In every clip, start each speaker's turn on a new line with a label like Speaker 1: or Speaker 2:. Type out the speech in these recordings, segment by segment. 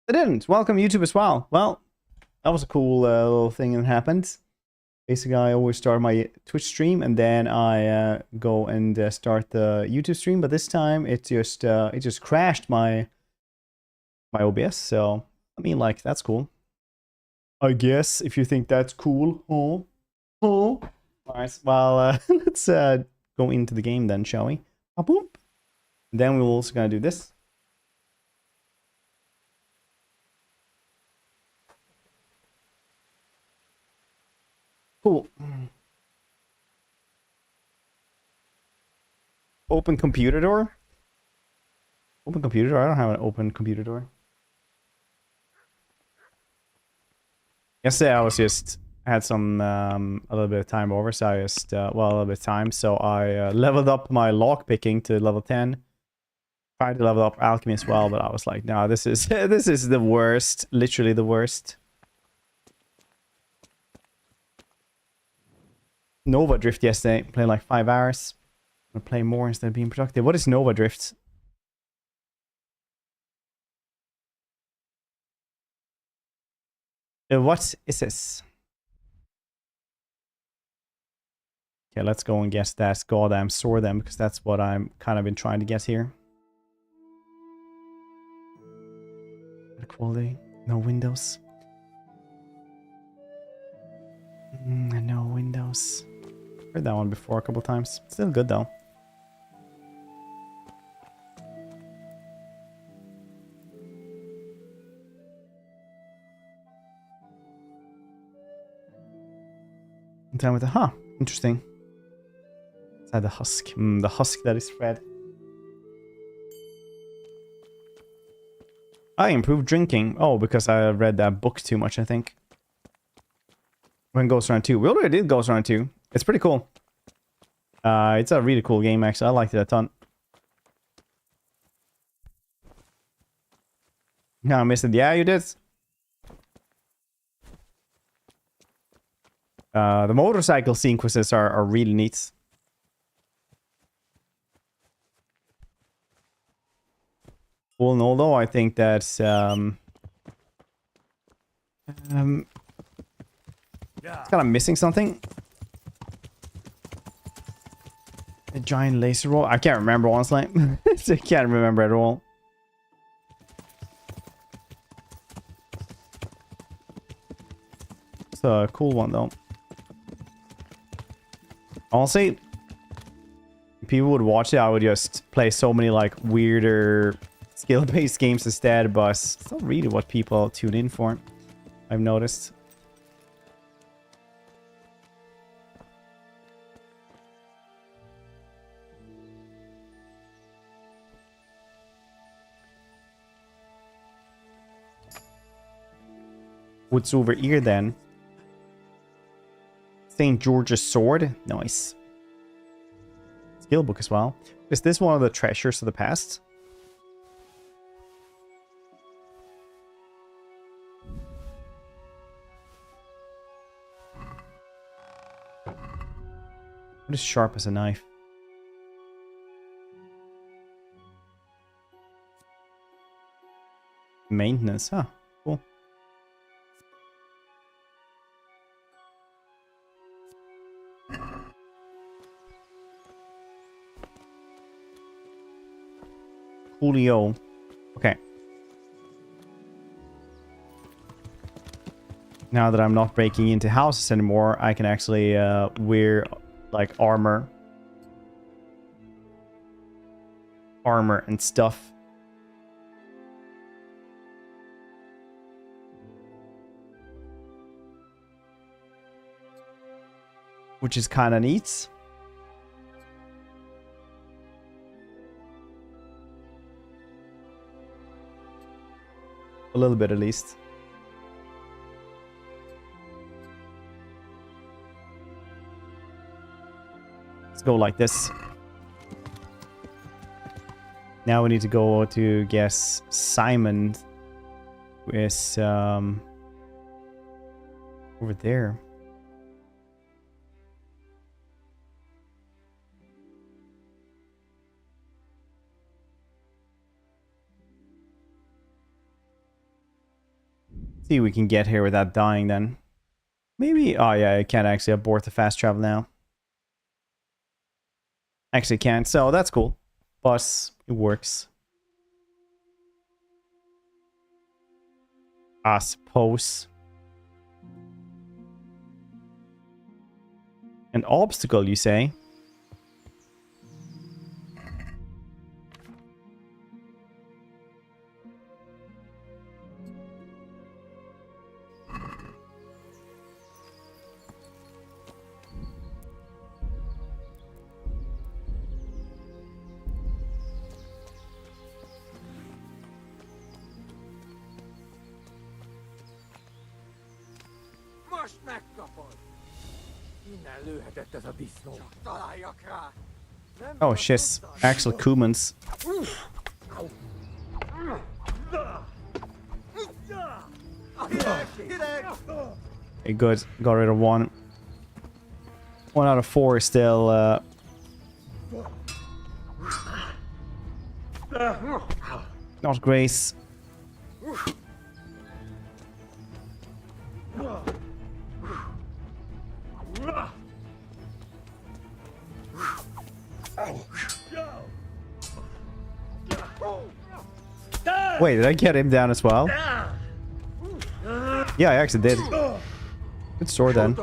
Speaker 1: I didn't. Welcome YouTube as well. Well, that was a cool little thing that happened. Basically, I always start my Twitch stream and then I go and start the YouTube stream. But this time, it just crashed my OBS. So I mean, like, that's cool. I guess if you think that's cool, oh. All right. Well, let's go into the game then, shall we? Boop. Then we're also gonna do this. Cool. Open computer door. Open computer door. I don't have an open computer door. Yesterday I was just had some a little bit of time over, so I just well, a little bit of time, so I leveled up my lock picking to level 10. Tried to level up alchemy as well, but I was like, no, this is this is the worst, literally the worst. Nova Drift yesterday, played like 5 hours. I'm gonna play more instead of being productive. What is Nova Drift? What is this? Okay, let's go and guess that goddamn sword then, because that's what I'm kind of been trying to get here. Quality, no windows. No windows. Heard that one before a couple times. Still good though. In time with the interesting. Is that the husk? The husk that is Fred. I improved drinking. Oh, because I read that book too much, I think. When Ghost Round 2. We already did Ghost Round 2. It's pretty cool. It's a really cool game, actually. I liked it a ton. No, I missed it. Yeah, you did. The motorcycle sequences are really neat. Well, no, though, I think that's it's kind of missing something. A giant laser roll. I can't remember, honestly. I can't remember at all. It's a cool one, though. Honestly, if people would watch it, I would just play so many, like, weirder skill-based games instead, but it's not really what people tune in for, I've noticed. What's over here then? St. George's sword. Nice. Skill book as well. Is this one of the treasures of the past? What is sharp as a knife? Maintenance. Huh. Cool. Coolio. Okay. Now that I'm not breaking into houses anymore, I can actually wear, like, armor and stuff. Which is kind of neat. A little bit, at least. Let's go like this. Now we need to go to guess Simon, who is over there. See if we can get here without dying then. Maybe... Oh yeah, I can't actually abort the fast travel now. Actually can't, so that's cool. But it works. I suppose. An obstacle, you say?
Speaker 2: Most megkapod! Innen lőhetett ez a disznó. Csak találjak rá!
Speaker 1: Oh shit, actual Kumans. Okay, good. Got rid of one. 1 out of 4 is still not great. Wait, did I get him down as well? Yeah, I actually did. Good sword then.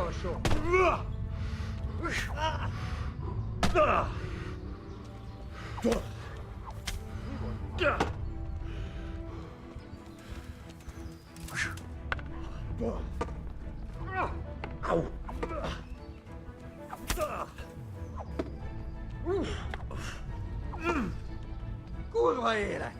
Speaker 2: Kurva élet!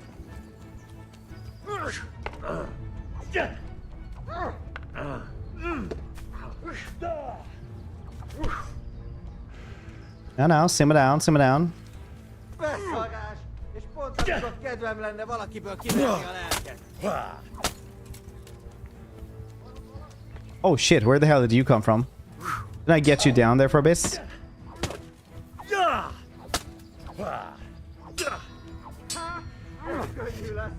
Speaker 1: No, simmer down, simmer down.
Speaker 2: Beszagás! És pont amikor kedvem lenne valakiből kivenni a lelket.
Speaker 1: Oh shit, where the hell did you come from? Did I get you down there for a bit?
Speaker 2: Könnyű lesz.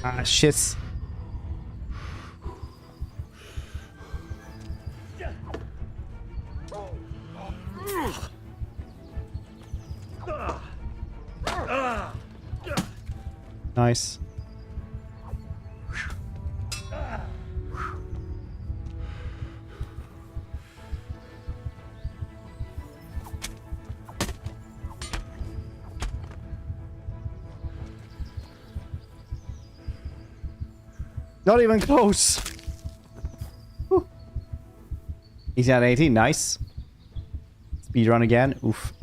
Speaker 1: Ah, shit. Nice. Not even close. Whew. He's at 80. Nice. Speed run again. Oof.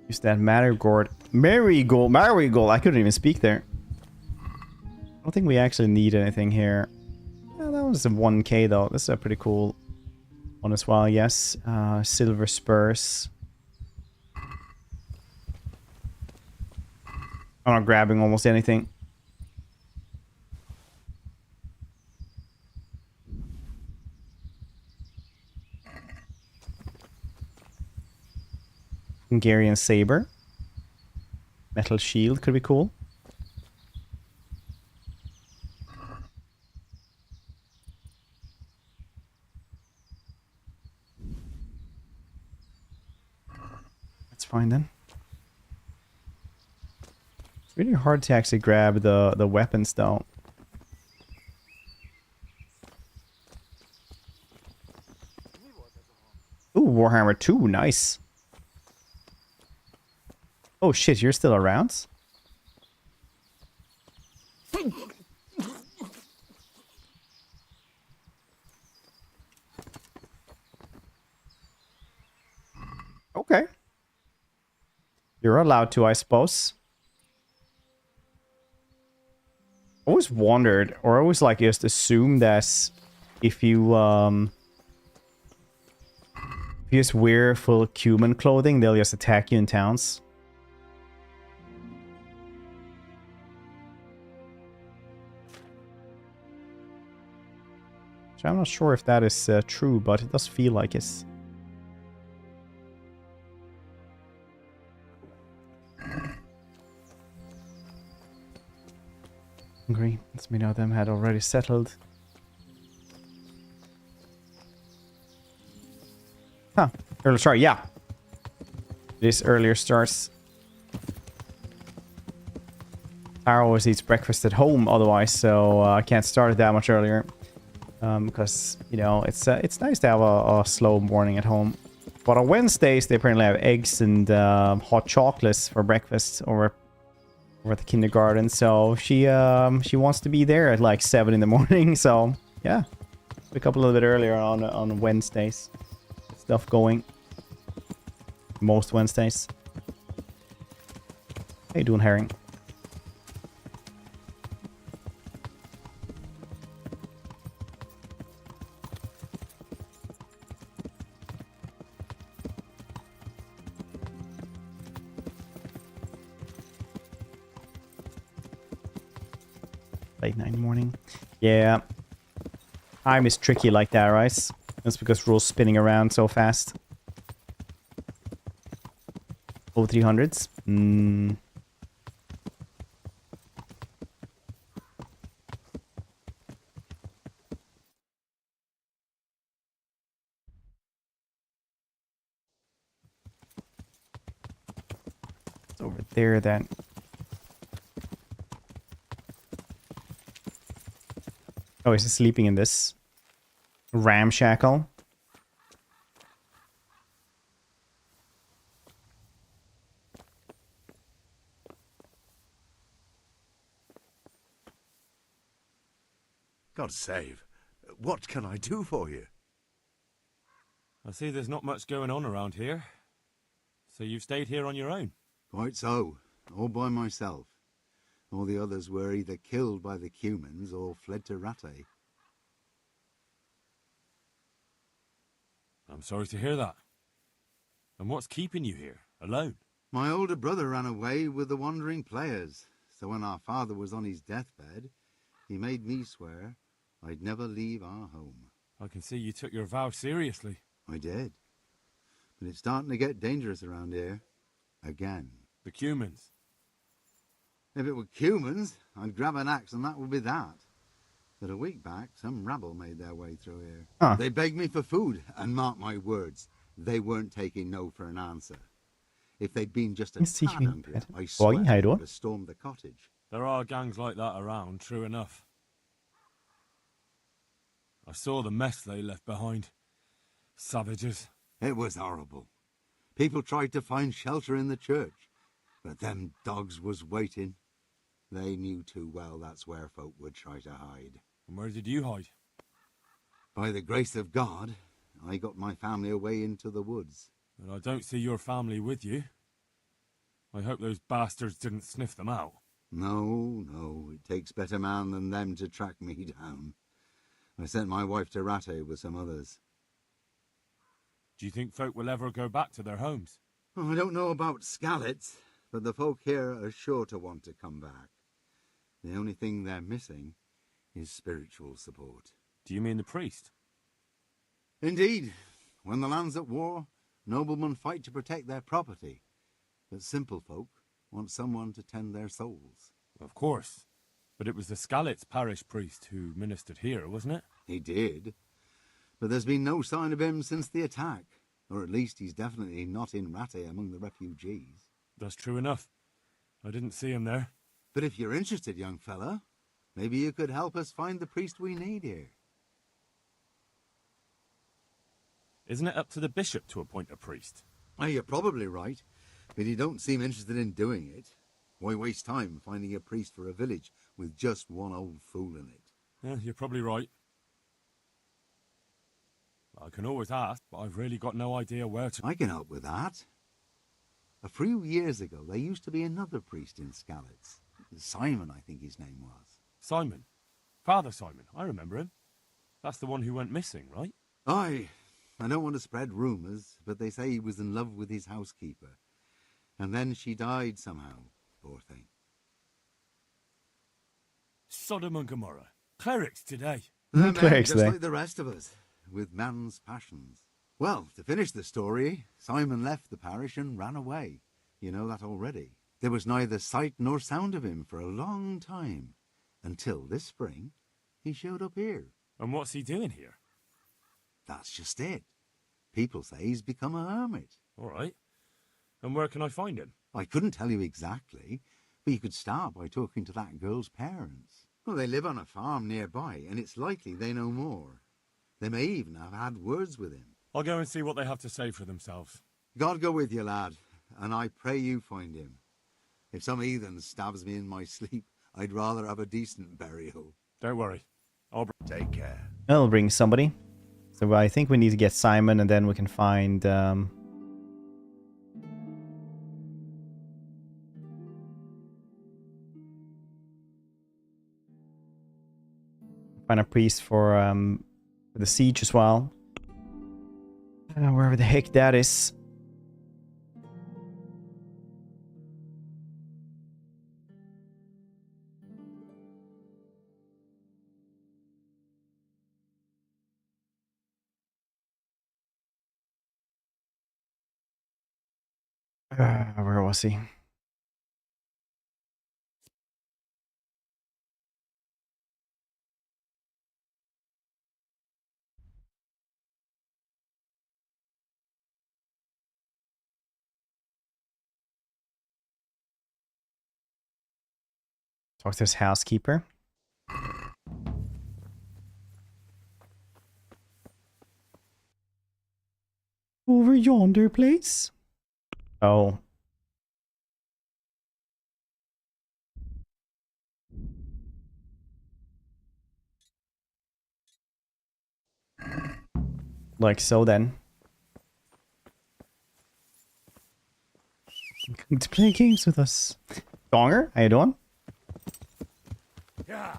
Speaker 1: Use that marigold. Marigold. I couldn't even speak there. I don't think we actually need anything here. Yeah, that was a 1k though. This is a pretty cool one as well. Yes. Silver spurs. I'm not grabbing almost anything. Hungarian saber. Metal shield could be cool. That's fine then. It's really hard to actually grab the weapons though. Ooh, Warhammer 2, nice. Oh shit, you're still around? You're allowed to, I suppose. I always wondered, or I always like just assumed that if you just wear full human clothing, they'll just attack you in towns. So I'm not sure if that is true, but it does feel like it's. Hungry. As many of them had already settled. Huh. Early start, yeah. This earlier starts. Tara always eats breakfast at home otherwise, so I can't start it that much earlier. Because, you know, it's nice to have a slow morning at home. But on Wednesdays, they apparently have eggs and hot chocolates for breakfast over at the kindergarten. So she wants to be there at like 7 in the morning. So, yeah. Wake up a little bit earlier on Wednesdays. Stuff going. Most Wednesdays. How you doing, Herring? Late night in the morning. Yeah. Time is tricky like that, right? That's because rules spinning around so fast. Oh, 300s. It's over there then. Oh, is he sleeping in this ramshackle?
Speaker 3: God save. What can I do for you?
Speaker 4: I see there's not much going on around here. So you've stayed here on your own?
Speaker 3: Quite so. All by myself. All the others were either killed by the Cumans or fled to Rattay.
Speaker 4: I'm sorry to hear that. And what's keeping you here, alone?
Speaker 3: My older brother ran away with the wandering players, so when our father was on his deathbed, he made me swear I'd never leave our home.
Speaker 4: I can see you took your vow seriously.
Speaker 3: I did. But it's starting to get dangerous around here. Again.
Speaker 4: The Cumans.
Speaker 3: If it were Cumans, I'd grab an axe and that would be that. But a week back, some rabble made their way through here.
Speaker 1: Huh.
Speaker 3: They begged me for food, and mark my words, they weren't taking no for an answer. If they'd been just a tad hungrier, I swear they would have stormed the cottage.
Speaker 4: There are gangs like that around, true enough. I saw the mess they left behind. Savages.
Speaker 3: It was horrible. People tried to find shelter in the church, but them dogs was waiting. They knew too well that's where folk would try to hide.
Speaker 4: And where did you hide?
Speaker 3: By the grace of God, I got my family away into the woods.
Speaker 4: But I don't see your family with you. I hope those bastards didn't sniff them out.
Speaker 3: No, it takes better man than them to track me down. I sent my wife to Rattay with some others.
Speaker 4: Do you think folk will ever go back to their homes?
Speaker 3: Oh, I don't know about Skallets, but the folk here are sure to want to come back. The only thing they're missing is spiritual support.
Speaker 4: Do you mean the priest?
Speaker 3: Indeed. When the land's at war, noblemen fight to protect their property. But simple folk want someone to tend their souls.
Speaker 4: Of course. But it was the Skallets parish priest who ministered here, wasn't it?
Speaker 3: He did. But there's been no sign of him since the attack. Or at least he's definitely not in Rattay among the refugees.
Speaker 4: That's true enough. I didn't see him there.
Speaker 3: But if you're interested, young fella, maybe you could help us find the priest we need here.
Speaker 4: Isn't it up to the bishop to appoint a priest?
Speaker 3: You're probably right, but you don't seem interested in doing it. Why waste time finding a priest for a village with just one old fool in it?
Speaker 4: Yeah, you're probably right. I can always ask, but I've really got no idea where to...
Speaker 3: I can help with that. A few years ago, there used to be another priest in Skalitz. Simon, I think his name was.
Speaker 4: Simon. Father Simon, I remember him. That's the one who went missing, right?
Speaker 3: Aye. I don't want to spread rumours, but they say he was in love with his housekeeper. And then she died somehow, poor thing.
Speaker 4: Sodom and Gomorrah. Clerics today.
Speaker 3: They're men
Speaker 1: Clerics
Speaker 3: just
Speaker 1: today.
Speaker 3: like the rest of us, with man's passions. Well, to finish the story, Simon left the parish and ran away. You know that already. There was neither sight nor sound of him for a long time. Until this spring, he showed up here.
Speaker 4: And what's he doing here?
Speaker 3: That's just it. People say he's become a hermit.
Speaker 4: All right. And where can I find him?
Speaker 3: I couldn't tell you exactly, but you could start by talking to that girl's parents. Well, they live on a farm nearby, and it's likely they know more. They may even have had words with him.
Speaker 4: I'll go and see what they have to say for themselves.
Speaker 3: God go with you, lad, and I pray you find him. If some heathen stabs me in my sleep, I'd rather have a decent burial.
Speaker 4: Don't worry.
Speaker 3: Take care.
Speaker 1: I'll bring somebody. So I think we need to get Simon, and then we can find find a priest for the siege as well. Wherever the heck that is. Where was he? Talk to his housekeeper. Over yonder place? Oh. Like so then. Come to play games with us. Donger, how you doing?
Speaker 4: Yeah.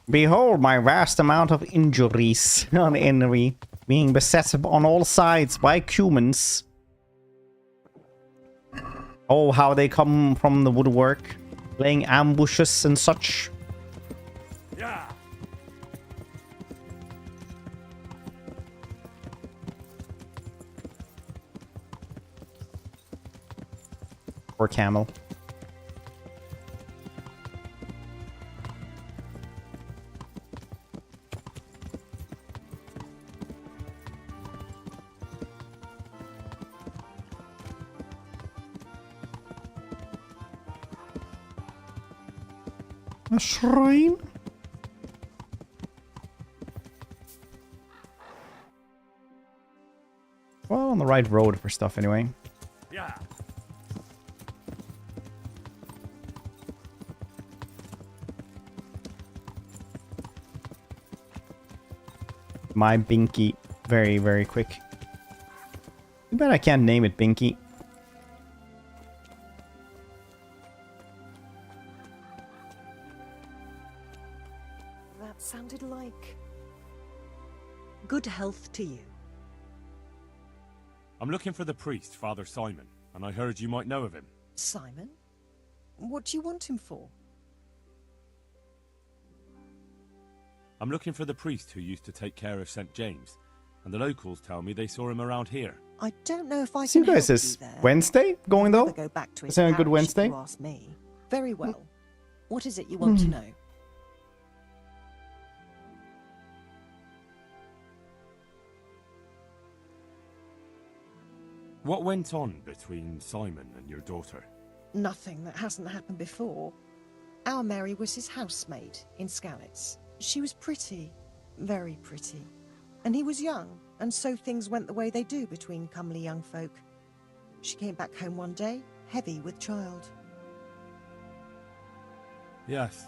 Speaker 1: Behold my vast amount of injuries on the enemy, being beset on all sides by humans. Oh, how they come from the woodwork, laying ambushes and such.
Speaker 4: Yeah.
Speaker 1: Or camel. A shrine? Well, on the right road for stuff anyway.
Speaker 4: Yeah.
Speaker 1: My Binky. Very, very quick. Too bad I can't name it Binky.
Speaker 5: That sounded like... Good health to you.
Speaker 4: I'm looking for the priest, Father Simon, and I heard you might know of him.
Speaker 5: Simon? What do you want him for?
Speaker 4: I'm looking for the priest who used to take care of St. James, and the locals tell me they saw him around here.
Speaker 5: I don't know if I
Speaker 1: So
Speaker 5: can
Speaker 1: you guys
Speaker 5: help
Speaker 1: is
Speaker 5: you there.
Speaker 1: Wednesday going
Speaker 5: I'll
Speaker 1: though?
Speaker 5: go back to his
Speaker 1: Is that a good
Speaker 5: parish,
Speaker 1: Wednesday?
Speaker 5: if you ask me. Very well. What is it you want to know?
Speaker 4: What went on between Simon and your daughter?
Speaker 5: Nothing that hasn't happened before. Our Mary was his housemaid in Skalitz. She was pretty, very pretty. And he was young, and so things went the way they do between comely young folk. She came back home one day, heavy with child.
Speaker 4: Yes,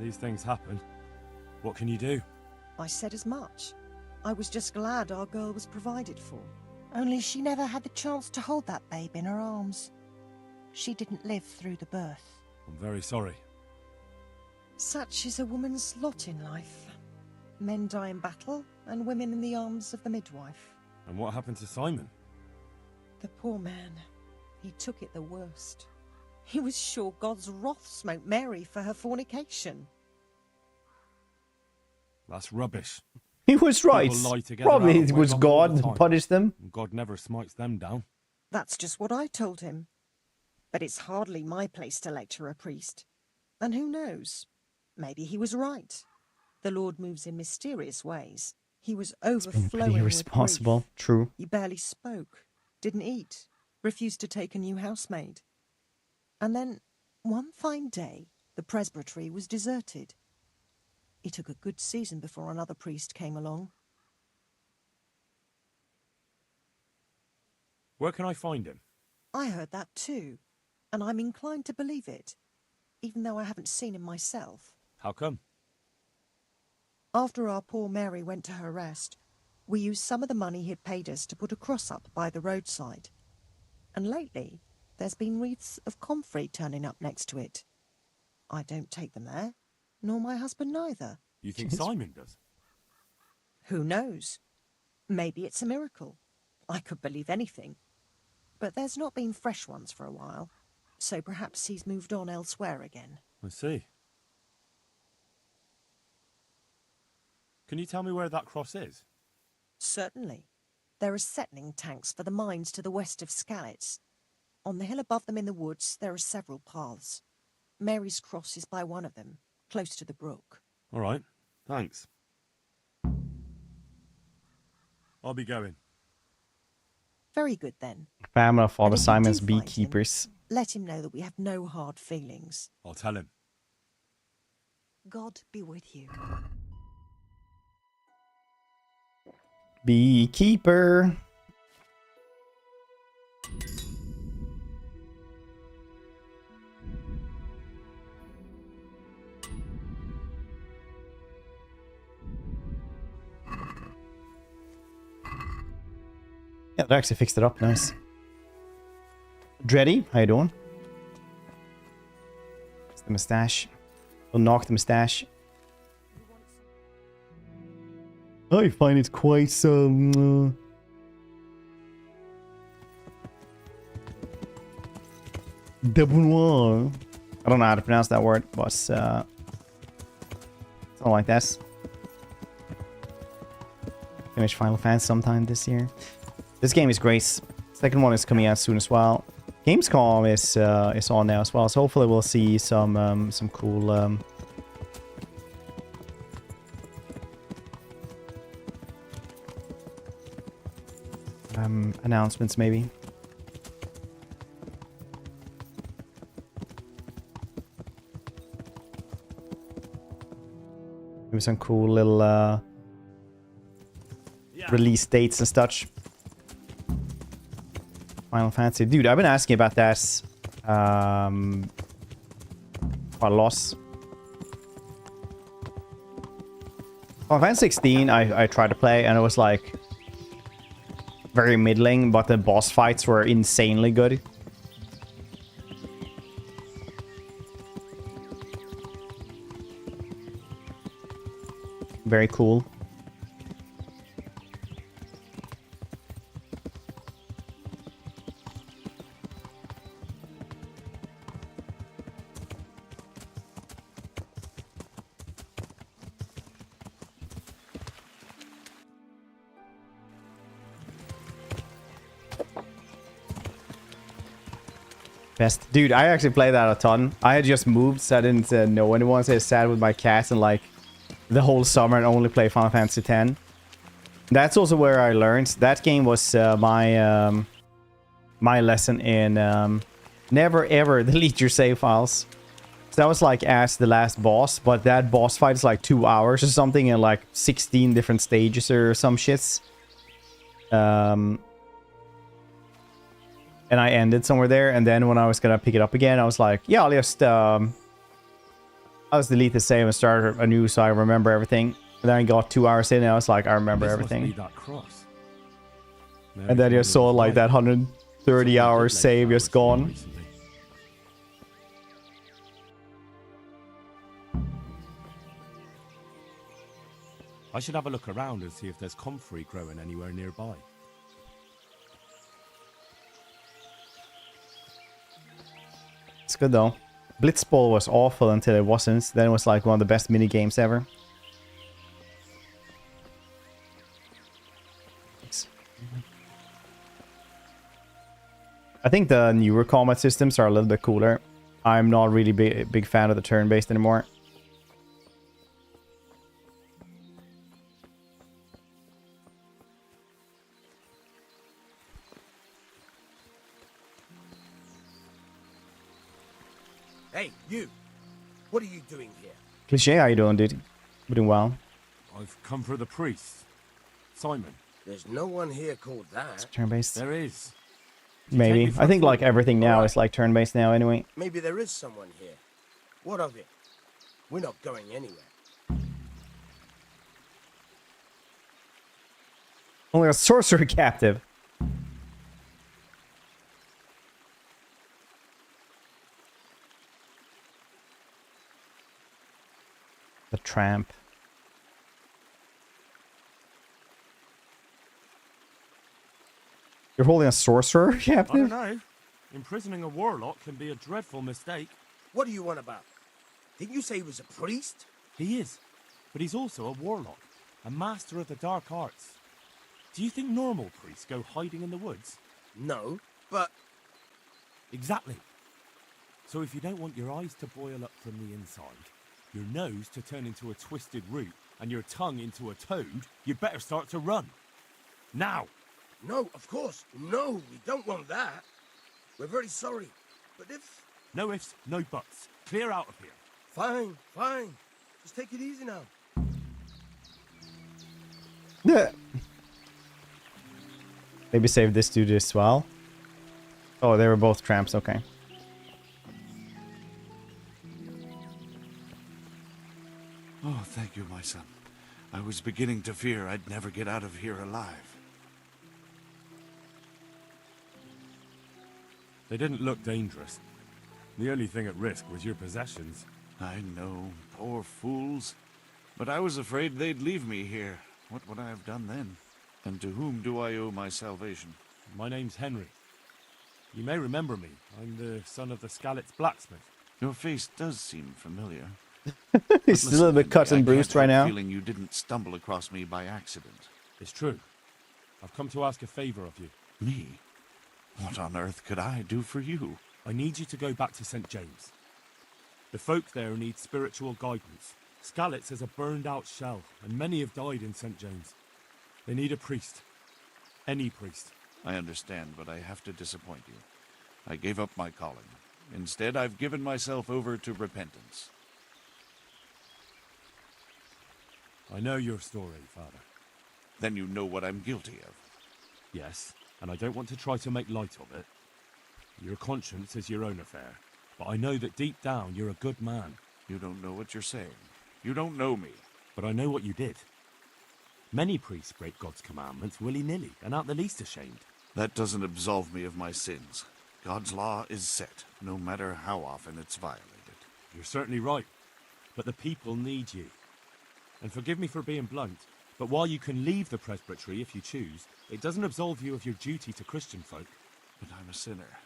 Speaker 4: these things happen. What can you do?
Speaker 5: I said as much. I was just glad our girl was provided for. Only she never had the chance to hold that babe in her arms. She didn't live through the birth.
Speaker 4: I'm very sorry.
Speaker 5: Such is a woman's lot in life. Men die in battle, and women in the arms of the midwife.
Speaker 4: And what happened to Simon?
Speaker 5: The poor man. He took it the worst. He was sure God's wrath smote Mary for her fornication.
Speaker 4: That's rubbish.
Speaker 1: He was right.
Speaker 4: People lie together
Speaker 1: Probably
Speaker 4: out of
Speaker 1: it was
Speaker 4: wedlock all the
Speaker 1: God who
Speaker 4: time.
Speaker 1: punished them.
Speaker 4: God never smites them down.
Speaker 5: That's just what I told him. But it's hardly my place to lecture a priest. And who knows? Maybe he was right. The Lord moves in mysterious ways. He was
Speaker 1: Being
Speaker 5: overflowing
Speaker 1: pretty
Speaker 5: with
Speaker 1: irresponsible.
Speaker 5: grief.
Speaker 1: True.
Speaker 5: He barely spoke, didn't eat, refused to take a new housemaid. And then, one fine day, the presbytery was deserted. It took a good season before another priest came along.
Speaker 4: Where can I find him?
Speaker 5: I heard that too, and I'm inclined to believe it, even though I haven't seen him myself.
Speaker 4: How come?
Speaker 5: After our poor Mary went to her rest, we used some of the money he'd paid us to put a cross up by the roadside. And lately, there's been wreaths of comfrey turning up next to it. I don't take them there, nor my husband neither.
Speaker 4: You think
Speaker 1: Jeez.
Speaker 4: Simon does?
Speaker 5: Who knows? Maybe it's a miracle. I could believe anything. But there's not been fresh ones for a while, so perhaps he's moved on elsewhere again.
Speaker 4: I see. Can you tell me where that cross is?
Speaker 5: Certainly. There are settling tanks for the mines to the west of Skalitz. On the hill above them in the woods, there are several paths. Mary's cross is by one of them, close to the brook.
Speaker 4: All right. Thanks. I'll be going.
Speaker 5: Very good, then.
Speaker 1: Family of all
Speaker 5: And
Speaker 1: the
Speaker 5: if you
Speaker 1: Simon's
Speaker 5: do find him,
Speaker 1: beekeepers.
Speaker 5: Let him know that we have no hard feelings.
Speaker 4: I'll tell him.
Speaker 5: God be with you.
Speaker 1: Beekeeper. Yeah, they actually fixed it up. Nice. Dreddy, how you doing? It's the mustache. We'll knock the mustache. I find it quite debonair. I don't know how to pronounce that word, but something like this. Finish Final Fantasy sometime this year. This game is great. Second one is coming out soon as well. Gamescom is on now as well, so hopefully we'll see some cool announcements maybe. Maybe some cool little release dates and such. Final Fantasy. Dude, I've been asking about that quite a lot. Final Fantasy 16 I tried to play and it was like very middling, but the boss fights were insanely good. Very cool. Best. Dude, I actually played that a ton. I had just moved, so I didn't know anyone, so I sat with my cat and like the whole summer and only play Final Fantasy X. That's also where I learned. That game was my lesson in never ever delete your save files. So that was like as the last boss, but that boss fight is like 2 hours or something in like 16 different stages or some shits. And I ended somewhere there, and then when I was gonna pick it up again, I was like, yeah, I'll just delete the save and start anew so I remember everything. And then I got 2 hours in and I was like, I remember
Speaker 4: This
Speaker 1: everything.
Speaker 4: Must be that cross.
Speaker 1: And then you saw like that 130 hour save just gone.
Speaker 4: I should have a look around and see if there's comfrey growing anywhere nearby.
Speaker 1: It's good though. Blitzball was awful until it wasn't. Then it was like one of the best mini games ever. I think the newer combat systems are a little bit cooler. I'm not really big fan of the turn-based anymore.
Speaker 6: Hey, you! What are you doing here?
Speaker 1: Cliche, how you doing, dude? We're doing well.
Speaker 4: I've come for the priest. Simon.
Speaker 6: There's no one here called that.
Speaker 1: Turn-based?
Speaker 4: There is.
Speaker 1: Maybe. I think like everything now is like turn-based now anyway.
Speaker 6: Maybe there is someone here. What of it? We're not going anywhere.
Speaker 1: Only a sorcerer captive. The tramp. You're holding a sorcerer
Speaker 4: I don't
Speaker 1: captive?
Speaker 4: know. Imprisoning a warlock can be a dreadful mistake.
Speaker 6: What do you want about? Didn't you say he was a priest?
Speaker 4: He is. But he's also a warlock. A master of the dark arts. Do you think normal priests go hiding in the woods?
Speaker 6: No, but...
Speaker 4: Exactly. So if you don't want your eyes to boil up from the inside, your nose to turn into a twisted root, and your tongue into a toad, you'd better start to run. Now!
Speaker 6: No, of course. No, we don't want that. We're very sorry. But if...
Speaker 4: No ifs, no buts. Clear out of here.
Speaker 6: Fine, fine. Just take it easy now.
Speaker 1: Yeah. Maybe save this dude as well. Oh, they were both tramps, okay.
Speaker 7: Oh, thank you, my son. I was beginning to fear I'd never get out of here alive.
Speaker 4: They didn't look dangerous. The only thing at risk was your possessions.
Speaker 7: I know, poor fools. But I was afraid they'd leave me here. What would I have done then? And to whom do I owe my salvation?
Speaker 4: My name's Henry. You may remember me. I'm the son of the Skalitz blacksmith.
Speaker 7: Your face does seem familiar.
Speaker 1: He's a little bit cut and bruised right now.
Speaker 7: Feeling you didn't stumble across me by accident.
Speaker 4: It's true. I've come to ask a favor of you.
Speaker 7: Me? What on earth could I do for you?
Speaker 4: I need you to go back to St. James. The folk there need spiritual guidance. Skalitz is a burned-out shell, and many have died in St. James. They need a priest. Any priest.
Speaker 7: I understand, but I have to disappoint you. I gave up my calling. Instead, I've given myself over to repentance.
Speaker 4: I know your story, Father.
Speaker 7: Then you know what I'm guilty of.
Speaker 4: Yes, and I don't want to try to make light of it. Your conscience is your own affair, but I know that deep down you're a good man.
Speaker 7: You don't know what you're saying. You don't know me.
Speaker 4: But I know what you did. Many priests break God's commandments willy-nilly and aren't the least ashamed.
Speaker 7: That doesn't absolve me of my sins. God's law is set, no matter how often it's violated.
Speaker 4: You're certainly right, but the people need you. And forgive me for being blunt, but while you can leave the presbytery if you choose, it doesn't absolve you of your duty to Christian folk.
Speaker 7: But I'm a sinner.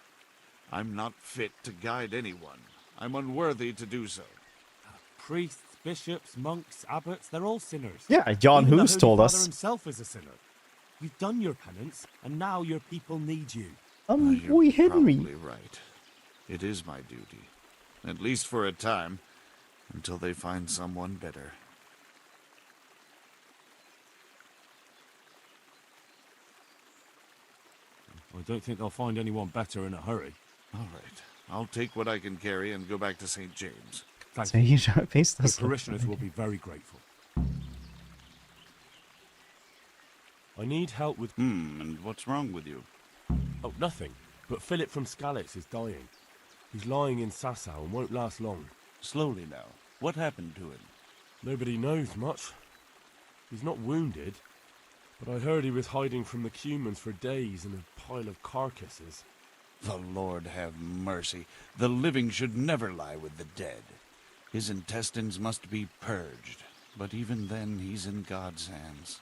Speaker 7: I'm not fit to guide anyone. I'm unworthy to do so.
Speaker 4: Priests, bishops, monks, abbots, they're all sinners.
Speaker 1: Yeah, John
Speaker 4: Even the
Speaker 1: Hughes
Speaker 4: Holy
Speaker 1: told
Speaker 4: Father
Speaker 1: us.
Speaker 4: himself is a sinner. You've done your penance, and now your people need you.
Speaker 7: You're
Speaker 1: Boy Henry.
Speaker 7: probably right. It is my duty. At least for a time. Until they find someone better.
Speaker 4: I don't think they'll find anyone better in a hurry.
Speaker 7: All right. I'll take what I can carry and go back to St. James.
Speaker 4: Thank
Speaker 1: So
Speaker 4: you.
Speaker 1: your face
Speaker 4: The
Speaker 1: does look
Speaker 4: parishioners will be very grateful. I need help with...
Speaker 7: And what's wrong with you?
Speaker 4: Oh, nothing. But Philip from Skalitz is dying. He's lying in Sasau and won't last long.
Speaker 7: Slowly now. What happened to him?
Speaker 4: Nobody knows much. He's not wounded, But I heard he was hiding from the Cumans for days in a pile of carcasses.
Speaker 7: The Lord have mercy. The living should never lie with the dead. His intestines must be purged, but even then he's in God's hands.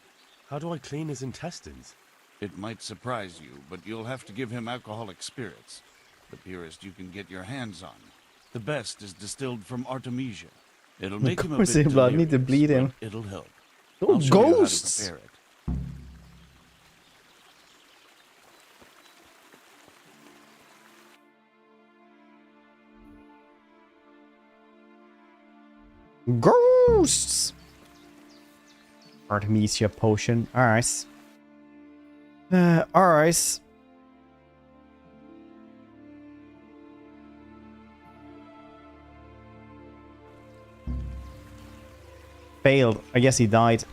Speaker 4: How do I clean his intestines?
Speaker 7: It might surprise you, but you'll have to give him alcoholic spirits. The purest you can get your hands on. The best is distilled from Artemisia. It'll make him a bit delirious,
Speaker 1: I need to bleed him.
Speaker 7: but it'll help.
Speaker 1: Oh,
Speaker 7: I'll show you how to
Speaker 1: ghosts!
Speaker 7: prepare it.
Speaker 1: Ghosts! Artemisia potion. Alright. Alright. Failed. I guess he died.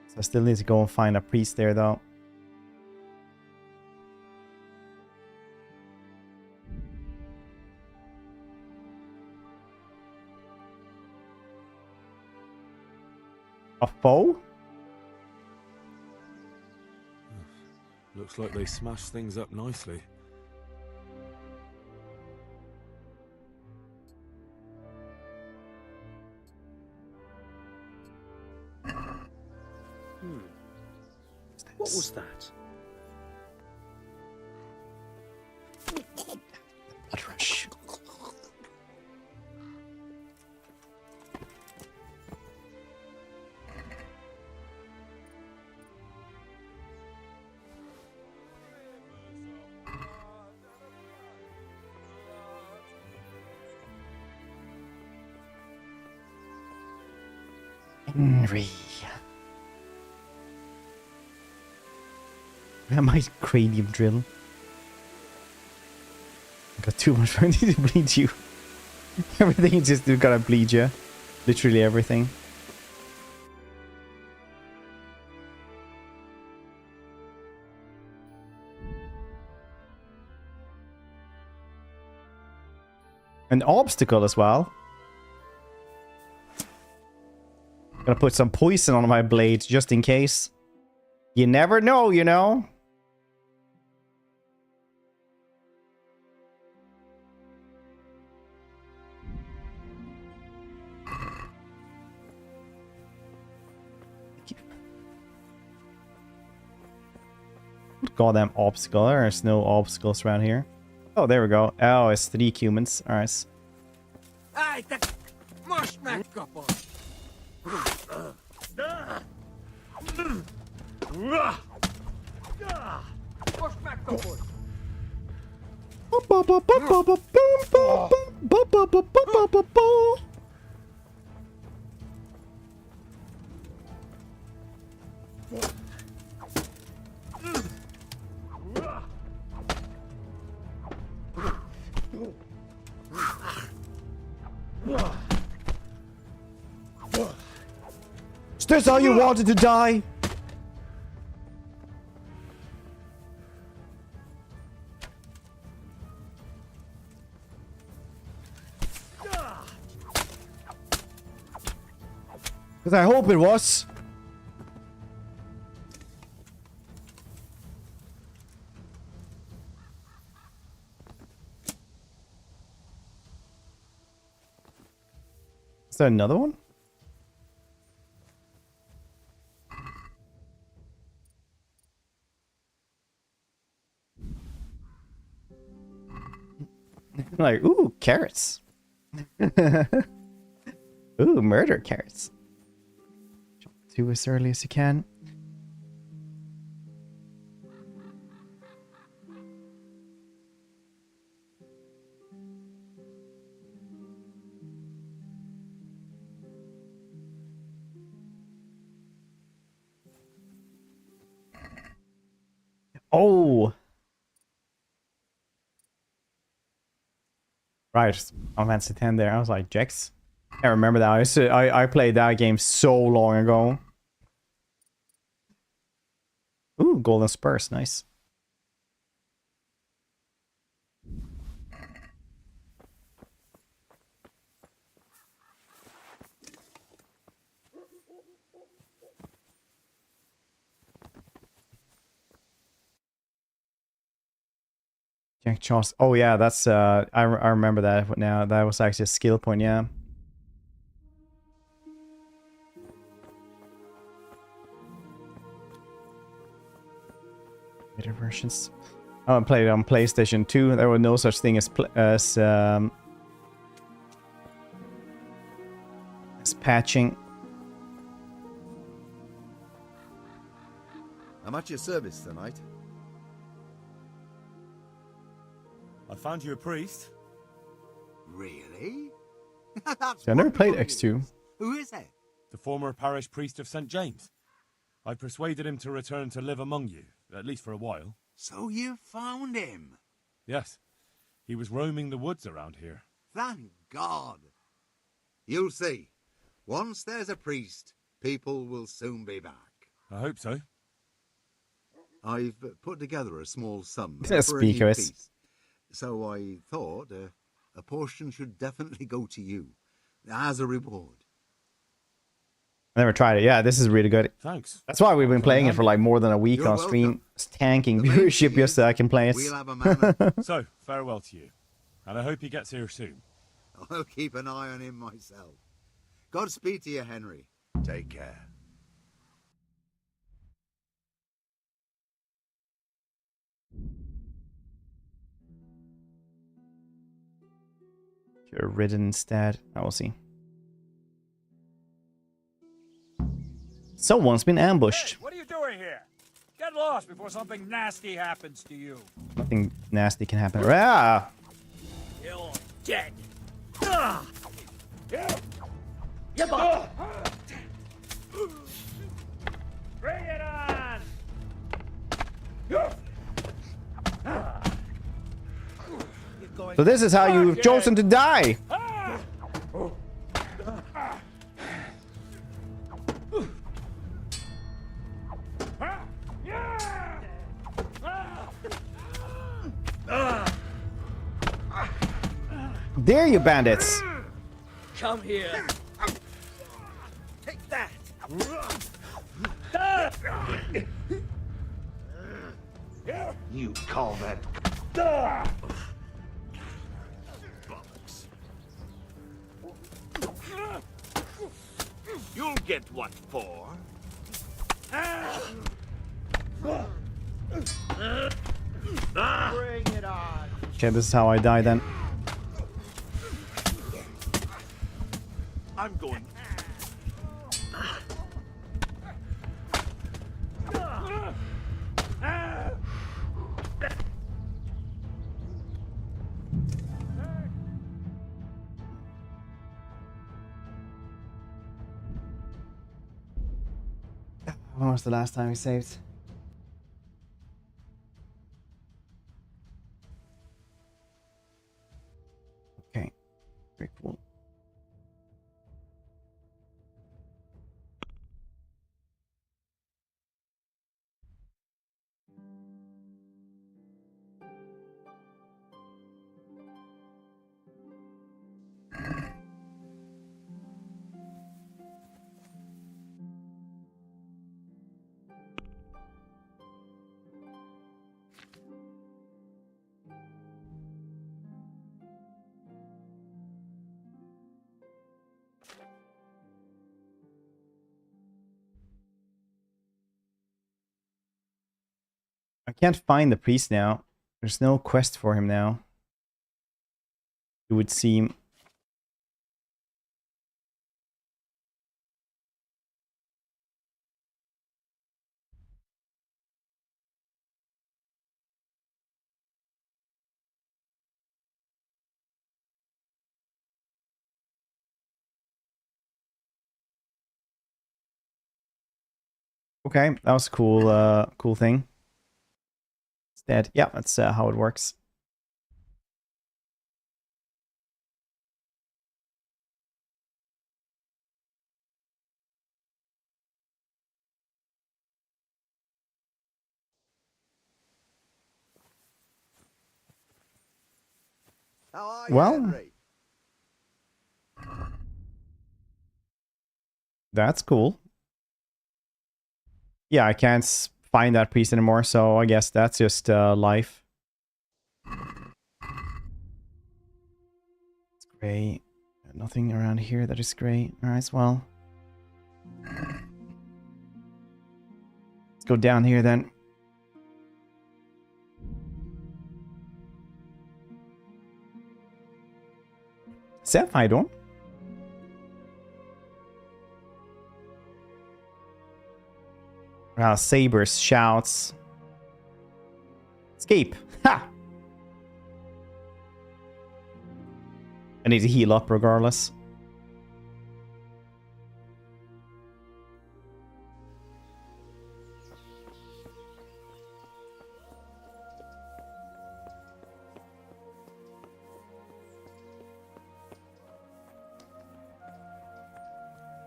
Speaker 1: So I still need to go and find a priest there, though. A foe?
Speaker 4: Looks like they smashed things up nicely.
Speaker 8: What was that?
Speaker 1: Blood rush. Henry. I might cranium drill. I got too much. I need to bleed you. Everything is just gotta bleed you. Literally everything. An obstacle as well. Gonna put some poison on my blade just in case. You never know, you know. Goddamn obstacle. There's no obstacles around here. Oh, there we go. Oh, it's 3 humans. Alright.
Speaker 2: Állj, te... Most megkapod! Most megkapod!
Speaker 1: Is this how you wanted to die? Because I hope it was. Is there another one? Like, ooh, carrots. Ooh, murder carrots. Jump to as early as you can. Oh. Right, on Fantasy 10 there. I was like, Jex. I remember that. I played that game so long ago. Ooh, golden spurs, nice. Jack Charles. Oh yeah, that's I remember that now. That was actually a skill point, yeah. Later versions. Oh, I played it on PlayStation 2. There was no such thing as patching.
Speaker 9: I'm at your service tonight.
Speaker 4: I found you a priest.
Speaker 3: Really? That's
Speaker 1: I never played
Speaker 3: wonderful
Speaker 1: X2.
Speaker 3: news. Who is it?
Speaker 4: The former parish priest of St. James. I persuaded him to return to live among you, at least for a while.
Speaker 3: So you found him?
Speaker 4: Yes. He was roaming the woods around here.
Speaker 3: Thank God. You'll see. Once there's a priest, people will soon be back.
Speaker 4: I hope so.
Speaker 3: I've put together a small sum
Speaker 1: He's
Speaker 3: for
Speaker 1: a
Speaker 3: a new
Speaker 1: speaker.
Speaker 3: piece. So I thought a portion should definitely go to you as a reward.
Speaker 1: I never tried it. Yeah, this is really good.
Speaker 4: Thanks.
Speaker 1: That's why we've been playing it for like more than a week
Speaker 3: You're
Speaker 1: on stream.
Speaker 3: welcome.
Speaker 1: It's tanking
Speaker 3: The main
Speaker 1: viewership
Speaker 3: thing
Speaker 1: just so I can play it.
Speaker 3: We'll have a man.
Speaker 4: So, farewell to you. And I hope he gets here soon.
Speaker 3: I'll keep an eye on him myself. Godspeed to you, Henry. Take care.
Speaker 1: You're ridden instead. I will see. Someone's been ambushed.
Speaker 10: Hey, what are you doing here? Get lost before something nasty happens to you.
Speaker 1: Nothing nasty can happen. Ah!
Speaker 10: You're dead. Ah! Yeah. Bring it on!
Speaker 1: So this is how you've chosen to die. Dare you, bandits!
Speaker 10: Come here. Take that.
Speaker 6: You call that
Speaker 10: Bollocks.
Speaker 6: You'll get what for?
Speaker 10: Bring it on.
Speaker 1: Okay, this is how I die then.
Speaker 6: I'm going.
Speaker 1: When was the last time we saved? Okay, very cool. I can't find the priest now. There's no quest for him now. It would seem. Okay, that was a cool thing. It's dead. Yeah, that's how it works.
Speaker 3: How are you,
Speaker 1: Well,
Speaker 3: Henry?
Speaker 1: that's cool. Yeah, I can't find that priest anymore, so I guess that's just life. It's great. Nothing around here that is great. Alright, well. Let's go down here then. Seth, how you doing? Sabers shouts. Escape. Ha! I need to heal up regardless.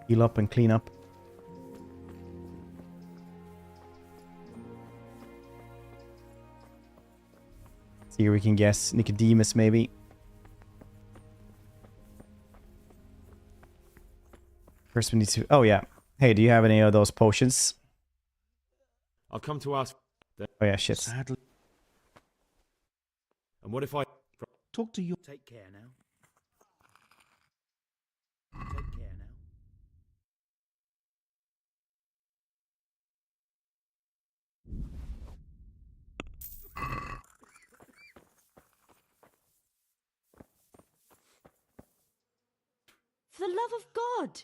Speaker 1: Heal up and clean up. See here we can guess Nicodemus maybe. First we need to... Oh yeah. Hey, do you have any of those potions?
Speaker 4: I'll come to ask.
Speaker 1: Oh yeah, shit.
Speaker 8: Sadly.
Speaker 4: And what if I
Speaker 8: Talk to you. Take care now. Take care now.
Speaker 9: For the love of God!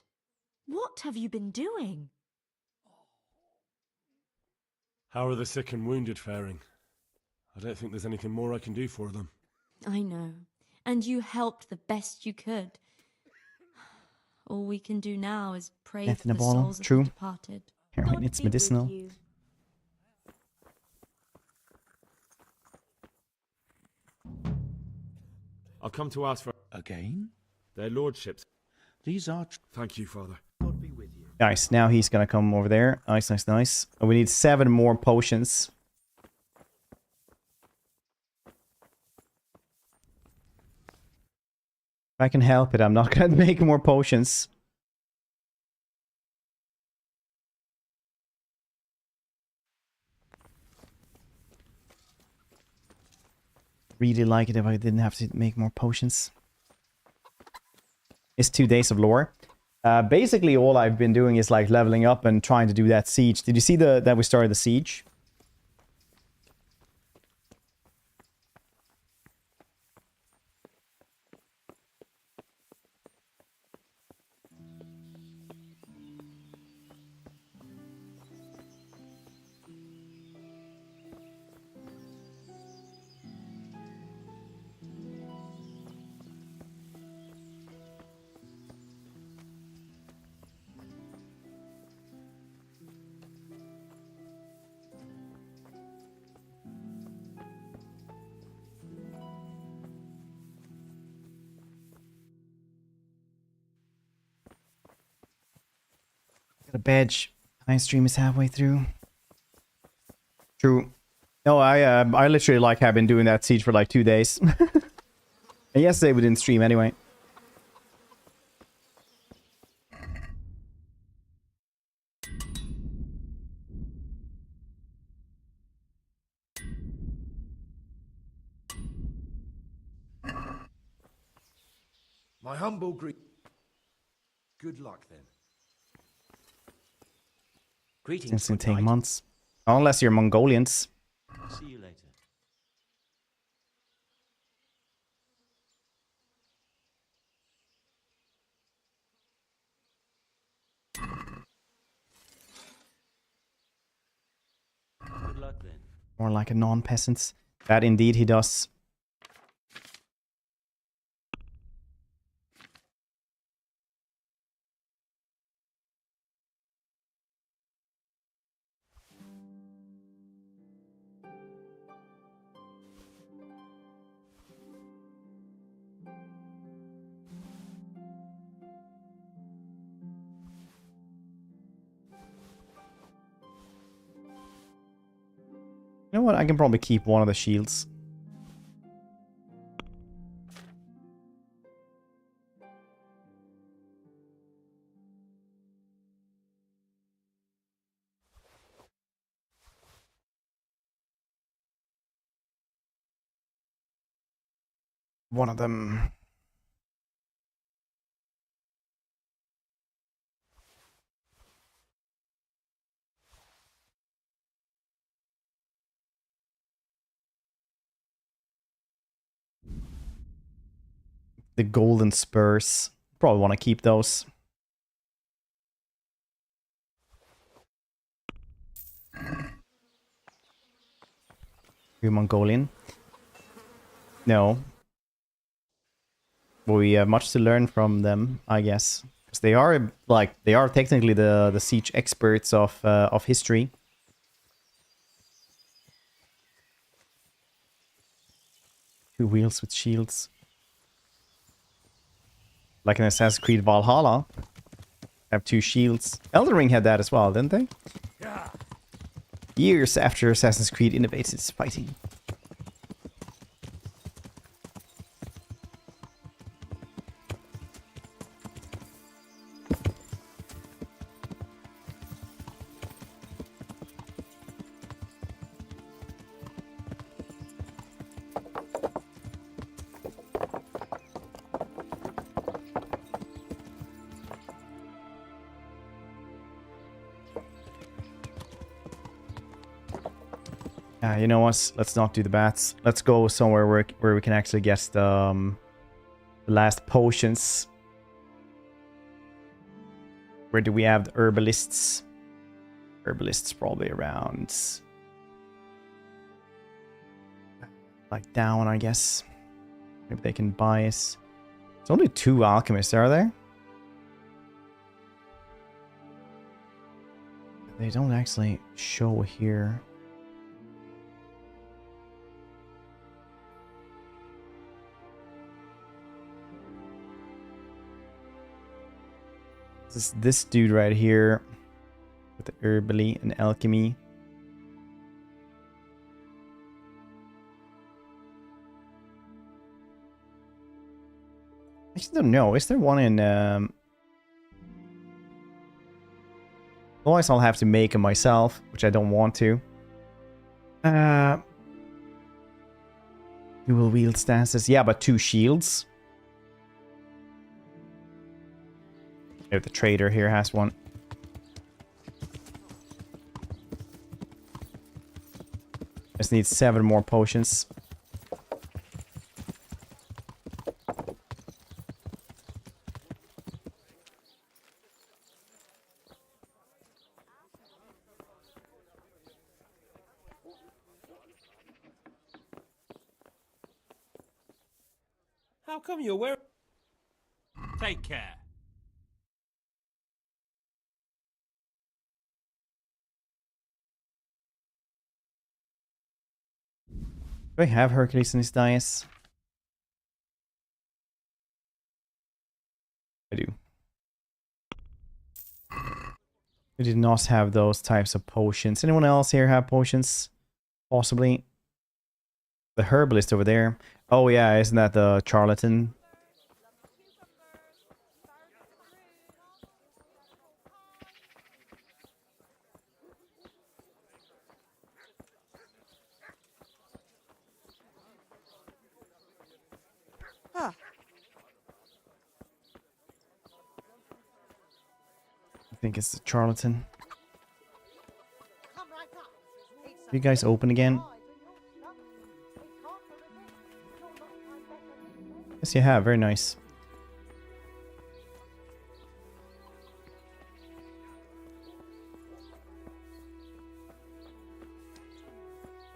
Speaker 9: What have you been doing?
Speaker 4: How are the sick and wounded faring? I don't think there's anything more I can do for them.
Speaker 9: I know. And you helped the best you could. All we can do now is pray
Speaker 1: Death
Speaker 9: for
Speaker 1: in a
Speaker 9: the
Speaker 1: bottle.
Speaker 9: souls of
Speaker 1: True.
Speaker 9: the departed.
Speaker 1: Heroin, it's medicinal.
Speaker 4: I'll come to ask for
Speaker 8: Again?
Speaker 4: their lordships.
Speaker 8: These are...
Speaker 4: Thank you, Father.
Speaker 8: God be with you.
Speaker 1: Nice, now he's gonna come over there. Nice, nice, nice. Oh, we need 7 more potions. If I can help it, I'm not gonna make more potions. Really like it if I didn't have to make more potions. It's 2 days of lore. Basically, all I've been doing is like leveling up and trying to do that siege. Did you see that we started the siege? Got a badge. Time stream is halfway through. True. No, I literally like have been doing that siege for like 2 days. And yesterday we didn't stream anyway.
Speaker 6: My humble Good luck then.
Speaker 8: Greetings.
Speaker 1: It's gonna
Speaker 8: good
Speaker 1: take
Speaker 8: knight.
Speaker 1: months. Unless you're Mongolians.
Speaker 8: See you later. Good luck then.
Speaker 1: More like a non-peasant. That indeed he does. You know what? I can probably keep one of the shields. one of them. The golden spurs. Probably want to keep those. You Mongolian? No. But we have much to learn from them, I guess. Because they are like they are technically the siege experts of history. Two wheels with shields. Like in Assassin's Creed Valhalla. Have two shields. Elden Ring had that as well, didn't they? Years after Assassin's Creed innovates its fighting. You know what? Let's not do the bats. Let's go somewhere where we can actually get the last potions. Where do we have the herbalists? Herbalists probably around... like down, I guess. Maybe they can buy us. There's only 2 alchemists, are there? They don't actually show here. This dude right here with the herbally and alchemy. I just don't know. Is there one in... Otherwise I'll have to make them myself, which I don't want to. You will wield stances. Yeah, but 2 shields. Maybe the trader here has one. Just need 7 more potions.
Speaker 10: How come you're wearing... Take care.
Speaker 1: Do I have Hercules in his dice? I do. We did not have those types of potions. Anyone else here have potions? Possibly. The herbalist over there. Oh yeah, isn't that the charlatan?
Speaker 5: Ah,
Speaker 1: I think it's the charlatan. You guys open again? Yes, you have. Very nice.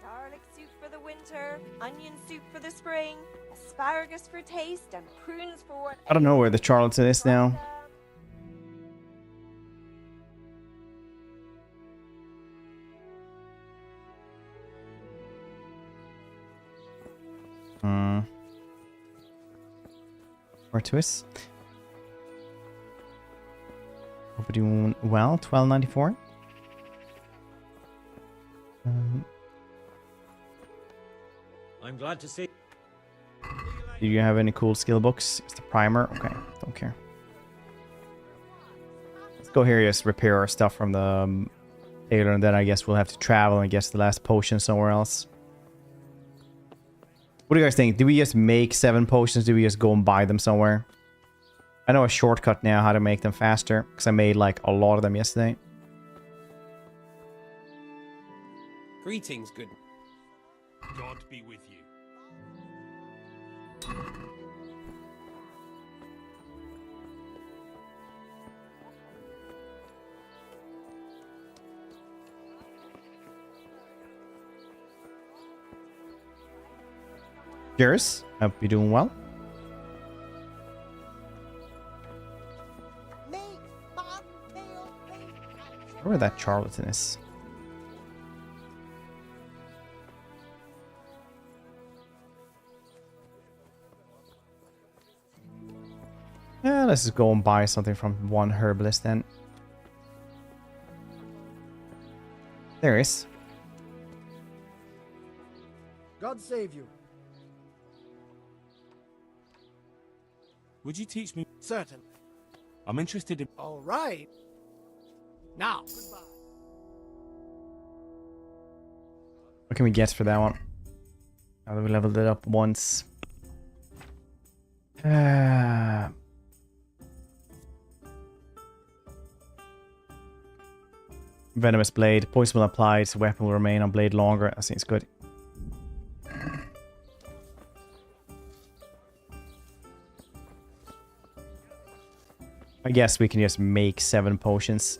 Speaker 11: Garlic soup for the winter, onion soup for the spring, asparagus for taste, and prunes for what...
Speaker 1: I don't know where the charlatan is now. Twist. Hope you're doing well. 1294.
Speaker 10: I'm glad to see.
Speaker 1: Do you have any cool skill books? It's the primer. Okay, don't care. Let's go here. Just repair our stuff from the tailor, and then I guess we'll have to travel and get the last potion somewhere else. What do you guys think? Do we just make 7 potions? Do we just go and buy them somewhere? I know a shortcut now how to make them faster, because I made like a lot of them yesterday.
Speaker 12: Greetings, good.
Speaker 4: God be with you.
Speaker 1: Cheers. Hope you're doing well. Where that charlatan is. Yeah, let's just go and buy something from one herbalist then. There is.
Speaker 6: God save you.
Speaker 4: Would you teach me?
Speaker 6: Certain.
Speaker 4: I'm interested in...
Speaker 6: All right. Now, goodbye.
Speaker 1: What can we get for that one? Now that we leveled it up once. Venomous blade. Poison will apply. Its weapon will remain on blade longer. I think it's good. I guess we can just make 7 potions.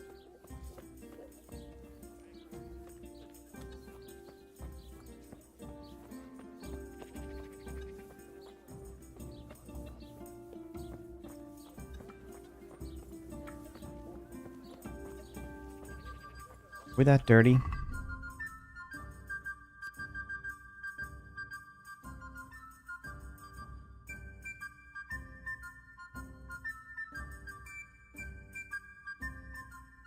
Speaker 1: We're that dirty.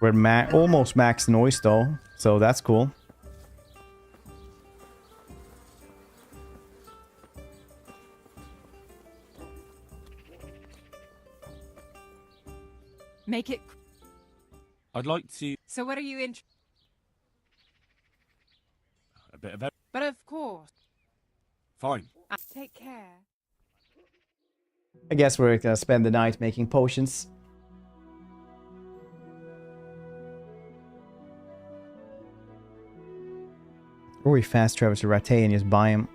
Speaker 1: We're almost max noise though, so that's cool.
Speaker 13: Make it.
Speaker 4: I'd like to...
Speaker 13: So what are you in?
Speaker 4: A bit of...
Speaker 13: But of course.
Speaker 4: Fine.
Speaker 13: Take care.
Speaker 1: I guess we're gonna spend the night making potions. Or we fast travel to Rattay and just buy him.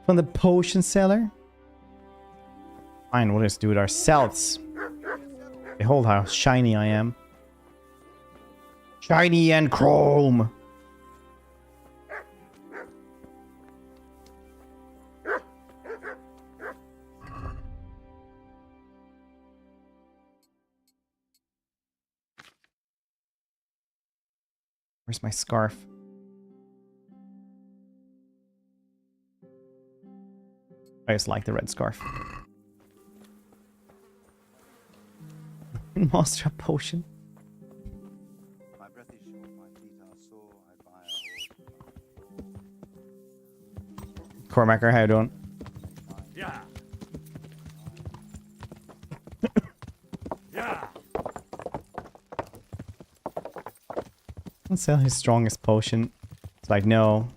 Speaker 1: From the potion seller? Fine, we'll just do it ourselves. Behold how shiny I am. Shiny and chrome! Where's my scarf? I just like the red scarf. Master a potion.
Speaker 3: My breath is short, my feet are sore, I buy a horse.
Speaker 1: Cormacker, how you doing?
Speaker 10: Yeah. Yeah.
Speaker 1: Let's sell his strongest potion. It's like, no,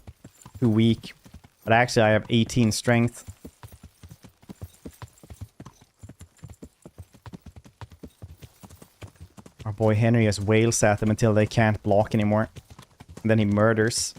Speaker 1: too weak. But actually I have 18 strength. Our boy Henry just wails at them until they can't block anymore. And then he murders.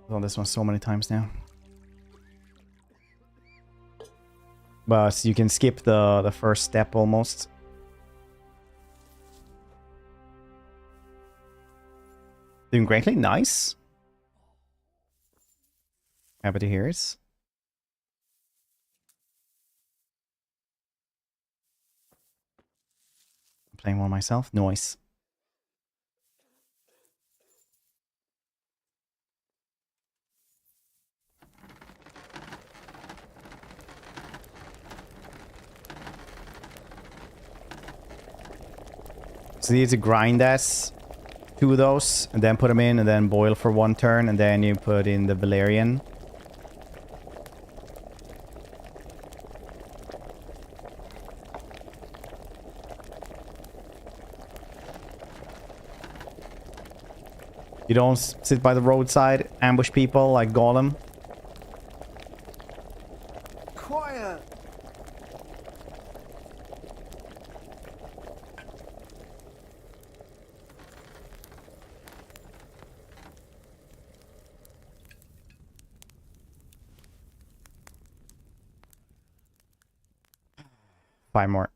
Speaker 1: I've done this one so many times now. But you can skip the first step almost. Doing greatly. Nice. Happy to hear it. I'm playing one myself. Nice. So you need to grind that, 2 of those, and then put them in, and then boil for 1 turn, and then you put in the Valerian. You don't sit by the roadside, ambush people like Golem.
Speaker 2: Quiet!
Speaker 1: Five more.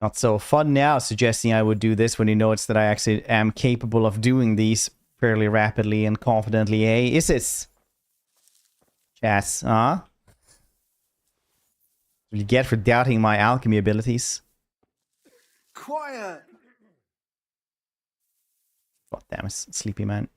Speaker 1: Not so fun now, suggesting I would do this when he notes that I actually am capable of doing these fairly rapidly and confidently, eh? Is it? Chats, huh? What you get for doubting my alchemy abilities?
Speaker 2: Quiet!
Speaker 1: God damn it, sleepy man.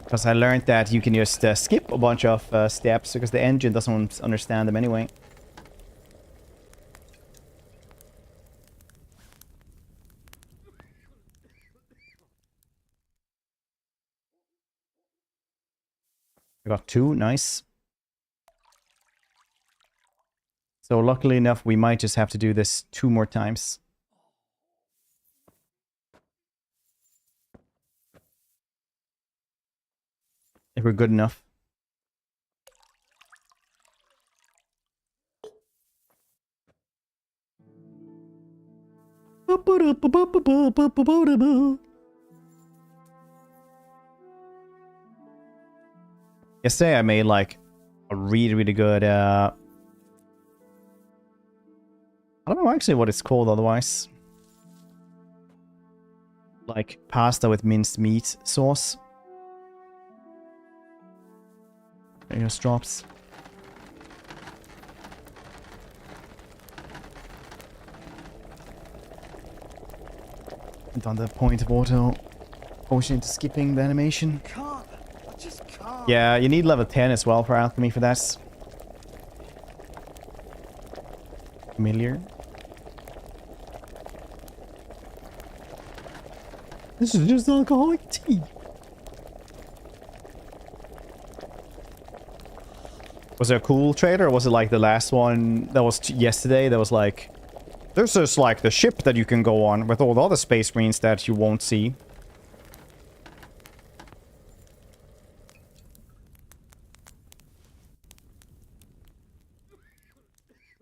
Speaker 1: Because I learned that you can just skip a bunch of steps because the engine doesn't understand them anyway. I got 2, nice. So luckily enough, we might just have to do this 2 more times. If we're good enough. Yesterday I made like a really good I don't know actually what it's called otherwise. Like pasta with minced meat sauce. There just drops. And on the point of auto motion into skipping the animation.
Speaker 2: Can't. I just can't.
Speaker 1: Yeah, you need level 10 as well for alchemy for that. Familiar. This is just alcoholic tea. Was there a cool trailer, or was it like the last one that was yesterday that was like, this is like the ship that you can go on with all the other space marines that you won't see.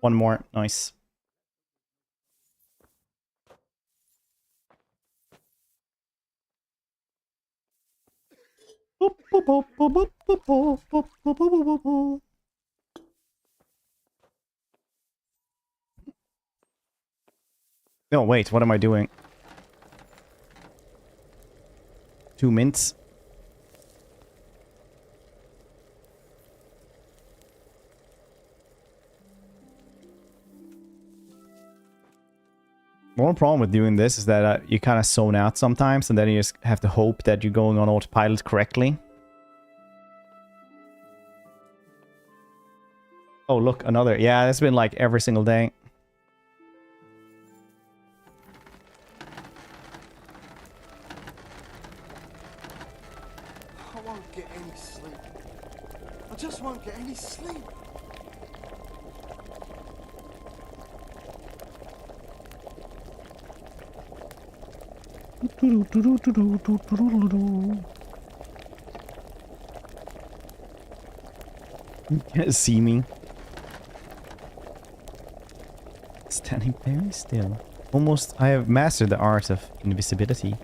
Speaker 1: One more, nice. No, wait, what am I doing? 2 mints. One problem with doing this is that you kind of zone out sometimes, and then you just have to hope that you're going on autopilot correctly. Oh, look, another. Yeah, it's been like every single day.
Speaker 6: I won't get any sleep. I just won't get any sleep.
Speaker 1: You can't see me. Standing very still. Almost, I have mastered the art of invisibility.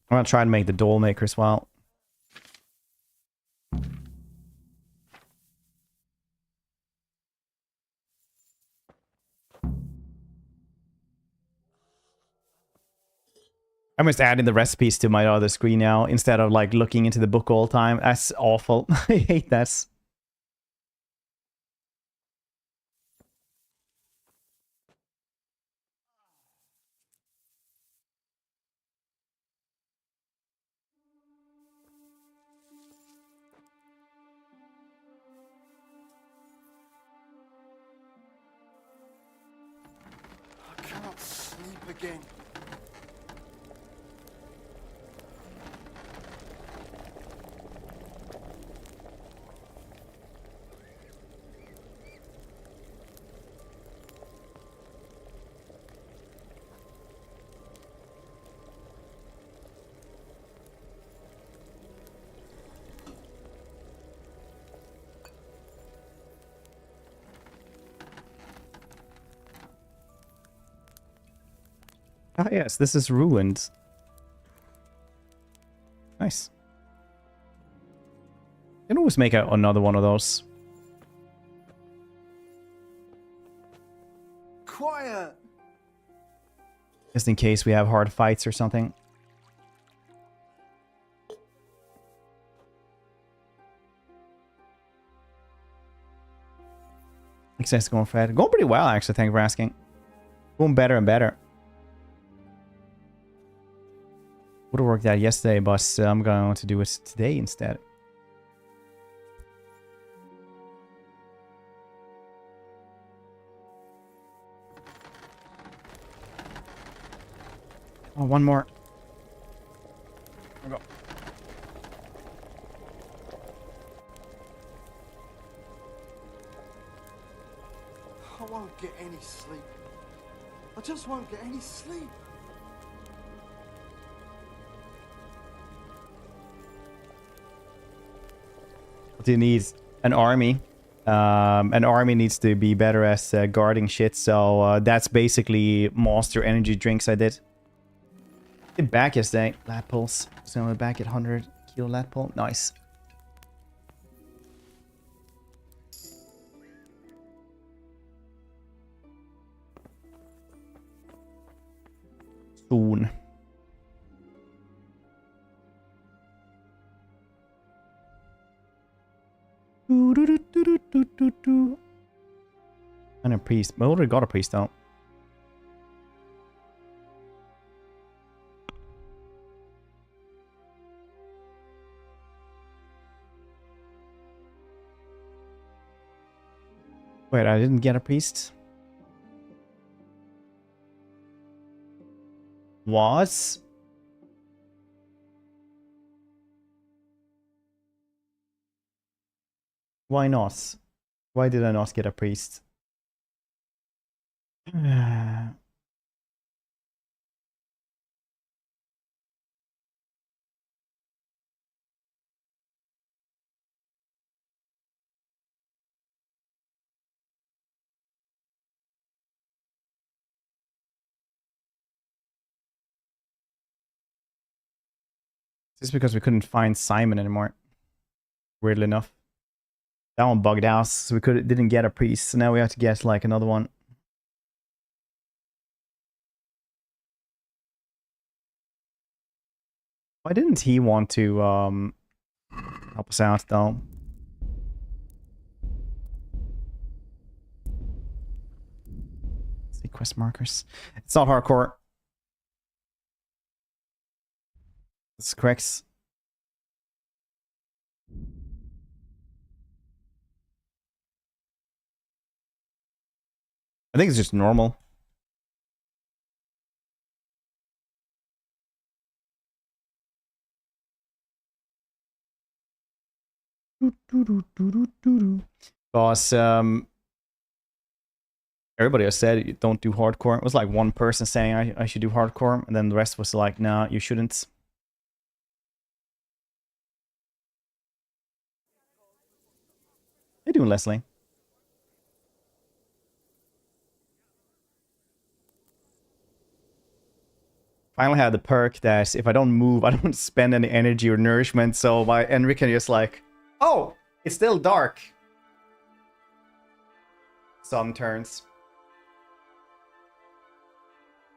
Speaker 1: I'm gonna try and make the doll maker as well. I'm just adding the recipes to my other screen now instead of like looking into the book all the time. That's awful. I hate that.
Speaker 6: I can't sleep again.
Speaker 1: Ah yes, this is ruined. Nice. Can always make another one of those.
Speaker 6: Quiet.
Speaker 1: Just in case we have hard fights or something. Success going fat. Going pretty well actually, thank you for asking. Going better and better. Would have worked out yesterday, but I'm going to do it today instead. Oh, one more. There we go.
Speaker 6: I won't get any sleep. I just won't get any sleep.
Speaker 1: You need an army. An army needs to be better as guarding shit, so that's basically monster energy drinks I did. Get back yesterday. Lat pulse. So I'm back at 100 kilo lat pull. Nice. Soon. And a priest. We already got a priest out. Wait, I didn't get a priest. What? Why not? Why did I not get a priest? Just because we couldn't find Simon anymore. Weirdly enough. That one bugged out, so we didn't get a priest. So now we have to get like another one. Why didn't he want to help us out though. Let's see quest markers. It's not hardcore. It's correct. I think it's just normal. Because everybody has said you don't do hardcore. It was like one person saying I should do hardcore, and then the rest was like, nah, you shouldn't. How you doing, Leslie? Finally had the perk that if I don't move, I don't spend any energy or nourishment, so my Henry can just like, oh, it's still dark. Some turns.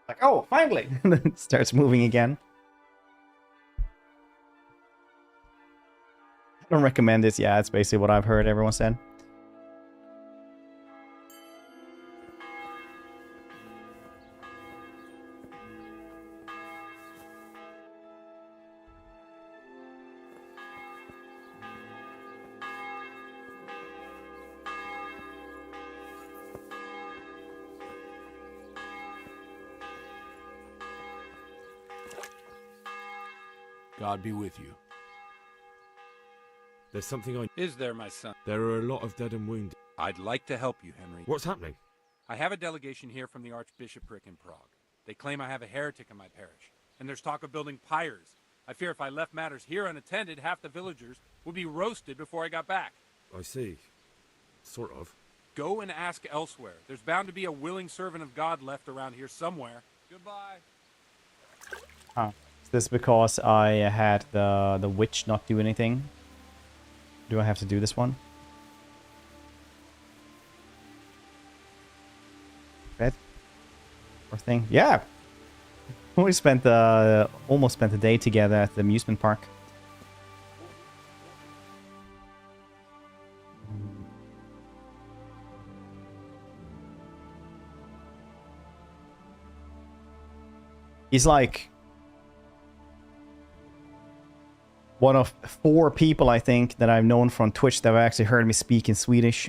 Speaker 1: Like, oh, finally! And then it starts moving again. I don't recommend this. Yeah, it's basically what I've heard everyone said.
Speaker 4: God be with you. There's something I...
Speaker 10: Is there, my son?
Speaker 4: There are a lot of dead and wounded.
Speaker 10: I'd like to help you, Henry.
Speaker 4: What's happening?
Speaker 10: I have a delegation here from the Archbishopric in Prague. They claim I have a heretic in my parish, and there's talk of building pyres. I fear if I left matters here unattended, half the villagers would be roasted before I got back.
Speaker 4: I see. Sort of.
Speaker 10: Go and ask elsewhere. There's bound to be a willing servant of God left around here somewhere. Goodbye.
Speaker 1: Huh. Is this because I had the witch not do anything? Do I have to do this one? Red? Or thing? Yeah! We spent almost spent the day together at the amusement park. He's like one of 4 people, I think, that I've known from Twitch that have actually heard me speak in Swedish.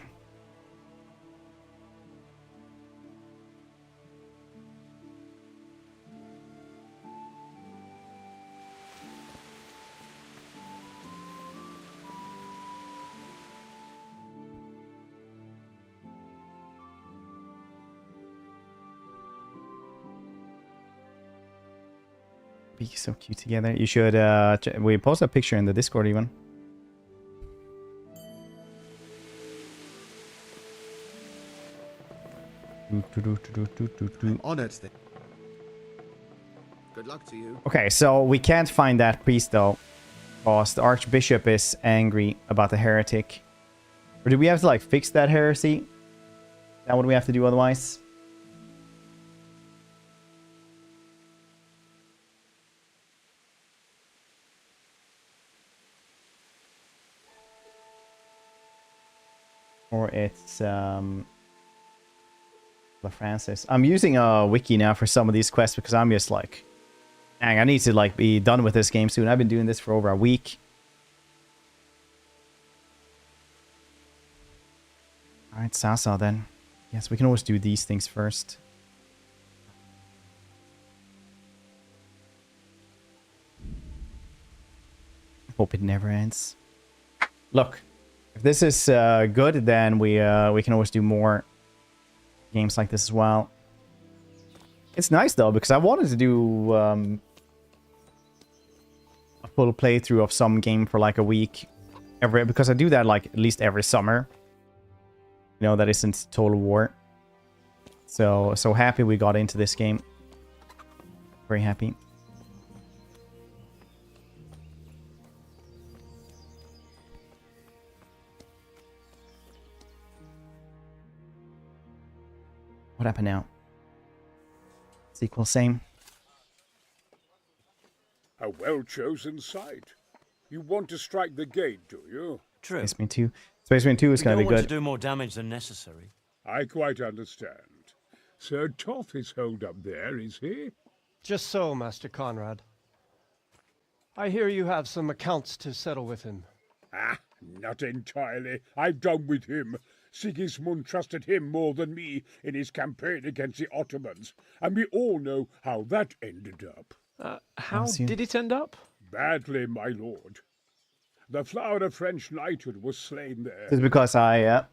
Speaker 1: Be so cute together. You should we post a picture in the Discord even.
Speaker 14: I'm honored. Good luck to you.
Speaker 1: Okay, so we can't find that priest though, because the Archbishop is angry about the heretic. Or do we have to like fix that heresy? Is that what we have to do otherwise? Or it's Francis. I'm using a wiki now for some of these quests because I'm just like, dang, I need to like be done with this game soon. I've been doing this for over a week. Alright, Sasa then. Yes, we can always do these things first. Hope it never ends. Look. If this is good, then we can always do more games like this as well. It's nice though, because I wanted to do a full playthrough of some game for like a week, because I do that like at least every summer. You know, that isn't Total War. So happy we got into this game. Very happy. What happened now? Sequel, same.
Speaker 15: A well-chosen site.
Speaker 14: You want to strike the gate, do you?
Speaker 8: True.
Speaker 1: Space Marine 2. Space Marine 2 is
Speaker 8: We
Speaker 1: going to
Speaker 8: don't
Speaker 1: be
Speaker 8: want
Speaker 1: good.
Speaker 8: to do more damage than necessary.
Speaker 14: I quite understand. Sir Toth is holed up there, is he?
Speaker 15: Just so, Master Conrad. I hear you have some accounts to settle with him.
Speaker 14: Ah, not entirely. I've done with him. Sigismund trusted him more than me in his campaign against the Ottomans, and we all know how that ended up.
Speaker 15: How did it end up?
Speaker 14: Badly, my lord. The flower of French knighthood was slain there.
Speaker 1: This is because I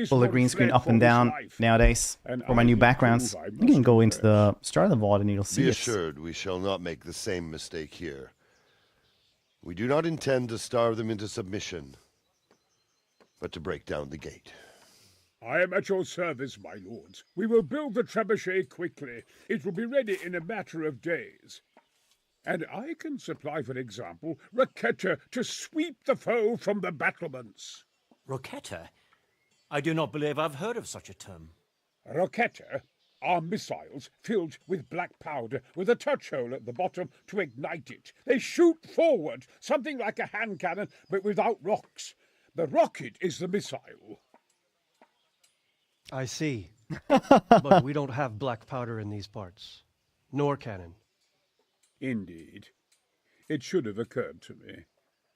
Speaker 1: pull the green screen
Speaker 14: fled
Speaker 1: up
Speaker 14: for
Speaker 1: and
Speaker 14: his
Speaker 1: down
Speaker 14: life,
Speaker 1: nowadays
Speaker 14: and
Speaker 1: for my
Speaker 14: I
Speaker 1: new
Speaker 14: did
Speaker 1: backgrounds.
Speaker 14: prove I
Speaker 1: You can
Speaker 14: must
Speaker 1: go into
Speaker 14: confess.
Speaker 1: the start of the VOD and you'll see
Speaker 16: Be
Speaker 1: it.
Speaker 16: assured we shall not make the same mistake here. We do not intend to starve them into submission, but to break down the gate.
Speaker 14: I am at your service, my lords. We will build the trebuchet quickly. It will be ready in a matter of days. And I can supply, for example, Roquetta to sweep the foe from the battlements.
Speaker 8: Roquetta? I do not believe I've heard of such a term.
Speaker 14: Roquetta are missiles filled with black powder with a touch hole at the bottom to ignite it. They shoot forward, something like a hand cannon, but without rocks. The rocket is the missile.
Speaker 15: I see. But we don't have black powder in these parts. Nor cannon.
Speaker 14: Indeed. It should have occurred to me.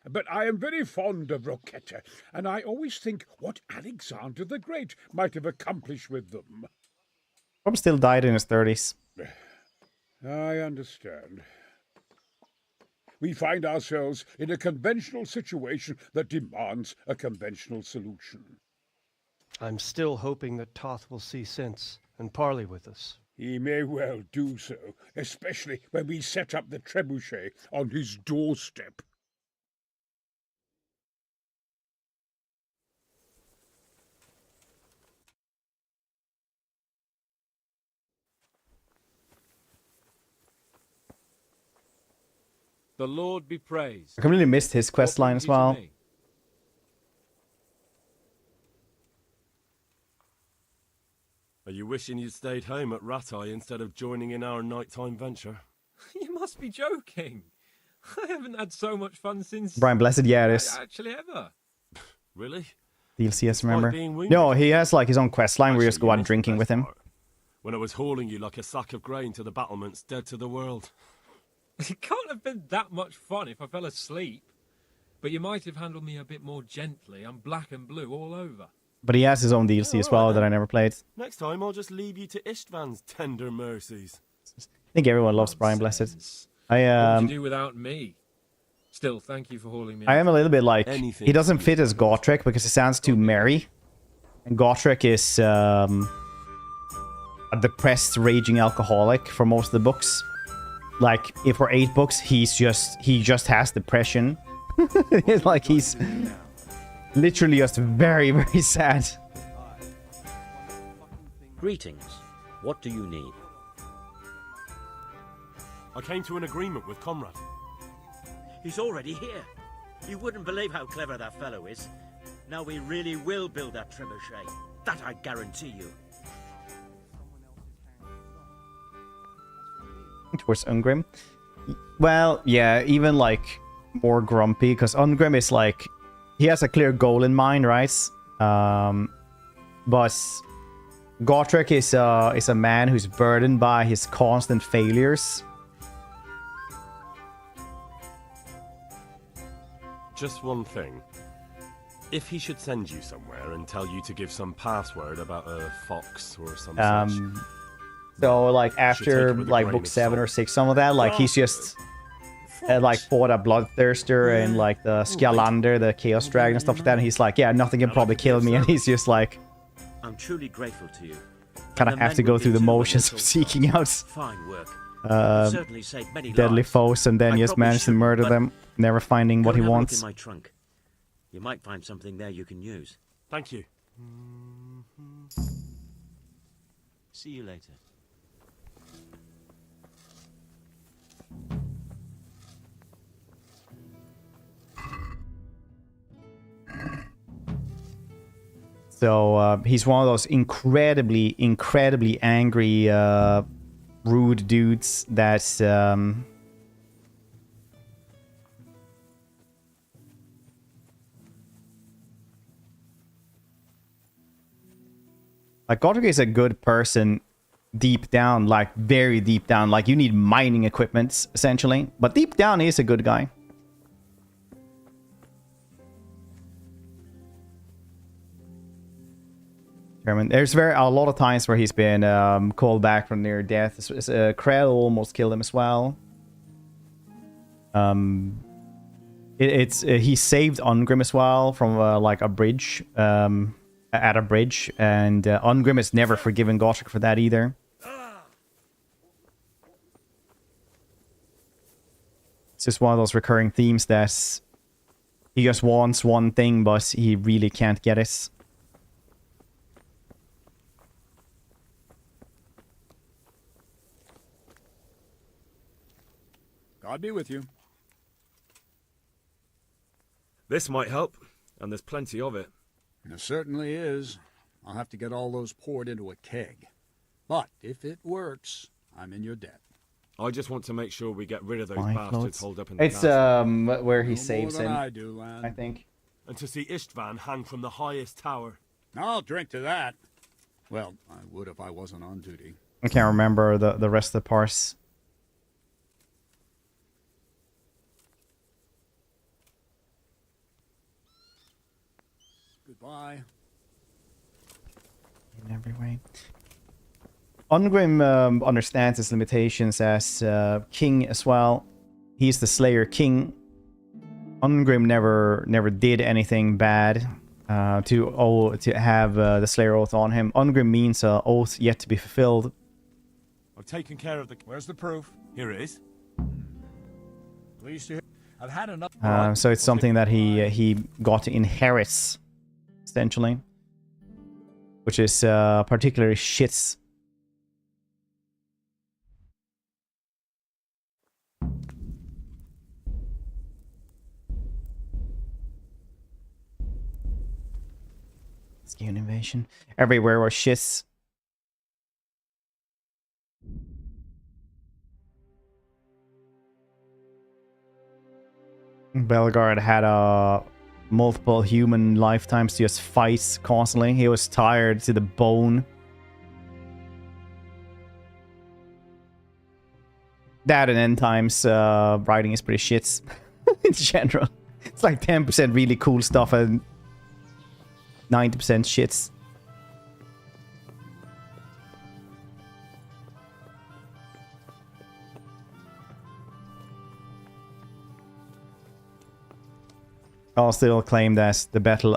Speaker 14: But I am very fond of Roquetta, and I always think what Alexander the Great might have accomplished with them.
Speaker 1: Probably still died in his 30s.
Speaker 14: I understand. We find ourselves in a conventional situation that demands a conventional solution.
Speaker 15: I'm still hoping that Toth will see sense and parley with us.
Speaker 14: He may well do so, especially when we set up the trebuchet on his doorstep.
Speaker 10: The Lord be praised.
Speaker 1: I completely missed his quest line as well.
Speaker 17: Are you wishing you'd stayed home at Ratai instead of joining in our nighttime venture?
Speaker 10: You must be joking. I haven't had so much fun since...
Speaker 1: Brian Blessed, yeah, it is.
Speaker 10: Actually, ever.
Speaker 17: Really?
Speaker 1: DLCS, remember?
Speaker 17: being wounded.
Speaker 1: No, he has like his own quest line where you just go out drinking with him.
Speaker 17: When I was hauling you like a sack of grain to the battlements, dead to the world.
Speaker 10: It can't have been that much fun if I fell asleep. But you might have handled me a bit more gently. I'm black and blue all over.
Speaker 1: But he has his own DLC as well that I never played.
Speaker 17: Next time I'll just leave you to Istvan's tender mercies.
Speaker 1: I think everyone loves Brian Blessed.
Speaker 10: What would you do without me? Still, thank you for hauling me.
Speaker 1: I am a little bit like,
Speaker 10: Anything
Speaker 1: he doesn't fit as Gotrek because he sounds too merry. And Gotrek is a depressed, raging alcoholic for most of the books. Like, if for 8 books, he just has depression. It's like he's literally just very, very sad.
Speaker 8: Greetings. What do you need?
Speaker 17: I came to an agreement with Conrad.
Speaker 8: He's already here. You wouldn't believe how clever that fellow is. Now we really will build that trebuchet. That I guarantee you.
Speaker 1: Towards Ungrim. Well, yeah, even like more grumpy because Ungrim is like, he has a clear goal in mind, right? But Gotrek is a man who's burdened by his constant failures.
Speaker 17: Just one thing. If he should send you somewhere and tell you to give some password about a fox or some such...
Speaker 1: So like
Speaker 17: take
Speaker 1: after
Speaker 17: it with a
Speaker 1: like
Speaker 17: grain
Speaker 1: book
Speaker 17: of
Speaker 1: 7 or 6, some of that, like he's just like fought a bloodthirster and like the Skjalander, the Chaos Dragon and stuff like that, and he's like, yeah, nothing can probably kill me, and he's just like,
Speaker 8: I'm truly grateful to you.
Speaker 1: kind of have to go through the motions of seeking out
Speaker 8: Fine work. Certainly saved many
Speaker 1: deadly
Speaker 8: lives.
Speaker 1: foes, and then
Speaker 8: I
Speaker 1: just
Speaker 8: probably
Speaker 1: manage to
Speaker 8: shouldn't,
Speaker 1: murder
Speaker 8: but
Speaker 1: them, never finding what
Speaker 8: go
Speaker 1: he
Speaker 8: and have a look
Speaker 1: wants.
Speaker 8: in my trunk. You might find something there you can use.
Speaker 17: Thank you.
Speaker 8: See you later.
Speaker 1: So he's one of those incredibly angry, rude dudes that Like, Godric is a good person deep down, like, very deep down. Like, you need mining equipment, essentially. But deep down, he's a good guy. There's a lot of times where he's been called back from near death. Krell almost killed him as well. He saved Ungrim as well from like a bridge, at a bridge, and Ungrim has never forgiven Godric for that either. It's just one of those recurring themes that he just wants one thing, but he really can't get it.
Speaker 18: God be with you.
Speaker 17: This might help, and there's plenty of it.
Speaker 18: It certainly is. I'll have to get all those poured into a keg. But if it works, I'm in your debt.
Speaker 17: I just want to make sure we get rid of those
Speaker 1: My
Speaker 17: bastards
Speaker 1: clothes.
Speaker 17: holed up in the
Speaker 1: It's
Speaker 17: castle.
Speaker 1: where he
Speaker 18: No
Speaker 1: saves
Speaker 18: more than
Speaker 1: him.
Speaker 18: I do, lad.
Speaker 1: I think.
Speaker 17: And to see Istvan hang from the highest tower.
Speaker 18: I'll drink to that. Well, I would if I wasn't on duty.
Speaker 1: I can't remember the rest of the parts.
Speaker 18: Goodbye.
Speaker 1: In every way. Ungrim understands his limitations as king as well. He's the Slayer King. Ungrim never did anything bad to have the Slayer Oath on him. Ungrim means an oath yet to be fulfilled.
Speaker 4: I've taken care of the...
Speaker 18: Where's the proof?
Speaker 4: Here it is.
Speaker 18: Pleased to hear. I've had enough.
Speaker 1: So it's something that he got to inherit, essentially, which is particularly shits. Skin invasion. Everywhere was shits. Belgard had multiple human lifetimes to just fight constantly. He was tired to the bone. That and end times writing is pretty shit in general. It's like 10% really cool stuff and 90% shits. I'll still claim that the battle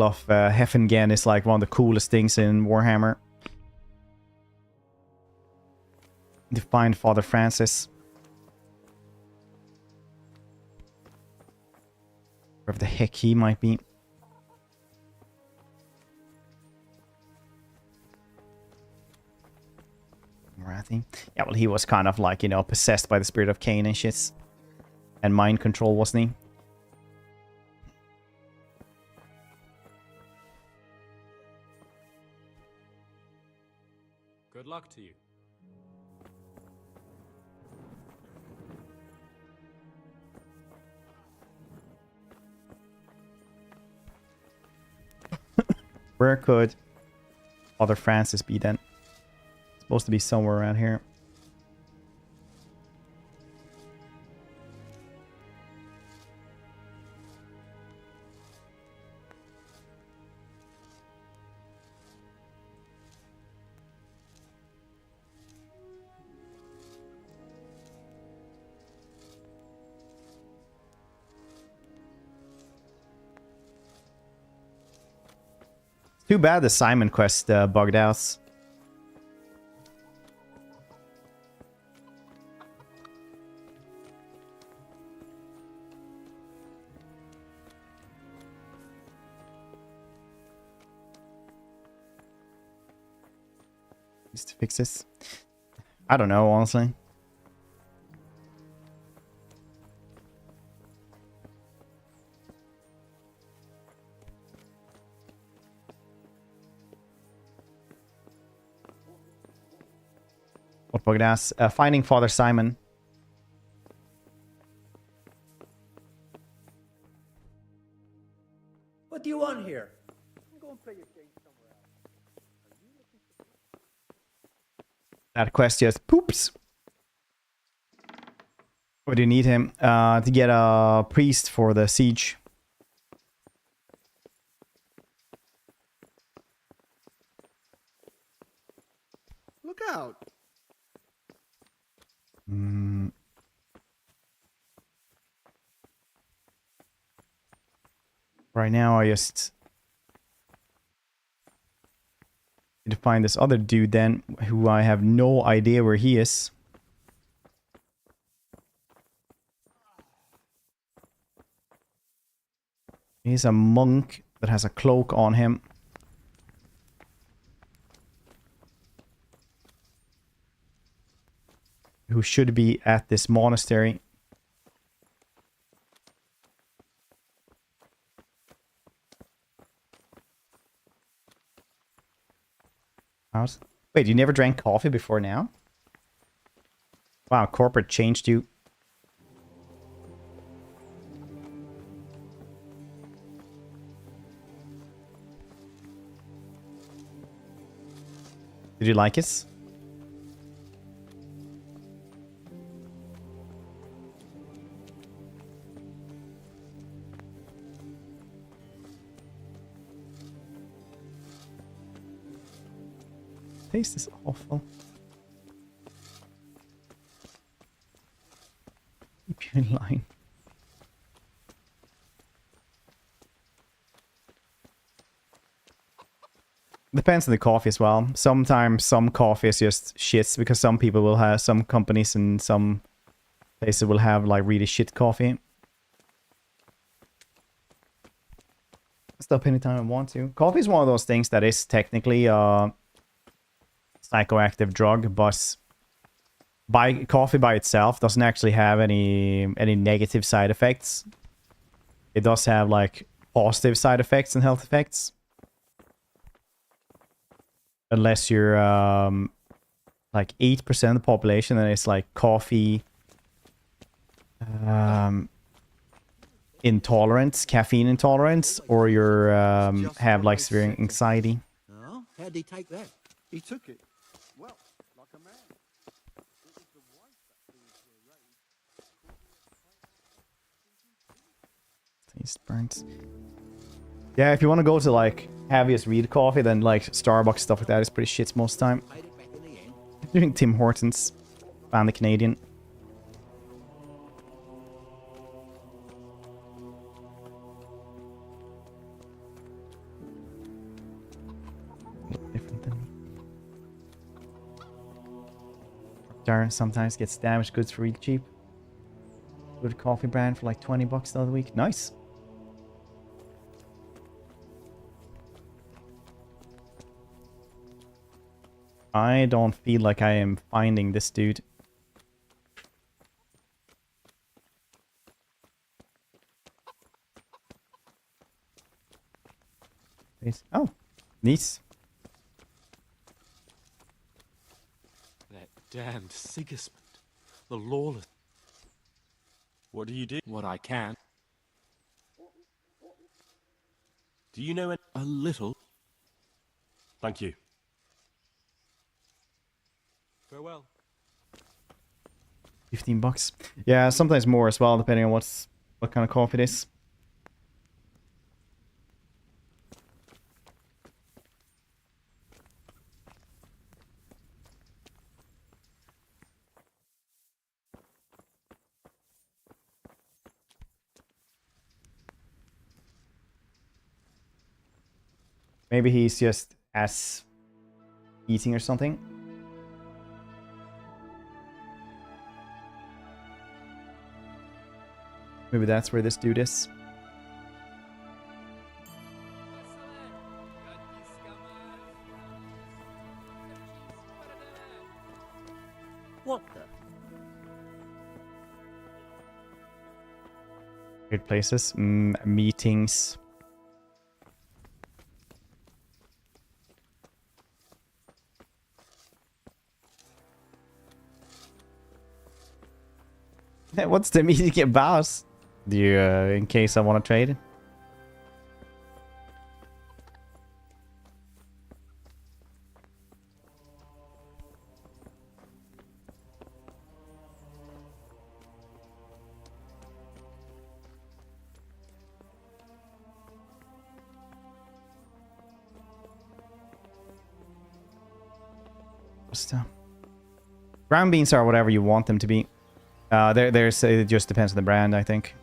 Speaker 1: of Heffingen is like one of the coolest things in Warhammer. To find Father Francis. Wherever the heck he might be. Marathi. Yeah, well, he was kind of like, you know, possessed by the spirit of Cain and shit. And mind control, wasn't he?
Speaker 10: Good luck to you.
Speaker 1: Where could Father Francis be then? It's supposed to be somewhere around here. Too bad the Simon quest bugged out. Just to fix this. I don't know, honestly. What bugged ass? Finding Father Simon.
Speaker 2: What do you want here? Go and play your game somewhere else. Are you looking
Speaker 1: That quest just poops. What do you need him? To get a priest for the siege.
Speaker 6: Look out!
Speaker 1: Right now, I just need to find this other dude then, who I have no idea where he is. He's a monk that has a cloak on him. Who should be at this monastery. Wait, you never drank coffee before now? Wow, corporate changed you. Did you like it? Taste is awful. Keep you in line. Depends on the coffee as well. Sometimes some coffee is just shits because some people will have, some companies and some places will have like really shit coffee. Stop anytime I want to. Coffee is one of those things that is technically psychoactive drug, but coffee by itself doesn't actually have any negative side effects. It does have like positive side effects and health effects. Unless you're like 8% of the population and it's like coffee intolerance, caffeine intolerance, or you're have like severe anxiety.
Speaker 6: Oh, how'd he take that? He took it. Well, like a man. It was the wife that caused the rage.
Speaker 1: Taste burns. Yeah, if you want to go to like heaviest read coffee, then like Starbucks stuff like that is pretty shit most of the time. Doing Tim Hortons, and the Canadian. Different than Jar sometimes gets damaged goods for real cheap. Good coffee brand for like 20 bucks the other week. Nice. I don't feel like I am finding this dude. Oh, nice.
Speaker 17: That damned Sigismund. The lawless. What do you do?
Speaker 10: What I can.
Speaker 17: Do you know
Speaker 10: a little?
Speaker 17: Thank you.
Speaker 10: Farewell.
Speaker 1: 15 bucks. Yeah, sometimes more as well, depending on what kind of coffee it is. Maybe he's just as eating or something. Maybe that's where this dude is.
Speaker 8: What the?
Speaker 1: Weird places. Meetings. What's the meeting about? Do you, in case I want to trade? Just, ground beans are whatever you want them to be. There's it just depends on the brand, I think.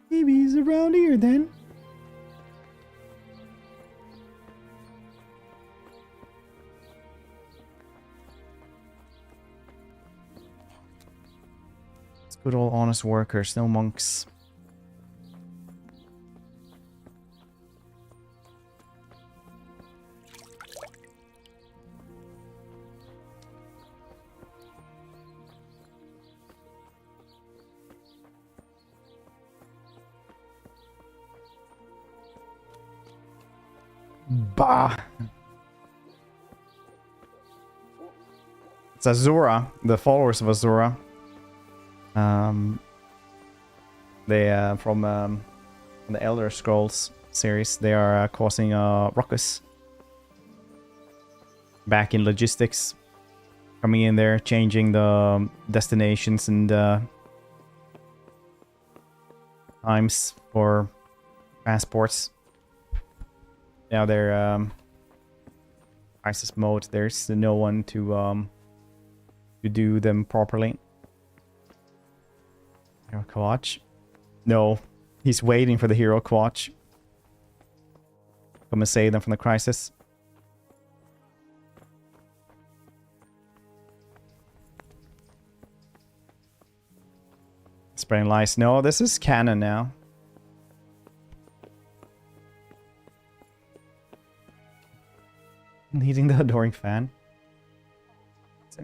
Speaker 1: Maybe he's around here then. It's good old honest workers, no monks. Bah. It's Azura, the followers of Azura. They from the Elder Scrolls series. They are causing a ruckus. Back in logistics, coming in there, changing the destinations and times for passports. Now they're crisis mode. There's no one to do them properly. Hero Kawach? No, he's waiting for the Hero Kawach. Come and save them from the crisis. Spreading lies. No, this is canon now. Leading the adoring fan.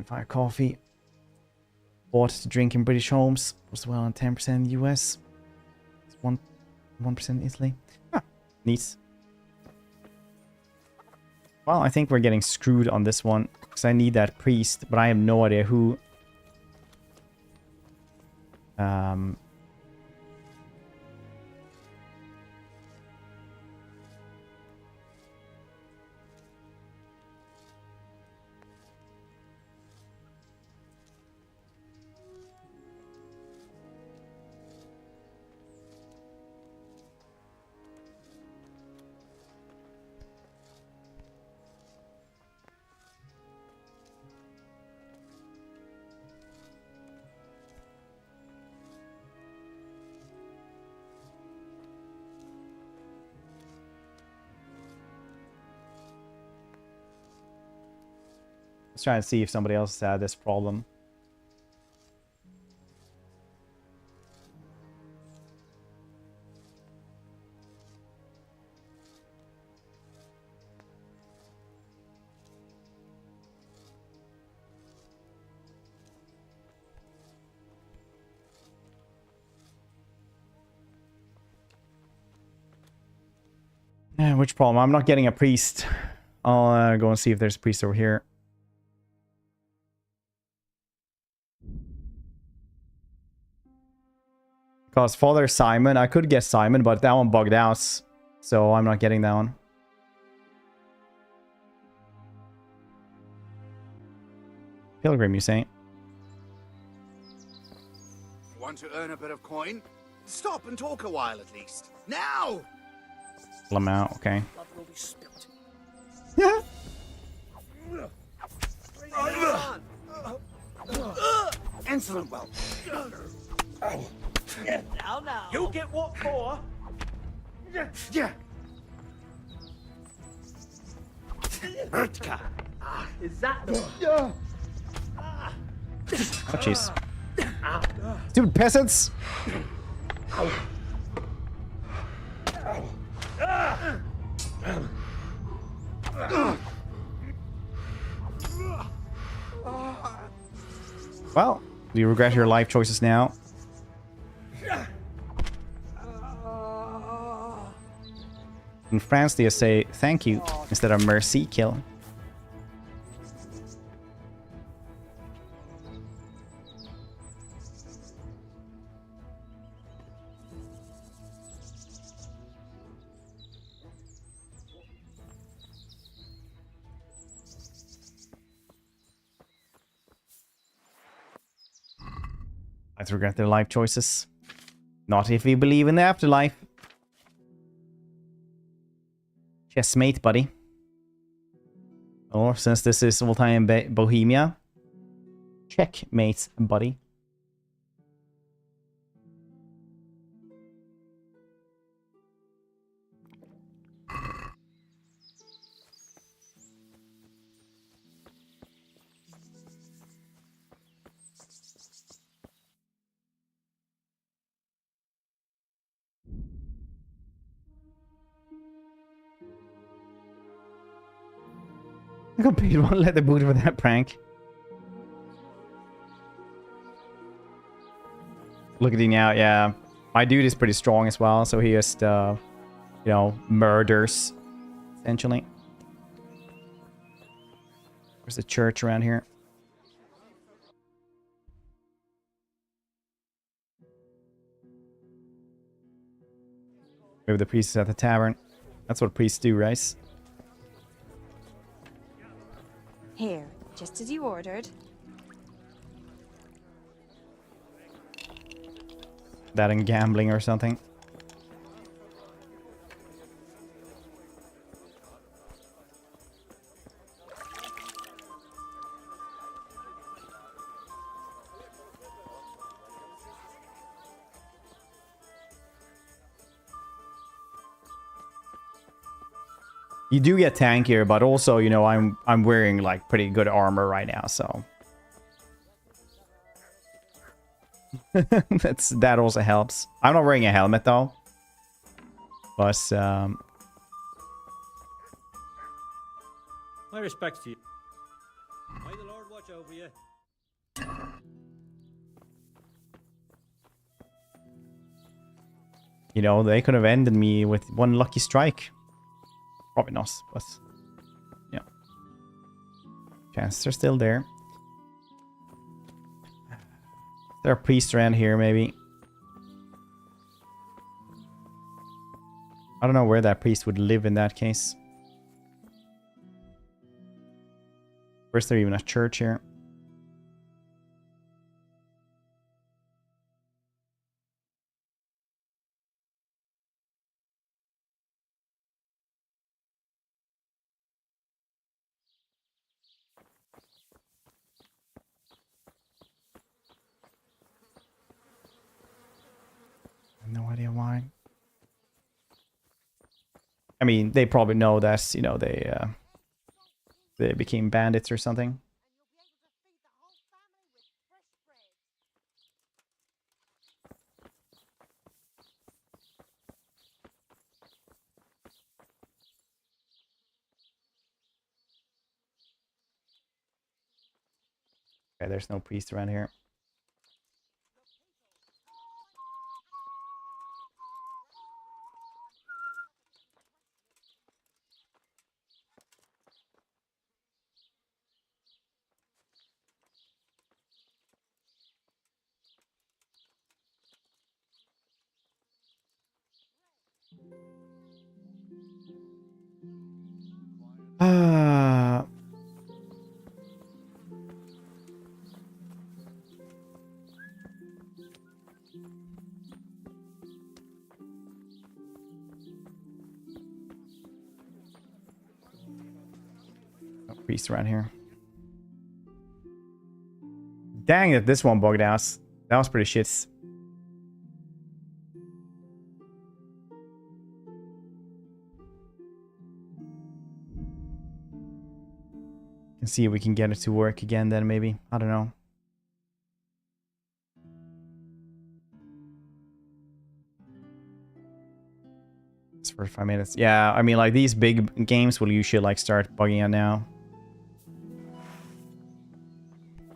Speaker 1: Fire coffee. Bought to drink in British homes. Was well on 10% in the US. It's 1% in Italy. Ah, neat. Well, I think we're getting screwed on this one. Because I need that priest, but I have no idea who. Let's try and see if somebody else had this problem. Which problem? I'm not getting a priest. I'll go and see if there's a priest over here. Because Father Simon, I could get Simon, but that one bugged out. So I'm not getting that one. Pilgrim, you saying?
Speaker 6: Want to earn a bit of coin? Stop and talk a while at least. Now!
Speaker 1: Lamau, okay.
Speaker 6: Blood will be spilt.
Speaker 1: Yeah.
Speaker 6: Insolent well.
Speaker 8: Now. You get what for?
Speaker 6: Yeah.
Speaker 8: Urtka. Is that the...
Speaker 1: Oh, jeez. Stupid peasants! Well, do you regret your life choices now? In France, they say thank you instead of mercy kill. I'd regret their life choices. Not if you believe in the afterlife. Chessmate, buddy. Or since this is all-time Bohemia. Checkmate, buddy. I got paid one leather boot for that prank. Look at him now, yeah. My dude is pretty strong as well, so he just, you know, murders, essentially. There's a church around here. Maybe the priest is at the tavern. That's what priests do, right?
Speaker 11: Here, just as you ordered.
Speaker 1: That and gambling or something. You do get tankier, but also, you know, I'm wearing like pretty good armor right now, so that also helps. I'm not wearing a helmet though, but
Speaker 8: My respects to you. May the Lord watch over you.
Speaker 1: you know, they could have ended me with one lucky strike. Probably not, but yeah, chances are still there. There are priests around here, maybe. I don't know where that priest would live in that case. Where's there even a church here? No idea why. I mean, they probably know that, you know, they became bandits or something. Okay, there's no priest around here. No priest around here. Dang it, this one bugged out. That was pretty shit. Can see if we can get it to work again then maybe. I don't know. It's for 5 minutes. Yeah, I mean like these big games will usually like start bugging out now.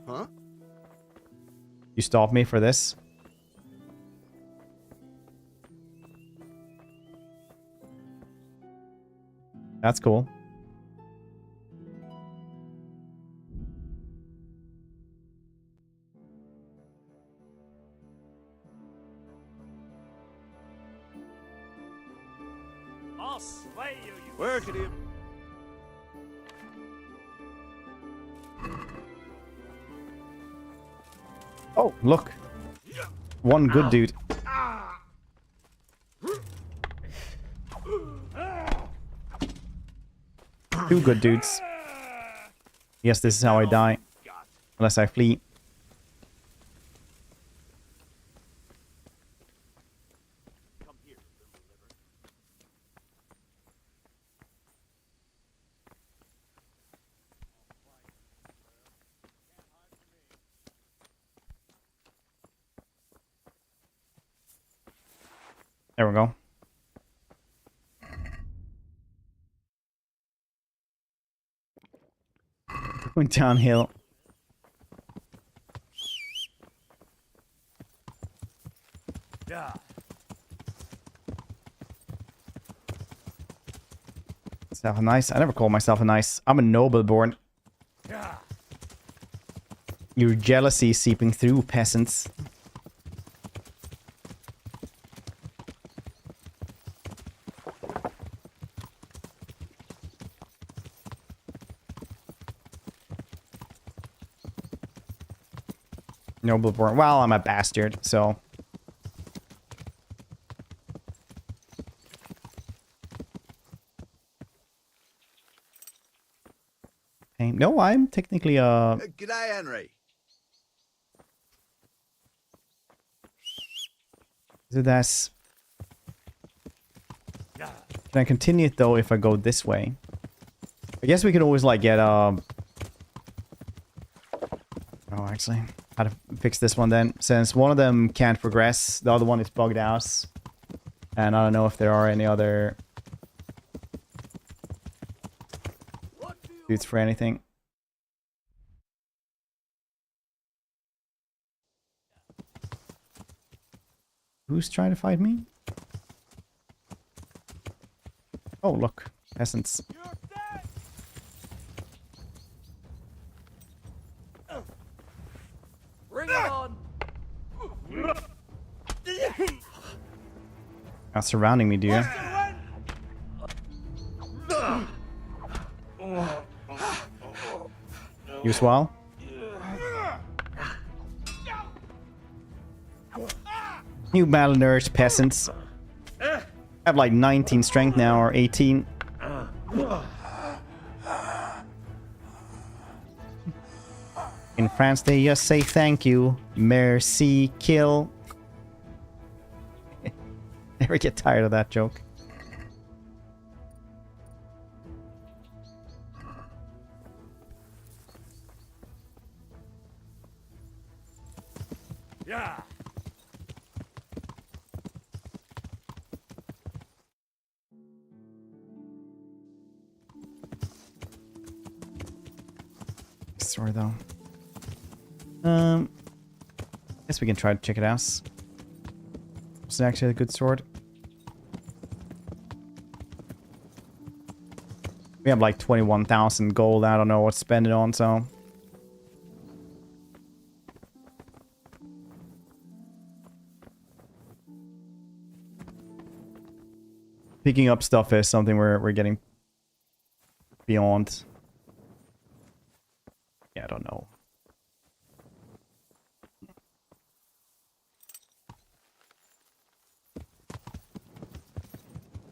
Speaker 6: Huh?
Speaker 1: You stop me for this? That's cool.
Speaker 4: I'll slay you, you
Speaker 6: Where could he...
Speaker 1: Oh, look. One good dude. Two good dudes. Yes, this is how I die. Unless I flee. There we go. Going downhill.
Speaker 4: Yeah.
Speaker 1: Myself a nice. I never call myself a nice. I'm a noble born.
Speaker 4: Yeah.
Speaker 1: Your jealousy is seeping through, peasants. Noble born. Well, I'm a bastard, so. Hey, no, I'm technically
Speaker 6: G'day, Henry.
Speaker 1: Is it as? Can I continue it though if I go this way? I guess we could always like get Oh, actually, how to fix this one then? Since one of them can't progress, the other one is bugged out, and I don't know if there are any other dudes for anything. Who's trying to fight me? Oh, look. Peasants.
Speaker 2: Bring it on!
Speaker 1: Not surrounding me, do you? You as well? You malnourished peasants. I have like 19 strength now, or 18. In France, they just say thank you. Merci, kill. Never get tired of that joke.
Speaker 4: Yeah.
Speaker 1: Sorry though. Guess we can try to check it out. It's actually a good sword. We have like 21,000 gold. I don't know what to spend it on, so. Picking up stuff is something we're getting beyond. Yeah, I don't know.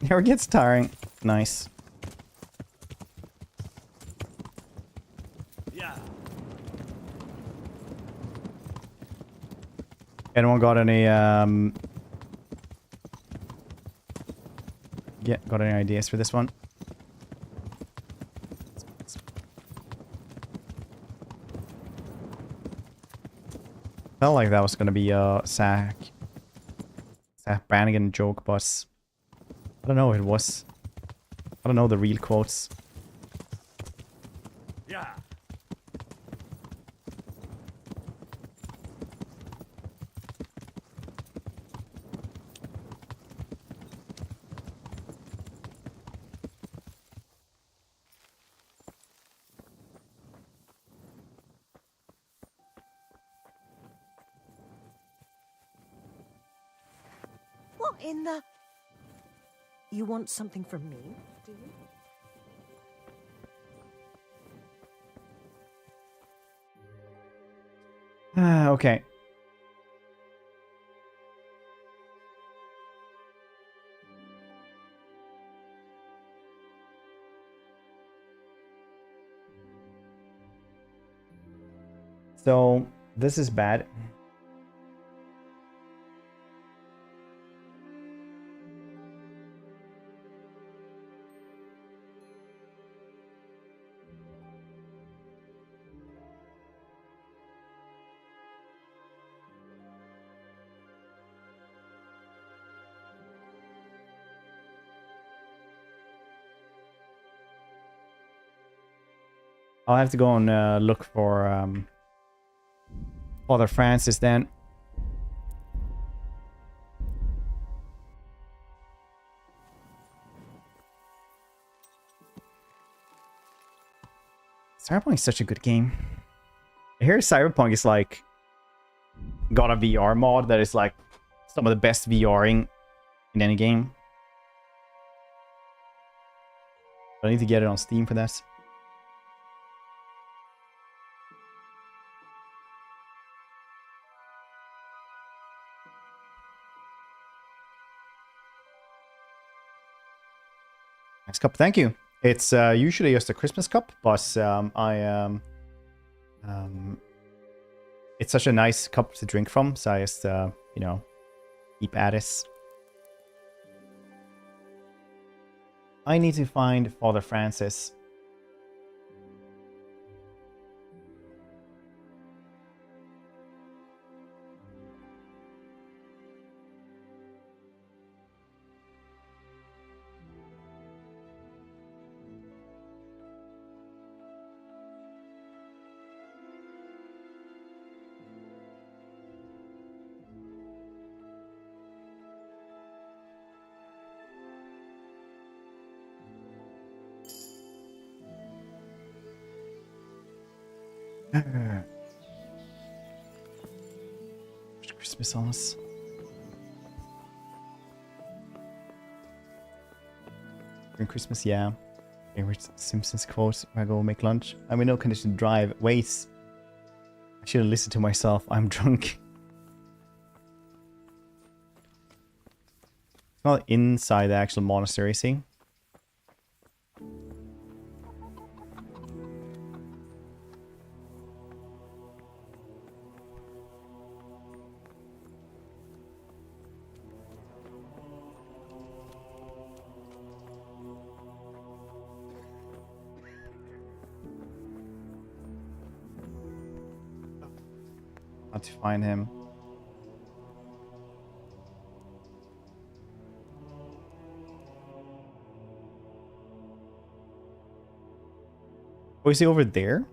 Speaker 1: Never gets tiring. Nice.
Speaker 4: Yeah.
Speaker 1: Anyone got any yeah, got any ideas for this one? Felt like that was gonna be a Zach Brannigan joke, but I don't know if it was. I don't know the real quotes.
Speaker 4: Yeah.
Speaker 5: What in the... You want something from me, do you?
Speaker 1: Okay. So this is bad. I'll have to go and look for Father Francis then. Cyberpunk is such a good game. I hear Cyberpunk is like got a VR mod that is like some of the best VRing in any game. I need to get it on Steam for that. Nice cup, thank you. It's usually just a Christmas cup, but it's such a nice cup to drink from, so I just you know, keep at it. I need to find Father Francis. Christmas on us. During Christmas, yeah. Favorite Simpsons quote: I go make lunch. I'm in no condition to drive. Wait. I should have listened to myself. I'm drunk. It's not inside the actual monastery, see? To find him. Oh, is he over there?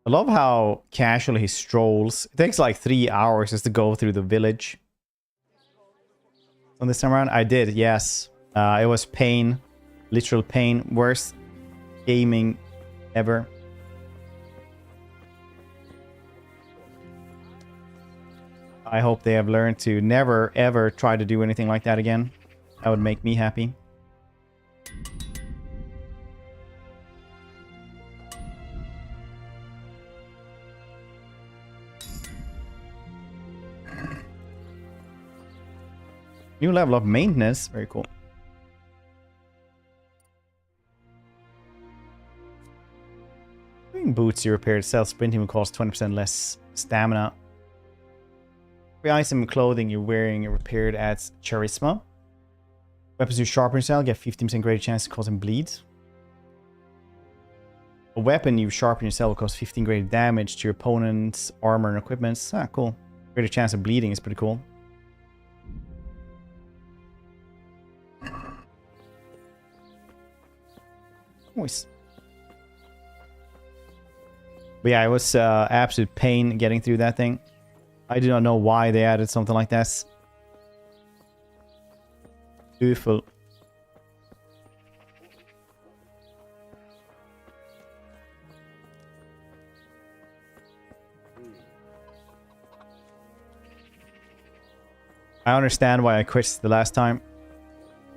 Speaker 1: I love how casually he strolls. It takes like 3 hours just to go through the village. On this time around, I did, yes. It was pain. Literal pain. Worst gaming ever. I hope they have learned to never ever try to do anything like that again. That would make me happy. New level of maintenance. Very cool. Boots you repaired, self-sprinting will cost 20% less stamina. Every item and clothing you're wearing and repaired adds charisma. Weapons you sharpen yourself get 15% greater chance to cause them bleed. A weapon you sharpen yourself will cause 15 greater damage to your opponent's armor and equipment. Ah, cool. Greater chance of bleeding is pretty cool. Nice. But yeah, it was absolute pain getting through that thing. I do not know why they added something like this. Beautiful. I understand why I quit the last time.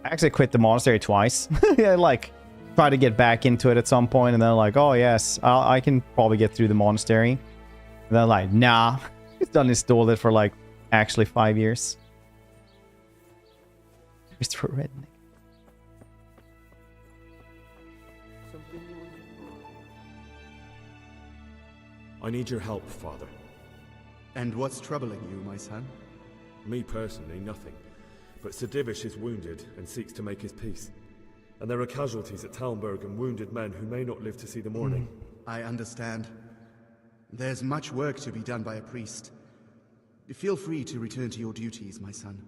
Speaker 1: I actually quit the monastery twice. Yeah, like try to get back into it at some point, and then like, oh yes, I can probably get through the monastery. And then like, nah, it's done installed it for like actually 5 years. Christopher Redneck.
Speaker 17: I need your help, Father.
Speaker 19: And what's troubling you, my son?
Speaker 17: Me personally, nothing. But Sir Divish is wounded and seeks to make his peace. And there are casualties at Talmberg and wounded men who may not live to see the morning.
Speaker 19: I understand. There's much work to be done by a priest. Feel free to return to your duties, my son.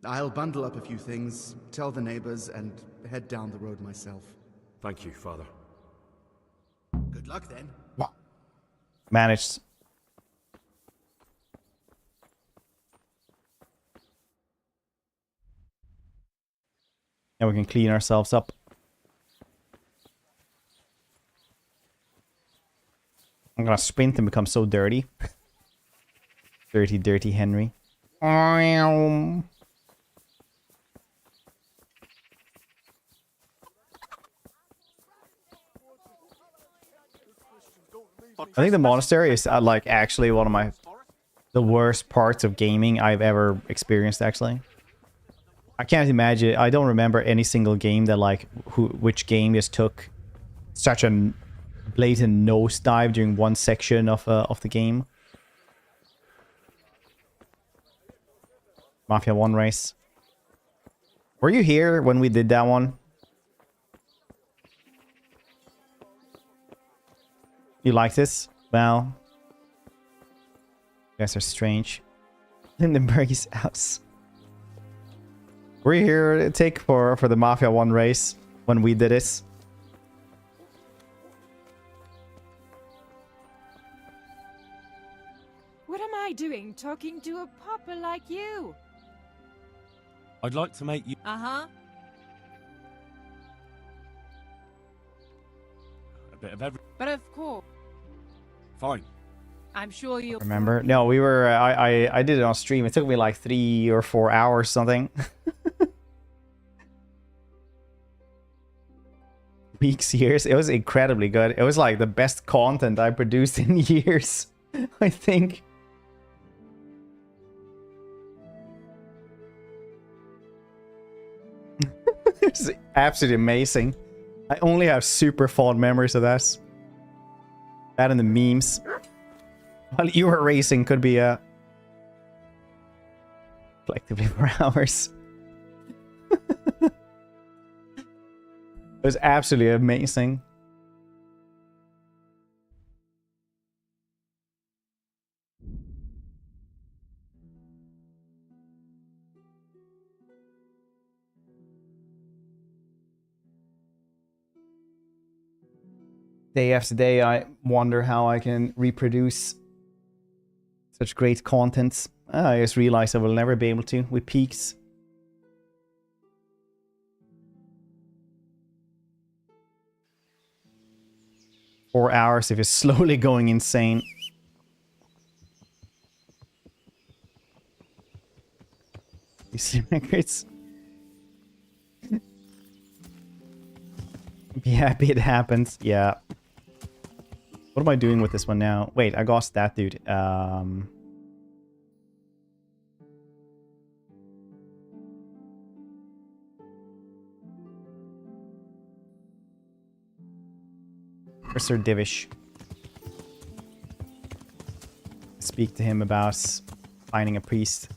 Speaker 19: I'll bundle up a few things, tell the neighbors, and head down the road myself.
Speaker 17: Thank you, Father.
Speaker 19: Good luck, then.
Speaker 1: Managed. Now we can clean ourselves up. I'm gonna sprint and become so dirty. Dirty, dirty Henry. I think the monastery is like actually one of the worst parts of gaming I've ever experienced, actually. I can't imagine. I don't remember any single game that like which game just took such a blatant nosedive during one section of the game. Mafia 1 race. Were you here when we did that one? You like this? Well, you guys are strange. Lindenberg's house. Were you here, Tick, for the Mafia 1 race when we did this?
Speaker 13: What am I doing talking to a pauper like you?
Speaker 4: I'd like to make you...
Speaker 13: Uh-huh.
Speaker 4: a bit of every...
Speaker 13: But of course.
Speaker 4: Fine.
Speaker 13: I'm sure you'll...
Speaker 1: Remember? No, we were... I did it on stream. It took me like 3 or 4 hours something. Weeks, years. It was incredibly good. It was like the best content I produced in years, I think. It's absolutely amazing. I only have super fond memories of that. That and the memes. While you were racing could be collectively for hours. It was absolutely amazing. Day after day, I wonder how I can reproduce such great content. I just realized I will never be able to with peaks. Four hours if it's slowly going insane. You see records? Be happy it happens. Yeah. What am I doing with this one now? Wait, I got that dude. Sir Divish. Speak to him about finding a priest.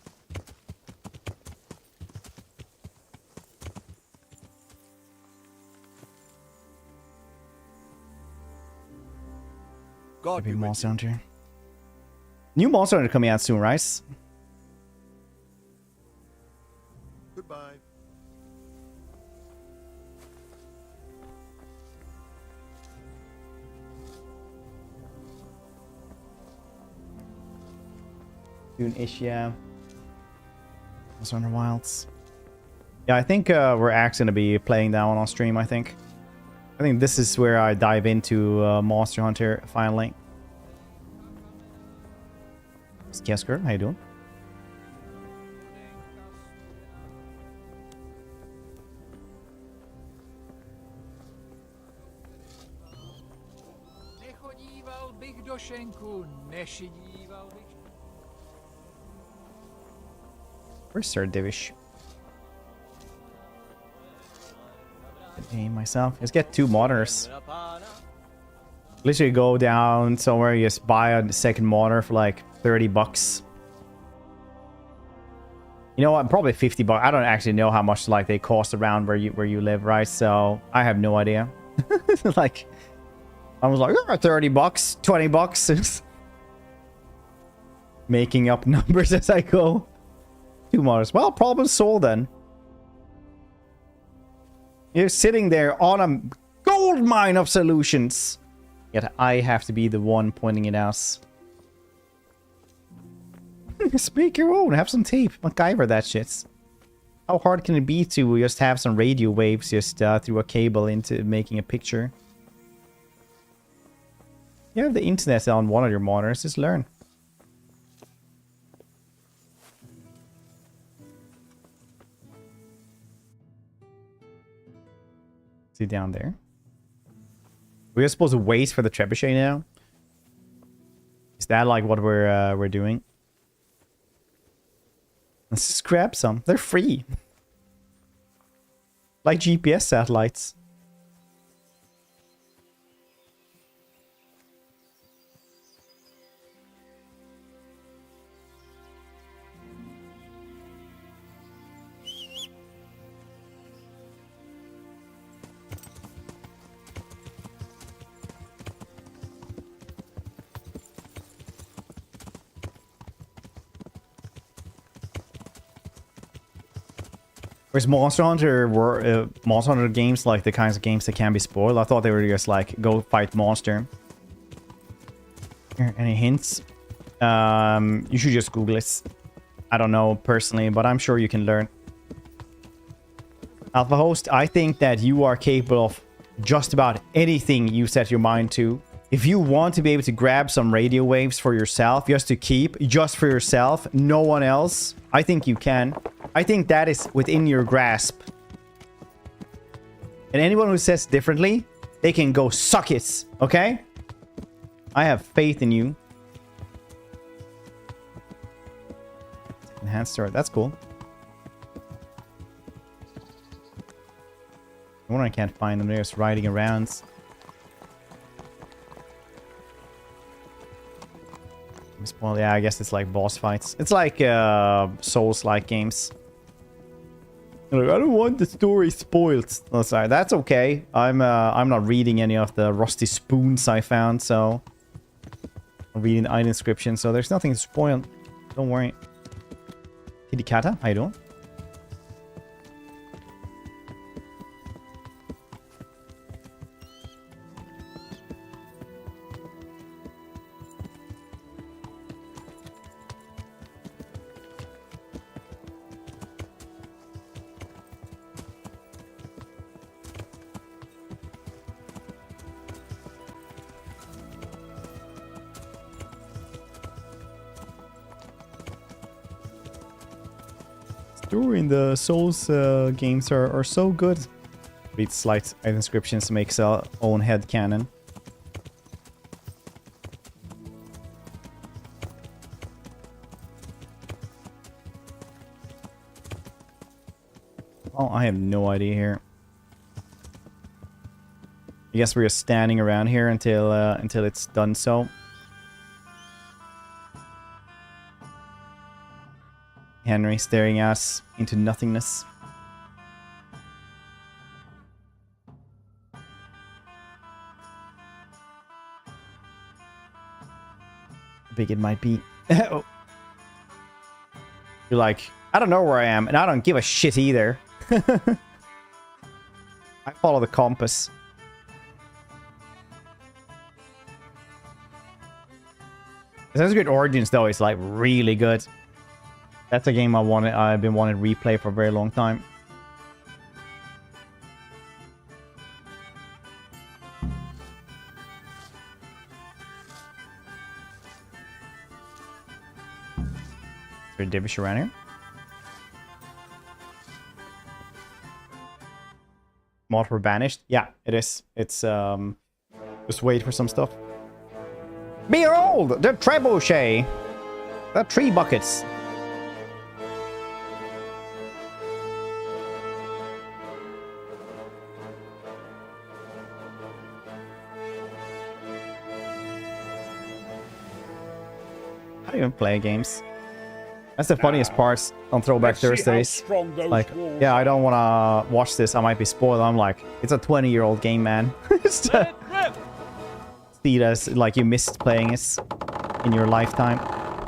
Speaker 19: God
Speaker 1: be Monster Hunter. New Monster Hunter coming out soon, right?
Speaker 16: Goodbye.
Speaker 1: Soon-ish, yeah. Monster Hunter Wilds. Yeah, I think we're actually gonna be playing that one on stream, I think. I think this is where I dive into Monster Hunter finally. Kesker, how you doing? Where's Sir Divish? Name myself. Let's get 2 monitors. Literally go down somewhere, you just buy a second mortar for like 30 bucks. You know what? Probably 50 bucks. I don't actually know how much like they cost around where you live, right? So I have no idea. Like I was like, oh, 30 bucks, 20 bucks. Making up numbers as I go. 2 mortars. Well, problem solved then. You're sitting there on a gold mine of solutions. Yet I have to be the one pointing it out. Just make your own. Have some tape. MacGyver that shit. How hard can it be to just have some radio waves just through a cable into making a picture? You have the internet on one of your monitors. Just learn. See down there? We're supposed to wait for the trebuchet now? Is that like what we're doing? Let's just grab some. They're free. Like GPS satellites. Whereas Monster Hunter were Monster Hunter games like the kinds of games that can be spoiled. I thought they were just like go fight monster. Here, any hints? You should just Google it. I don't know personally, but I'm sure you can learn. Alpha Host, I think that you are capable of just about anything you set your mind to. If you want to be able to grab some radio waves for yourself, just to keep, just for yourself, no one else, I think you can. I think that is within your grasp. And anyone who says differently, they can go suck it, okay? I have faith in you. Enhanced sword, that's cool. No wonder I can't find them, they're just riding around. Well, yeah, I guess it's like boss fights. It's like Souls-like games. Like, I don't want the story spoiled. Oh, sorry, that's okay. I'm not reading any of the rusty spoons I found, so I'm reading the item description, so there's nothing to spoil. Don't worry. Hidikata, how you doing? Story in the Souls games are so good. Read slight item descriptions to make our own head canon. Oh, I have no idea here. I guess we're just standing around here until it's done so. Henry staring us into nothingness. How big it might be. Oh. You're like, I don't know where I am, and I don't give a shit either. I follow the compass. Assassin's Creed Origins, though, is like really good. That's a game I've been wanting to replay for a very long time. Is there a divish around here? Mod for banished? Yeah, it is. It's just wait for some stuff. Behold, the trebuchet! The tree buckets! I don't even play games. That's the funniest part on Throwback Thursdays. Like, yeah, I don't want to watch this. I might be spoiled. I'm like, it's a 20-year-old game, man. See it as like you missed playing it in your lifetime.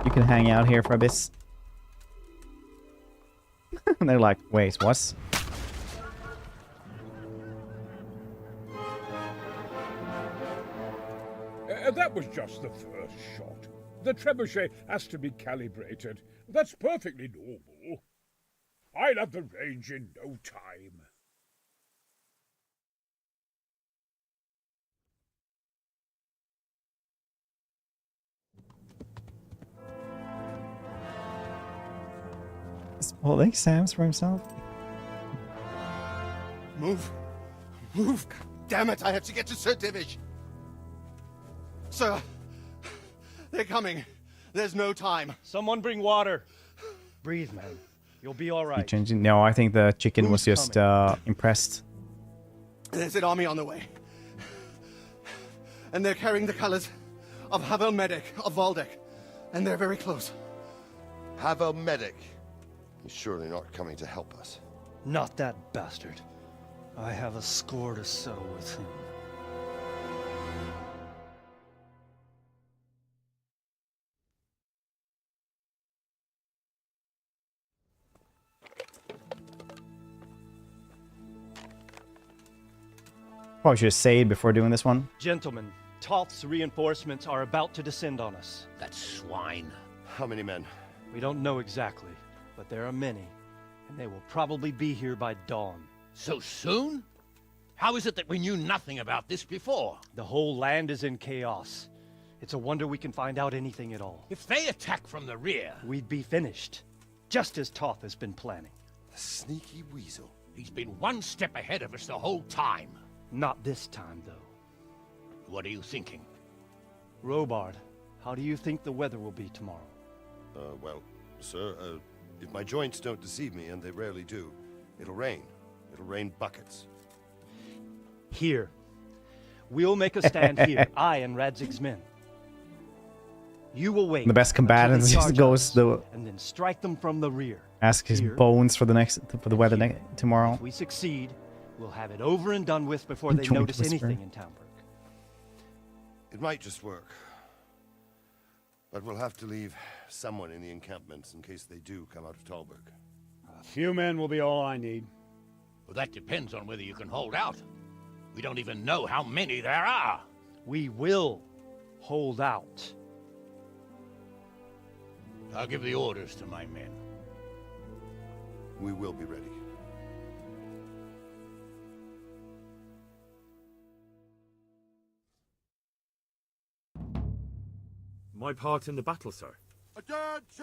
Speaker 1: You can hang out here for a bit. And they're like, wait, what?
Speaker 14: That was just the first shot. The trebuchet has to be calibrated. That's perfectly normal. I'll have the range in no time.
Speaker 1: Is Paul exams for himself?
Speaker 16: Move. Move. Damn it, I have to get to Sir Divish. Sir, they're coming. There's no time.
Speaker 15: Someone bring water. Breathe, man. You'll be all right.
Speaker 1: Changing? No, I think the chicken was just impressed.
Speaker 16: There's an army on the way. And they're carrying the colors of Havel Medic of Valdek. And they're very close. Havel Medic? He's surely not coming to help us.
Speaker 15: Not that bastard. I have a score to settle with him.
Speaker 1: Probably should say it before doing this one.
Speaker 15: Gentlemen, Toth's reinforcements are about to descend on us.
Speaker 6: That swine.
Speaker 16: How many men?
Speaker 15: We don't know exactly, but there are many, and they will probably be here by dawn.
Speaker 6: So soon? How is it that we knew nothing about this before?
Speaker 15: The whole land is in chaos. It's a wonder we can find out anything at all.
Speaker 6: If they attack from the rear...
Speaker 15: We'd be finished, just as Toth has been planning.
Speaker 16: The sneaky weasel.
Speaker 6: He's been one step ahead of us the whole time.
Speaker 15: Not this time, though.
Speaker 6: What are you thinking?
Speaker 15: Robard, how do you think the weather will be tomorrow?
Speaker 16: Well, sir, if my joints don't deceive me, and they rarely do, it'll rain. It'll rain buckets.
Speaker 15: Here. We'll make a stand here, I and Radzig's men. You will wait.
Speaker 1: The best combatant just goes the...
Speaker 15: And then strike them from the rear.
Speaker 1: Ask his
Speaker 15: Here.
Speaker 1: bones for the weather tomorrow.
Speaker 15: If we succeed, we'll have it over and done with before they notice anything in Townburg.
Speaker 16: It might just work. But we'll have to leave someone in the encampments in case they do come out of Talberg.
Speaker 18: A few men will be all I need.
Speaker 6: Well, that depends on whether you can hold out. We don't even know how many there are.
Speaker 15: We will hold out.
Speaker 6: I'll give the orders to my men.
Speaker 16: We will be ready.
Speaker 17: My part in the battle, sir.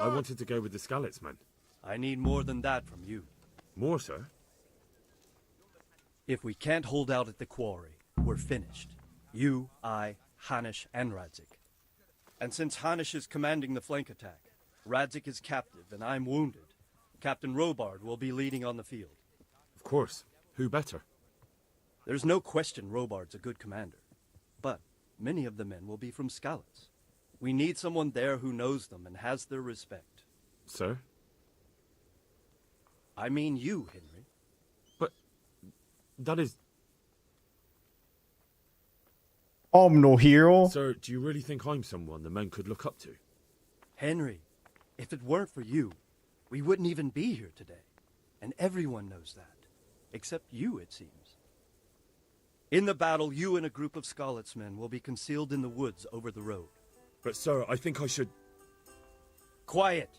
Speaker 17: I wanted to go with the Skalitz men.
Speaker 15: I need more than that from you.
Speaker 17: More, sir?
Speaker 15: If we can't hold out at the quarry, we're finished. You, I, Hanish, and Radzik. And since Hanish is commanding the flank attack, Radzik is captive and I'm wounded, Captain Robard will be leading on the field.
Speaker 17: Of course. Who better?
Speaker 15: There's no question Robard's a good commander. But many of the men will be from Skalitz. We need someone there who knows them and has their respect.
Speaker 17: Sir?
Speaker 15: I mean you, Henry.
Speaker 17: But that is...
Speaker 1: I'm no hero.
Speaker 17: Sir, do you really think I'm someone the men could look up to?
Speaker 15: Henry, if it weren't for you, we wouldn't even be here today. And everyone knows that. Except you, it seems. In the battle, you and a group of Skalitz men will be concealed in the woods over the road.
Speaker 17: But sir, I think I should...
Speaker 15: Quiet!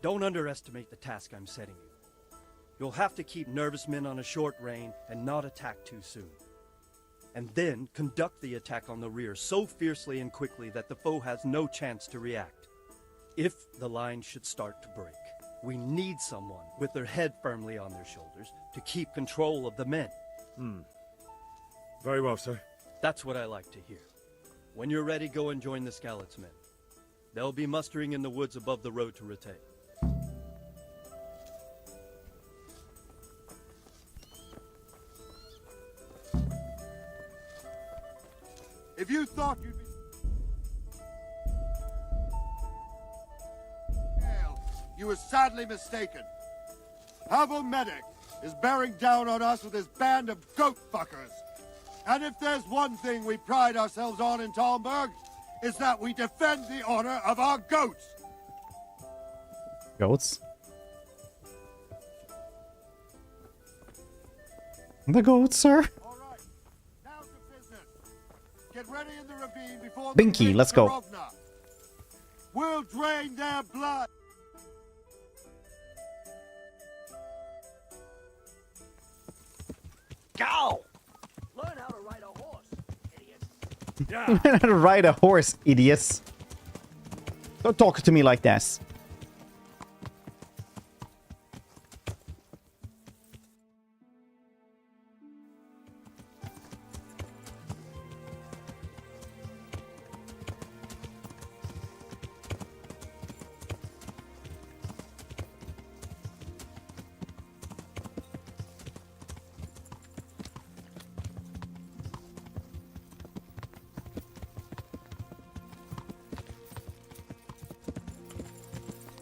Speaker 15: Don't underestimate the task I'm setting you. You'll have to keep nervous men on a short rein and not attack too soon. And then conduct the attack on the rear so fiercely and quickly that the foe has no chance to react. If the line should start to break, we need someone with their head firmly on their shoulders to keep control of the men.
Speaker 17: Very well, sir.
Speaker 15: That's what I like to hear. When you're ready, go and join the Skalitz men. They'll be mustering in the woods above the road to Rete.
Speaker 16: If you thought you'd be...
Speaker 6: you are sadly mistaken. Pavel Medic is bearing down on us with his band of goat fuckers. And if there's one thing we pride ourselves on in Talmberg, is that we defend the honor of our goats.
Speaker 1: Goats? The goats, sir.
Speaker 6: Get ready in the ravine before
Speaker 1: Binky, let's go.
Speaker 6: Rovna. We'll drain their blood.
Speaker 2: Go! Learn how to ride a horse, idiot.
Speaker 1: Learn how to ride a horse, idiots. Don't talk to me like this.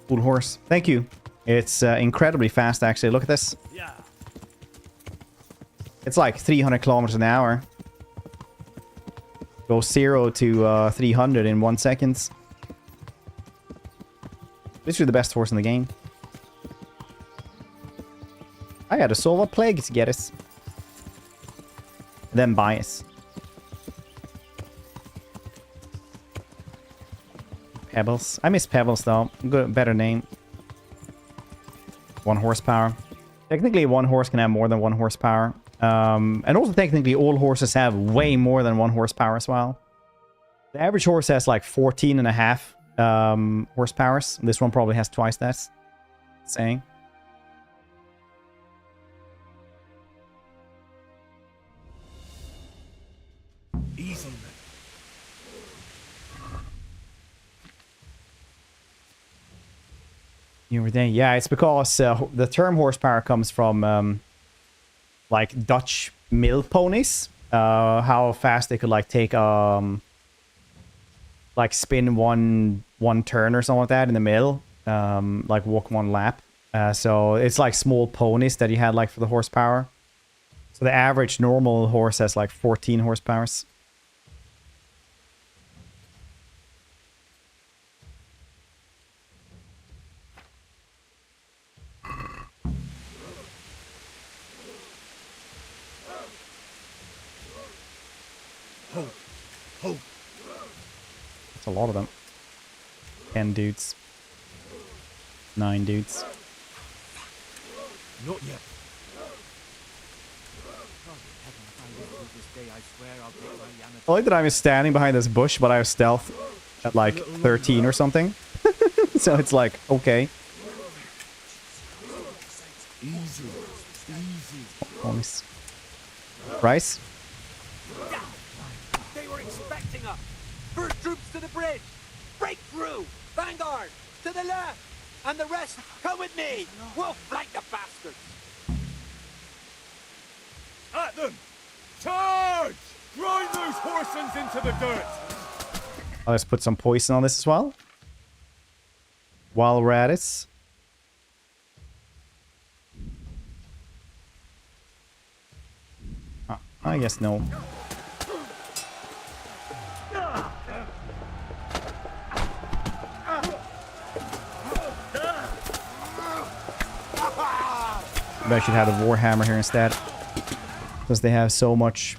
Speaker 1: Cool horse. Thank you. It's incredibly fast, actually. Look at this.
Speaker 2: Yeah.
Speaker 1: It's like 300 kilometers an hour. Goes 0 to 300 in 1 second. Literally the best horse in the game. I had to solve a plague to get it. Then buy it. Pebbles. I miss Pebbles though. Good, better name. 1 horsepower. Technically, 1 horse can have more than 1 horsepower. And also technically, all horses have way more than 1 horsepower as well. The average horse has like 14.5 horsepowers. This one probably has twice that. Saying.
Speaker 2: Easy, man.
Speaker 1: Yeah, it's because the term horsepower comes from like Dutch mill ponies. How fast they could like take like spin one turn or something like that in the mill, like walk 1 lap. So it's like small ponies that you had like for the horsepower. So the average normal horse has like 14 horsepowers. That's a lot of them. 10 dudes. 9 dudes.
Speaker 2: Not yet.
Speaker 1: I like that I'm standing behind this bush, but I have stealth at like 13 or something. So it's like, okay.
Speaker 2: Easy.
Speaker 1: Nice. Rice?
Speaker 8: They were expecting us. First troops to the bridge. Break through. Vanguard. To the left. And the rest, come with me. We'll flank the bastards.
Speaker 17: At them! Charge! Grind those horsens into the dirt!
Speaker 1: Let's put some poison on this as well. While we're at it. I guess no. Maybe I should have a Warhammer here instead. Because they have so much.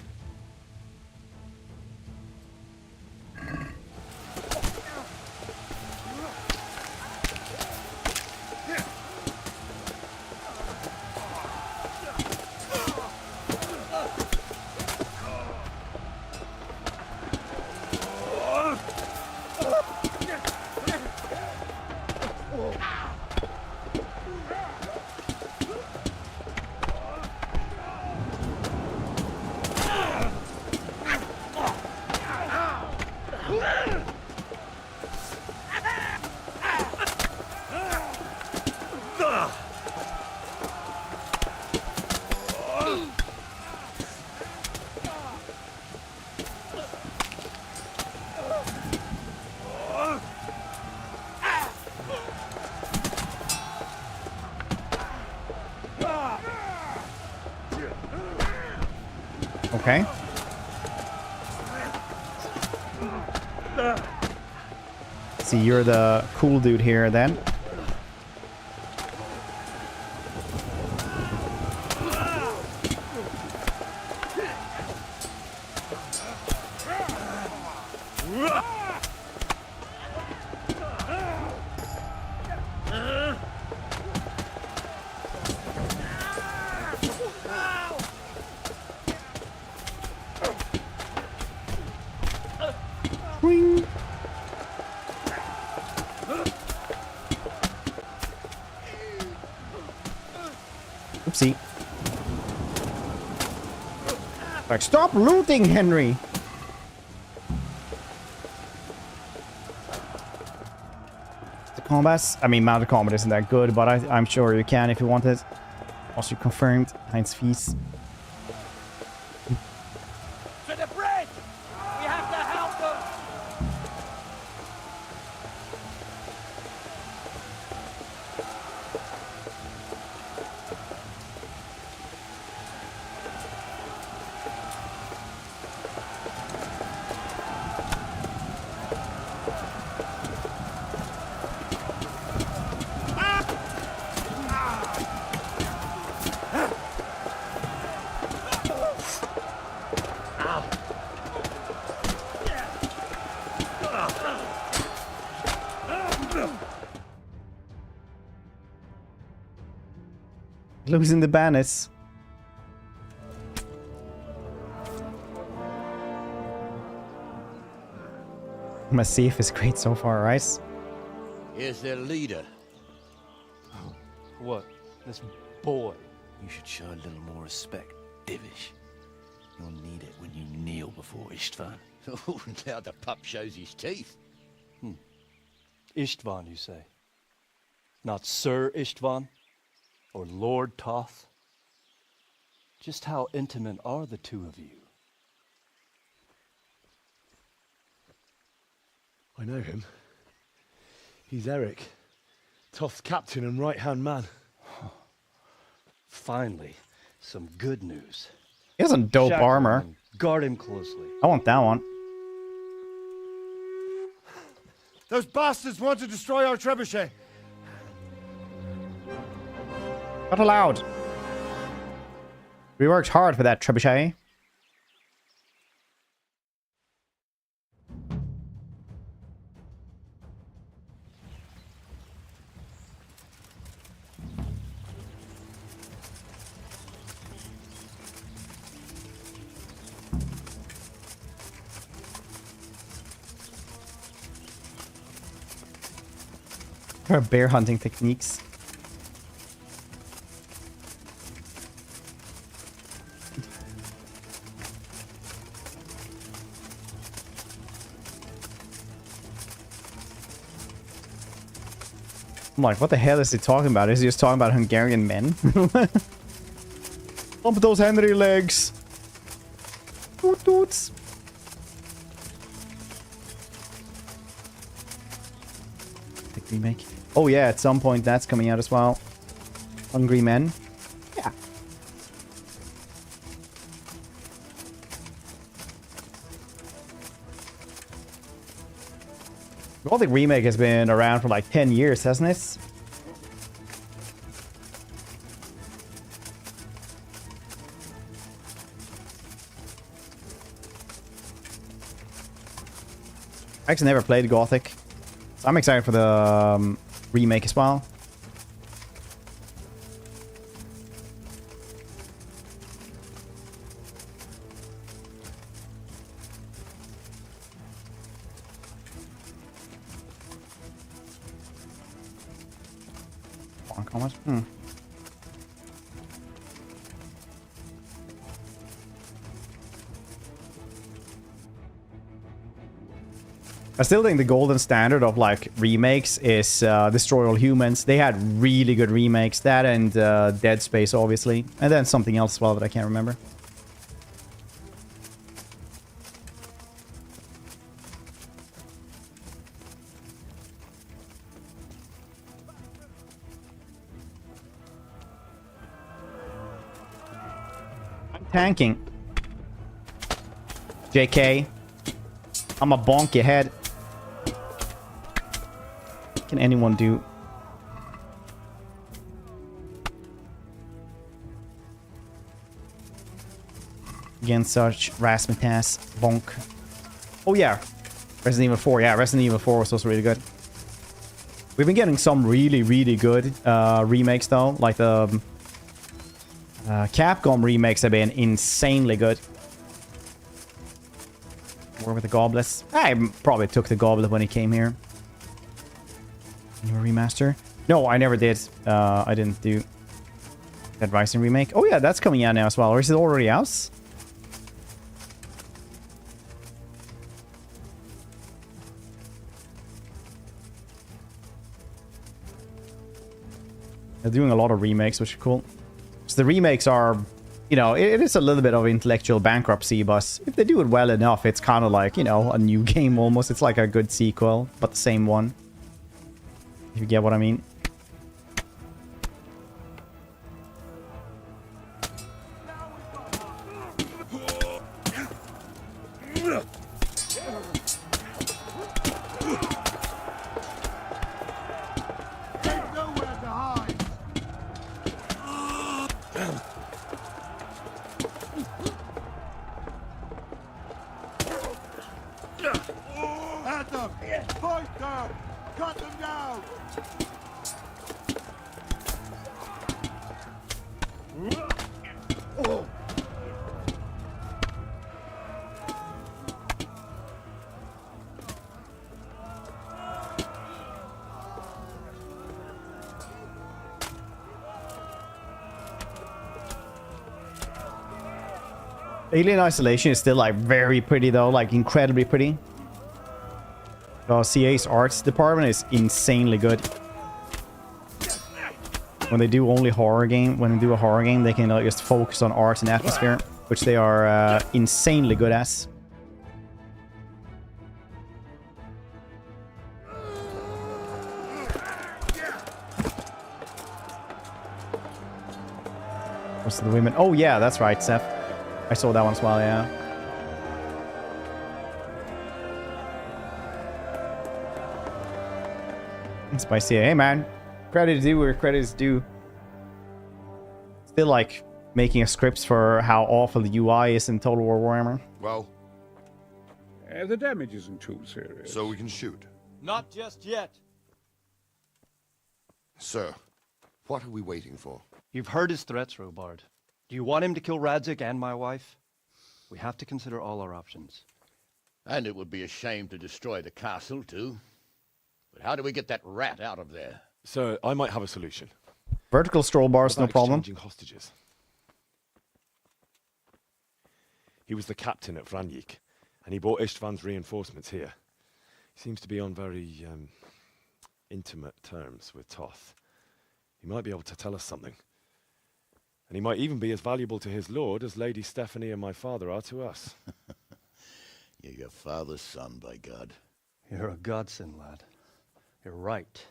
Speaker 1: Okay. See, you're the cool dude here then. Oopsie. Like, stop looting, Henry! The combat, I mean, mounted combat isn't that good, but I'm sure you can if you want it. Also confirmed, Heinz Fies.
Speaker 8: To the bridge! We have to help them!
Speaker 1: Losing the banners. Massif is great so far, right?
Speaker 20: Here's their leader.
Speaker 15: What? This boy?
Speaker 20: You should show a little more respect, Divish. You'll need it when you kneel before Istvan. Oh, now the pup shows his teeth.
Speaker 15: Istvan, you say? Not Sir Istvan? Or Lord Toth? Just how intimate are the two of you?
Speaker 17: I know him. He's Eric, Toth's captain and right-hand man.
Speaker 15: Finally, some good news.
Speaker 1: He has some dope
Speaker 15: Shackle
Speaker 1: armor.
Speaker 15: him, guard him closely.
Speaker 1: I want that one.
Speaker 6: Those bastards want to destroy our trebuchet.
Speaker 1: Not allowed. We worked hard for that trebuchet. Or bear hunting techniques. I'm like, what the hell is he talking about? Is he just talking about Hungarian men? Bump those Henry legs. Toot toots. Remake. Oh yeah, at some point that's coming out as well. Hungry Men. Yeah. Gothic Remake has been around for like 10 years, hasn't it? I actually never played Gothic. So I'm excited for the remake as well. I still think the golden standard of like remakes is Destroy All Humans. They had really good remakes. That and Dead Space, obviously. And then something else as well that I can't remember. I'm tanking. JK. I'm a bonk your head. What can anyone do? Against such razzmatazz bonk. Oh yeah, Resident Evil 4. Yeah, Resident Evil 4 was also really good. We've been getting some really, really good remakes though. Like the Capcom remakes have been insanely good. War with the Goblets. I probably took the Goblet when he came here. New remaster? No, I never did. I didn't do Dead Rising remake. Oh yeah, that's coming out now as well. Or is it already out? They're doing a lot of remakes, which is cool. So the remakes are, you know, it is a little bit of intellectual bankruptcy, but if they do it well enough, it's kind of like, you know, a new game almost. It's like a good sequel, but the same one. If you get what I mean.
Speaker 6: At them! Point them! Cut them down!
Speaker 1: Alien Isolation is still like very pretty though, like incredibly pretty. CA's arts department is insanely good. When they do only horror game, when they do a horror game, they can just focus on art and atmosphere, which they are insanely good at. What's the women? Oh yeah, that's right, Seth. I saw that one as well, yeah. It's by CA. Hey man, credit is due where credit is due. Still like making a scripts for how awful the UI is in Total War Warhammer.
Speaker 16: Well,
Speaker 14: the damage isn't too serious.
Speaker 16: so we can shoot.
Speaker 15: Not just yet.
Speaker 16: Sir, what are we waiting for?
Speaker 15: You've heard his threats, Robard. Do you want him to kill Radzik and my wife? We have to consider all our options.
Speaker 20: And it would be a shame to destroy the castle, too. But how do we get that rat out of there?
Speaker 17: Sir, I might have a solution.
Speaker 1: Vertical stroll bars, no problem.
Speaker 17: Exchanging hostages. He was the captain at Vranjik, and he brought Istvan's reinforcements here. He seems to be on very intimate terms with Toth. He might be able to tell us something. And he might even be as valuable to his lord as Lady Stephanie and my father are to us.
Speaker 20: You're your father's son, by God.
Speaker 15: You're a godsend, lad. You're right.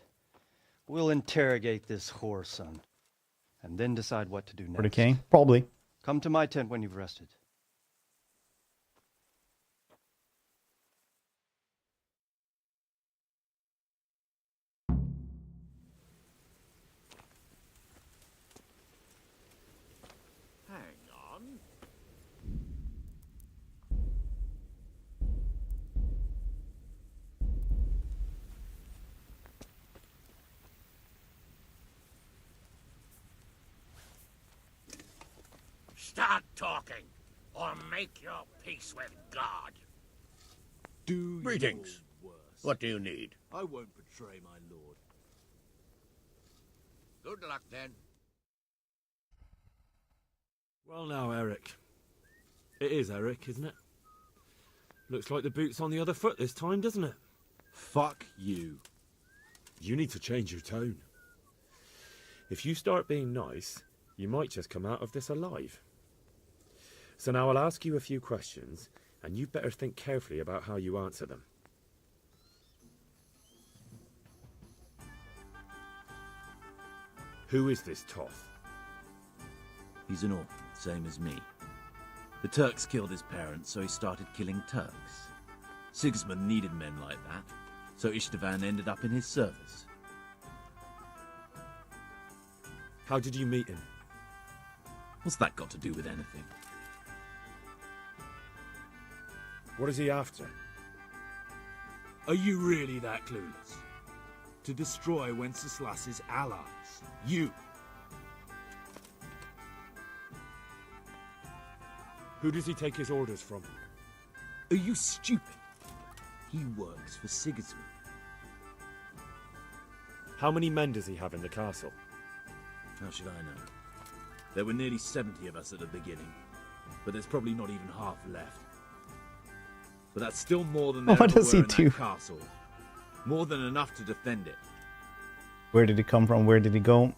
Speaker 15: We'll interrogate this whore, son, and then decide what to do next.
Speaker 1: For the king? Probably.
Speaker 15: Come to my tent when you've rested.
Speaker 21: Start talking, or make your peace with God. Greetings. What do you need?
Speaker 22: I won't betray my lord.
Speaker 21: Good luck, then.
Speaker 17: Well now, Eric. It is Eric, isn't it? Looks like the boot's on the other foot this time, doesn't it?
Speaker 22: Fuck you.
Speaker 17: You need to change your tone. If you start being nice, you might just come out of this alive. So now I'll ask you a few questions, and you better think carefully about how you answer them. Who is this Toth?
Speaker 22: He's an orphan, same as me. The Turks killed his parents, so he started killing Turks. Sigismund needed men like that, so Istvan ended up in his service.
Speaker 17: How did you meet him?
Speaker 22: What's that got to do with anything?
Speaker 17: What is he after?
Speaker 22: Are you really that clueless? To destroy Wenceslas's allies. You!
Speaker 17: Who does he take his orders from?
Speaker 22: Are you stupid? He works for Sigismund.
Speaker 17: How many men does he have in the castle?
Speaker 22: How should I know? There were nearly 70 of us at the beginning, but there's probably not even half left. But that's still more than there
Speaker 1: What
Speaker 22: ever
Speaker 1: does
Speaker 22: were
Speaker 1: he
Speaker 22: in
Speaker 1: do?
Speaker 22: that castle. More than enough to defend it.
Speaker 1: Where did he come from? Where did he go?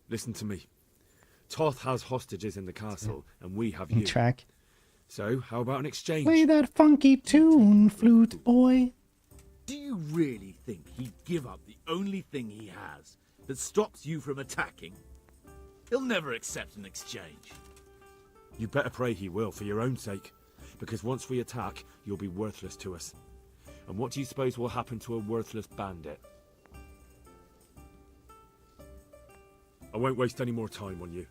Speaker 17: Listen to me. Toth has hostages in the castle, and we have you.
Speaker 1: Track.
Speaker 17: So, how about an exchange?
Speaker 1: Play that funky tune, flute boy.
Speaker 22: Do you really think he'd give up the only thing he has that stops you from attacking? He'll never accept an exchange.
Speaker 17: You better pray he will, for your own sake. Because once we attack, you'll be worthless to us. And what do you suppose will happen to a worthless bandit? I won't waste any more time on you.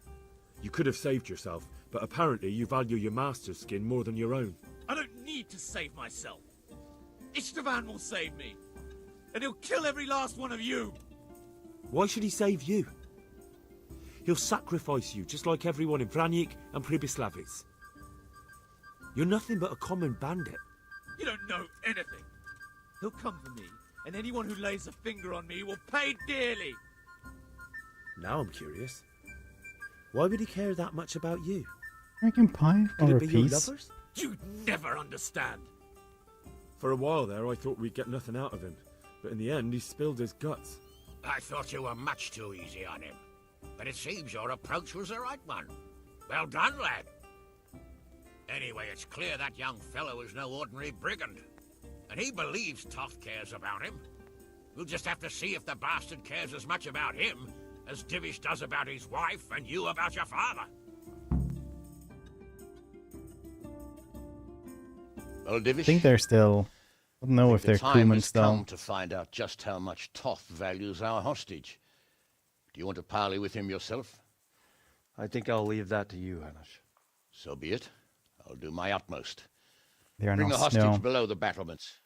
Speaker 17: You could have saved yourself, but apparently you value your master's skin more than your own.
Speaker 22: I don't need to save myself. Istvan will save me. And he'll kill every last one of you.
Speaker 17: Why should he save you? He'll sacrifice you, just like everyone in Vranyik and Pribyslavitz. You're nothing but a common bandit.
Speaker 22: You don't know anything. He'll come for me, and anyone who lays a finger on me will pay dearly.
Speaker 17: Now I'm curious. Why would he care that much about you?
Speaker 1: American Pie
Speaker 17: Could
Speaker 1: or
Speaker 17: it
Speaker 1: a
Speaker 17: be your
Speaker 1: piece?
Speaker 17: lovers?
Speaker 22: You'd never understand.
Speaker 17: For a while there, I thought we'd get nothing out of him. But in the end, he spilled his guts.
Speaker 21: I thought you were much too easy on him. But it seems your approach was the right one. Well done, lad. Anyway, it's clear that young fellow is no ordinary brigand. And he believes Toth cares about him. We'll just have to see if the bastard cares as much about him as Divish does about his wife and you about your father.
Speaker 20: Well, Divish,
Speaker 1: I think they're still... I don't know if they're
Speaker 20: the time
Speaker 1: Kumans
Speaker 20: has
Speaker 1: though.
Speaker 20: come to find out just how much Toth values our hostage. Do you want to parley with him yourself?
Speaker 15: I think I'll leave that to you, Hanish.
Speaker 20: So be it. I'll do my utmost.
Speaker 1: They are
Speaker 20: Bring
Speaker 1: not
Speaker 20: the hostage
Speaker 1: snow.
Speaker 20: below the battlements.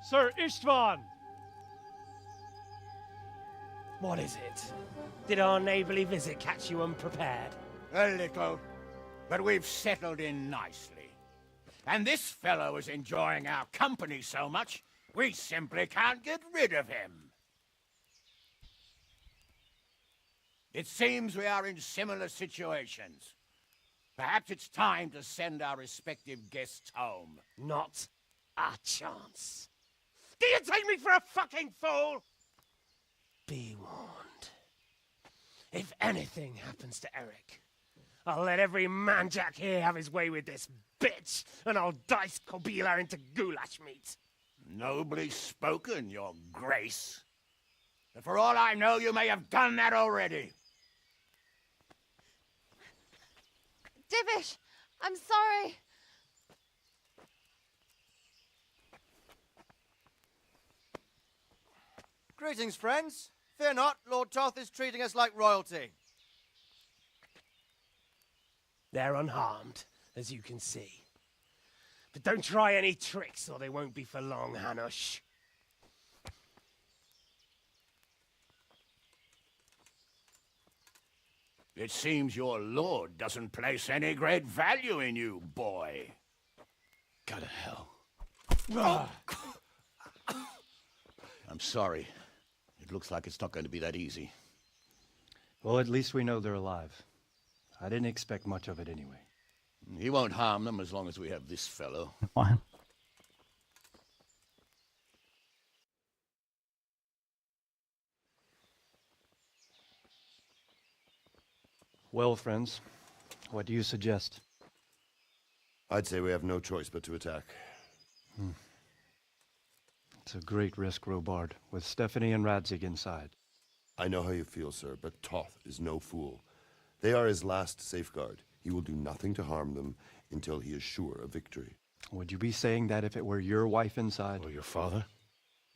Speaker 7: Sir Istvan!
Speaker 12: What is it? Did our neighbourly visit catch you unprepared?
Speaker 21: A little, but we've settled in nicely. And this fellow is enjoying our company so much, we simply can't get rid of him. It seems we are in similar situations. Perhaps it's time to send our respective guests home.
Speaker 12: Not a chance. Do you take me for a fucking fool? Be warned. If anything happens to Eric, I'll let every manjack here have his way with this bitch, and I'll dice Kobila into goulash meat.
Speaker 21: Nobly spoken, your grace. But for all I know, you may have done that already.
Speaker 11: Divish, I'm sorry.
Speaker 2: Greetings, friends. Fear not, Lord Toth is treating us like royalty.
Speaker 12: They're unharmed, as you can see. But don't try any tricks, or they won't be for long, Hanush.
Speaker 21: It seems your lord doesn't place any great value in you, boy.
Speaker 20: Go to hell. I'm sorry. It looks like it's not going to be that easy.
Speaker 15: Well, at least we know they're alive. I didn't expect much of it anyway.
Speaker 20: He won't harm them as long as we have this fellow.
Speaker 1: Wow.
Speaker 15: Well, friends, what do you suggest?
Speaker 16: I'd say we have no choice but to attack.
Speaker 15: It's a great risk, Robard, with Stephanie and Radzig inside.
Speaker 16: I know how you feel, sir, but Toth is no fool. They are his last safeguard. He will do nothing to harm them until he is sure of victory.
Speaker 15: Would you be saying that if it were your wife inside?
Speaker 17: Or your father?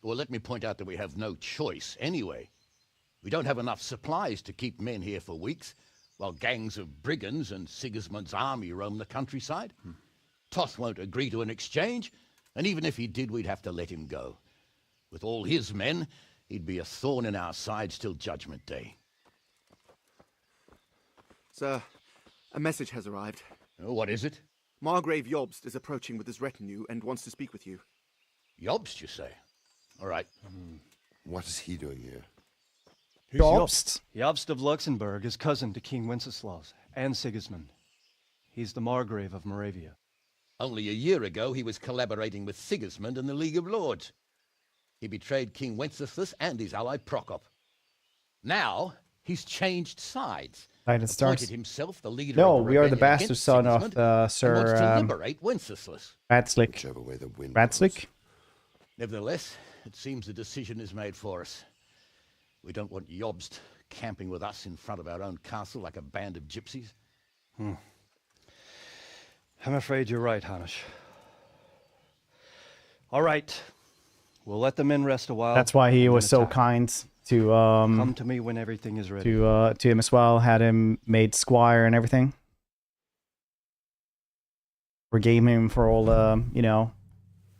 Speaker 21: Well, let me point out that we have no choice anyway. We don't have enough supplies to keep men here for weeks, while gangs of brigands and Sigismund's army roam the countryside. Toth won't agree to an exchange, and even if he did, we'd have to let him go. With all his men, he'd be a thorn in our sides till Judgment Day.
Speaker 7: Sir, a message has arrived.
Speaker 21: Oh, what is it?
Speaker 7: Margrave Jobst is approaching with his retinue and wants to speak with you.
Speaker 21: Jobst, you say? All right.
Speaker 16: What is he doing here?
Speaker 15: Jobst? Jobst of Luxembourg is cousin to King Wenceslas and Sigismund. He's the Margrave of Moravia.
Speaker 21: Only a year ago, he was collaborating with Sigismund and the League of Lords. He betrayed King Wenceslas and his ally Prokop. Now, he's changed sides.
Speaker 1: Right, it starts.
Speaker 21: Appointed himself the leader
Speaker 1: No,
Speaker 21: of the
Speaker 1: we are the
Speaker 21: rebellion
Speaker 1: bastard
Speaker 21: against
Speaker 1: son of
Speaker 21: Sigismund and wants to
Speaker 1: Sir
Speaker 21: liberate Wenceslas.
Speaker 1: Radslick.
Speaker 16: Whichever way the wind
Speaker 1: Radslick?
Speaker 21: Nevertheless, it seems a decision is made for us. We don't want Jobst camping with us in front of our own castle like a band of gypsies.
Speaker 15: I'm afraid you're right, Hanish. All right. We'll let the men rest a while.
Speaker 1: That's why he
Speaker 15: and
Speaker 1: was
Speaker 15: then
Speaker 1: so
Speaker 15: attack.
Speaker 1: kind to
Speaker 15: Come to me when everything is ready.
Speaker 1: to him as well. Had him made squire and everything. Forgave him for all the, you know,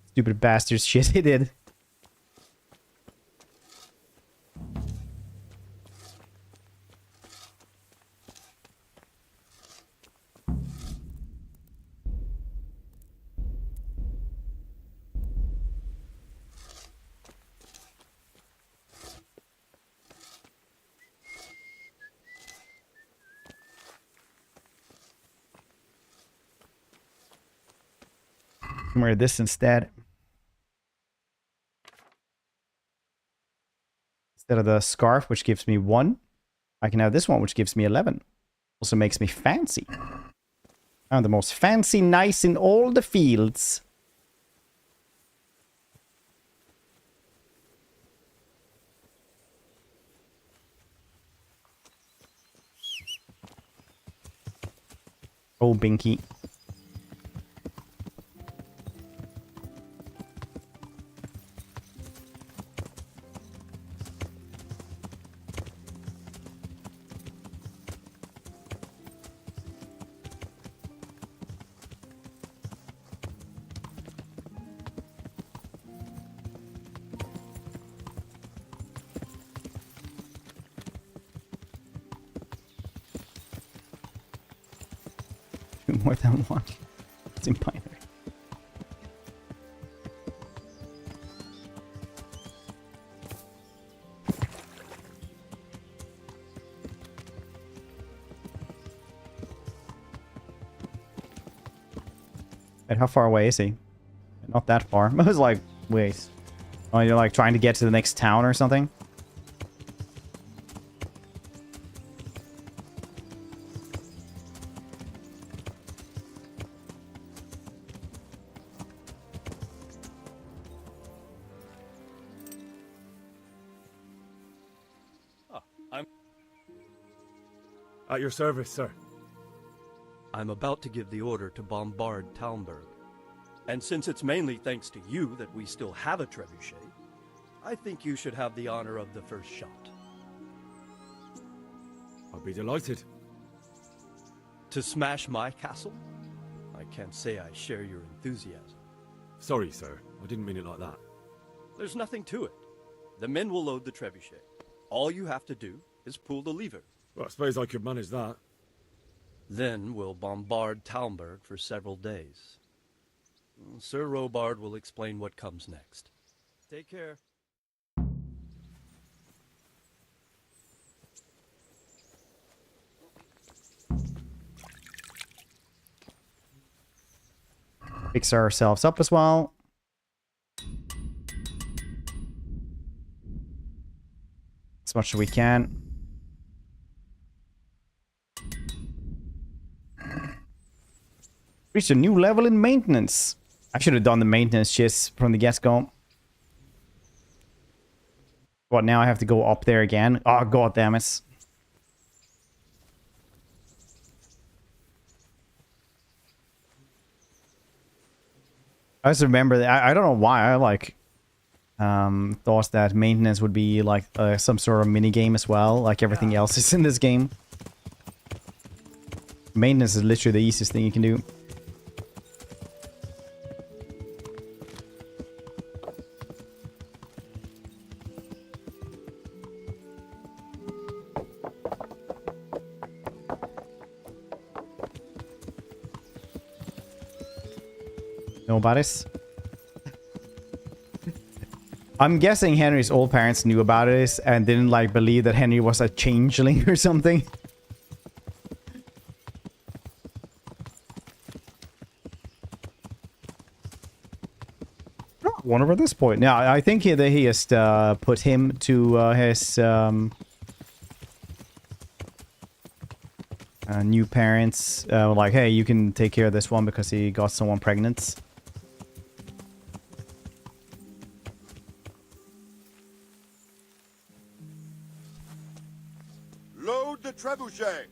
Speaker 1: stupid bastard shit he did. Wear this instead. Instead of the scarf, which gives me 1, I can have this one, which gives me 11. Also makes me fancy. I'm the most fancy nice in all the fields. Oh, Binky. More than one. It's in binary. And how far away is he? Not that far. I was like, wait. Oh, you're like trying to get to the next town or something?
Speaker 4: At your service, sir.
Speaker 15: I'm about to give the order to bombard Talmberg. And since it's mainly thanks to you that we still have a trebuchet, I think you should have the honor of the first shot.
Speaker 4: I'll be delighted.
Speaker 15: To smash my castle? I can't say I share your enthusiasm.
Speaker 4: Sorry, sir. I didn't mean it like that.
Speaker 15: There's nothing to it. The men will load the trebuchet. All you have to do is pull the lever.
Speaker 4: Well, I suppose I could manage that.
Speaker 15: Then we'll bombard Talmberg for several days. Sir Robard will explain what comes next. Take care.
Speaker 1: Fix ourselves up as well. As much as we can. Reached a new level in maintenance. I should have done the maintenance just from the get-go. What, now I have to go up there again? Oh, god damn it. I just remember that I don't know why I like thought that maintenance would be like some sort of mini game as well, like everything else is in this game. Maintenance is literally the easiest thing you can do. Know about this? I'm guessing Henry's old parents knew about this and didn't like believe that Henry was a changeling or something. One over this point. Now, I think that he has put him to his new parents. Like, hey, you can take care of this one because he got someone pregnant.
Speaker 6: Load the trebuchet.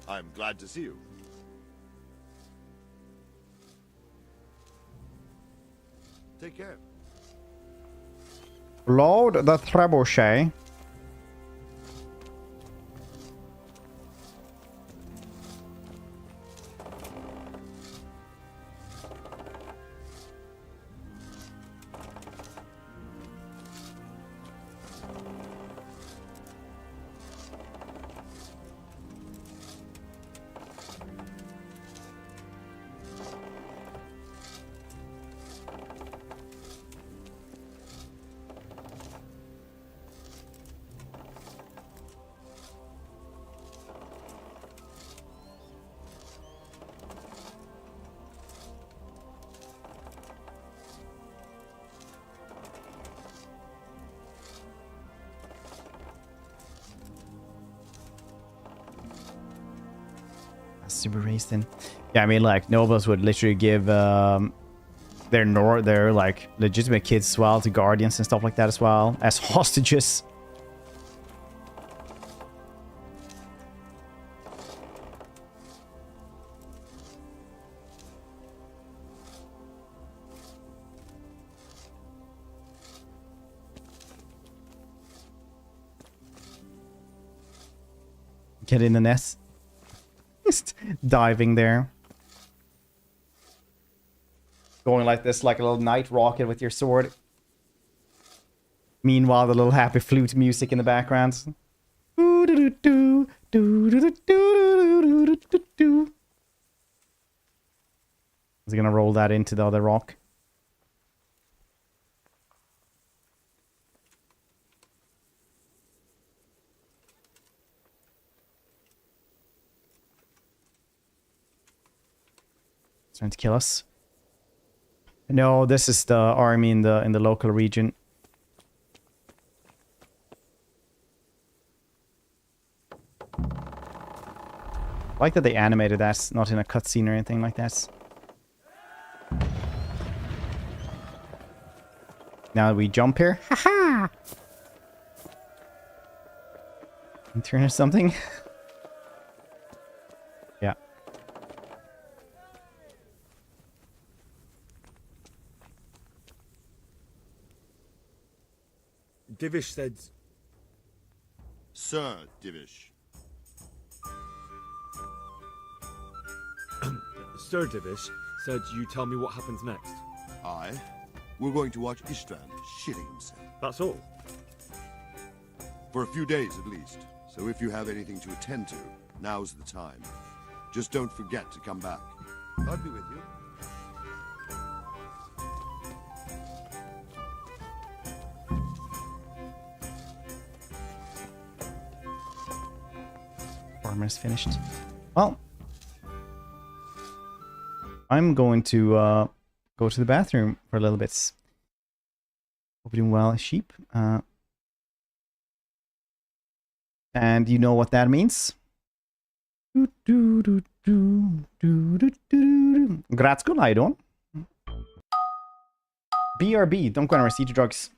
Speaker 6: I'm glad to see you. Take care.
Speaker 1: Load the trebuchet. Super raced in. Yeah, I mean, like, nobles would literally give their like legitimate kids as well to guardians and stuff like that as well as hostages. Get in the nest. Just diving there. Going like this, like a little night rocket with your sword. Meanwhile, the little happy flute music in the background. Is he gonna roll that into the other rock? Trying to kill us. No, this is the army in the local region. I like that they animated that, not in a cutscene or anything like that. Now we jump here. Haha! And turn or something. Yeah.
Speaker 22: Divish said...
Speaker 6: Sir Divish.
Speaker 17: Sir Divish said you tell me what happens next.
Speaker 6: Aye. We're going to watch Istvan shitting himself.
Speaker 17: That's all?
Speaker 6: For a few days at least. So if you have anything to attend to, now's the time. Just don't forget to come back. God be with you.
Speaker 1: Farmer's finished. Well, I'm going to go to the bathroom for a little bit. Hope you're doing well, sheep. And you know what that means? Grats god Idon. BRB, don't go on receipt drugs.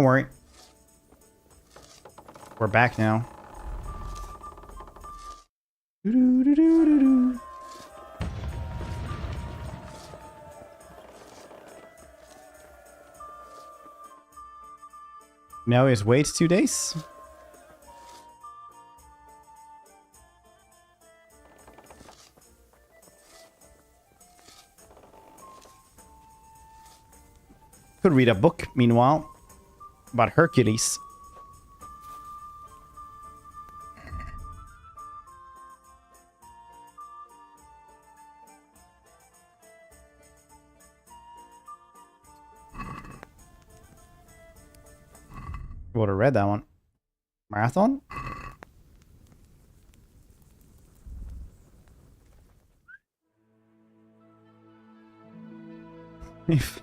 Speaker 1: Don't worry. We're back now. Doo-doo-doo-doo-doo-doo. Now we just wait 2 days. Could read a book, meanwhile, about Hercules. Would have read that one. Marathon?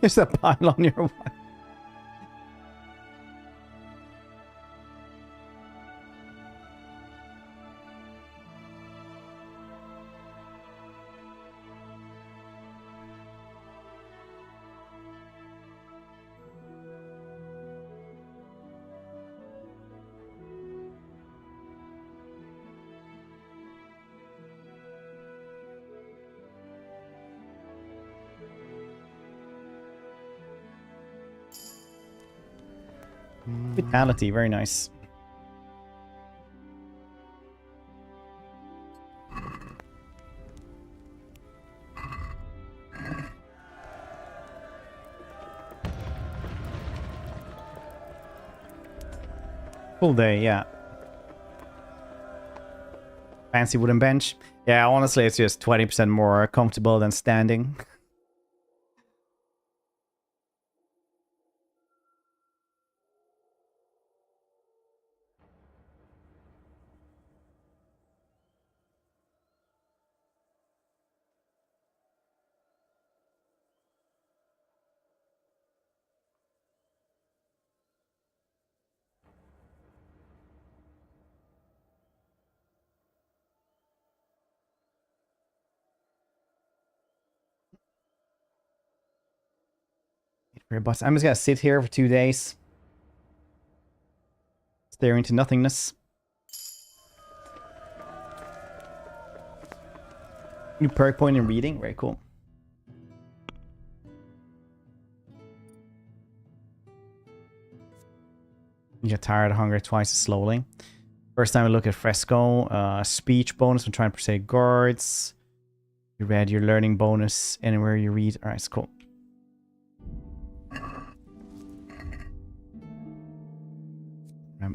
Speaker 1: There's a pile on your one. Vitality, very nice. Full day, yeah. Fancy wooden bench. Yeah, honestly, it's just 20% more comfortable than standing. I'm just gonna sit here for 2 days. Stare into nothingness. New perk point in reading, very cool. You get tired of hunger twice as slowly. First time we look at fresco, speech bonus when trying to persuade guards. You read your learning bonus anywhere you read. Alright, it's cool.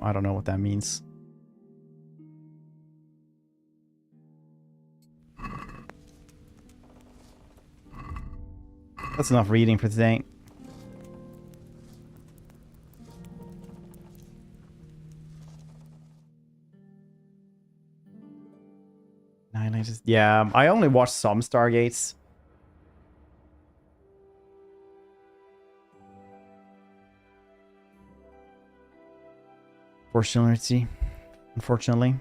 Speaker 1: I don't know what that means. That's enough reading for today. Yeah, I only watched some Stargates. Unfortunately.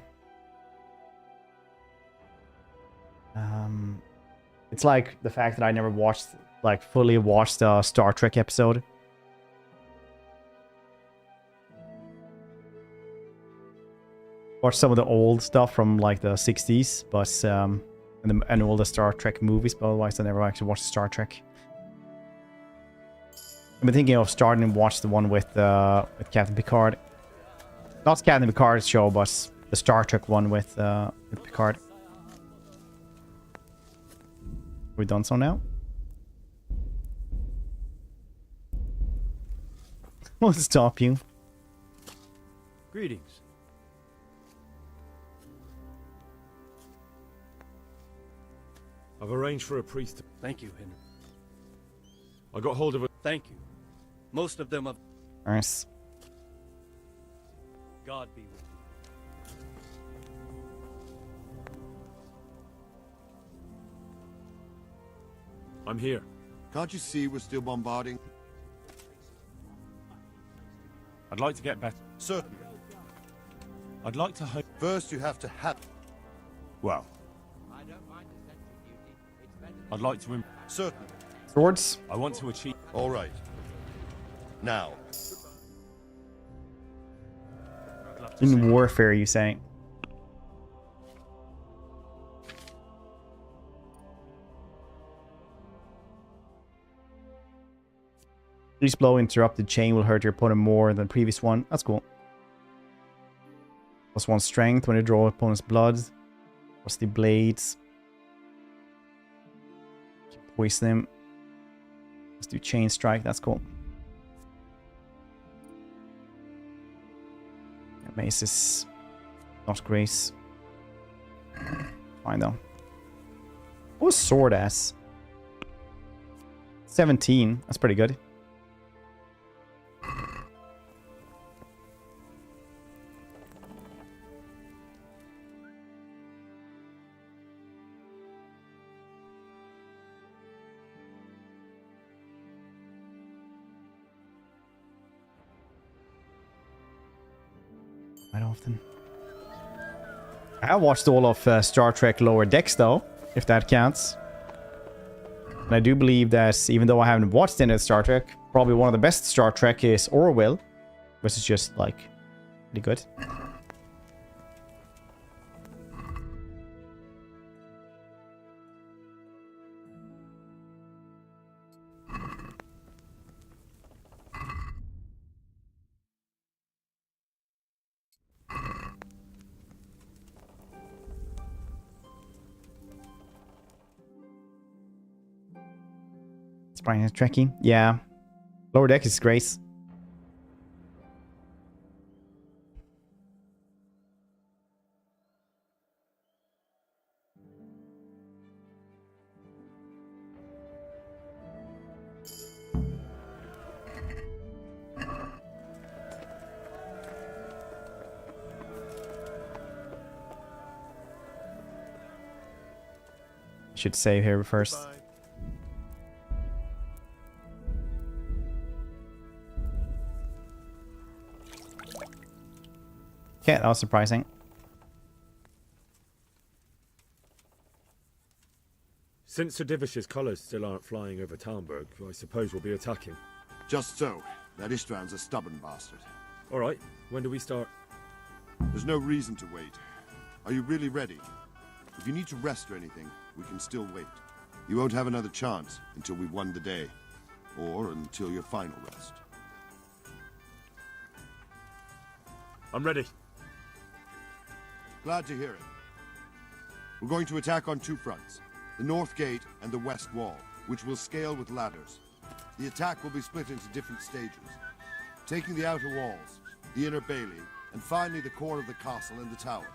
Speaker 1: It's like the fact that I never watched, like, fully watched a Star Trek episode. Watched some of the old stuff from, like, the 60s, but, and all the Star Trek movies, but otherwise I never actually watched Star Trek. I've been thinking of starting to watch the one with Captain Picard. Not Captain Picard's show, but the Star Trek one with Picard. We done so now? We'll stop you.
Speaker 15: Greetings.
Speaker 17: I've arranged for a priest to...
Speaker 15: Thank you, Henry.
Speaker 17: I got hold of a...
Speaker 15: Thank you. Most of them have...
Speaker 1: Nice.
Speaker 15: God be with you.
Speaker 17: I'm here.
Speaker 6: Can't you see we're still bombarding?
Speaker 4: I'd like to get better.
Speaker 6: Certainly.
Speaker 4: I'd like to hope...
Speaker 6: First, you have to have...
Speaker 4: Well. I'd like to...
Speaker 6: Certainly.
Speaker 1: Swords?
Speaker 4: I want to achieve...
Speaker 6: All right. Now,
Speaker 1: In warfare, you say? Each blow interrupted chain will hurt your opponent more than the previous one. That's cool. +1 strength when you draw opponent's blood. Rusty blades. Poison him. Let's do chain strike. That's cool. Yeah, mace is not grace. Fine though. What was sword ass? 17. That's pretty good. Quite often. I watched all of Star Trek Lower Decks though, if that counts. And I do believe that even though I haven't watched any of Star Trek, probably one of the best Star Trek is Orville, which is just like pretty good. Sprite is tricky. Yeah. Lower deck is great. Should save here first. Okay, that was surprising.
Speaker 17: Since Sir Divish's colours still aren't flying over Talmberg, I suppose we'll be attacking.
Speaker 6: Just so. That Istvan's a stubborn bastard.
Speaker 17: All right, when do we start?
Speaker 6: There's no reason to wait. Are you really ready? If you need to rest or anything, we can still wait. You won't have another chance until we've won the day. Or until your final rest.
Speaker 17: I'm ready.
Speaker 6: Glad to hear it. We're going to attack on two fronts. The north gate and the west wall, which will scale with ladders. The attack will be split into different stages. Taking the outer walls, the inner bailey, and finally the core of the castle and the tower.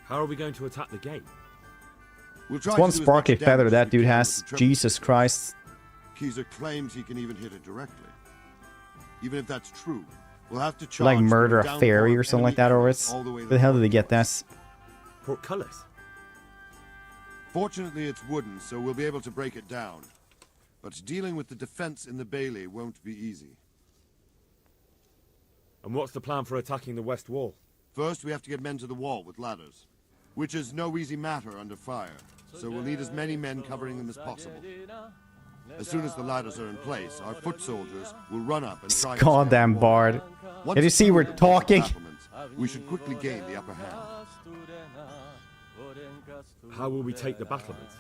Speaker 17: How are we going to attack the gate?
Speaker 6: We'll try
Speaker 1: It's one
Speaker 6: to do as
Speaker 1: sparkly
Speaker 6: much
Speaker 1: feather
Speaker 6: damage
Speaker 1: that
Speaker 6: as we
Speaker 1: dude
Speaker 6: can
Speaker 1: has.
Speaker 6: with the treble
Speaker 1: Jesus
Speaker 6: blade.
Speaker 1: Christ.
Speaker 6: Keezer claims he can even hit it directly. Even if that's true, we'll have to charge
Speaker 1: Like murder
Speaker 6: through
Speaker 1: a fairy
Speaker 6: downpour
Speaker 1: or something like
Speaker 6: enemy
Speaker 1: that, or
Speaker 6: units
Speaker 1: it's...
Speaker 6: all the way
Speaker 1: Where
Speaker 6: to
Speaker 1: the hell did
Speaker 6: north.
Speaker 1: they get this?
Speaker 17: Portcullis?
Speaker 6: Fortunately, it's wooden, so we'll be able to break it down. But dealing with the defense in the bailey won't be easy.
Speaker 17: And what's the plan for attacking the west wall?
Speaker 6: First, we have to get men to the wall with ladders, which is no easy matter under fire, so we'll need as many men covering them as possible. As soon as the ladders are in place, our foot soldiers will run up and try to
Speaker 1: Goddamn bard. Can you see we're talking?
Speaker 6: We should quickly gain the upper hand.
Speaker 17: How will we take the battlements?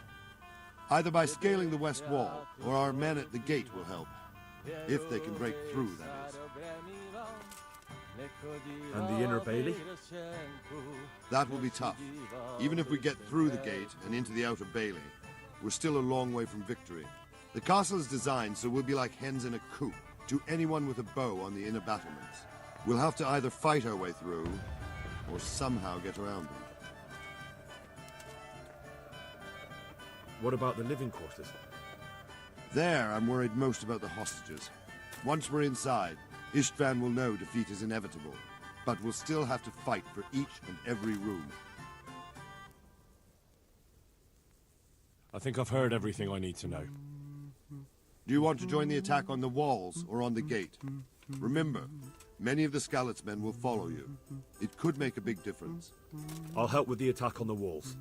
Speaker 6: Either by scaling the west wall, or our men at the gate will help. If they can break through, that is.
Speaker 17: And the inner bailey?
Speaker 6: That will be tough. Even if we get through the gate and into the outer bailey, we're still a long way from victory. The castle is designed so we'll be like hens in a coop to anyone with a bow on the inner battlements. We'll have to either fight our way through, or somehow get around them.
Speaker 17: What about the living quarters?
Speaker 6: There, I'm worried most about the hostages. Once we're inside, Istvan will know defeat is inevitable, but we'll still have to fight for each and every room.
Speaker 17: I think I've heard everything I need to know.
Speaker 6: Do you want to join the attack on the walls or on the gate? Remember, many of the Skalitz men will follow you. It could make a big difference.
Speaker 17: I'll help with the attack on the walls.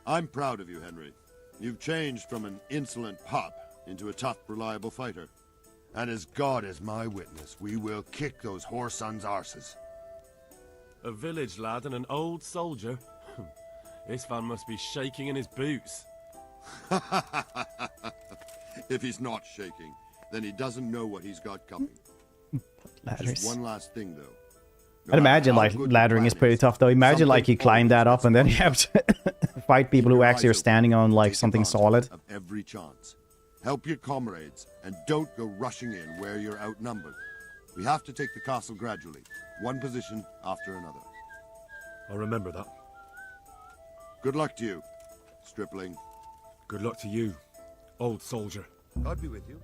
Speaker 6: I'm proud of you, Henry. You've changed from an insolent pup into a tough, reliable fighter. And as God is my witness, we will kick those whoresons' arses.
Speaker 3: A village lad and an old soldier? This man must be shaking in his boots.
Speaker 6: If he's not shaking, then he doesn't know what he's got coming.
Speaker 1: Ladders.
Speaker 6: Just one last thing, though.
Speaker 1: I'd imagine like laddering is pretty tough though. Imagine like you climb that up and then you have to fight people who actually are standing on like something solid.
Speaker 6: Of every chance. Help your comrades and don't go rushing in where you're outnumbered. We have to take the castle gradually, one position after another.
Speaker 3: I'll remember that.
Speaker 6: Good luck to you, stripling.
Speaker 3: Good luck to you, old soldier.
Speaker 6: God be with you.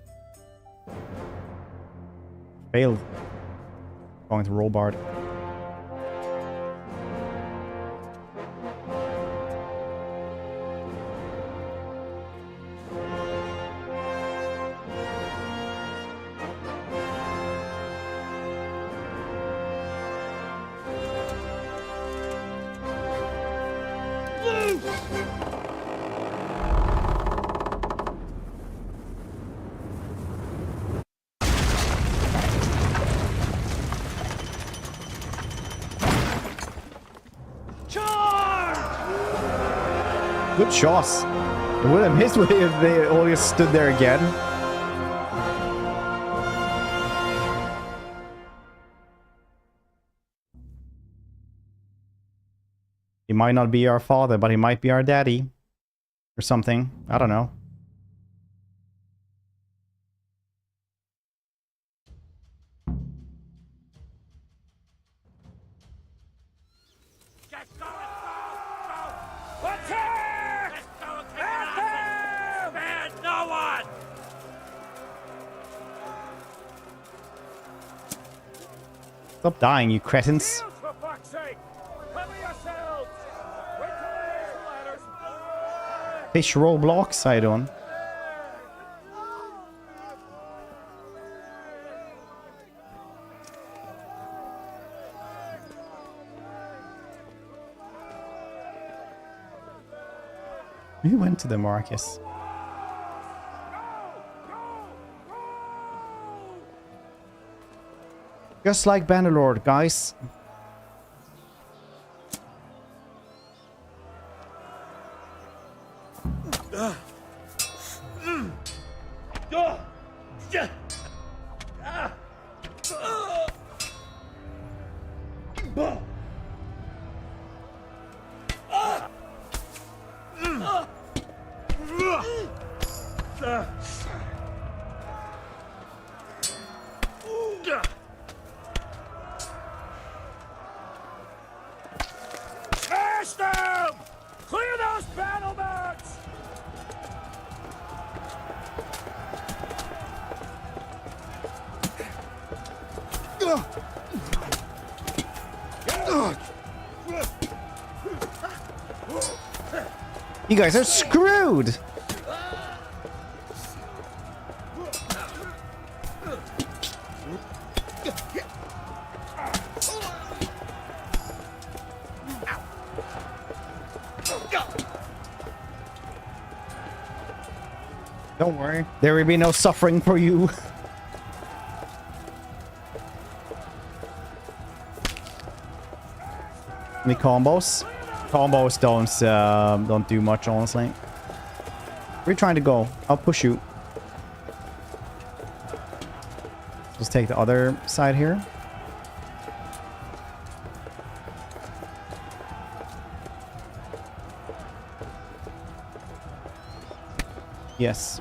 Speaker 1: Failed. Going to Rollbard. Good shots. It would have missed if they all just stood there again. He might not be our father, but he might be our daddy. Or something. I don't know. Stop dying, you cretins. Fish roll blocks, I don't. Who went to the Marcus? Just like Bannerlord, guys.
Speaker 12: Smash them! Clear those battle mats!
Speaker 1: You guys are screwed! Don't worry, there will be no suffering for you. Any combos? Combos don't do much, honestly. Where are you trying to go? I'll push you. Just take the other side here. Yes.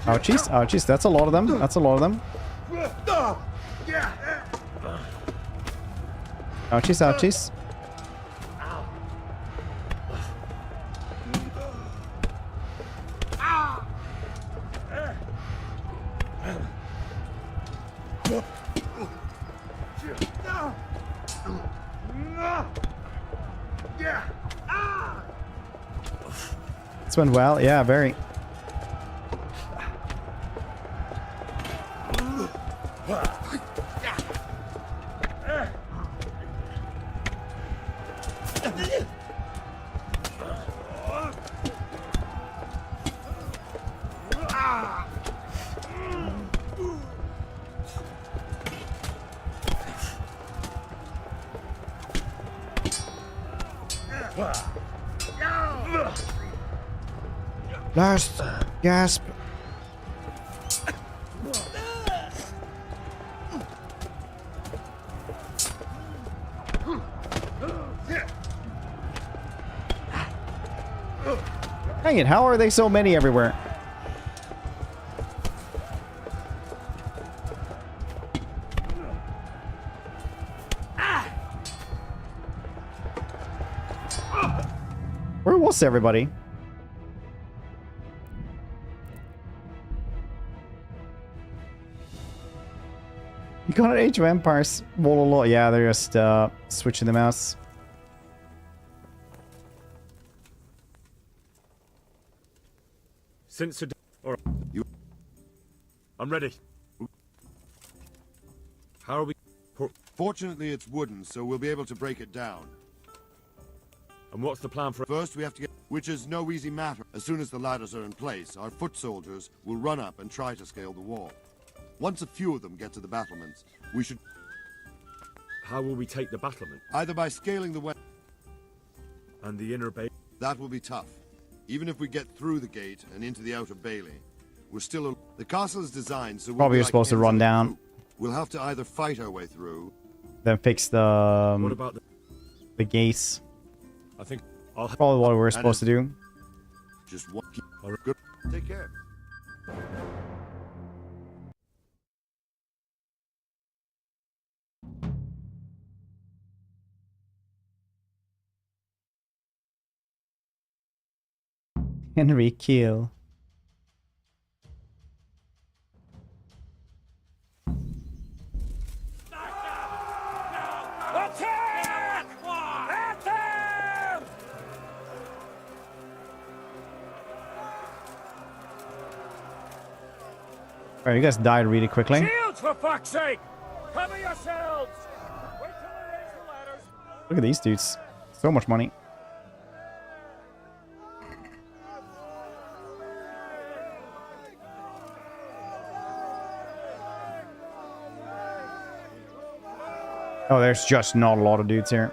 Speaker 1: Ouchies, ouchies, that's a lot of them. That's a lot of them. Ouchies, ouchies. This went well. Yeah, very. Last gasp. Dang it, how are they so many everywhere? Where was everybody? You got an Age of Empires. Yeah, they're just switching the mouse.
Speaker 4: Since today, or I'm ready. How are we?
Speaker 6: Fortunately, it's wooden, so we'll be able to break it down.
Speaker 4: And what's the plan for?
Speaker 6: First, we have to get, which is no easy matter. As soon as the ladders are in place, our foot soldiers will run up and try to scale the wall. Once a few of them get to the battlements, we should...
Speaker 4: How will we take the battlement?
Speaker 6: Either by scaling the west...
Speaker 4: And the inner bay?
Speaker 6: That will be tough. Even if we get through the gate and into the outer bailey, we're still... The castle is designed so...
Speaker 1: Probably you're supposed to run down.
Speaker 6: We'll have to either fight our way through...
Speaker 1: Then fix the...
Speaker 4: what about
Speaker 1: the gates?
Speaker 4: I think I'll...
Speaker 1: Probably what we're supposed to do.
Speaker 6: Just one... Good. Take care.
Speaker 1: Henry kill.
Speaker 12: Attack! At them!
Speaker 1: Alright, you guys died really quickly.
Speaker 12: Shields, for fuck's sake! Cover yourselves! Wait till I raise the ladders.
Speaker 1: Look at these dudes. So much money. Oh, there's just not a lot of dudes here.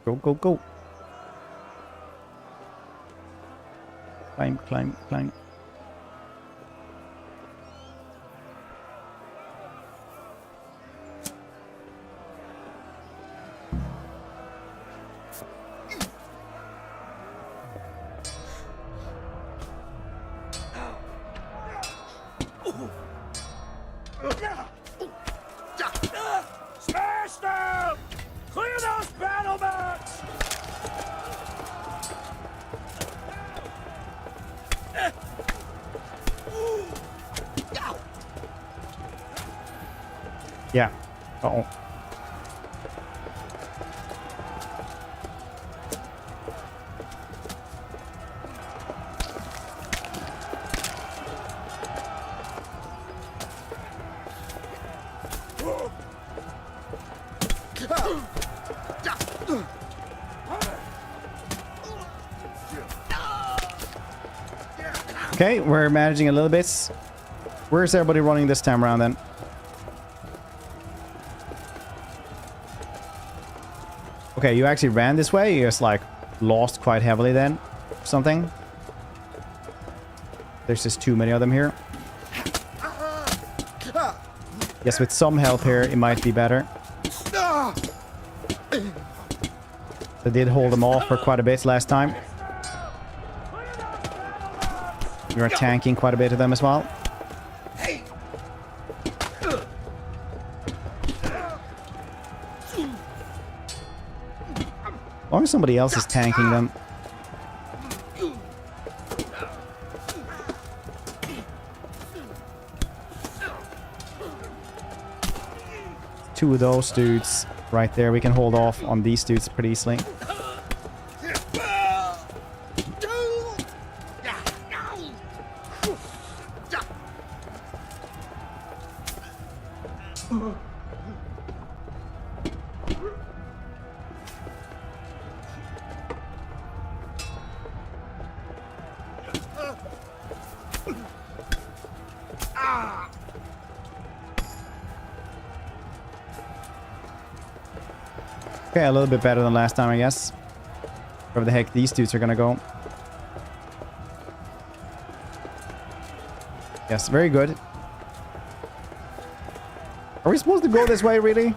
Speaker 1: Go, go, go. Climb, climb, climb.
Speaker 12: Smash them! Clear those battle mats!
Speaker 1: Yeah. Uh-oh. Okay, we're managing a little bit. Where's everybody running this time around then? Okay, you actually ran this way? You just like lost quite heavily then? Or something? There's just too many of them here. Yes, with some help here, it might be better. They did hold them off for quite a bit last time. You're tanking quite a bit of them as well. As long long as somebody else is tanking them. Two of those dudes right there. We can hold off on these dudes pretty easily. Okay, a little bit better than last time, I guess. Wherever the heck these dudes are gonna go. Yes, very good. Are we supposed to go this way, really?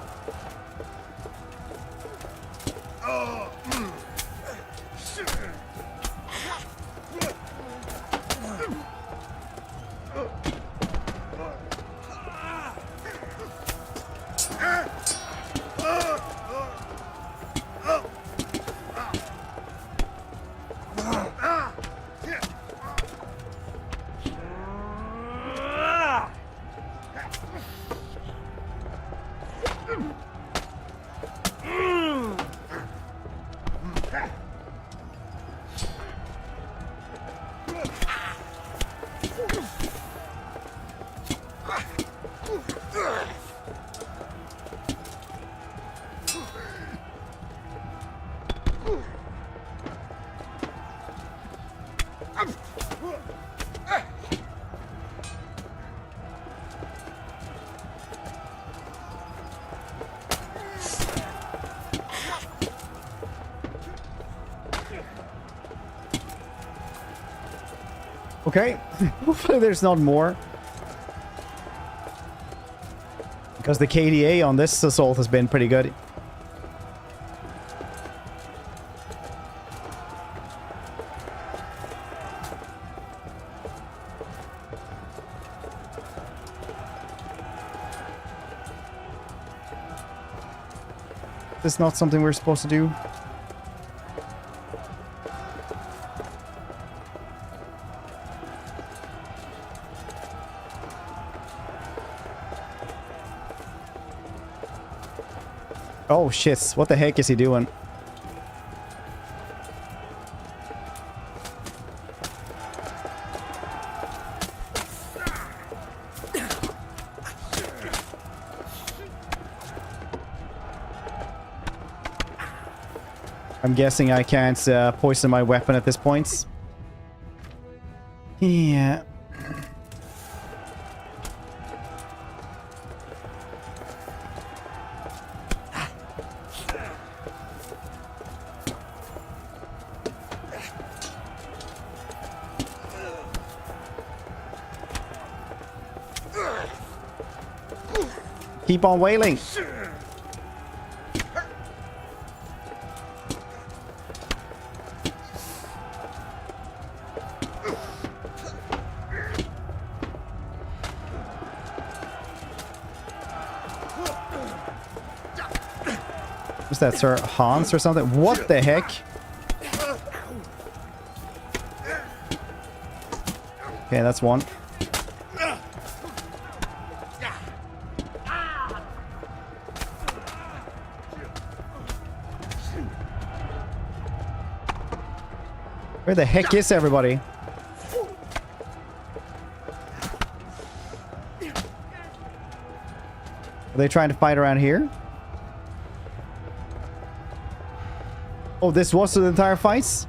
Speaker 1: Okay, hopefully there's not more. Because the KDA on this assault has been pretty good. This is not something we're supposed to do. Oh shit, what the heck is he doing? I'm guessing I can't poison my weapon at this point. Yeah. Keep on wailing. What's that, Sir Hans or something? What the heck? Okay, that's one. Where the heck is everybody? Are they trying to fight around here? Oh, this was the entire fight?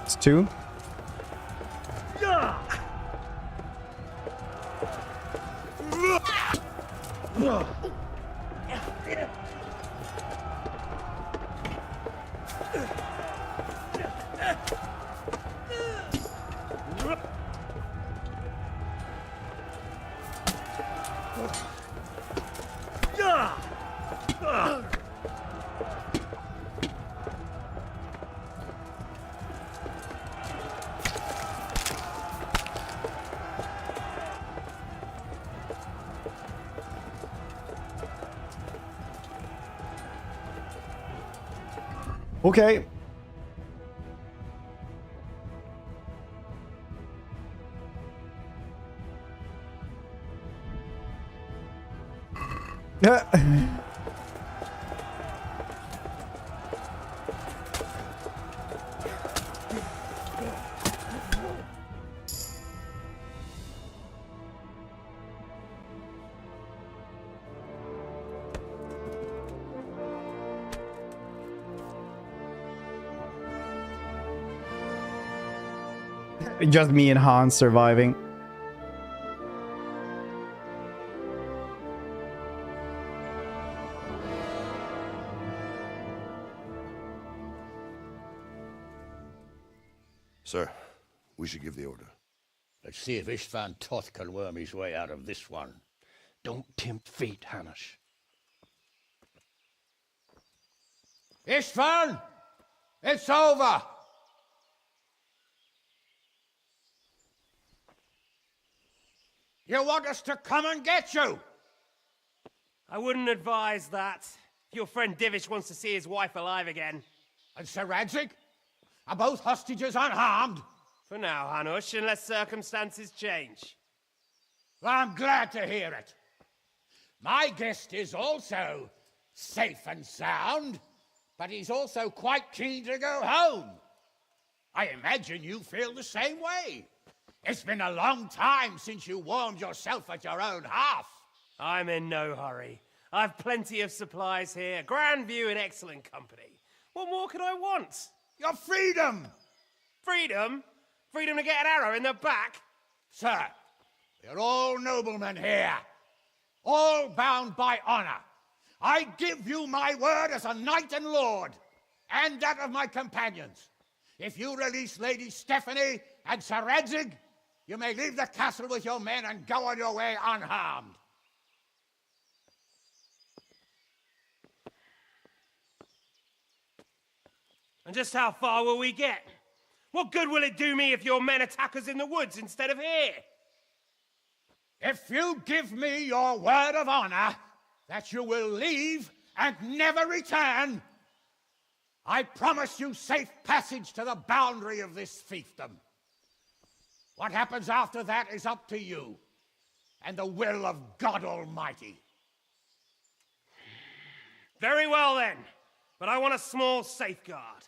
Speaker 1: It's 2. Okay. Just me and Hans surviving.
Speaker 16: Sir, we should give the order.
Speaker 21: Let's see if Istvan Toth can worm his way out of this one.
Speaker 12: Don't tempt fate, Hanush.
Speaker 21: Istvan! It's over! You want us to come and get you?
Speaker 12: I wouldn't advise that. Your friend Divish wants to see his wife alive again.
Speaker 21: And Sir Radzig? Are both hostages unharmed?
Speaker 12: For now, Hanush, unless circumstances change.
Speaker 21: Well, I'm glad to hear it. My guest is also safe and sound, but he's also quite keen to go home. I imagine you feel the same way. It's been a long time since you warmed yourself at your own hearth.
Speaker 12: I'm in no hurry. I've plenty of supplies here, grand view and excellent company. What more could I want?
Speaker 21: Your freedom!
Speaker 12: Freedom? Freedom to get an arrow in the back?
Speaker 21: Sir, we're all noblemen here, all bound by honor. I give you my word as a knight and lord, and that of my companions. If you release Lady Stephanie and Sir Radzig, you may leave the castle with your men and go on your way unharmed.
Speaker 12: And just how far will we get? What good will it do me if your men attack us in the woods instead of here?
Speaker 21: If you give me your word of honor that you will leave and never return, I promise you safe passage to the boundary of this fiefdom. What happens after that is up to you and the will of God Almighty.
Speaker 12: Very well then, but I want a small safeguard.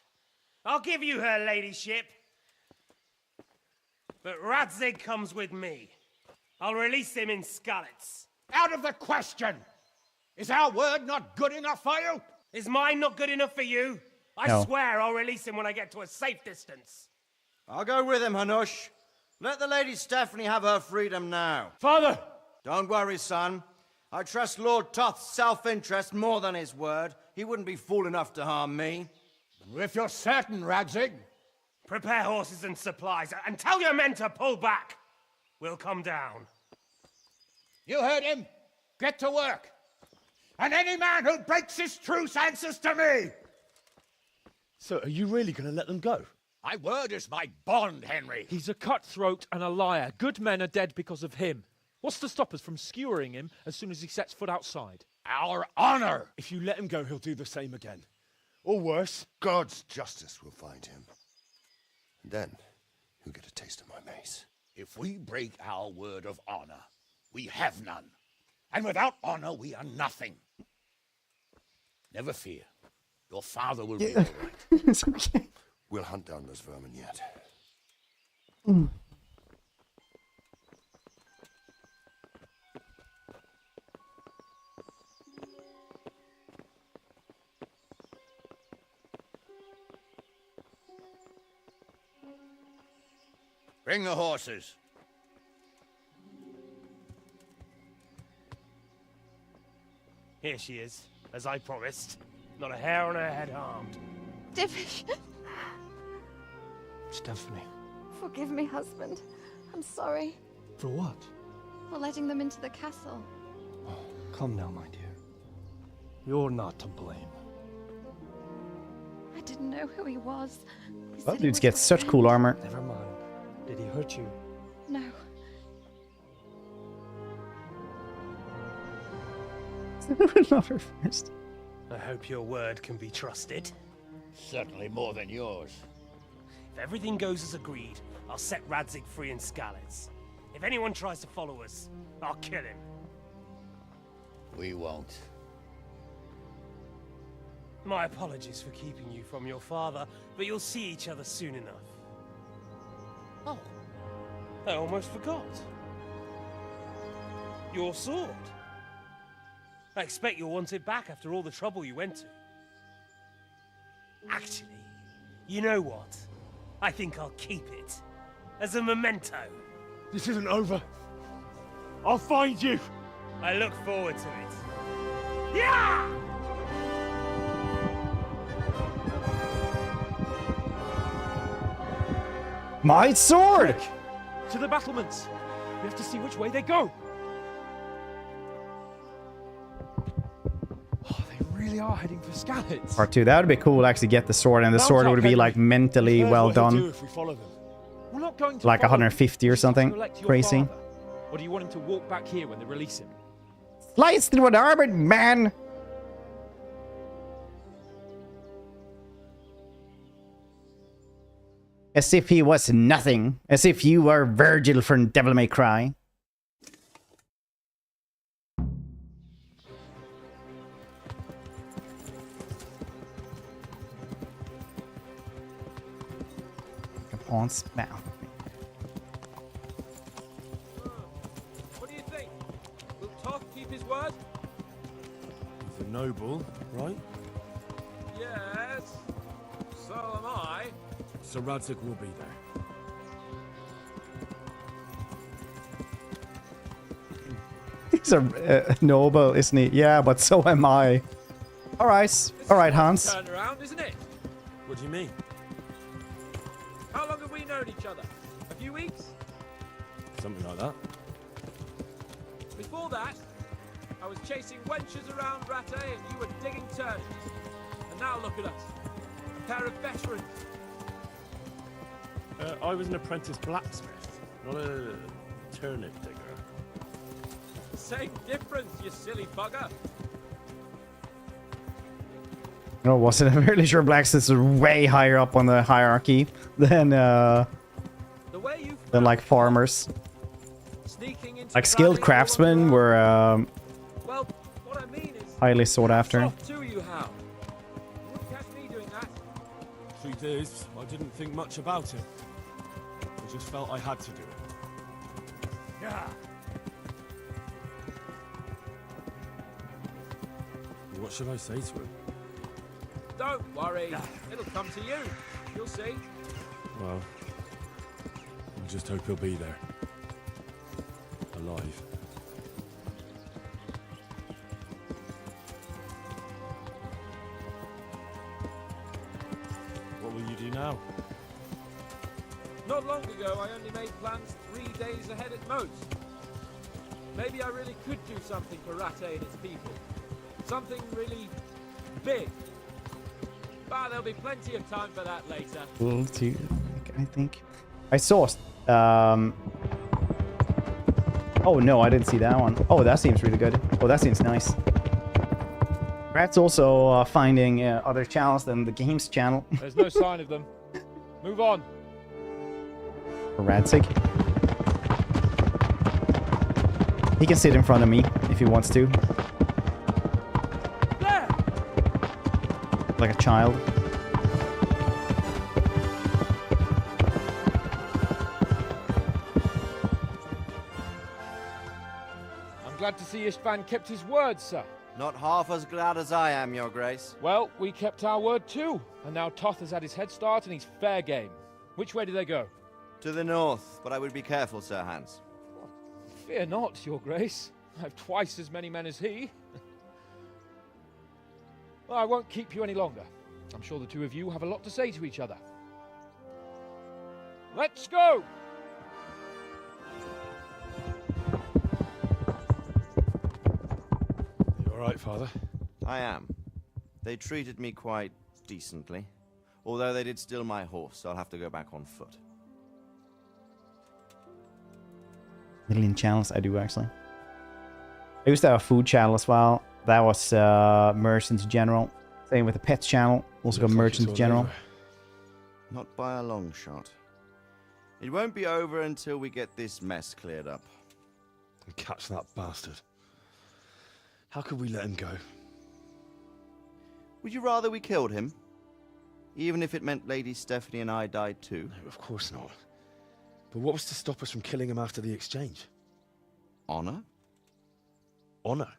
Speaker 12: I'll give you her ladyship, but Radzig comes with me. I'll release him in Skalitz.
Speaker 21: Out of the question! Is our word not good enough for you?
Speaker 12: Is mine not good enough for you? I swear I'll release him when I get to a safe distance.
Speaker 9: I'll go with him, Hanush. Let the Lady Stephanie have her freedom now.
Speaker 21: Father!
Speaker 9: Don't worry, son. I trust Lord Toth's self-interest more than his word. He wouldn't be fool enough to harm me.
Speaker 21: If you're certain, Radzig.
Speaker 12: Prepare horses and supplies, and tell your men to pull back. We'll come down.
Speaker 21: You heard him. Get to work. And any man who breaks this truce answers to me.
Speaker 17: So, are you really going to let them go?
Speaker 21: My word is my bond, Henry.
Speaker 10: He's a cutthroat and a liar. Good men are dead because of him. What's to stop us from skewering him as soon as he sets foot outside?
Speaker 21: Our honor!
Speaker 17: If you let him go, he'll do the same again. Or worse.
Speaker 16: God's justice will find him. And then, he'll get a taste of my mace.
Speaker 21: If we break our word of honor, we have none. And without honor, we are nothing. Never fear.
Speaker 20: Your father will
Speaker 1: Yeah.
Speaker 20: be all right.
Speaker 1: It's okay.
Speaker 16: We'll hunt down those vermin yet.
Speaker 1: Mm.
Speaker 20: Bring the horses.
Speaker 12: Here she is, as I promised. Not a hair on her head harmed.
Speaker 11: Divish,
Speaker 12: Stephanie.
Speaker 5: Forgive me, husband. I'm sorry
Speaker 15: For what?
Speaker 5: for letting them into the castle.
Speaker 15: Come now, my dear. You're not to blame.
Speaker 5: I didn't know who he was. He
Speaker 1: Well,
Speaker 5: said he
Speaker 1: dudes
Speaker 5: was
Speaker 1: get
Speaker 5: a
Speaker 1: such
Speaker 5: friend.
Speaker 1: cool armor.
Speaker 15: Never mind. Did he hurt you?
Speaker 5: No.
Speaker 1: Not her first.
Speaker 12: I hope your word can be trusted.
Speaker 20: Certainly more than yours.
Speaker 12: If everything goes as agreed, I'll set Radzig free in Skalitz. If anyone tries to follow us, I'll kill him.
Speaker 20: We won't.
Speaker 12: My apologies for keeping you from your father, but you'll see each other soon enough. Oh, I almost forgot. Your sword. I expect you'll want it back after all the trouble you went to. Actually, you know what? I think I'll keep it. As a memento.
Speaker 17: This isn't over. I'll find you.
Speaker 12: I look forward to it. Yeah!
Speaker 1: My sword!
Speaker 10: To the battlements. We have to see which way they go. Oh, they really are heading for Skalitz.
Speaker 1: Part 2. That would be cool to actually get the sword, and the
Speaker 10: Mount
Speaker 1: sword
Speaker 10: up,
Speaker 1: would be
Speaker 10: Henry.
Speaker 1: like mentally
Speaker 10: Here's
Speaker 1: well
Speaker 10: what he'll do
Speaker 1: done.
Speaker 10: if we follow them. We're not going to
Speaker 1: Like
Speaker 10: follow
Speaker 1: 150 or something.
Speaker 10: to elect your
Speaker 1: Crazy.
Speaker 10: father. Or do you want him to walk back here when they release him?
Speaker 1: Slice through an armored man! As if he was nothing. As if you were Virgil from Devil May Cry. Haunts mouth.
Speaker 10: What do you think? Will Toth keep his word?
Speaker 3: He's a noble, right?
Speaker 10: Yes. So am I.
Speaker 3: So Radzig will be there.
Speaker 1: He's a noble, isn't he? Yeah, but so am I. Alright. Alright, Hans.
Speaker 10: Turn around, isn't it?
Speaker 3: What do you mean?
Speaker 10: How long have we known each other? A few weeks?
Speaker 3: Something like that.
Speaker 10: Before that, I was chasing wenches around Rattay and you were digging turnips. And now look at us. A pair of veterans.
Speaker 3: I was an apprentice blacksmith, not a turnip digger.
Speaker 10: Same difference, you silly bugger.
Speaker 1: No, wasn't. I'm fairly sure blacksmiths are way higher up on the hierarchy than like farmers.
Speaker 10: Sneaking into
Speaker 1: Like skilled craftsmen were
Speaker 10: well, what I mean is
Speaker 1: highly sought after.
Speaker 10: soft to you, Hal. You wouldn't catch me doing that.
Speaker 3: Truth is, I didn't think much about it. I just felt I had to do it.
Speaker 10: Yeah.
Speaker 3: What should I say to him?
Speaker 10: Don't worry. It'll come to you. You'll see.
Speaker 3: Well, I just hope he'll be there. Alive. What will you do now?
Speaker 10: Not long ago, I only made plans 3 days ahead at most. Maybe I really could do something for Rattay and its people. Something really big. But there'll be plenty of time for that later.
Speaker 1: Well, too, I think. I saw. Oh no, I didn't see that one. Oh, that seems really good. Oh, that seems nice. Rat's also finding other channels than the games channel.
Speaker 10: There's no sign of them. Move on.
Speaker 1: For Radzig. He can sit in front of me if he wants to.
Speaker 10: There.
Speaker 1: like a child.
Speaker 10: I'm glad to see Istvan kept his word, sir.
Speaker 9: Not half as glad as I am, Your Grace.
Speaker 10: Well, we kept our word too, and now Toth has had his head start and he's fair game. Which way do they go?
Speaker 9: To the north, but I would be careful, Sir Hans.
Speaker 10: Fear not, Your Grace. I have twice as many men as he. Well, I won't keep you any longer. I'm sure the two of you have a lot to say to each other. Let's go!
Speaker 17: You all right, Father?
Speaker 9: I am. They treated me quite decently. Although they did steal my horse, so I'll have to go back on foot.
Speaker 1: Million channels, I do actually. I used to have a food channel as well. That was Merchant General. Same with the pets channel. Also got Merchant General.
Speaker 9: Not by a long shot. It won't be over until we get this mess cleared up.
Speaker 17: And catch that bastard. How could we let him go?
Speaker 9: Would you rather we killed him? Even if it meant Lady Stephanie and I died too?
Speaker 17: No, of course not. But what was to stop us from killing him after the exchange?
Speaker 9: Honor?
Speaker 17: Honor?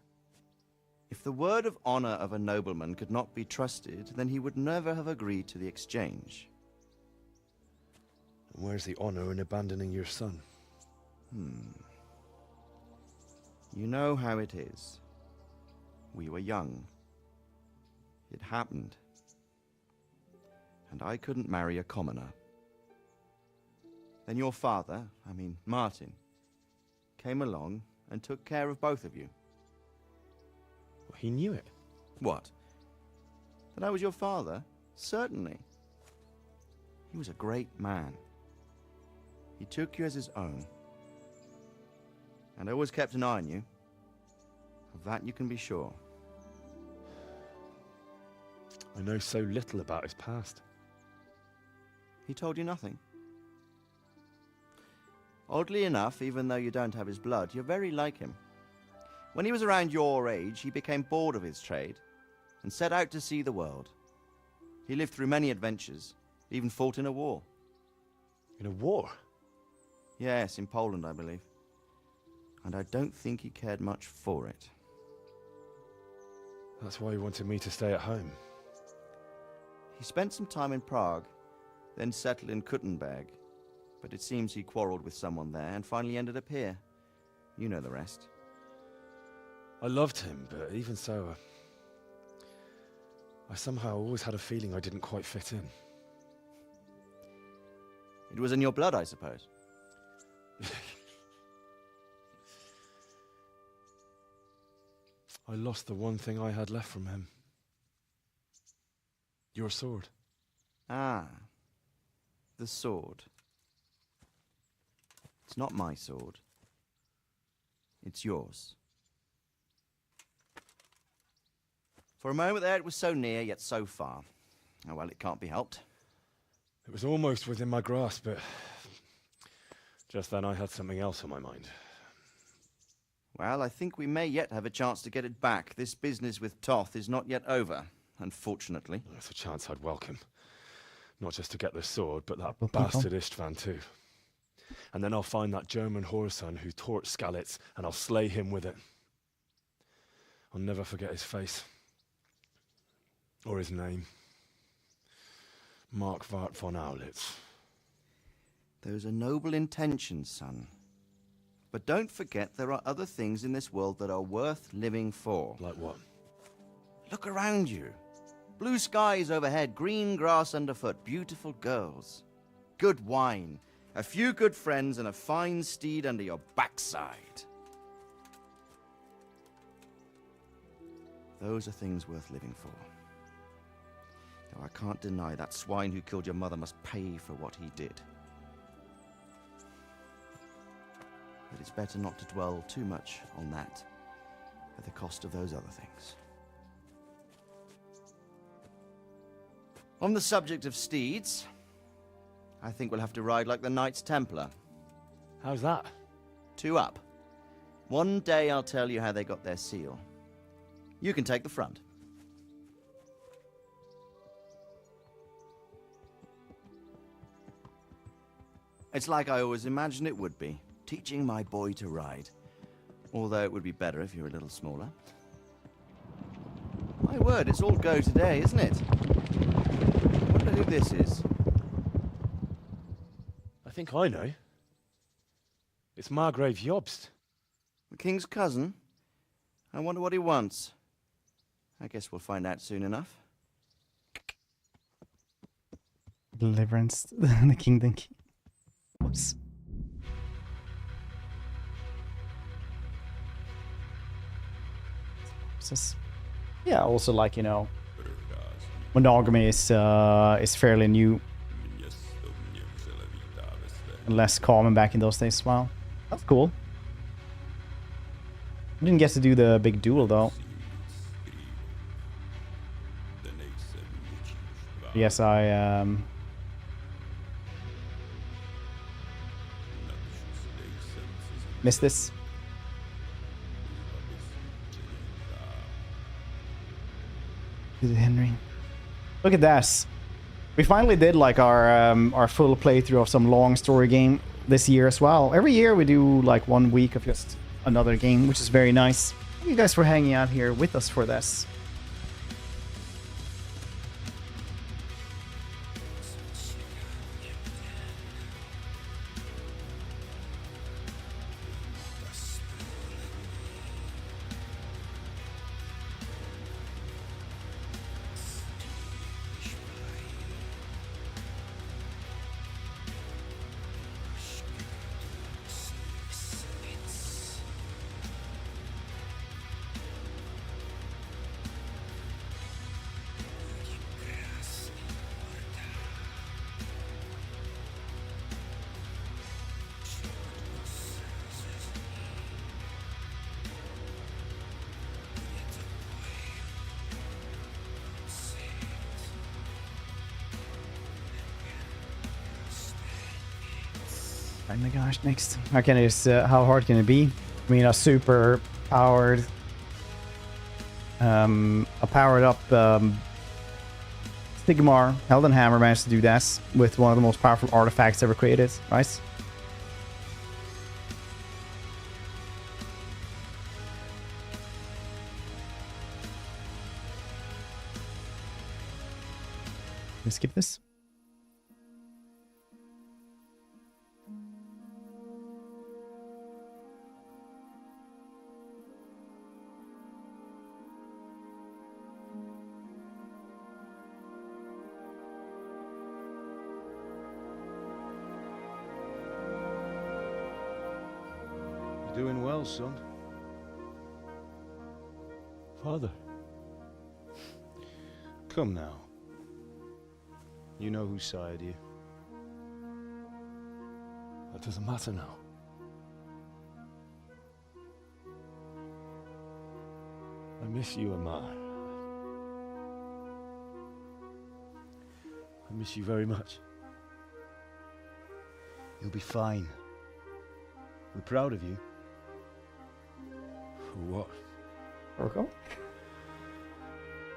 Speaker 9: If the word of honor of a nobleman could not be trusted, then he would never have agreed to the exchange.
Speaker 17: And where's the honor in abandoning your son?
Speaker 9: You know how it is. We were young. It happened. And I couldn't marry a commoner. Then your father, Martin, came along and took care of both of you.
Speaker 17: Well, he knew it.
Speaker 9: What? That I was your father? Certainly. He was a great man. He took you as his own. And always kept an eye on you. Of that you can be sure.
Speaker 17: I know so little about his past.
Speaker 9: He told you nothing? Oddly enough, even though you don't have his blood, you're very like him. When he was around your age, he became bored of his trade and set out to see the world. He lived through many adventures, even fought in a war.
Speaker 17: In a war?
Speaker 9: Yes, in Poland, I believe. And I don't think he cared much for it.
Speaker 17: That's why he wanted me to stay at home.
Speaker 9: He spent some time in Prague, then settled in Kuttenberg. But it seems he quarreled with someone there and finally ended up here. You know the rest.
Speaker 17: I loved him, but even so, I somehow always had a feeling I didn't quite fit in.
Speaker 9: It was in your blood, I suppose.
Speaker 17: I lost the one thing I had left from him. Your sword.
Speaker 9: Ah, the sword. It's not my sword. It's yours. For a moment there, it was so near, yet so far. Oh, well, it can't be helped.
Speaker 17: It was almost within my grasp, but just then I had something else on my mind.
Speaker 9: Well, I think we may yet have a chance to get it back. This business with Toth is not yet over, unfortunately.
Speaker 17: That's a chance I'd welcome. Not just to get the sword, but that bastard Istvan too. And then I'll find that German whoreson who torched Skalitz, and I'll slay him with it. I'll never forget his face. Or his name. Marquardt von Aulitz.
Speaker 9: Those are noble intentions, son. But don't forget there are other things in this world that are worth living for.
Speaker 17: Like what?
Speaker 9: Look around you. Blue skies overhead, green grass underfoot, beautiful girls. Good wine, a few good friends, and a fine steed under your backside. Those are things worth living for. Though I can't deny that swine who killed your mother must pay for what he did. But it's better not to dwell too much on that at the cost of those other things. On the subject of steeds, I think we'll have to ride like the Knights Templar.
Speaker 17: How's that?
Speaker 9: 2 up. One day I'll tell you how they got their seal. You can take the front. It's like I always imagined it would be, teaching my boy to ride. Although it would be better if you were a little smaller. My word, it's all go today, isn't it? I wonder who this is.
Speaker 17: I think I know. It's Margrave Jobst.
Speaker 9: The king's cousin? I wonder what he wants. I guess we'll find out soon enough.
Speaker 1: Deliverance, the Kingdom. Oops. Yeah, also like, you know, monogamy is fairly new. And less common back in those days as well. That's cool. I didn't get to do the big duel though. Yes, I missed this. Henry. Look at this. We finally did like our full playthrough of some long story game this year as well. Every year we do like 1 week of just another game, which is very nice. Thank you guys for hanging out here with us for this. Oh my gosh, next. How can it? How hard can it be? I mean, a super powered, a powered up Sigmar Helden Hammer managed to do this with one of the most powerful artifacts ever created, right? Can we skip this?
Speaker 13: Doing well, son.
Speaker 17: Father.
Speaker 13: Come now. You know whose side you.
Speaker 17: That doesn't matter now. I miss you, Amar. I miss you very much.
Speaker 13: You'll be fine. We're proud of you.
Speaker 17: For what?
Speaker 1: Oracle?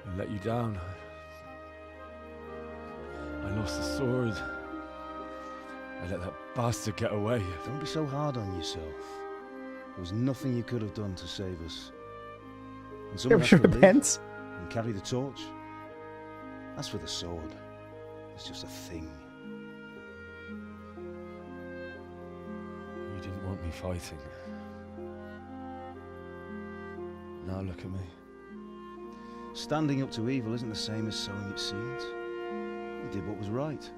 Speaker 17: I let you down. I lost the sword. I let that bastard get away.
Speaker 13: Don't be so hard on yourself. There was nothing you could have done to save us. And someone has to live
Speaker 1: Repent.
Speaker 13: and carry the torch. As for the sword, it's just a thing.
Speaker 17: You didn't want me fighting.
Speaker 13: Now look at me. Standing up to evil isn't the same as sowing its seeds. You did what was right.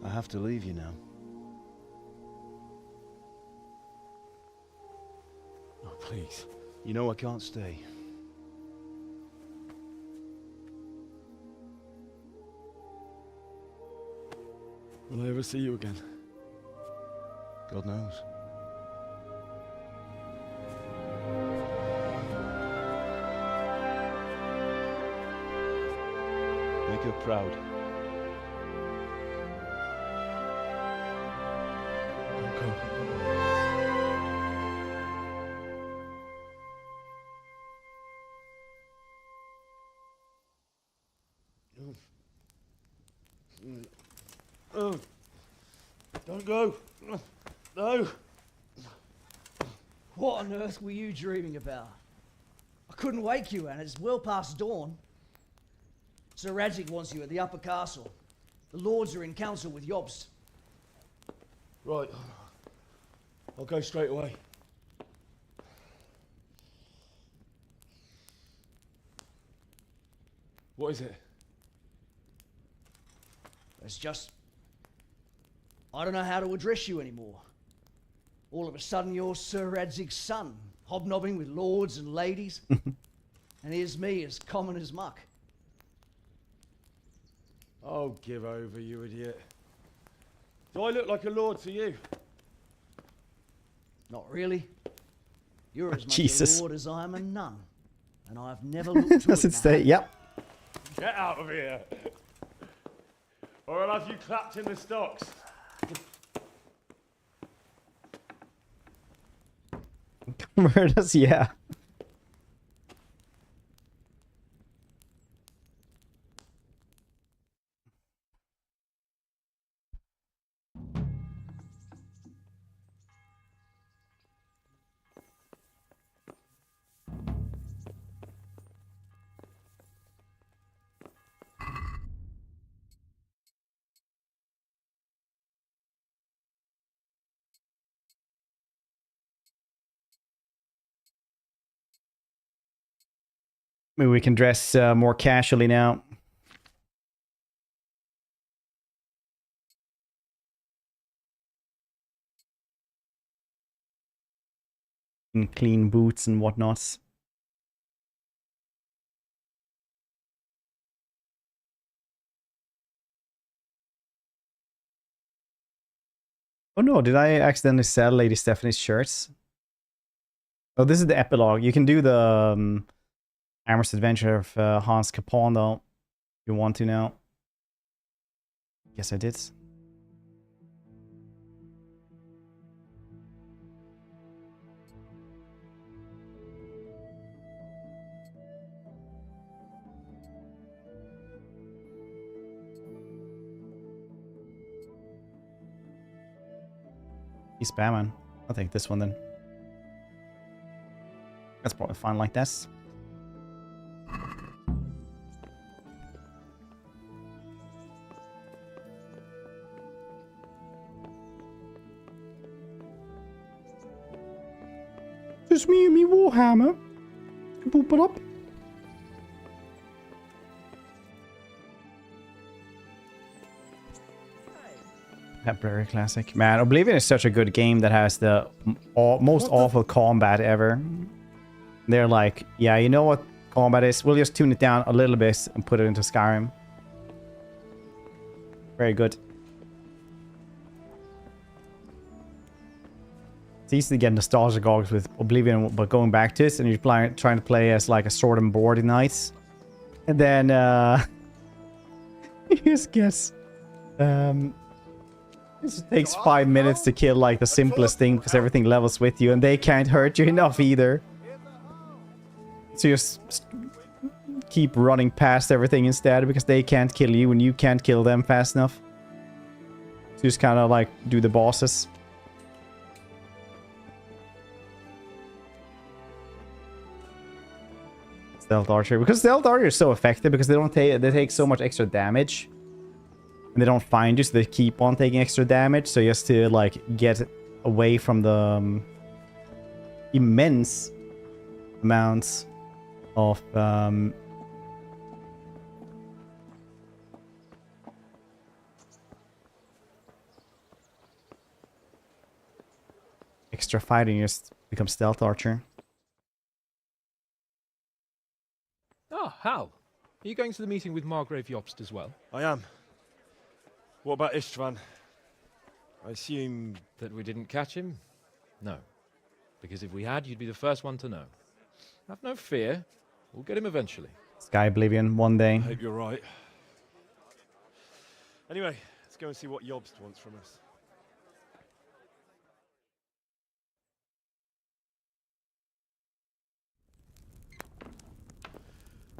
Speaker 13: I have to leave you now.
Speaker 17: Oh, please.
Speaker 13: You know I can't stay.
Speaker 17: Will I ever see you again?
Speaker 13: God knows. Make her proud.
Speaker 12: Oh, don't go. No.
Speaker 18: What on earth were you dreaming about? I couldn't wake you, and it's well past dawn. Sir Radzig wants you at the upper castle. The lords are in council with Jobst.
Speaker 12: Right. I'll go straight away.
Speaker 17: What is it?
Speaker 18: It's just... I don't know how to address you anymore. All of a sudden you're Sir Radzig's son, hobnobbing with lords and ladies. And here's me, as common as muck.
Speaker 17: Oh, give over, you idiot. Do I look like a lord to you?
Speaker 18: Not really. You're as much
Speaker 1: Jesus.
Speaker 18: a lord as I am a nun. And I've never looked to
Speaker 1: Does it stay? Yep.
Speaker 17: Get out of here. Or I'll have you clapped in the stocks.
Speaker 1: Where does, yeah. Maybe we can dress more casually now. And clean boots and whatnot. Oh no, did I accidentally sell Lady Stephanie's shirts? Oh, this is the epilogue. You can do the Amherst Adventure of Hans Capon though, if you want to now. Yes, I did. He's spamming. I'll take this one then. That's probably fine like this. Just me and me Warhammer. Boop it up. Temporary classic. Man, Oblivion is such a good game that has the most awful combat ever. They're like, yeah, you know what combat is? We'll just tune it down a little bit and put it into Skyrim. Very good. It's easy to get nostalgic with Oblivion, but going back to it and you're trying to play as like a sword and board knight. And then you just guess it takes 5 minutes to kill like the simplest thing because everything levels with you and they can't hurt you enough either. So you just keep running past everything instead because they can't kill you and you can't kill them fast enough. So you just kind of like do the bosses. Stealth Archer. Because Stealth Archer is so effective because they take so much extra damage. And they don't find you, so they keep on taking extra damage. So just to like get away from the immense amounts of extra fighting, you just become Stealth Archer.
Speaker 10: Ah, Hal. Are you going to the meeting with Margrave Jobst as well?
Speaker 17: I am. What about Istvan? I assume
Speaker 10: that we didn't catch him? No. Because if we had, you'd be the first one to know. Have no fear. We'll get him eventually.
Speaker 1: Sky Oblivion one day.
Speaker 17: I hope you're right. Anyway, let's go and see what Jobst wants from us.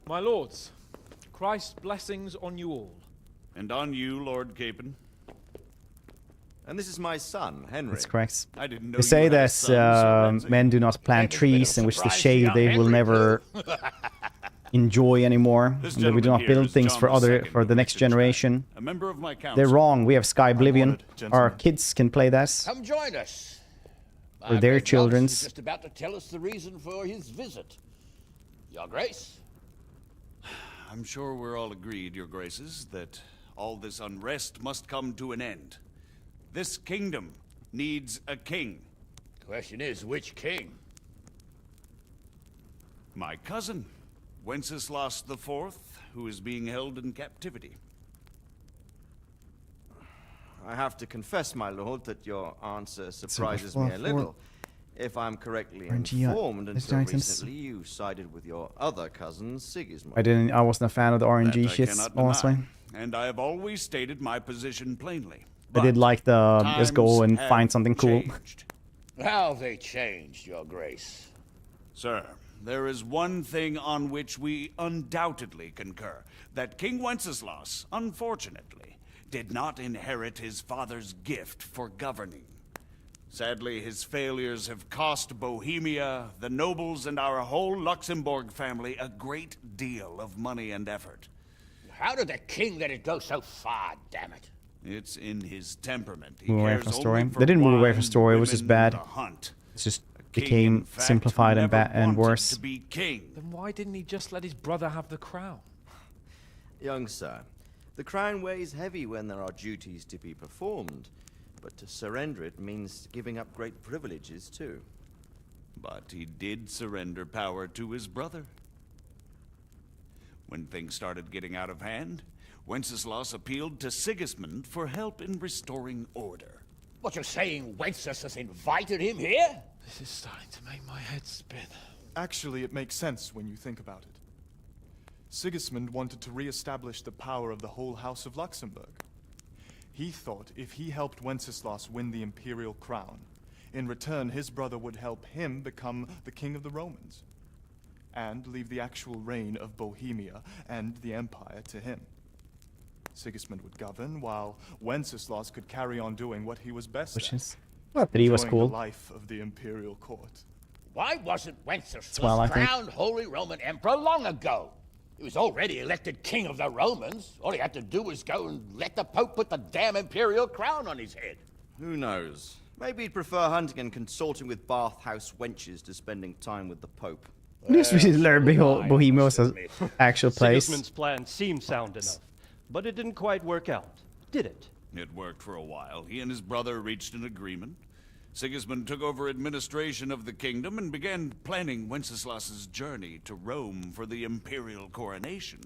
Speaker 10: My lords, Christ's blessings on you all.
Speaker 8: And on you, Lord Capon.
Speaker 9: And this is my son, Henry.
Speaker 1: That's correct.
Speaker 8: I didn't know
Speaker 1: They say
Speaker 8: you had a
Speaker 1: that
Speaker 8: son, Sir
Speaker 1: men do not plant trees in which the shade they will never enjoy anymore. And that we do not build things for the next generation.
Speaker 8: A member of my council.
Speaker 1: They're wrong. We have Sky Oblivion. Our kids can play that.
Speaker 21: Come join us.
Speaker 1: For their children's.
Speaker 21: Just about to tell us the reason for his visit. Your Grace.
Speaker 8: I'm sure we're all agreed, Your Graces, that all this unrest must come to an end. This kingdom needs a king.
Speaker 21: Question is, which king?
Speaker 8: My cousin, Wenceslas IV, who is being held in captivity.
Speaker 9: I have to confess, my lord, that your answer surprises me a little. If I'm correctly informed, until recently you sided with your other cousin, Sigismund.
Speaker 1: I wasn't a fan of the RNG shits, honestly.
Speaker 8: And I have always stated my position plainly.
Speaker 1: I did like the just go and find something cool.
Speaker 21: How they changed, Your Grace.
Speaker 8: Sir, there is one thing on which we undoubtedly concur. That King Wenceslas, unfortunately, did not inherit his father's gift for governing. Sadly, his failures have cost Bohemia, the nobles, and our whole Luxembourg family a great deal of money and effort.
Speaker 21: How did the king let it go so far, damn it?
Speaker 8: It's in his temperament.
Speaker 1: Move away from story. They didn't move away from story. It was just bad. It just became simplified and worse.
Speaker 10: Then why didn't he just let his brother have the crown?
Speaker 9: Young sir, the crown weighs heavy when there are duties to be performed, but to surrender it means giving up great privileges too.
Speaker 8: But he did surrender power to his brother. When things started getting out of hand, Wenceslas appealed to Sigismund for help in restoring order.
Speaker 21: What, you're saying Wenceslas invited him here?
Speaker 10: This is starting to make my head spin.
Speaker 19: Actually, it makes sense when you think about it. Sigismund wanted to re-establish the power of the whole House of Luxembourg. He thought if he helped Wenceslas win the imperial crown, in return his brother would help him become the king of the Romans, and leave the actual reign of Bohemia and the empire to him. Sigismund would govern, while Wenceslas could carry on doing what he was best at.
Speaker 1: Well, he was cool.
Speaker 19: The life of the imperial court.
Speaker 21: Why wasn't Wenceslas
Speaker 1: I think.
Speaker 21: crowned Holy Roman Emperor long ago? He was already elected King of the Romans. All he had to do was go and let the Pope put the damn imperial crown on his head.
Speaker 9: Who knows? Maybe he'd prefer hunting and consorting with bathhouse wenches to spending time with the Pope.
Speaker 1: This is Bohemia was an actual place.
Speaker 15: Sigismund's plan seemed sound enough, but it didn't quite work out, did it?
Speaker 8: It worked for a while. He and his brother reached an agreement. Sigismund took over administration of the kingdom and began planning Wenceslas's journey to Rome for the imperial coronation.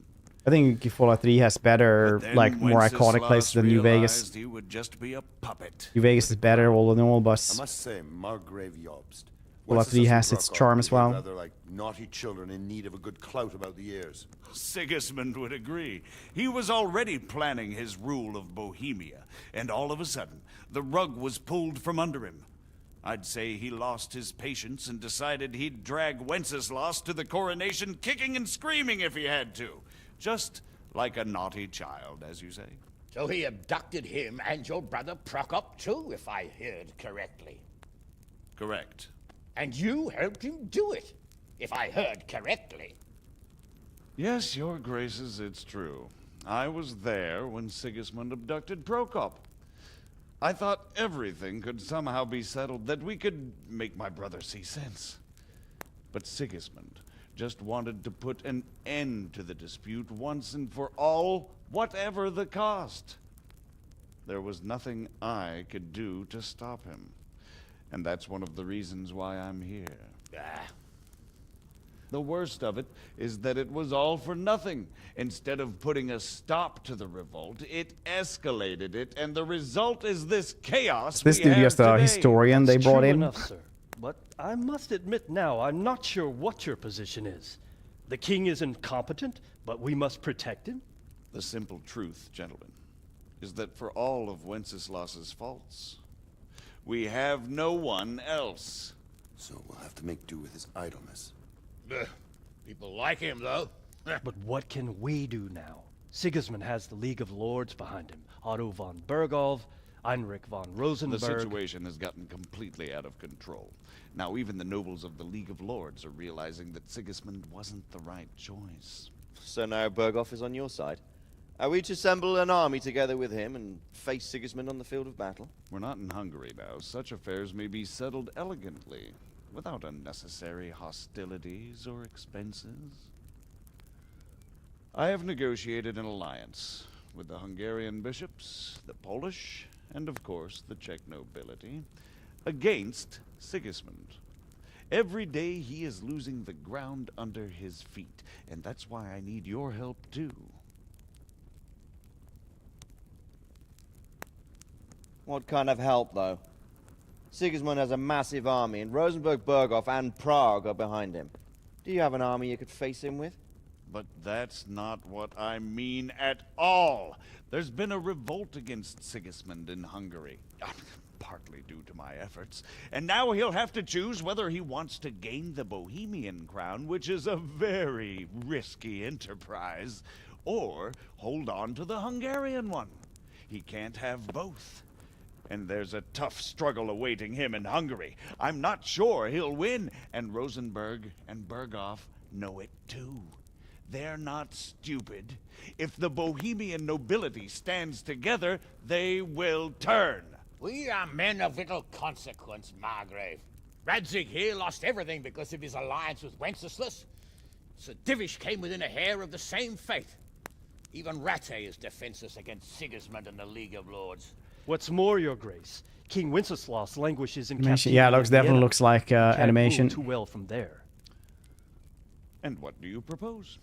Speaker 1: I think Fallout 3 has better, like, more iconic places than New Vegas.
Speaker 8: He would just be a puppet.
Speaker 1: New Vegas is better, all in all, but
Speaker 16: I must say, Margrave Jobst.
Speaker 1: Fallout 3 has its charm as well.
Speaker 16: Rather like naughty children in need of a good clout about the ears.
Speaker 8: Sigismund would agree. He was already planning his rule of Bohemia, and all of a sudden, the rug was pulled from under him. I'd say he lost his patience and decided he'd drag Wenceslas to the coronation kicking and screaming if he had to. Just like a naughty child, as you say.
Speaker 21: So he abducted him and your brother Prokop too, if I heard correctly.
Speaker 8: Correct.
Speaker 21: And you helped him do it, if I heard correctly.
Speaker 8: Yes, your graces, it's true. I was there when Sigismund abducted Prokop. I thought everything could somehow be settled, that we could make my brother see sense. But Sigismund just wanted to put an end to the dispute once and for all, whatever the cost. There was nothing I could do to stop him. And that's one of the reasons why I'm here. The worst of it is that it was all for nothing. Instead of putting a stop to the revolt, it escalated it, and the result is this chaos.
Speaker 1: This dude is the historian they brought in.
Speaker 15: Enough, sir. But I must admit now, I'm not sure what your position is. The king is incompetent, but we must protect him?
Speaker 8: The simple truth, gentlemen, is that for all of Wenceslas's faults, we have no one else.
Speaker 16: So we'll have to make do with his idleness.
Speaker 21: People like him, though.
Speaker 15: But what can we do now? Sigismund has the League of Lords behind him. Otto von Bergov, Heinrich von Rosenberg.
Speaker 8: The situation has gotten completely out of control. Now even the nobles of the League of Lords are realizing that Sigismund wasn't the right choice.
Speaker 9: So now Bergov is on your side. Are we to assemble an army together with him and face Sigismund on the field of battle?
Speaker 8: We're not in Hungary now. Such affairs may be settled elegantly, without unnecessary hostilities or expenses. I have negotiated an alliance with the Hungarian bishops, the Polish, and of course the Czech nobility, against Sigismund. Every day he is losing the ground under his feet, and that's why I need your help too.
Speaker 9: What kind of help, though? Sigismund has a massive army, and Rosenberg, Bergov, and Prague are behind him. Do you have an army you could face him with?
Speaker 8: But that's not what I mean at all. There's been a revolt against Sigismund in Hungary, partly due to my efforts, and now he'll have to choose whether he wants to gain the Bohemian crown, which is a very risky enterprise, or hold on to the Hungarian one. He can't have both. And there's a tough struggle awaiting him in Hungary. I'm not sure he'll win, and Rosenberg and Bergov know it too. They're not stupid. If the Bohemian nobility stands together, they will turn.
Speaker 21: We are men of little consequence, Margrave. Radzig here lost everything because of his alliance with Wenceslas. Sir Divish came within a hair of the same fate. Even Rattay is defenseless against Sigismund and the League of Lords.
Speaker 15: What's more, Your Grace, King Wenceslas languishes in
Speaker 1: Animation.
Speaker 15: captivity.
Speaker 1: Yeah, looks
Speaker 15: in
Speaker 1: definitely
Speaker 15: Vienna.
Speaker 1: looks like
Speaker 15: Can't
Speaker 1: animation.
Speaker 15: rule too well from there.
Speaker 8: And what do you propose?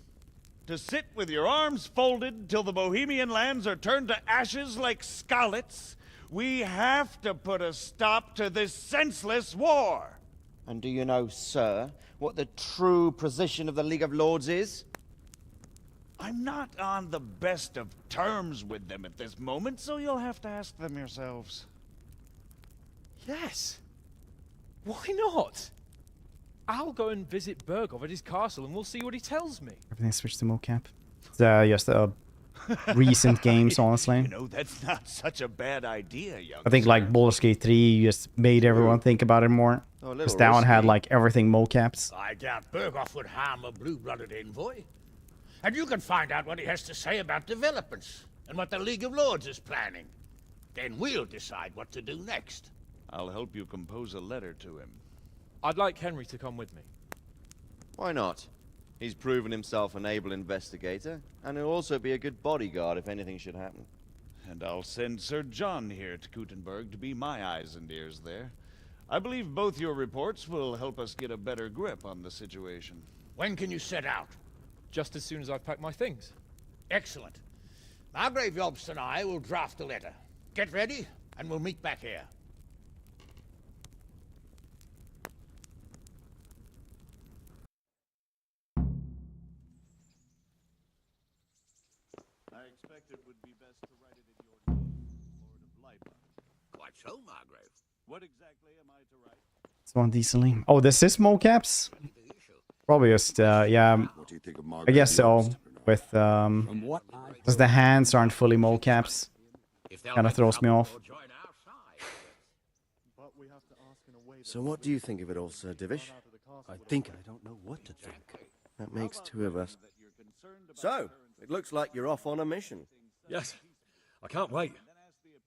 Speaker 8: To sit with your arms folded till the Bohemian lands are turned to ashes like scarlets? We have to put a stop to this senseless war.
Speaker 9: And do you know, sir, what the true position of the League of Lords is?
Speaker 8: I'm not on the best of terms with them at this moment, so you'll have to ask them yourselves.
Speaker 10: Yes. Why not? I'll go and visit Bergov at his castle and we'll see what he tells me.
Speaker 1: Everything switched to mocap. It's just recent games, honestly.
Speaker 8: You know, that's not such a bad idea, young
Speaker 1: I think like Baldur's Gate 3 just made everyone think about it more.
Speaker 21: Oh, a little
Speaker 1: Because that one had
Speaker 21: risky.
Speaker 1: like everything mocaps.
Speaker 21: I doubt Bergov would harm a blue-blooded envoy. And you can find out what he has to say about developments and what the League of Lords is planning. Then we'll decide what to do next.
Speaker 8: I'll help you compose a letter to him.
Speaker 10: I'd like Henry to come with me.
Speaker 9: Why not? He's proven himself an able investigator, and he'll also be a good bodyguard if anything should happen.
Speaker 8: And I'll send Sir John here to Kuttenberg to be my eyes and ears there. I believe both your reports will help us get a better grip on the situation.
Speaker 21: When can you set out?
Speaker 10: Just as soon as I've packed my things.
Speaker 21: Excellent. Margrave Jobst and I will draft a letter. Get ready, and we'll meet back here.
Speaker 8: I expect it would be best to write it in your name, Lord of Leipa.
Speaker 21: Quite so, Margrave.
Speaker 8: What exactly am I to write?
Speaker 1: It's one decently. Oh, this is mocaps? Probably just, yeah.
Speaker 6: What do you think of
Speaker 1: I guess so. With,
Speaker 6: From what
Speaker 1: because the hands aren't fully mocaps. Kind of throws me off.
Speaker 9: So what do you think of it all, Sir Divish?
Speaker 15: I think I don't know what to think.
Speaker 9: That makes two of us. So, it looks like you're off on a mission.
Speaker 2: Yes, I can't wait.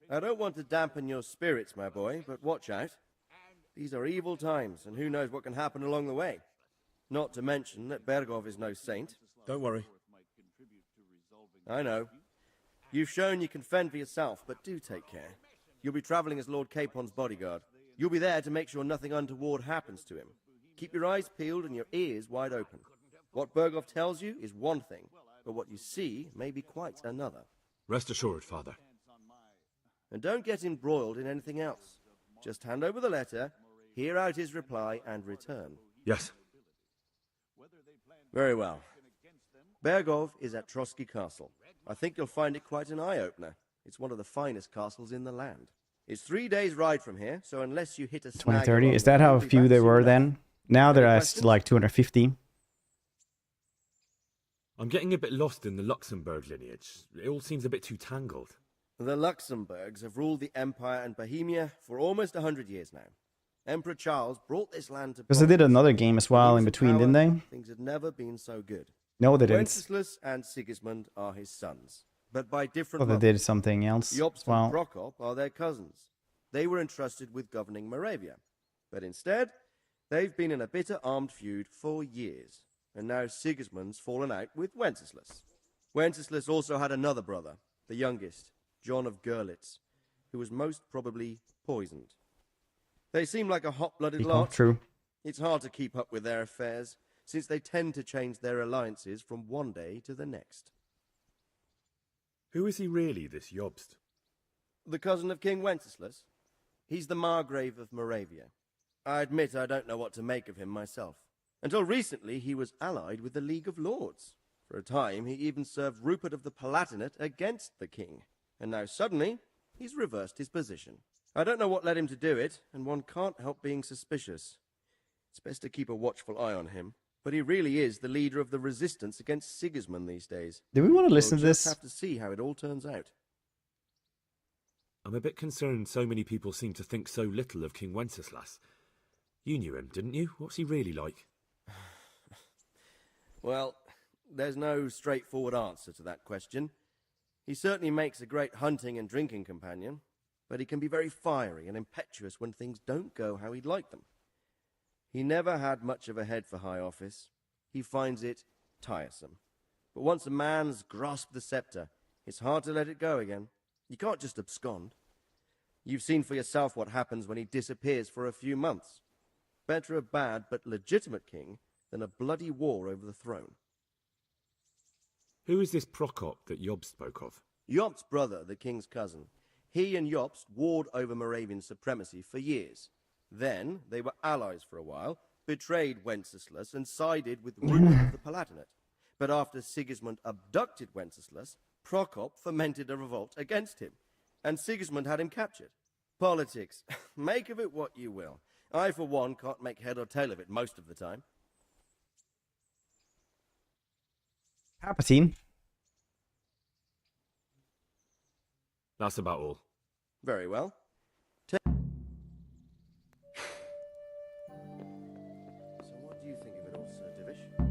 Speaker 9: I don't want to dampen your spirits, my boy, but watch out. These are evil times, and who knows what can happen along the way. Not to mention that Bergov is no saint.
Speaker 2: Don't worry.
Speaker 9: I know. You've shown you can fend for yourself, but do take care. You'll be traveling as Lord Capon's bodyguard. You'll be there to make sure nothing untoward happens to him. Keep your eyes peeled and your ears wide open. What Bergov tells you is one thing, but what you see may be quite another.
Speaker 2: Rest assured, Father.
Speaker 9: And don't get embroiled in anything else. Just hand over the letter, hear out his reply, and return.
Speaker 2: Yes.
Speaker 9: Very well. Bergov is at Trotsky Castle. I think you'll find it quite an eye-opener. It's one of the finest castles in the land. It's 3 days' ride from here, so unless you hit a snag...
Speaker 1: 2030. Is that how few they were then? Now they're at like 250.
Speaker 17: I'm getting a bit lost in the Luxembourg lineage. It all seems a bit too tangled.
Speaker 9: The Luxembourgs have ruled the Empire and Bohemia for almost 100 years now. Emperor Charles brought this land to
Speaker 1: Because they did another game as well in between, didn't they?
Speaker 9: Things had never been so good.
Speaker 1: No, they didn't.
Speaker 9: Wenceslas and Sigismund are his sons, but by different
Speaker 1: Oh, they did something else
Speaker 9: Jobst
Speaker 1: as well.
Speaker 9: and Prokop are their cousins. They were entrusted with governing Moravia, but instead, they've been in a bitter armed feud for years, and now Sigismund's fallen out with Wenceslas. Wenceslas also had another brother, the youngest, John of Görlitz, who was most probably poisoned. They seem like a hot-blooded lot.
Speaker 1: True.
Speaker 9: It's hard to keep up with their affairs, since they tend to change their alliances from one day to the next.
Speaker 17: Who is he really, this Jobst?
Speaker 9: The cousin of King Wenceslas. He's the Margrave of Moravia. I admit I don't know what to make of him myself. Until recently, he was allied with the League of Lords. For a time, he even served Rupert of the Palatinate against the king. And now suddenly, he's reversed his position. I don't know what led him to do it, and one can't help being suspicious. It's best to keep a watchful eye on him, but he really is the leader of the resistance against Sigismund these days.
Speaker 1: Do we want to listen to
Speaker 9: We'll
Speaker 1: this?
Speaker 9: just have to see how it all turns out.
Speaker 17: I'm a bit concerned so many people seem to think so little of King Wenceslas. You knew him, didn't you? What's he really like?
Speaker 9: Well, there's no straightforward answer to that question. He certainly makes a great hunting and drinking companion, but he can be very fiery and impetuous when things don't go how he'd like them. He never had much of a head for high office. He finds it tiresome. But once a man's grasped the scepter, it's hard to let it go again. You can't just abscond. You've seen for yourself what happens when he disappears for a few months. Better a bad but legitimate king than a bloody war over the throne.
Speaker 17: Who is this Prokop that Jobst spoke of?
Speaker 9: Jobst's brother, the king's cousin. He and Jobst warred over Moravian supremacy for years. Then they were allies for a while, betrayed Wenceslas and sided with Rupert of the Palatinate. But after Sigismund abducted Wenceslas, Prokop fomented a revolt against him, and Sigismund had him captured. Politics. Make of it what you will. I, for one, can't make head or tail of it most of the time.
Speaker 1: Palpatine.
Speaker 17: That's about all.
Speaker 9: Very well. So what do you think of it all, Sir Divish?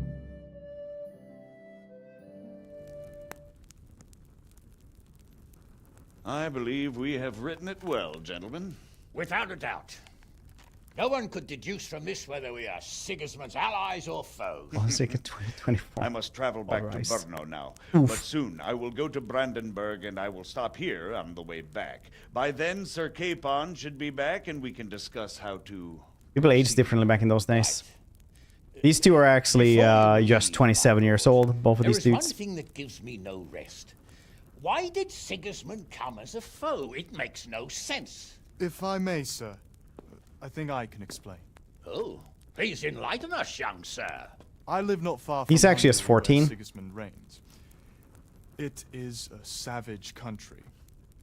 Speaker 8: I believe we have written it well, gentlemen.
Speaker 21: Without a doubt. No one could deduce from this whether we are Sigismund's allies or foes.
Speaker 1: Oh, it's like a 2024.
Speaker 8: I must travel back to
Speaker 1: Alright.
Speaker 8: Brno now.
Speaker 1: Oof.
Speaker 8: But soon I will go to Brandenburg and I will stop here on the way back. By then, Sir Capon should be back and we can discuss how to...
Speaker 1: People aged differently back in those days. These two are actually just 27 years old, both of
Speaker 21: There
Speaker 1: these
Speaker 21: is one
Speaker 1: dudes.
Speaker 21: thing that gives me no rest. Why did Sigismund come as a foe? It makes no sense.
Speaker 19: If I may, sir, I think I can explain.
Speaker 21: Oh, please enlighten us, young sir.
Speaker 19: I live not far from
Speaker 1: He's actually just
Speaker 19: Hungary, where
Speaker 1: 14.
Speaker 19: Sigismund reigns. It is a savage country,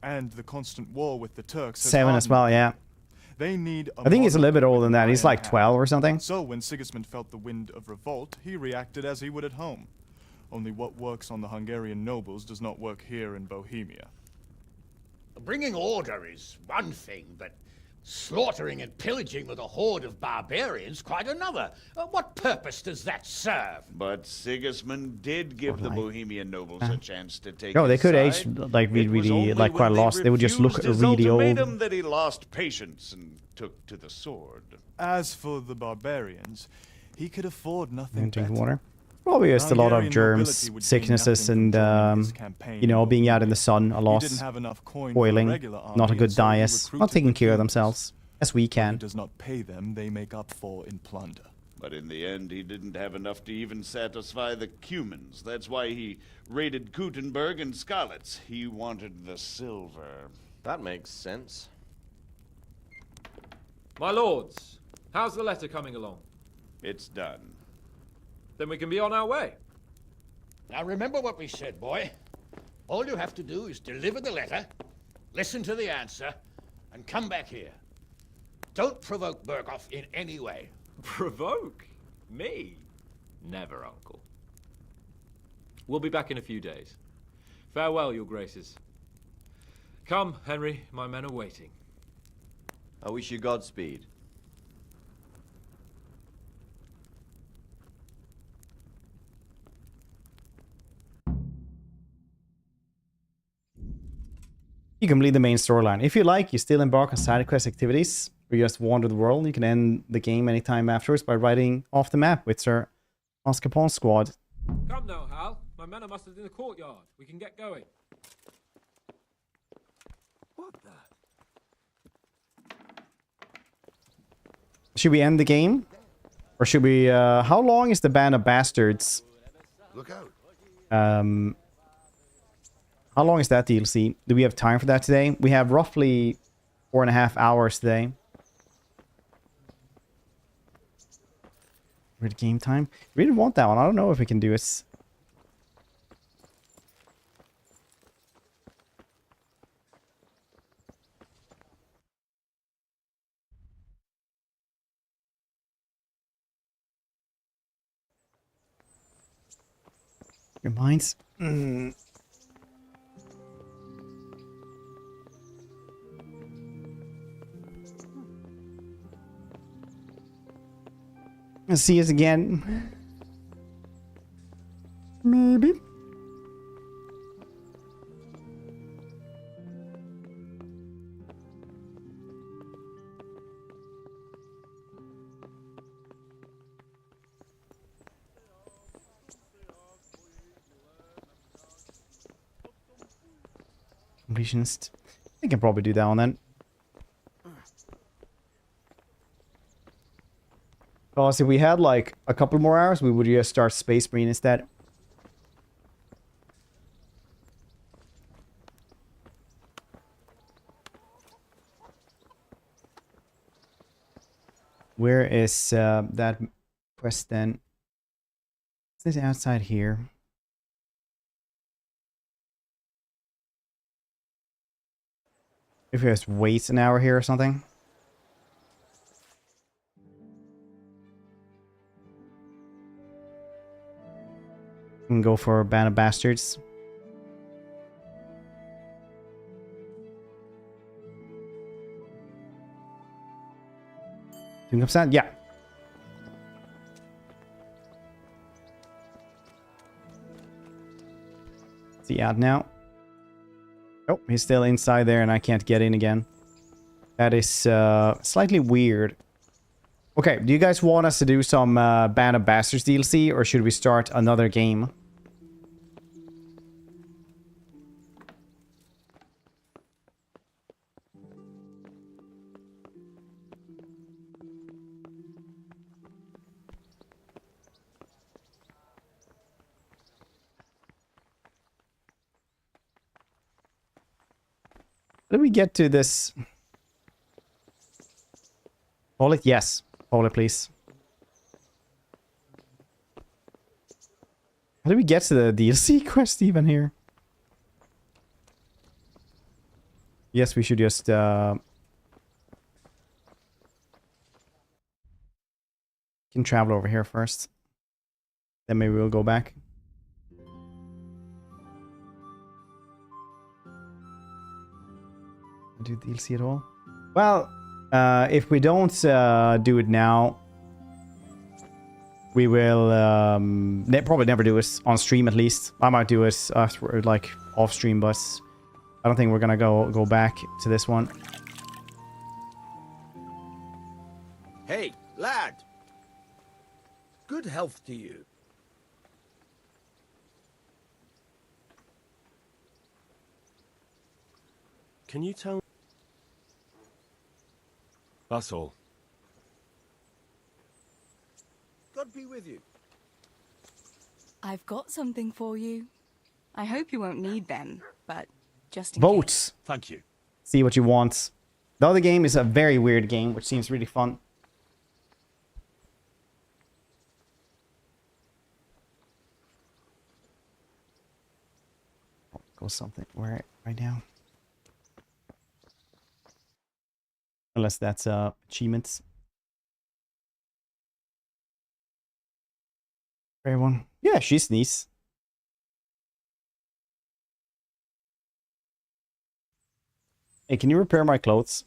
Speaker 19: and the constant war with the Turks has
Speaker 1: 7 as
Speaker 19: hardened
Speaker 1: well,
Speaker 19: them.
Speaker 1: yeah.
Speaker 19: They need
Speaker 1: I think he's a little bit older than that. He's like
Speaker 19: iron
Speaker 1: 12 or something.
Speaker 19: So when Sigismund felt the wind of revolt, he reacted as he would at home. Only what works on the Hungarian nobles does not work here in Bohemia.
Speaker 21: Bringing order is one thing, but slaughtering and pillaging with a horde of barbarians quite another. What purpose does that serve?
Speaker 8: But Sigismund did give the Bohemian nobles a chance to take
Speaker 1: No, they
Speaker 8: his
Speaker 1: could
Speaker 8: side.
Speaker 1: age like
Speaker 8: It was
Speaker 1: really
Speaker 8: only
Speaker 1: like quite a
Speaker 8: when
Speaker 1: lot. They would just look
Speaker 8: refused his
Speaker 1: really
Speaker 8: ultimatum
Speaker 1: old.
Speaker 8: that he lost patience and took to the sword.
Speaker 19: As for the barbarians, he could afford nothing
Speaker 1: And drink
Speaker 19: better.
Speaker 1: water. Probably just a lot of
Speaker 19: Hungarian
Speaker 1: germs,
Speaker 19: nobility would gain
Speaker 1: sicknesses,
Speaker 19: nothing
Speaker 1: and
Speaker 19: from joining his campaign
Speaker 1: you know,
Speaker 19: in
Speaker 1: being out in the sun a lot,
Speaker 19: didn't have enough coin for
Speaker 1: boiling,
Speaker 19: regular
Speaker 1: not a
Speaker 19: army,
Speaker 1: good
Speaker 19: and so he
Speaker 1: diet, not
Speaker 19: recruited
Speaker 1: taking care of
Speaker 19: recruits.
Speaker 1: themselves as we
Speaker 19: He
Speaker 1: can.
Speaker 19: does not pay them, they make up for in plunder.
Speaker 8: But in the end, he didn't have enough to even satisfy the Cumans. That's why he raided Kuttenberg and Skalitz. He wanted the silver.
Speaker 9: That makes sense.
Speaker 10: My lords, how's the letter coming along?
Speaker 8: It's done.
Speaker 10: Then we can be on our way.
Speaker 21: Now remember what we said, boy. All you have to do is deliver the letter, listen to the answer, and come back here. Don't provoke Berghoff in any way.
Speaker 10: Provoke? Me? Never, Uncle. We'll be back in a few days. Farewell, your graces. Come, Henry, my men are waiting.
Speaker 9: I wish you Godspeed.
Speaker 1: You complete the main storyline. If you like, you still embark on side quest activities or you just wander the world. You can end the game anytime afterwards by writing off the map with Sir Mascarpone's squad.
Speaker 10: Come now, Hal. My men are mustered in the courtyard. We can get going. What the?
Speaker 1: Should we end the game? Or should we... how long is the Band of Bastards?
Speaker 16: Look out.
Speaker 1: How long is that DLC? Do we have time for that today? We have roughly 4.5 hours today. Ready game time? We really want that one. I don't know if we can do it. Your minds. Let's see us again. Maybe. Completionist. I can probably do that one then. Because if we had like a couple more hours, we would just start Space Marine instead. Where is that quest then? Is it outside here? If we just wait an hour here or something. We can go for a Band of Bastards. Doing upset? Yeah. Is he out now? Oh, he's still inside there and I can't get in again. That is slightly weird. Okay, do you guys want us to do some Band of Bastards DLC or should we start another game? How do we get to this? Hold it? Yes. Hold it, please. How do we get to the DLC quest even here? Yes, we should just... can travel over here first. Then maybe we'll go back. Do DLC at all? Well, if we don't do it now, we will probably never do it on stream. At least I might do it after, like off stream, but I don't think we're gonna go back to this one.
Speaker 20: Hey, lad. Good health to you.
Speaker 17: Can you tell? That's all.
Speaker 20: God be with you.
Speaker 7: I've got something for you. I hope you won't need them, but just in
Speaker 1: Votes.
Speaker 7: case.
Speaker 17: Thank you.
Speaker 1: See what you want. The other game is a very weird game, which seems really fun. Go something where right now. Unless that's achievements. Everyone. Yeah, she's nice. Hey, can you repair my clothes?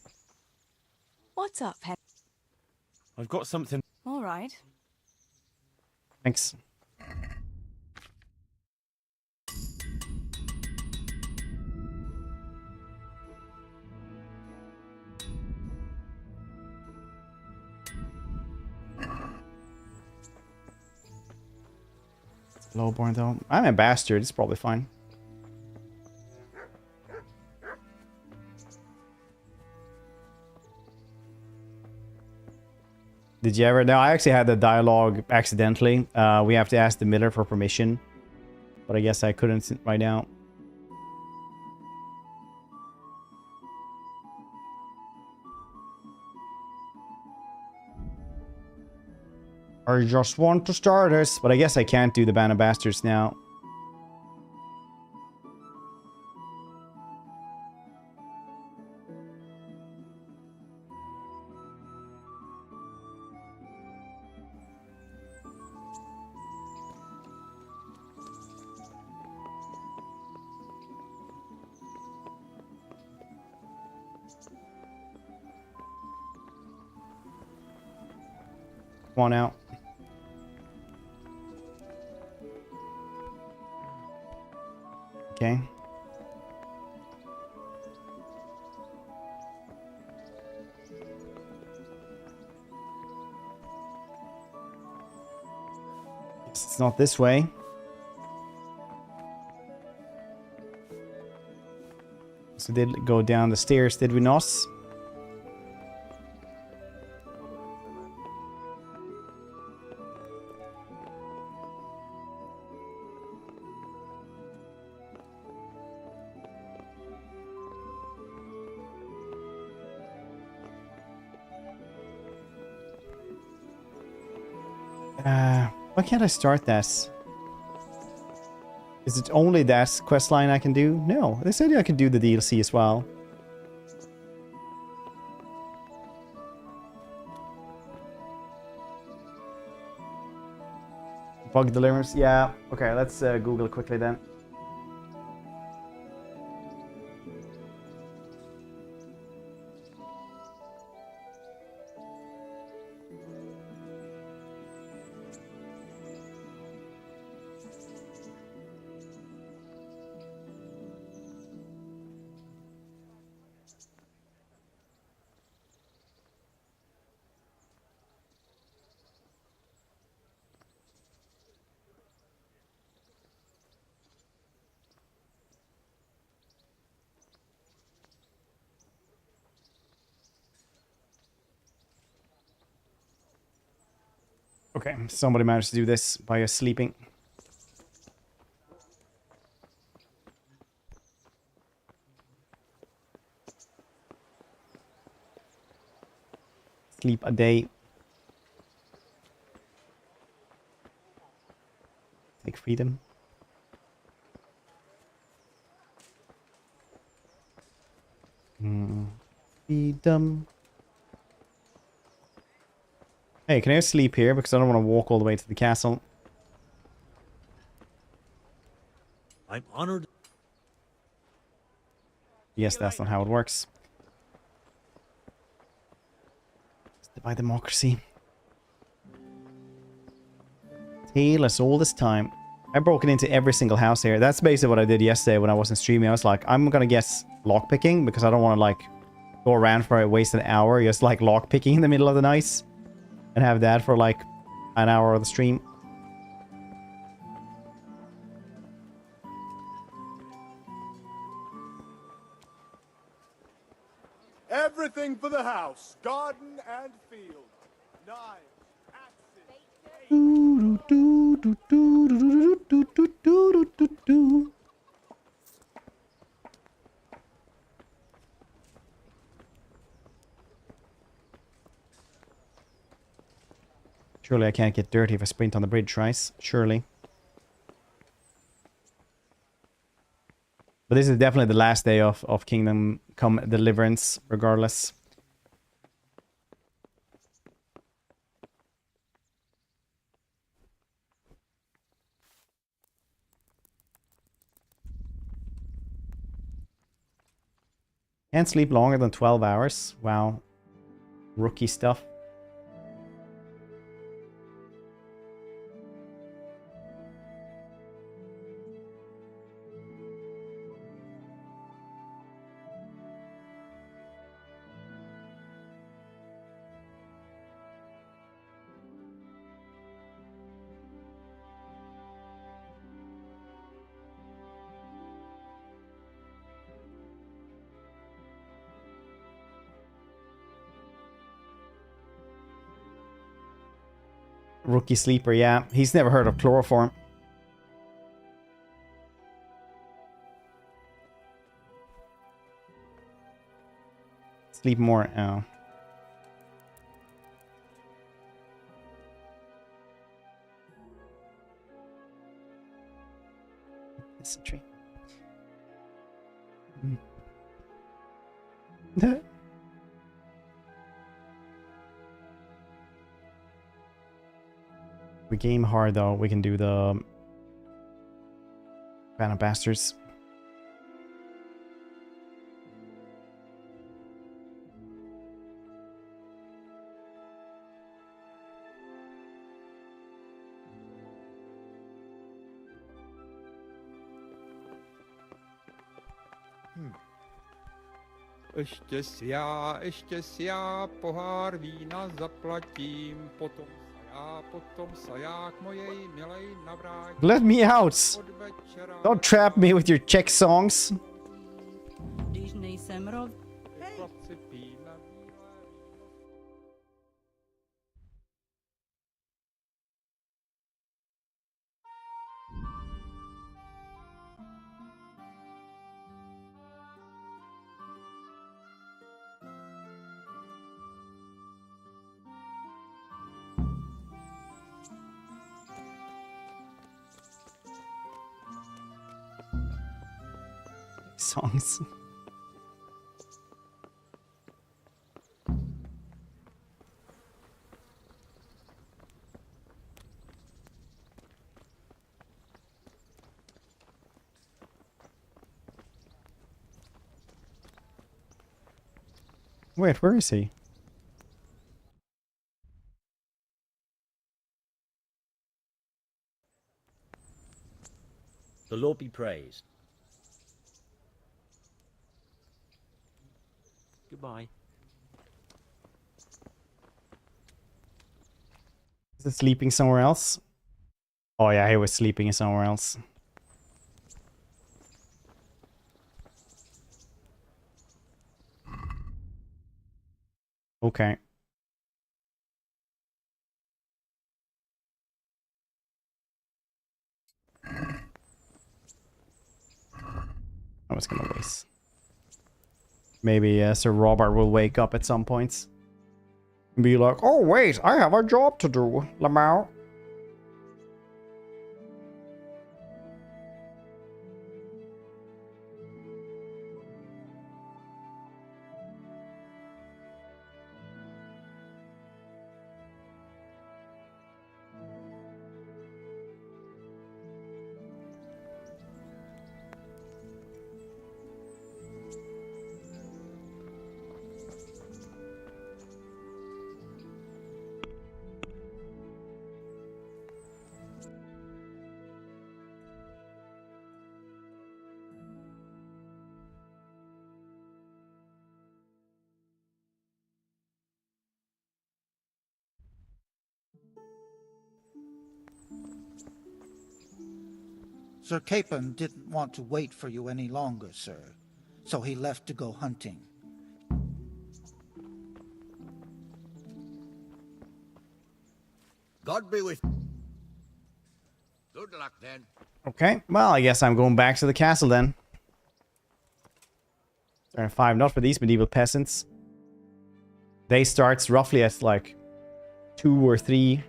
Speaker 7: What's up, Henry?
Speaker 4: I've got something.
Speaker 7: All right.
Speaker 1: Thanks. Lowborn though. I'm a bastard. It's probably fine. Did you ever? No, I actually had the dialogue accidentally. We have to ask the miller for permission, but I guess I couldn't right now. I just want to start us, but I guess I can't do the Band of Bastards now. Come on out. Okay. Guess it's not this way. So did go down the stairs, did we not? Why can't I start this? Is it only that quest line I can do? No, they said I could do the DLC as well. Bug Deliverance? Yeah. Okay, let's Google quickly then. Okay, somebody managed to do this by sleeping. Sleep a day. Take freedom. Freedom. Hey, can I sleep here? Because I don't want to walk all the way to the castle.
Speaker 20: I'm honored.
Speaker 1: Yes, that's not how it works. It's by democracy. Tayless all this time. I've broken into every single house here. That's basically what I did yesterday when I wasn't streaming. I was like, I'm gonna guess lockpicking because I don't want to like go around for a waste an hour just like lockpicking in the middle of the night. And have that for like an hour of the stream.
Speaker 6: Everything for the house, garden and field. Knives,
Speaker 1: Surely I can't get dirty if I sprint on the bridge, right? Surely. But this is definitely the last day of Kingdom Come Deliverance, regardless. Can't sleep longer than 12 hours. Wow. Rookie stuff. Rookie sleeper, yeah. He's never heard of chloroform. Sleep more. Oh. It's a tree. We game hard though. We can do the Band of Bastards.
Speaker 14: Ještě si já pohár vína zaplatím, potom se já k mojej milej navrátím.
Speaker 1: Let me out! Don't trap me with your Czech songs.
Speaker 14: Když nejsem rov...
Speaker 1: Songs. Wait, where is he?
Speaker 22: The Lord be praised. Goodbye.
Speaker 1: Is he sleeping somewhere else? Oh yeah, he was sleeping somewhere else. Okay. I was gonna waste. Maybe Sir Robert will wake up at some points. And be like, oh wait, I have a job to do, Lamau.
Speaker 23: Sir Capon didn't want to wait for you any longer, sir, so he left to go hunting.
Speaker 21: God be with you. Good luck then.
Speaker 1: Okay, well, I guess I'm going back to the castle then. Turn 5, not for these medieval peasants. Day starts roughly at like 2 or 3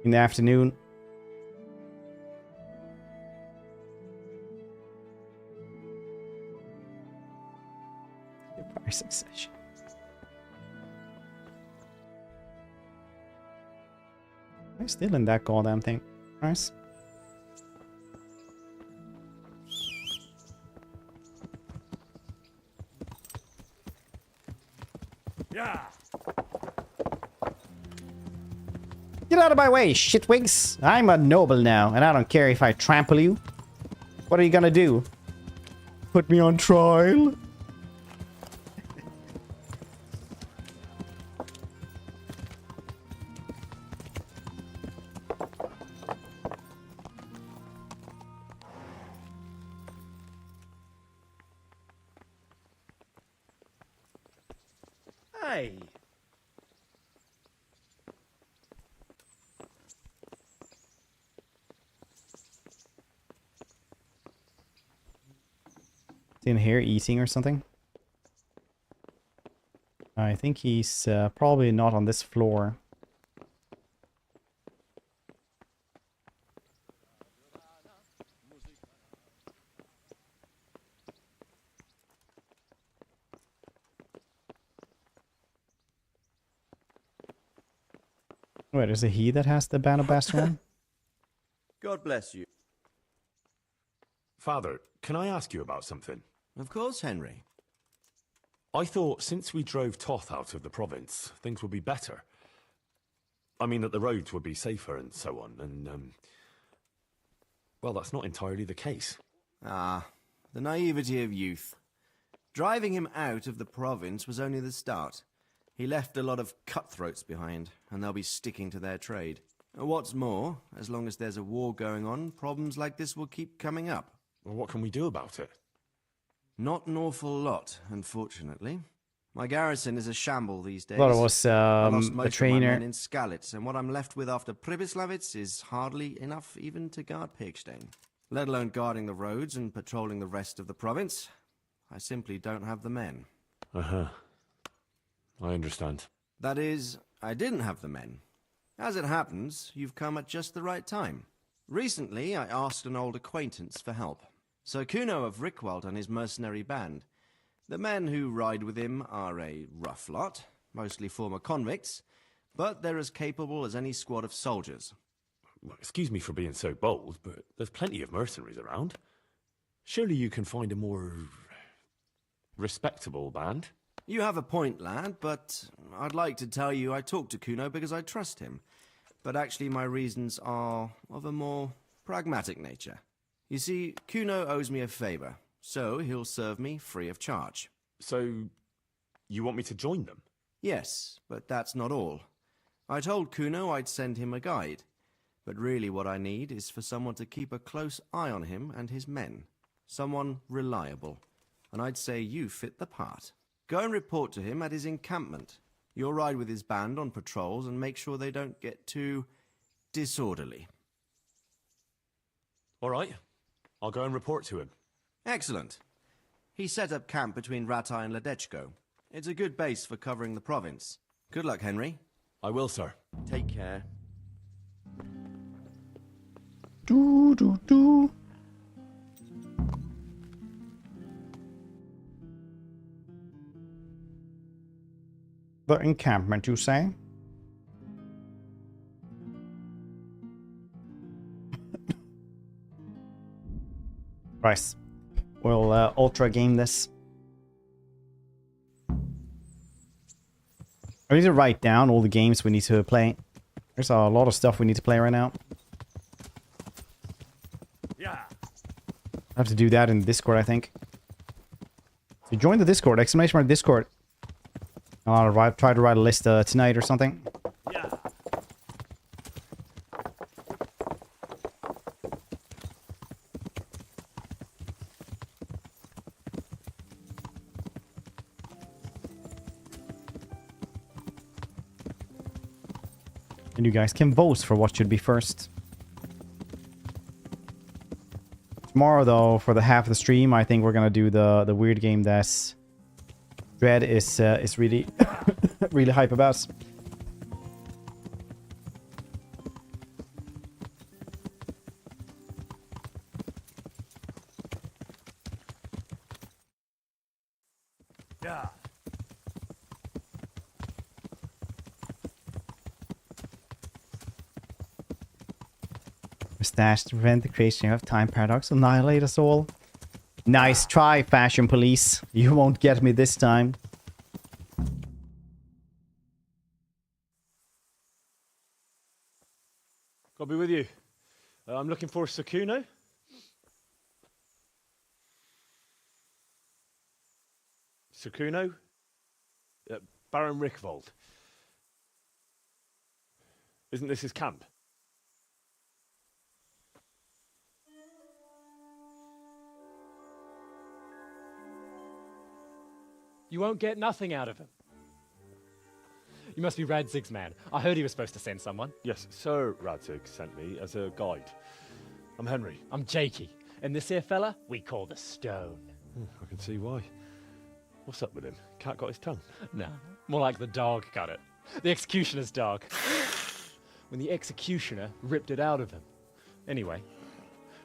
Speaker 1: in the afternoon. Succession. I'm still in that goddamn thing. Nice.
Speaker 12: Yeah.
Speaker 1: Get out of my way, shitwigs. I'm a noble now, and I don't care if I trample you. What are you gonna do? Put me on trial?
Speaker 18: Hey.
Speaker 1: Is he in here eating or something? I think he's probably not on this floor. Wait, is it he that has the Band of Bastard one?
Speaker 5: God bless you.
Speaker 17: Father, can I ask you about something?
Speaker 5: Of course, Henry.
Speaker 17: I thought since we drove Toth out of the province, things would be better. I mean that the roads would be safer and so on, and, well, that's not entirely the case.
Speaker 5: Ah, the naivety of youth. Driving him out of the province was only the start. He left a lot of cutthroats behind, and they'll be sticking to their trade. What's more, as long as there's a war going on, problems like this will keep coming up.
Speaker 17: Well, what can we do about it?
Speaker 5: Not an awful lot, unfortunately. My garrison is a shamble these days.
Speaker 1: Thought it was
Speaker 5: I lost
Speaker 1: a
Speaker 5: most
Speaker 1: trainer.
Speaker 5: of my men in Skalitz, and what I'm left with after Pribyslavitz is hardly enough even to guard Pigstein. Let alone guarding the roads and patrolling the rest of the province. I simply don't have the men.
Speaker 17: Uh-huh. I understand.
Speaker 5: That is, I didn't have the men. As it happens, you've come at just the right time. Recently, I asked an old acquaintance for help. Sir Kuno of Rickwald and his mercenary band. The men who ride with him are a rough lot, mostly former convicts, but they're as capable as any squad of soldiers.
Speaker 17: Well, excuse me for being so bold, but there's plenty of mercenaries around. Surely you can find a more respectable band?
Speaker 5: You have a point, lad, but I'd like to tell you I talked to Kuno because I trust him. But actually my reasons are of a more pragmatic nature. You see, Kuno owes me a favor, so he'll serve me free of charge.
Speaker 17: So, you want me to join them?
Speaker 5: Yes, but that's not all. I told Kuno I'd send him a guide, but really what I need is for someone to keep a close eye on him and his men. Someone reliable, and I'd say you fit the part. Go and report to him at his encampment. You'll ride with his band on patrols and make sure they don't get too disorderly.
Speaker 17: All right. I'll go and report to him.
Speaker 5: Excellent. He set up camp between Ratai and Ledechko. It's a good base for covering the province. Good luck, Henry.
Speaker 17: I will, sir.
Speaker 5: Take care.
Speaker 1: Do, do, do. The encampment, you say? Right. We'll ultra game this. I need to write down all the games we need to play. There's a lot of stuff we need to play right now.
Speaker 12: Yeah.
Speaker 1: I have to do that in Discord, I think. So join the Discord, exclamation mark Discord. I'll try to write a list tonight or something.
Speaker 12: Yeah.
Speaker 1: And you guys can vote for what should be first. Tomorrow, though, for the half of the stream, I think we're gonna do the weird game that's Dread is really really hype about.
Speaker 12: Yeah.
Speaker 1: Mustache to prevent the creation of time paradox. Annihilate us all. Nice try, fashion police. You won't get me this time.
Speaker 17: be with you. I'm looking for Sakuno. Sakuno? Baron Rickvold. Isn't this his camp?
Speaker 3: You won't get nothing out of him. You must be Radzig's man. I heard he was supposed to send someone.
Speaker 17: Yes, Sir Radzig sent me as a guide. I'm Henry.
Speaker 3: I'm Jakey. And this here fella, we call the Stone.
Speaker 17: I can see why. What's up with him? Cat got his tongue?
Speaker 3: No, more like the dog got it. The executioner's dog. When the executioner ripped it out of him. Anyway,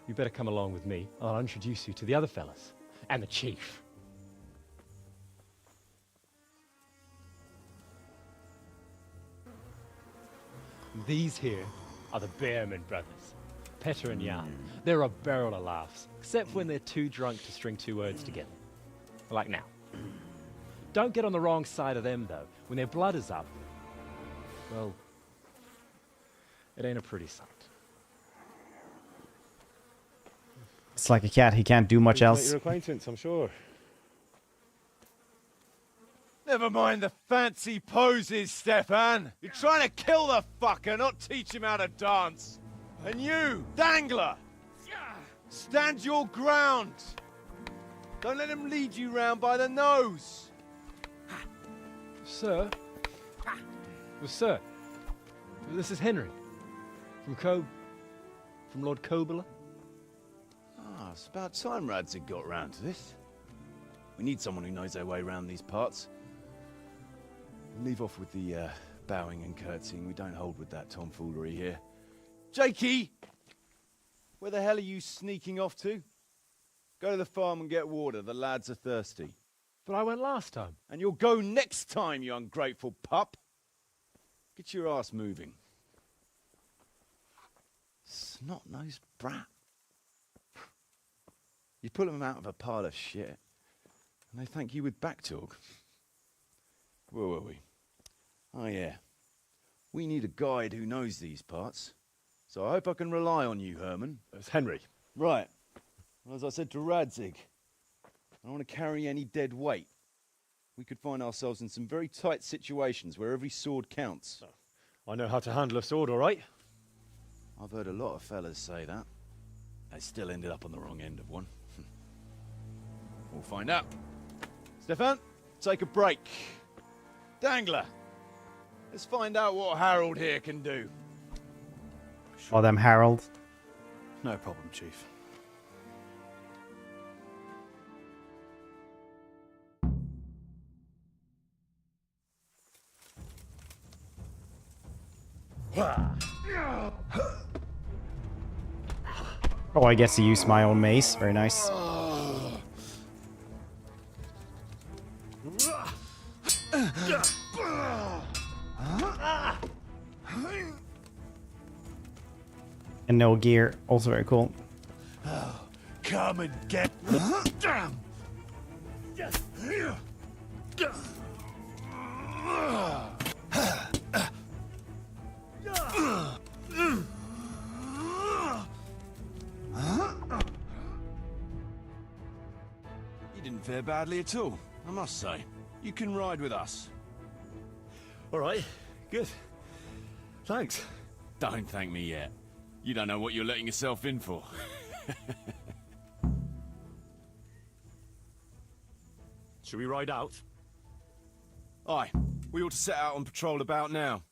Speaker 3: you better come along with me. I'll introduce you to the other fellas. And the chief. These here are the Bearman brothers, Petter and Jan. They're a barrel of laughs, except when they're too drunk to string two words together. Like now. Don't get on the wrong side of them, though. When their blood is up, well, it ain't a pretty sight.
Speaker 1: It's like a cat. He can't do much else.
Speaker 17: Your acquaintance, I'm sure.
Speaker 11: Never mind the fancy poses, Stefan. You're trying to kill the fucker, not teach him how to dance. And you, Dangler, stand your ground. Don't let him lead you round by the nose.
Speaker 3: Sir? Well, sir, this is Henry. From Lord Kobler.
Speaker 20: Ah, it's about time Radzig got round to this. We need someone who knows their way around these parts. Leave off with the bowing and curtsying. We don't hold with that tomfoolery here.
Speaker 11: Jakey! Where the hell are you sneaking off to? Go to the farm and get water. The lads are thirsty.
Speaker 3: But I went last time.
Speaker 11: And you'll go next time, you ungrateful pup. Get your ass moving.
Speaker 20: Snot-nosed brat. You pull them out of a pile of shit, and they thank you with back talk. Where were we? Oh yeah. We need a guide who knows these parts. So I hope I can rely on you, Herman.
Speaker 17: It's Henry.
Speaker 20: Right. Well, as I said to Radzig, I don't want to carry any dead weight. We could find ourselves in some very tight situations where every sword counts.
Speaker 17: I know how to handle a sword, all right.
Speaker 20: I've heard a lot of fellas say that. They still ended up on the wrong end of one. We'll find out.
Speaker 11: Stefan, take a break. Dangler, let's find out what Harold here can do.
Speaker 1: Oh, them Harold.
Speaker 9: No problem, Chief.
Speaker 1: Oh, I guess to use my own mace. Very nice. And no gear. Also very cool.
Speaker 11: Come and get them.
Speaker 20: You didn't fare badly at all, I must say. You can ride with us.
Speaker 17: All right, good. Thanks.
Speaker 20: Don't thank me yet. You don't know what you're letting yourself in for.
Speaker 17: Should we ride out?
Speaker 11: Aye, we ought to set out on patrol about now.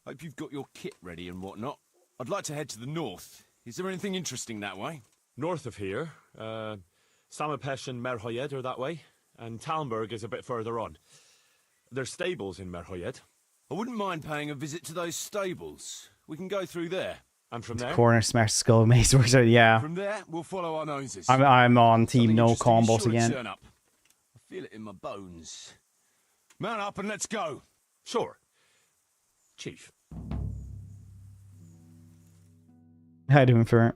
Speaker 11: Hope you've got your kit ready and whatnot. I'd like to head to the north. Is there anything interesting that way?
Speaker 17: North of here, Samapesh and Merhoyed are that way, and Talmberg is a bit further on. There's stables in Merhoyed.
Speaker 11: I wouldn't mind paying a visit to those stables. We can go through there.
Speaker 17: And from there?
Speaker 1: Corner smash skull mace works out. Yeah.
Speaker 11: From there, we'll follow our noses.
Speaker 1: I'm on team
Speaker 11: Something
Speaker 1: no
Speaker 11: interesting is
Speaker 1: combos
Speaker 11: sure to
Speaker 1: again.
Speaker 11: turn up. I feel it in my bones. Mount up and let's go.
Speaker 17: Sure. Chief.
Speaker 1: How you doing for it?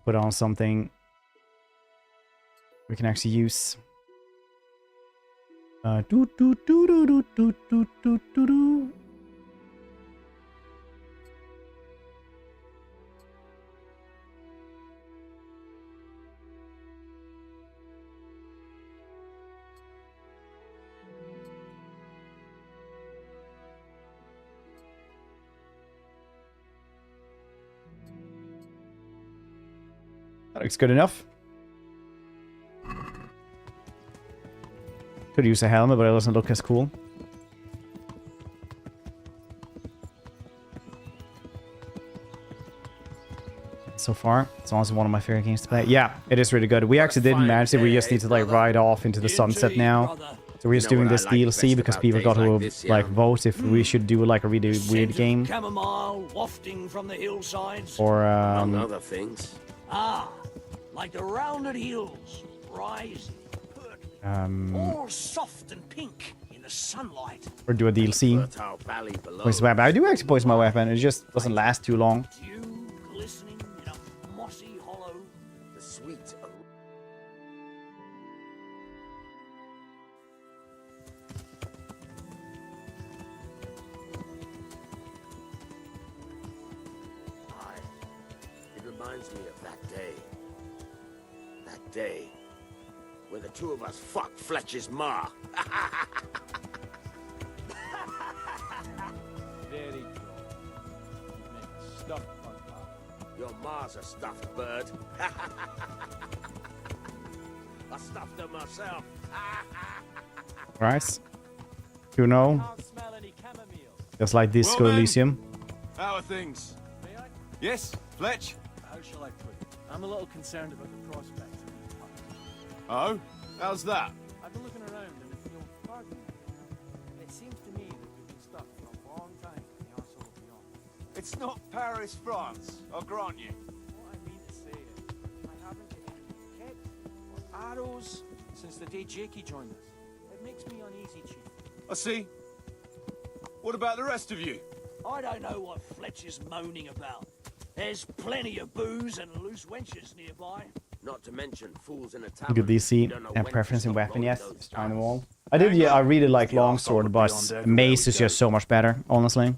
Speaker 1: put on something we can actually use. Do do do do do do do do do do. That looks good enough. Could use a helmet, but it doesn't look as cool. So far, it's also one of my favorite games to play. Yeah, it is really good. We actually didn't manage it. We just need to like ride off into the sunset now. So we're just doing this DLC because people got to like vote if we should do like a really weird game.
Speaker 18: Chamomile wafting from the hillsides.
Speaker 1: Or
Speaker 12: Among other things.
Speaker 18: Ah, like the rounded hills, rising, all soft and pink in the sunlight.
Speaker 1: or do a DLC. Poison weapon. I do actually poison my weapon. It just doesn't last too long.
Speaker 18: Dew glistening in a mossy hollow.
Speaker 12: The sweet. It reminds me of that day. That day when the two of us fucked Fletcher's ma.
Speaker 10: Very true. Stuffed fun pie.
Speaker 12: Your ma's a stuffed bird. I stuffed her myself.
Speaker 1: Right. You know. Just like Disco Elysium.
Speaker 11: How are things? Yes, Fletch?
Speaker 10: How shall I put it? I'm a little concerned about the prospect.
Speaker 11: Oh? How's that?
Speaker 10: I've been looking around and if you'll pardon me, it seems to me that we've been stuck for a long time in the arsehole of beyond.
Speaker 11: It's not Paris, France, I'll grant you.
Speaker 10: What I mean to say is, I haven't hit any kegs or arrows since the day Jakey joined us. It makes me uneasy, Chief.
Speaker 11: I see. What about the rest of you?
Speaker 18: I don't know what Fletcher's moaning about. There's plenty of booze and loose wenches nearby.
Speaker 12: Not to mention fools in a tavern.
Speaker 1: Good DC. Have preference in weapon, yes. Just trying them all. I did, yeah, I really like longsword, but mace is just so much better, honestly.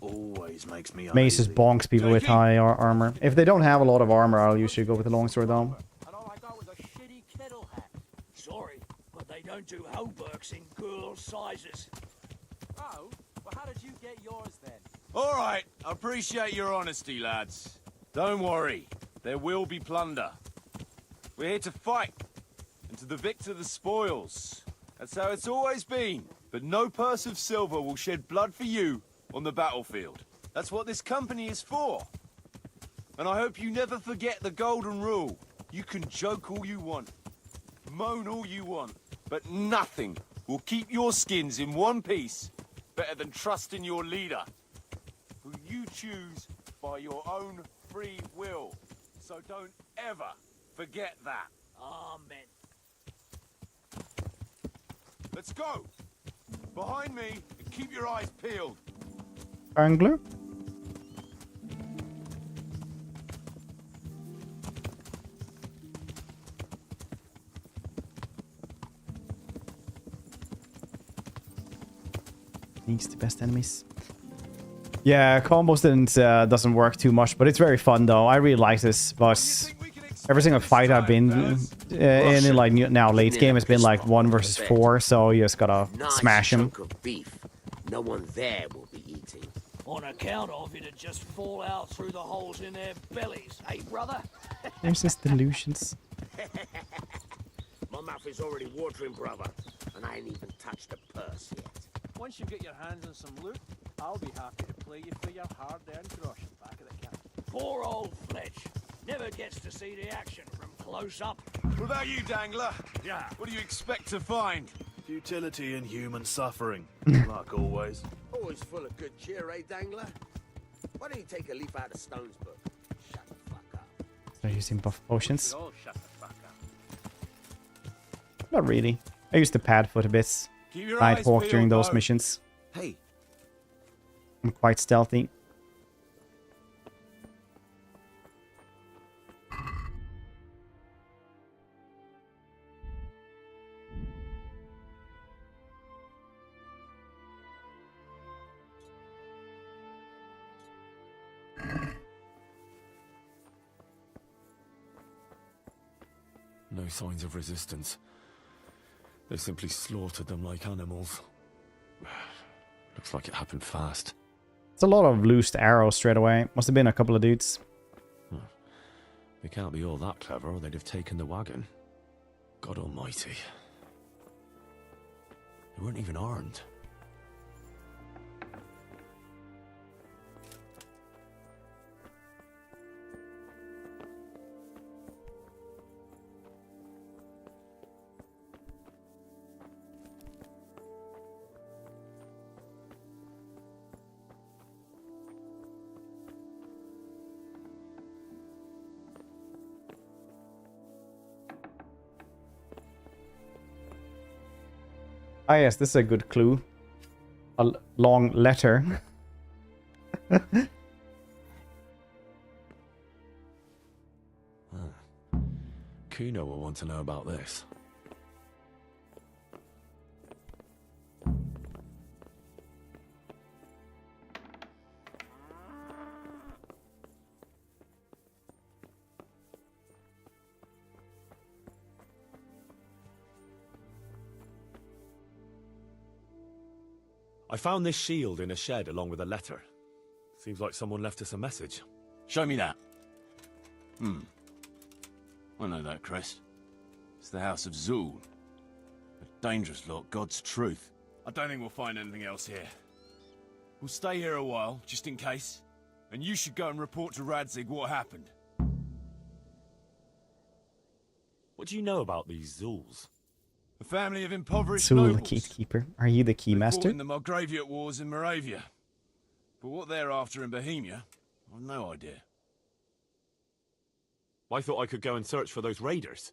Speaker 1: Mace just bonks people with high armor. If they don't have a lot of armor, I'll usually go with the longsword though.
Speaker 18: Sorry, but they don't do hauberks in girl sizes.
Speaker 10: Oh, well how did you get yours then?
Speaker 11: All right, I appreciate your honesty, lads. Don't worry, there will be plunder. We're here to fight, and to the victor the spoils. That's how it's always been. But no purse of silver will shed blood for you on the battlefield. That's what this company is for. And I hope you never forget the golden rule. You can joke all you want, moan all you want, but nothing will keep your skins in one piece better than trusting your leader, who you choose by your own free will. So don't ever forget that.
Speaker 18: Amen.
Speaker 11: Let's go. Behind me and keep your eyes peeled.
Speaker 1: Angler? Needs the best enemies. Yeah, combos doesn't work too much, but it's very fun though. I really like this boss. Every single fight I've been in like now late game has been like 1 versus 4, so you just gotta smash him.
Speaker 12: Chunk of beef. No one there will be eating.
Speaker 18: On account of it'd just fall out through the holes in their bellies, eh, brother?
Speaker 1: There's just delusions.
Speaker 12: My mouth is already watering, brother, and I ain't even touched the purse yet.
Speaker 10: Once you get your hands on some loot, I'll be happy to play you for your hard-earned grosh back at the camp.
Speaker 18: Poor old Fletch. Never gets to see the action from close up.
Speaker 11: What about you, Dangler? Yeah. What do you expect to find?
Speaker 13: Futility and human suffering, like always.
Speaker 12: Always full of good cheer, eh, Dangler? Why don't you take a leaf out of Stone's book? Shut the fuck up.
Speaker 1: Start using buff potions.
Speaker 10: All shut the fuck up.
Speaker 1: Not really. I used the pad foot a bit.
Speaker 11: Keep your
Speaker 1: Night
Speaker 11: eyes
Speaker 1: walk
Speaker 11: peeled,
Speaker 1: during those
Speaker 11: though.
Speaker 1: missions.
Speaker 12: Hey.
Speaker 1: I'm quite stealthy.
Speaker 17: No signs of resistance. They simply slaughtered them like animals. Looks like it happened fast.
Speaker 1: It's a lot of loosed arrows straight away. Must have been a couple of dudes.
Speaker 17: They can't be all that clever, or they'd have taken the wagon. God almighty. They weren't even armed.
Speaker 1: Ah yes, this is a good clue. A long letter.
Speaker 17: Kuno will want to know about this. I found this shield in a shed along with a letter. Seems like someone left us a message.
Speaker 4: Show me that. I know that crest. It's the House of Zul. A dangerous lot, God's truth. I don't think we'll find anything else here. We'll stay here a while, just in case. And you should go and report to Radzig what happened.
Speaker 17: What do you know about these Zuls?
Speaker 4: A family of impoverished
Speaker 1: Zul, the
Speaker 4: nobles.
Speaker 1: gatekeeper. Are you the key
Speaker 4: Fought
Speaker 1: master?
Speaker 4: in the Margraviate Wars in Moravia. But what they're after in Bohemia, I've no idea.
Speaker 17: I thought I could go and search for those raiders.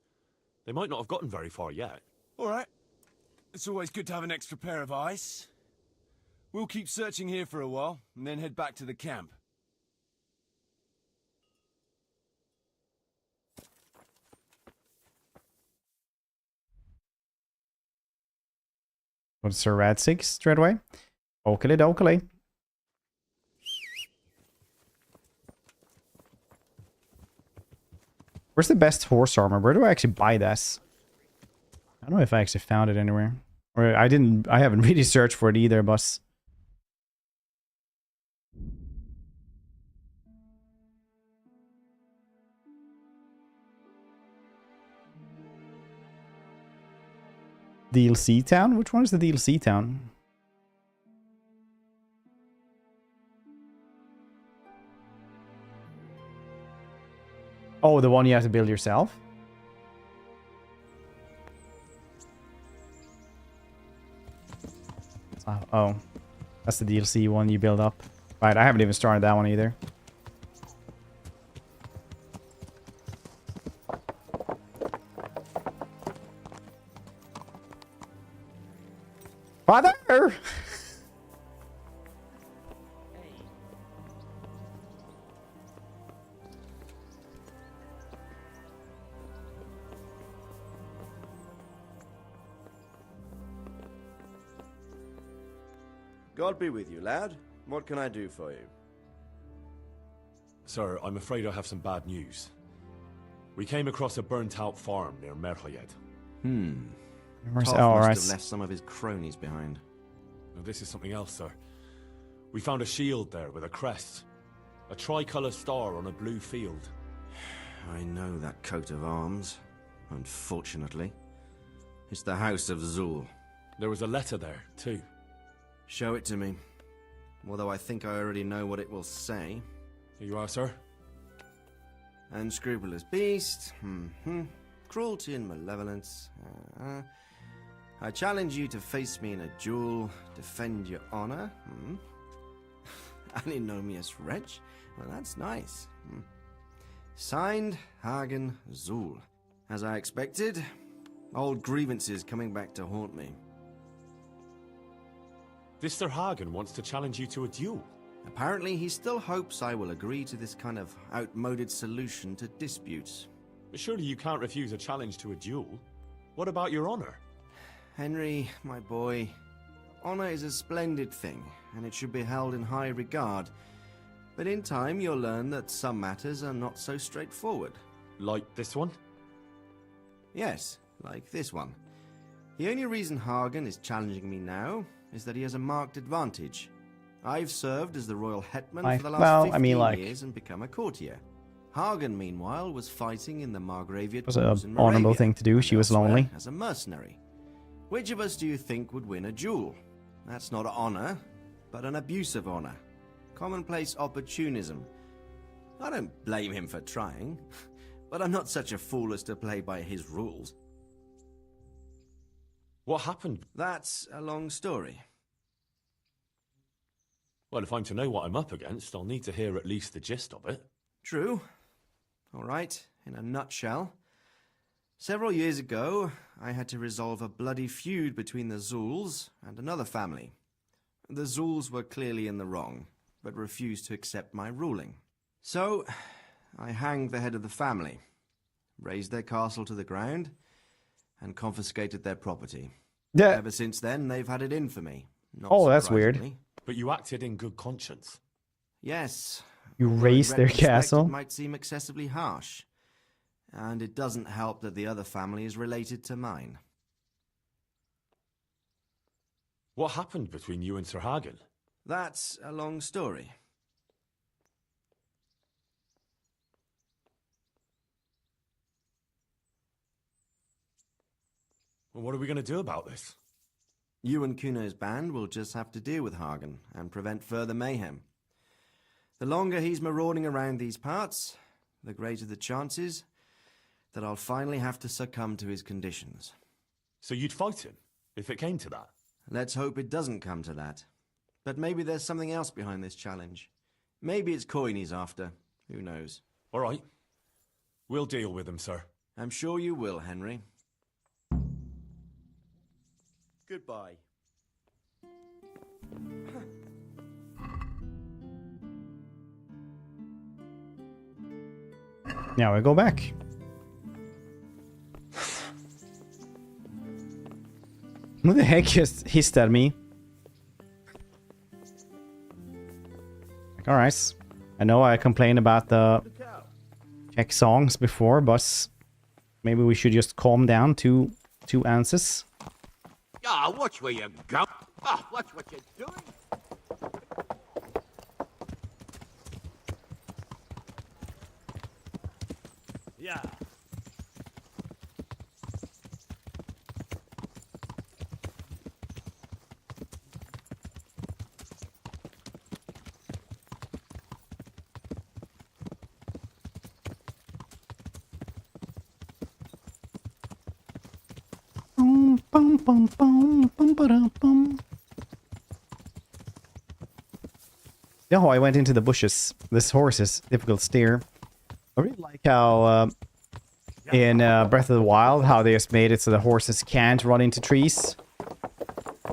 Speaker 17: They might not have gotten very far yet.
Speaker 4: All right. It's always good to have an extra pair of eyes. We'll keep searching here for a while, and then head back to the camp.
Speaker 1: Go to Sir Radzig straight away. Okily dokily. Where's the best horse armor? Where do I actually buy this? I don't know if I actually found it anywhere. Or I haven't really searched for it either, but... DLC town? Which one is the DLC town? Oh, the one you have to build yourself? Oh, that's the DLC one you build up. Right, I haven't even started that one either. Father!
Speaker 5: God be with you, lad. What can I do for you?
Speaker 17: Sir, I'm afraid I have some bad news. We came across a burnt-out farm near Merhayed.
Speaker 5: Toth must have left some of his cronies behind.
Speaker 17: Now, this is something else, sir. We found a shield there with a crest. A tricolour star on a blue field.
Speaker 5: I know that coat of arms, unfortunately. It's the House of Zul.
Speaker 17: There was a letter there, too.
Speaker 5: Show it to me. Although I think I already know what it will say.
Speaker 17: Here you are, sir.
Speaker 5: Unscrupulous beast. Cruelty and malevolence. I challenge you to face me in a duel. Defend your honor. An ignominious wretch. Well, that's nice. Signed, Hagen Zul. As I expected, old grievances coming back to haunt me.
Speaker 17: This Sir Hagen wants to challenge you to a duel.
Speaker 5: Apparently, he still hopes I will agree to this kind of outmoded solution to disputes.
Speaker 17: But surely you can't refuse a challenge to a duel. What about your honor?
Speaker 5: Henry, my boy, honor is a splendid thing, and it should be held in high regard. But in time, you'll learn that some matters are not so straightforward.
Speaker 17: Like this one?
Speaker 5: Yes, like this one. The only reason Hagen is challenging me now is that he has a marked advantage. I've served as the royal hetman for the last 15 years and become a courtier. Hagen, meanwhile, was fighting in the Margraviate
Speaker 1: was
Speaker 5: Wars
Speaker 1: an
Speaker 5: in
Speaker 1: honorable
Speaker 5: Moravia,
Speaker 1: thing to do.
Speaker 5: and
Speaker 1: She was
Speaker 5: elsewhere
Speaker 1: lonely.
Speaker 5: as a mercenary. Which of us do you think would win a duel? That's not honor, but an abuse of honor. Commonplace opportunism. I don't blame him for trying, but I'm not such a fool as to play by his rules.
Speaker 17: What happened?
Speaker 5: That's a long story.
Speaker 17: Well, if I'm to know what I'm up against, I'll need to hear at least the gist of it.
Speaker 5: True. All right, in a nutshell. Several years ago, I had to resolve a bloody feud between the Zuls and another family. The Zuls were clearly in the wrong, but refused to accept my ruling. So, I hanged the head of the family, razed their castle to the ground, and confiscated their property.
Speaker 1: Yeah.
Speaker 5: Ever since then, they've had it in for me. Not
Speaker 1: Oh, that's weird.
Speaker 5: surprisingly.
Speaker 17: But you acted in good conscience.
Speaker 5: Yes.
Speaker 1: You
Speaker 5: Although in
Speaker 1: razed their
Speaker 5: retrospect,
Speaker 1: castle?
Speaker 5: It might seem excessively harsh. And it doesn't help that the other family is related to mine.
Speaker 17: What happened between you and Sir Hagen?
Speaker 5: That's a long story.
Speaker 17: Well, what are we going to do about this?
Speaker 5: You and Kuno's band will just have to deal with Hagen and prevent further mayhem. The longer he's marauding around these parts, the greater the chances that I'll finally have to succumb to his conditions.
Speaker 17: So you'd fight him, if it came to that?
Speaker 5: Let's hope it doesn't come to that. But maybe there's something else behind this challenge. Maybe it's coin he's after. Who knows?
Speaker 17: All right. We'll deal with him, sir.
Speaker 5: I'm sure you will, Henry. Goodbye.
Speaker 1: Now we go back. Who the heck just hissed at me? Like, alright. I know I complained about the Czech songs before, but maybe we should just calm down. Two ounces.
Speaker 21: Ah, watch where you go. Ah, watch what you're doing.
Speaker 12: Yeah.
Speaker 1: Bum, bum, bum, bum, bum, ba-dum, bum. Oh, I went into the bushes. This horse is difficult to steer. I really like how in Breath of the Wild, how they just made it so the horses can't run into trees.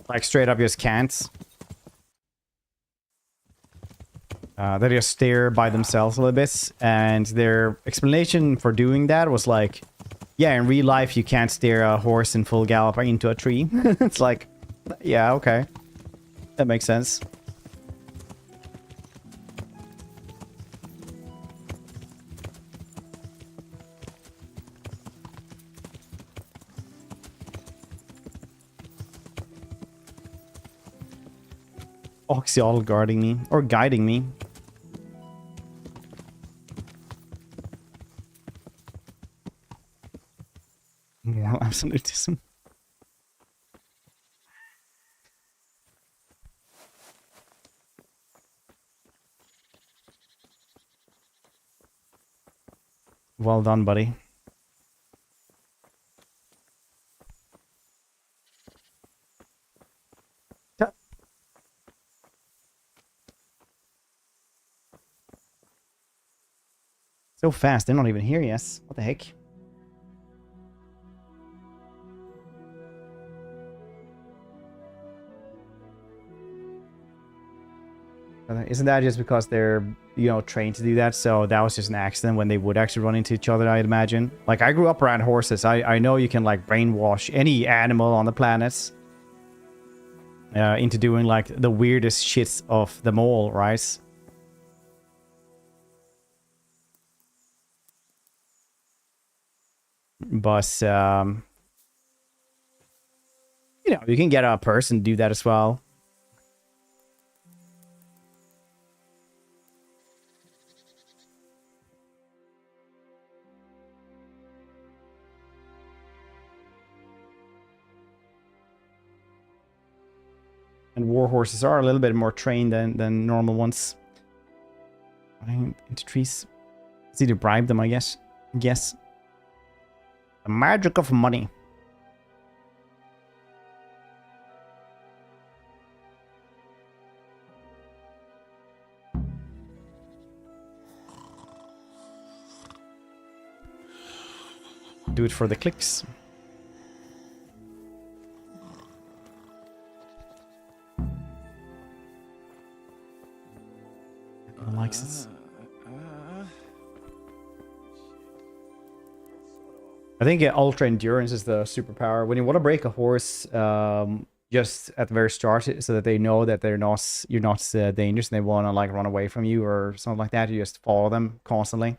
Speaker 1: Like straight up just can't. They just steer by themselves a little bit. And their explanation for doing that was like, yeah, in real life you can't steer a horse in full gallop into a tree. It's like, yeah, okay. That makes sense. Oxial guarding me, or guiding me. Moral absolutism. Well done, buddy. So fast, they're not even here, yes. What the heck? Isn't that just because they're, you know, trained to do that? So that was just an accident when they would actually run into each other, I'd imagine. Like, I grew up around horses. I know you can, like, brainwash any animal on the planet into doing, like, the weirdest shits of them all, right? But you know, you can get a person to do that as well. And war horses are a little bit more trained than normal ones. Into trees. It's either bribe them, I guess. The magic of money. Do it for the clicks. Everyone likes it. I think ultra endurance is the superpower. When you want to break a horse, just at the very start, so that they know that you're not dangerous, and they want to like run away from you or something like that. You just follow them constantly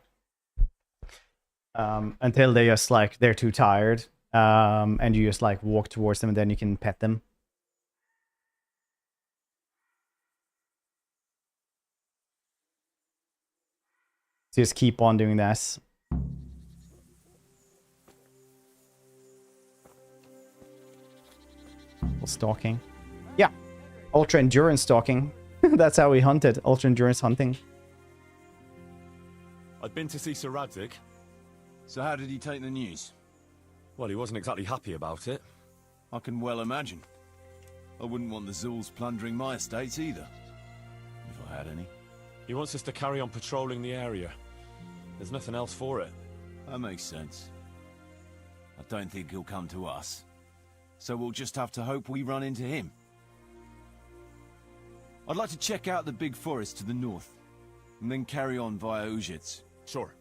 Speaker 1: until they just like they're too tired, and you just like walk towards them, and then you can pet them. So just keep on doing that. Stalking. Yeah. Ultra endurance stalking. That's how we hunted. Ultra endurance hunting.
Speaker 17: I'd been to see Sir Radzig.
Speaker 4: So how did he take the news?
Speaker 17: Well, he wasn't exactly happy about it.
Speaker 4: I can well imagine. I wouldn't want the Zul's plundering my estates either. If I had any.
Speaker 17: He wants us to carry on patrolling the area. There's nothing else for it.
Speaker 4: That makes sense. I don't think he'll come to us. So we'll just have to hope we run into him. I'd like to check out the big forest to the north, and then carry on via Ujits.
Speaker 17: Sure.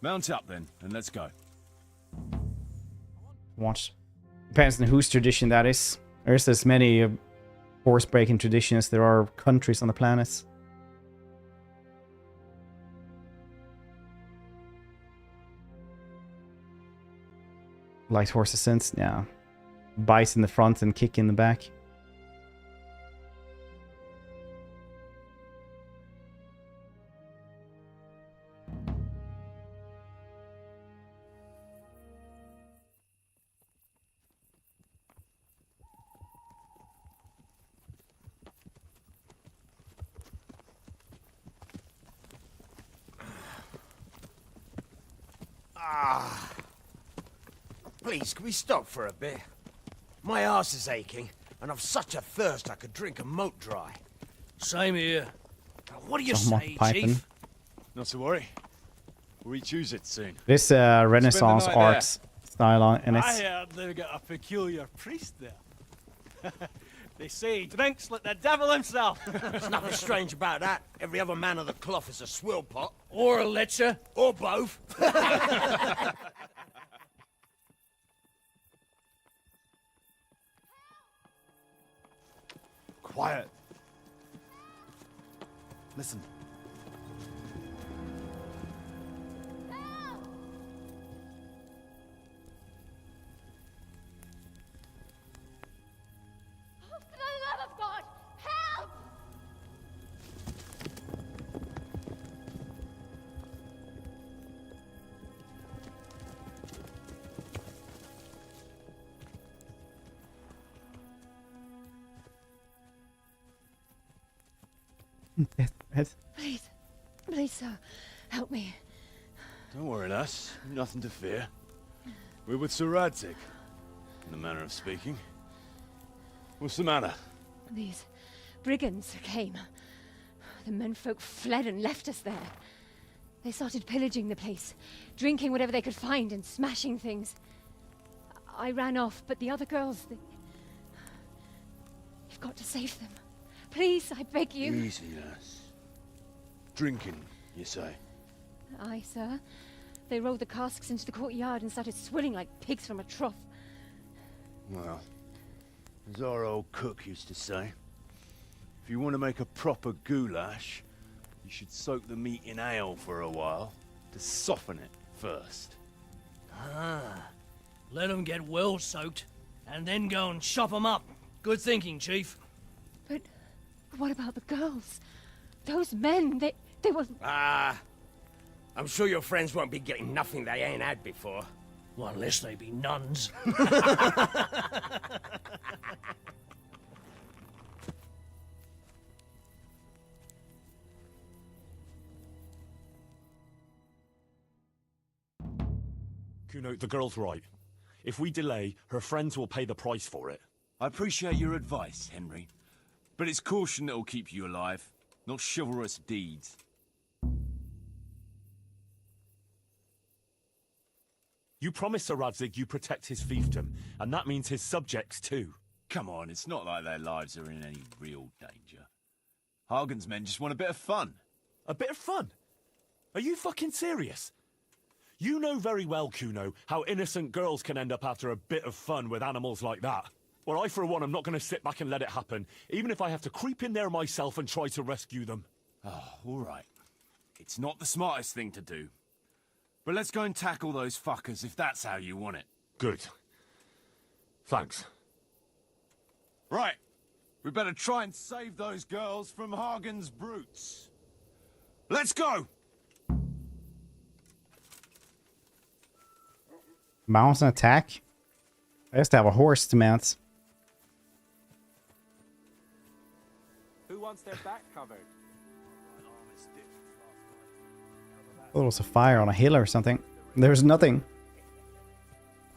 Speaker 4: Mount up then, and let's go.
Speaker 1: What? Depends on whose tradition that is. There's as many horse breaking traditions as there are countries on the planet. Light horse ascents, yeah. Bite in the front and kick in the back.
Speaker 12: Please, can we stop for a bit? My arse is aching, and I've such a thirst I could drink a moat dry.
Speaker 2: Same here.
Speaker 12: What do you
Speaker 1: Someone
Speaker 12: say,
Speaker 1: piping.
Speaker 12: Chief?
Speaker 20: Not to worry. We'll reach it soon.
Speaker 1: This Renaissance
Speaker 20: night
Speaker 1: art
Speaker 20: there.
Speaker 1: style, and
Speaker 2: I
Speaker 1: it's
Speaker 2: heard they've got a peculiar priest there. They say he drinks like the devil himself.
Speaker 12: There's nothing strange about that. Every other man of the cloth is a swill pot.
Speaker 2: Or a lecher.
Speaker 12: Or both.
Speaker 20: Quiet. Listen.
Speaker 15: For the love of God, help!
Speaker 22: Please, please, sir, help me.
Speaker 20: Don't worry, lass. Nothing to fear. We're with Sir Radzig, in the manner of speaking. What's the matter?
Speaker 22: These brigands came. The menfolk fled and left us there. They started pillaging the place, drinking whatever they could find and smashing things. I ran off, but the other girls, You've got to save them. Please, I beg you.
Speaker 20: Easy, lass. Drinking, you say?
Speaker 22: Aye, sir. They rolled the casks into the courtyard and started swilling like pigs from a trough.
Speaker 20: Well, as our old cook used to say, if you want to make a proper goulash, you should soak the meat in ale for a while to soften it first.
Speaker 8: Ah, let them get well soaked, and then go and chop them up. Good thinking, Chief.
Speaker 22: But what about the girls? Those men, they were...
Speaker 12: Ah, I'm sure your friends won't be getting nothing they ain't had before.
Speaker 8: Well, unless they be nuns.
Speaker 17: Kuno, the girl's right. If we delay, her friends will pay the price for it.
Speaker 4: I appreciate your advice, Henry. But it's caution that'll keep you alive, not chivalrous deeds.
Speaker 17: You promised Sir Radzig you protect his fiefdom, and that means his subjects too.
Speaker 4: Come on, it's not like their lives are in any real danger. Hagen's men just want a bit of fun.
Speaker 17: A bit of fun? Are you fucking serious? You know very well, Kuno, how innocent girls can end up after a bit of fun with animals like that. Well, I, for one, am not going to sit back and let it happen, even if I have to creep in there myself and try to rescue them.
Speaker 4: Oh, all right. It's not the smartest thing to do. But let's go and tackle those fuckers if that's how you want it.
Speaker 17: Good. Thanks.
Speaker 4: Right. We better try and save those girls from Hagen's brutes. Let's go!
Speaker 1: Mount an attack? I used to have a horse to mount.
Speaker 10: Who wants their back covered?
Speaker 1: Oh, there was a fire on a hill or something. There's nothing.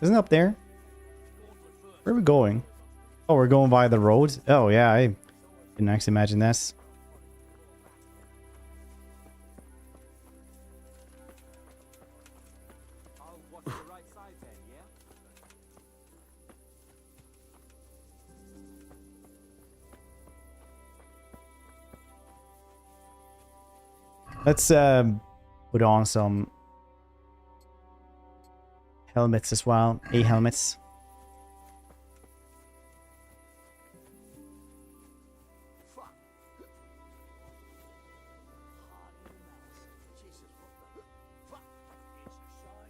Speaker 1: Isn't it up there? Where are we going? Oh, we're going via the road? Oh, yeah, I didn't actually imagine this. Let's put on some helmets as well. helmets.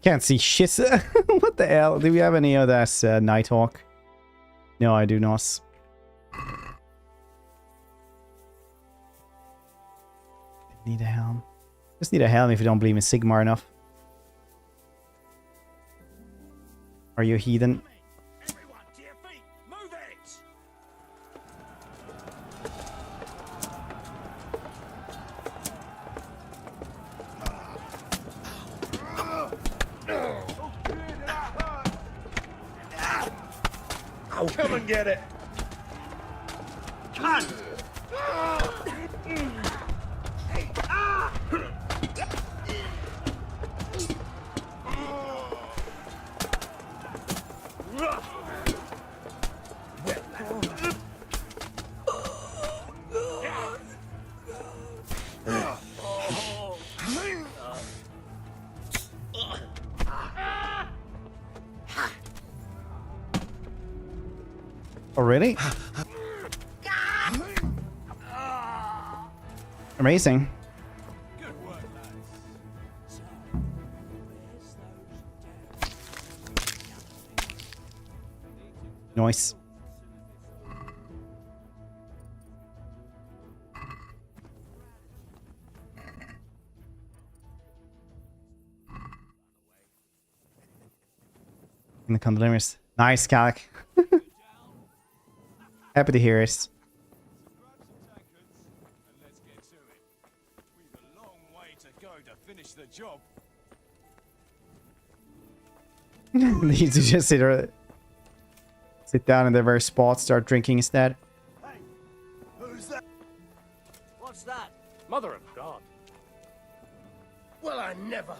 Speaker 1: Can't see shit. What the hell? Do we have any of that Nighthawk? No, I do not. Need a helm. Just need a helm if you don't believe in Sigmar enough. Are you a heathen?
Speaker 12: Everyone, to your feet! Move it!
Speaker 11: Come and get it!
Speaker 12: Cut!
Speaker 1: Oh, really? Amazing. Nice. Kingdom Come Deliverance. Nice, Calic. Happy to hear it. They need to just sit down in their very spot, start drinking instead.
Speaker 12: Who's that?
Speaker 8: What's that?
Speaker 3: Mother of God.
Speaker 12: Well, I never.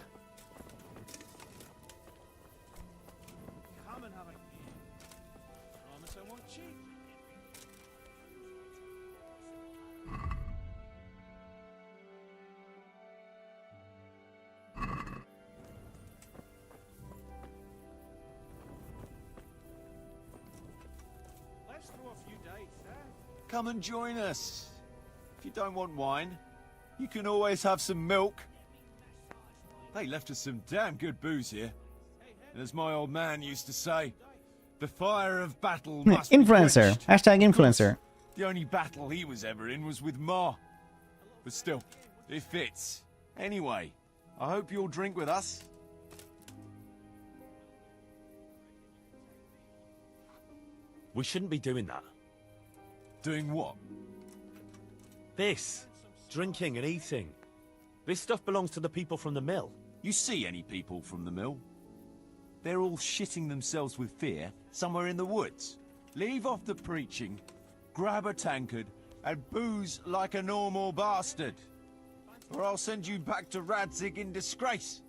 Speaker 2: Come and have a beer. Promise I won't cheat. Let's throw a few dice, eh?
Speaker 4: Come and join us. If you don't want wine, you can always have some milk. They left us some damn good booze here.
Speaker 2: Hey, hey!
Speaker 11: And as my old man used to say, the fire of battle must be
Speaker 1: Influencer.
Speaker 11: quenched.
Speaker 1: Hashtag influencer.
Speaker 11: The only battle he was ever in was with Ma. But still, it fits. Anyway, I hope you'll drink with us.
Speaker 13: We shouldn't be doing that.
Speaker 11: Doing what?
Speaker 13: This. Drinking and eating. This stuff belongs to the people from the mill.
Speaker 11: You see any people from the mill? They're all shitting themselves with fear somewhere in the woods. Leave off the preaching, grab a tankard, and booze like a normal bastard. Or I'll send you back to Radzig in disgrace.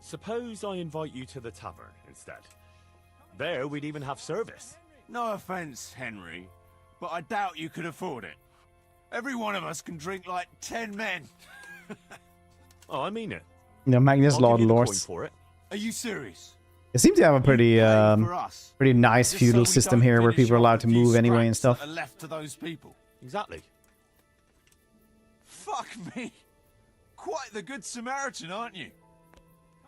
Speaker 13: Suppose I invite you to the tavern instead. There we'd even have service.
Speaker 11: No offense, Henry, but I doubt you could afford it. Every one of us can drink like 10 men.
Speaker 13: Oh, I mean it.
Speaker 1: No, Magnus
Speaker 13: I'll
Speaker 1: Lord
Speaker 13: give you the coin
Speaker 1: Lords.
Speaker 13: for it.
Speaker 11: Are you serious?
Speaker 1: It seems to have a pretty pretty nice
Speaker 11: Just
Speaker 1: feudal
Speaker 11: so we
Speaker 1: system
Speaker 11: don't
Speaker 1: here where
Speaker 11: finish
Speaker 1: people are
Speaker 11: off
Speaker 1: allowed to
Speaker 11: the few
Speaker 1: move anyway and
Speaker 11: scraps
Speaker 1: stuff.
Speaker 11: that are left to those people.
Speaker 13: Exactly.
Speaker 11: Fuck me. Quite the good Samaritan, aren't you?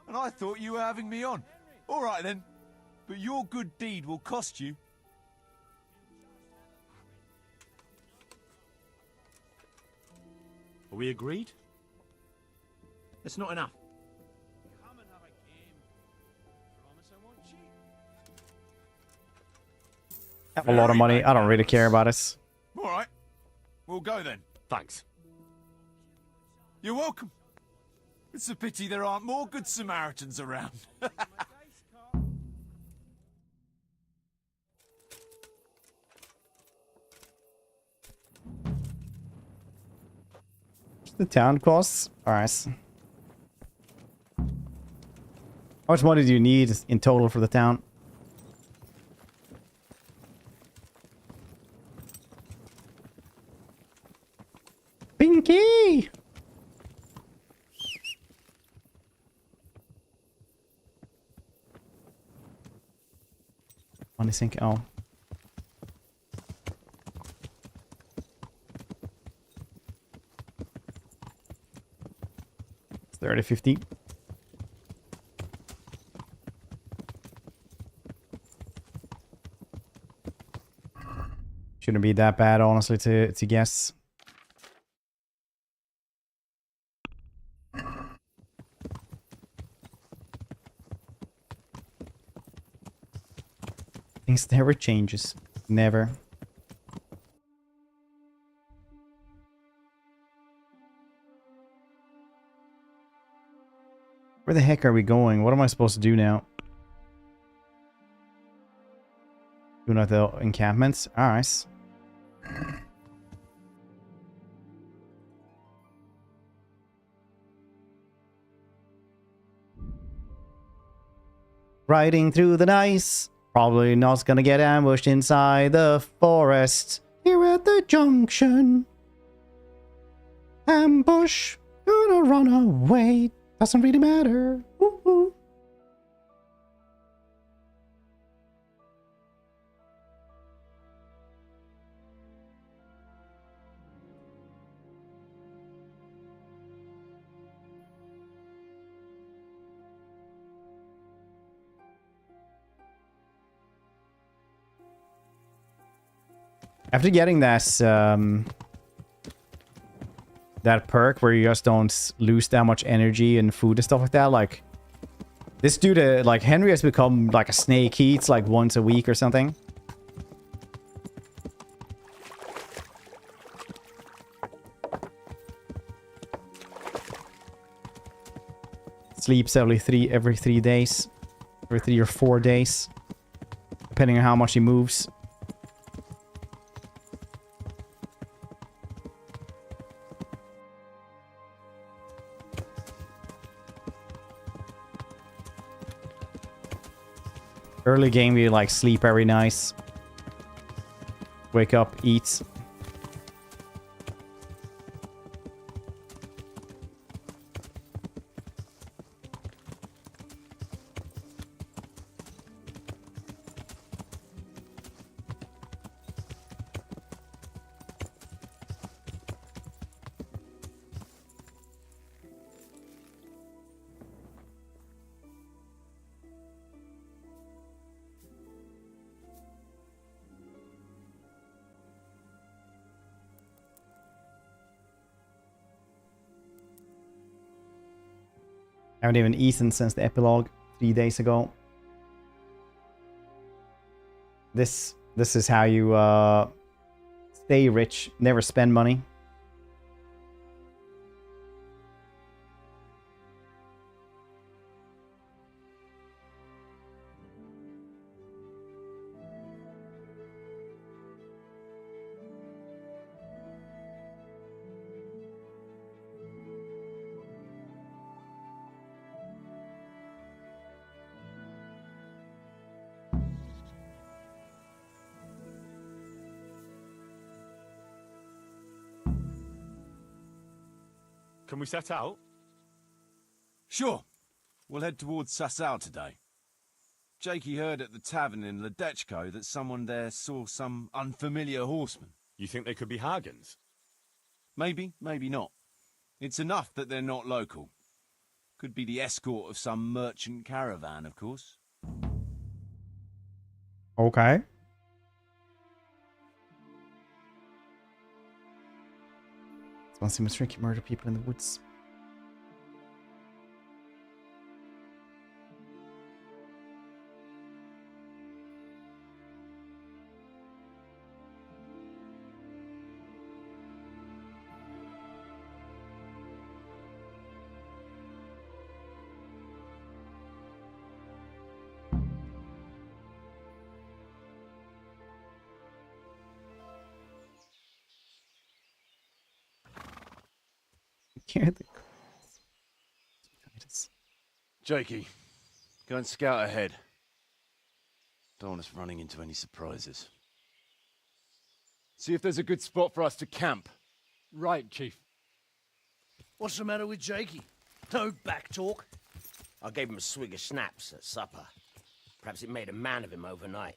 Speaker 11: And I thought you were having me on. All right then. But your good deed will cost you.
Speaker 13: Are we agreed?
Speaker 12: It's not enough.
Speaker 1: I have a lot of money. I don't really care about it.
Speaker 11: All right. We'll go then.
Speaker 13: Thanks.
Speaker 11: You're welcome. It's a pity there aren't more good Samaritans around.
Speaker 1: The town costs? Alright. How much money do you need in total for the town? Pinky! Money sink. Oh. It's 30-50. Shouldn't be that bad, honestly, to guess. Things never changes. Never. Where the heck are we going? What am I supposed to do now? Doing at the encampments? Alright. Riding through the night. Probably not gonna get ambushed inside the forest. Here at the junction. Ambush. Gonna run away. Doesn't really matter. Woo-hoo. After getting that that perk where you just don't lose that much energy and food and stuff like that, like this dude, like Henry has become like a snake. He eats like once a week or something. Sleeps every 3 days, every 3 or 4 days, depending on how much he moves. Early game, you like sleep every night. Wake up, eat. I haven't even eaten since the epilogue 3 days ago. This is how you stay rich, never spend money.
Speaker 13: Can we set out?
Speaker 4: Sure. We'll head towards Sasau today. Jakey heard at the tavern in Ledechko that someone there saw some unfamiliar horseman.
Speaker 13: You think they could be Hagens?
Speaker 4: Maybe, maybe not. It's enough that they're not local. Could be the escort of some merchant caravan, of course.
Speaker 1: Okay. It's one seems tricky, murder people in the woods.
Speaker 20: Jakey, go and scout ahead. Don't want us running into any surprises. See if there's a good spot for us to camp.
Speaker 3: Right, Chief.
Speaker 18: What's the matter with Jakey? No back talk.
Speaker 12: I gave him a swig of schnapps at supper. Perhaps it made a man of him overnight.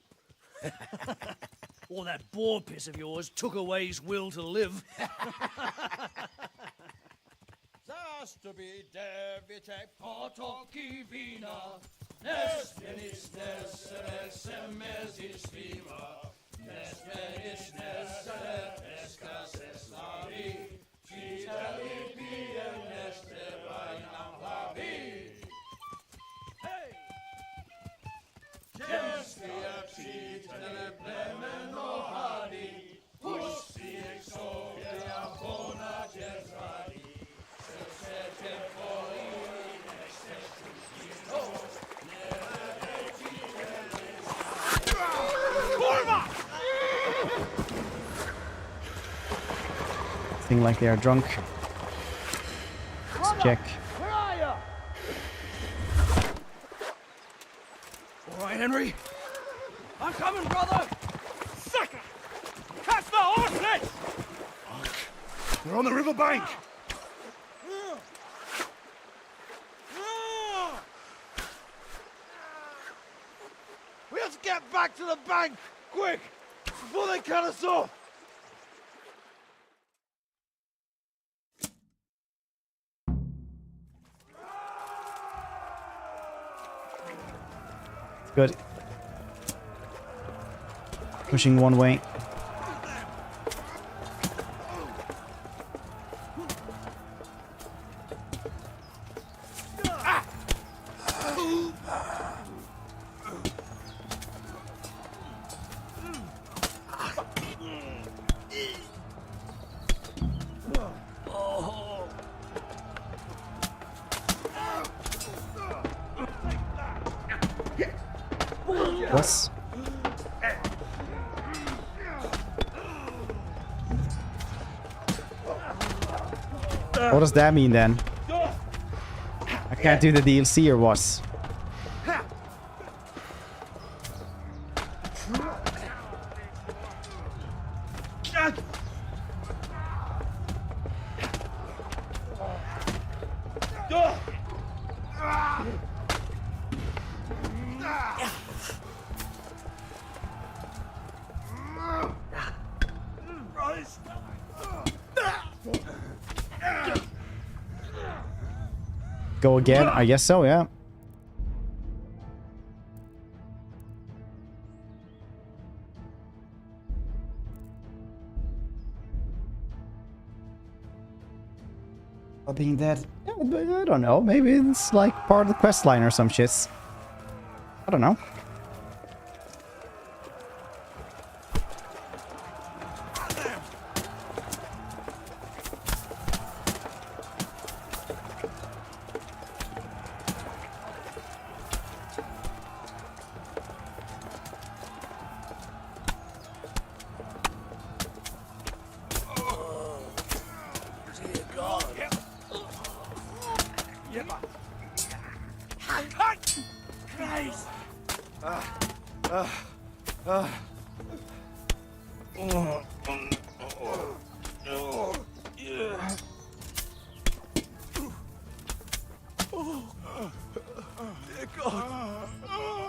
Speaker 18: Or that boar piss of yours took away his will to live.
Speaker 1: Seem like they are drunk. Let's check.
Speaker 18: Where are you? All right, Henry. I'm coming, brother.
Speaker 11: Sucker! Catch the horses!
Speaker 4: They're on the river bank.
Speaker 11: We have to get back to the bank, quick, before they cut us off.
Speaker 1: Good. Pushing one way. What? What does that mean then? I can't do the DLC or what? Go again? I guess so, yeah. About being dead. Yeah, but I don't know. Maybe it's like part of the quest line or some shits. I don't know.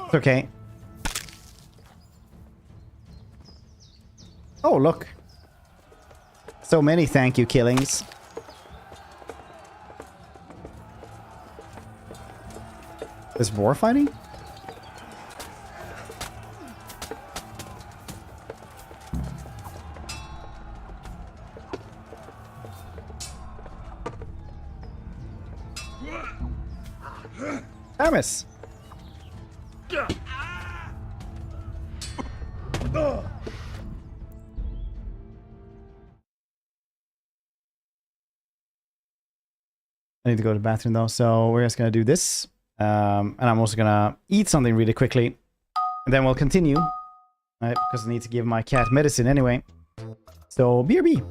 Speaker 1: It's okay. Oh, look. So many thank you killings. Is war fighting? Thomas! I need to go to the bathroom though, so we're just gonna do this. And I'm also gonna eat something really quickly. And then we'll continue. Right, because I need to give my cat medicine anyway. So, BRB.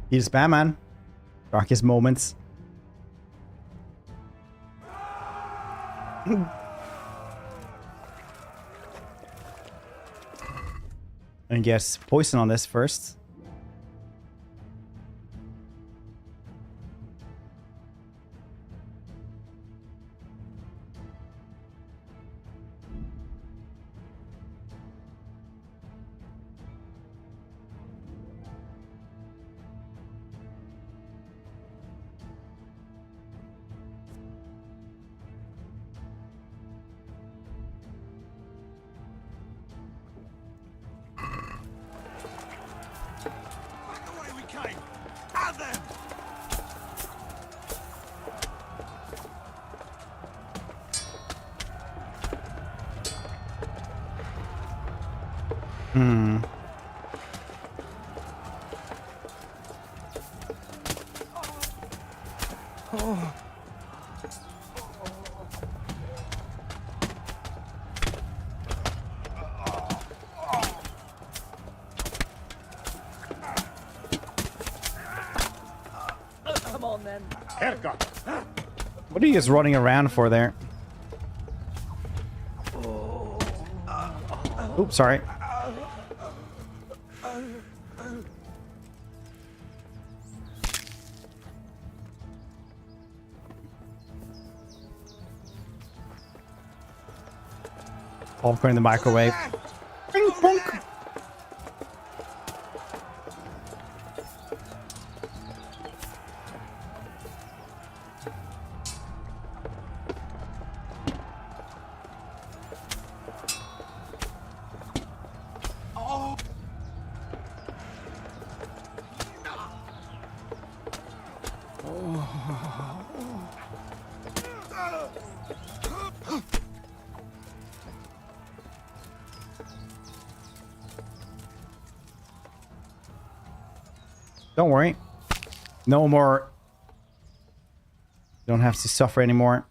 Speaker 1: He's Batman. Darkest moments. And guess poison on this first.
Speaker 18: Come on then.
Speaker 1: What are you guys running around for there? Oops, sorry. Popcorn in the microwave. Bing, bonk. Don't worry. No more. Don't have to suffer anymore.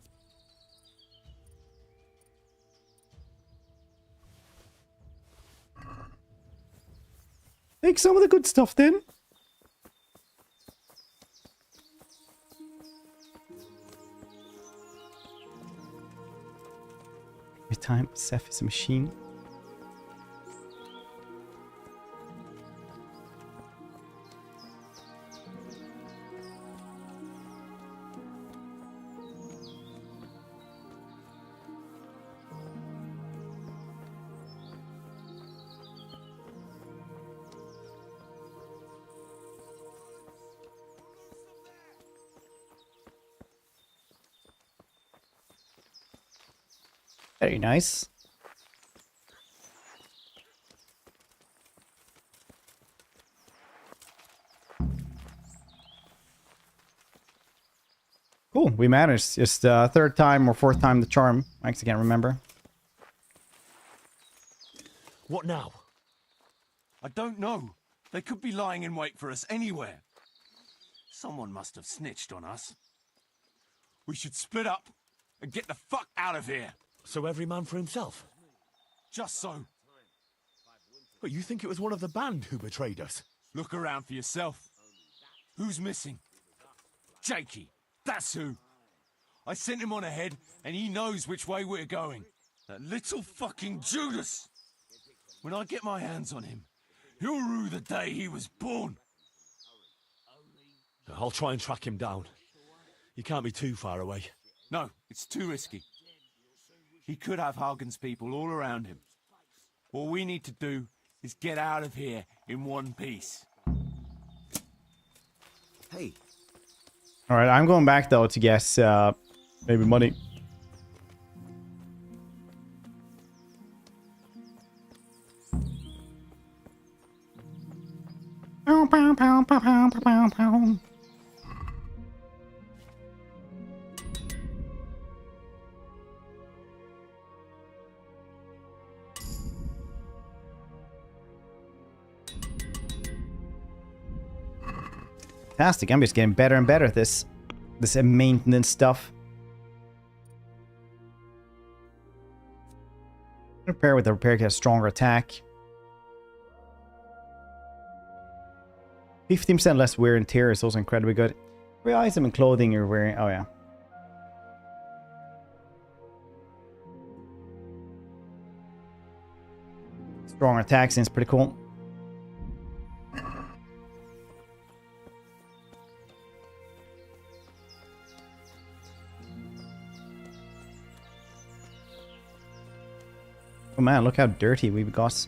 Speaker 1: Take some of the good stuff then. Every time Seth is a machine. Very nice. Cool, we managed. Just third time or fourth time the charm. I actually can't remember.
Speaker 4: What now? I don't know. They could be lying in wait for us anywhere. Someone must have snitched on us. We should split up and get the fuck out of here.
Speaker 13: So every man for himself?
Speaker 4: Just so.
Speaker 13: But you think it was one of the band who betrayed us?
Speaker 4: Look around for yourself. Who's missing? Jakey. That's who. I sent him on ahead, and he knows which way we're going. That little fucking Judas! When I get my hands on him, he'll rue the day he was born.
Speaker 13: I'll try and track him down. He can't be too far away.
Speaker 4: No, it's too risky. He could have Hagen's people all around him. All we need to do is get out of here in one piece.
Speaker 5: Hey.
Speaker 1: Alright, I'm going back though to guess maybe money. Pow, pow, pow, pow, pow, pow, pow. Fantastic. I'm just getting better and better at this maintenance stuff. Repair with the repair kit has stronger attack. 15% less wear and tear is also incredibly good. Every item and clothing you're wearing. Oh yeah. Stronger attack seems pretty cool. Oh man, look how dirty we've got.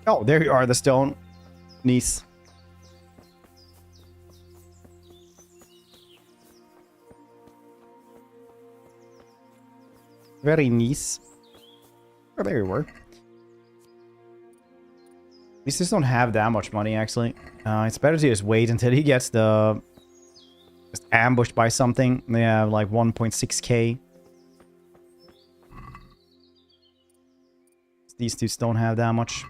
Speaker 1: Oh, there you are, the stone. Nice. Very nice. Oh, there you were. These just don't have that much money, actually. It's better to just wait until he gets just ambushed by something. They have like 1.6k. These two don't have that much.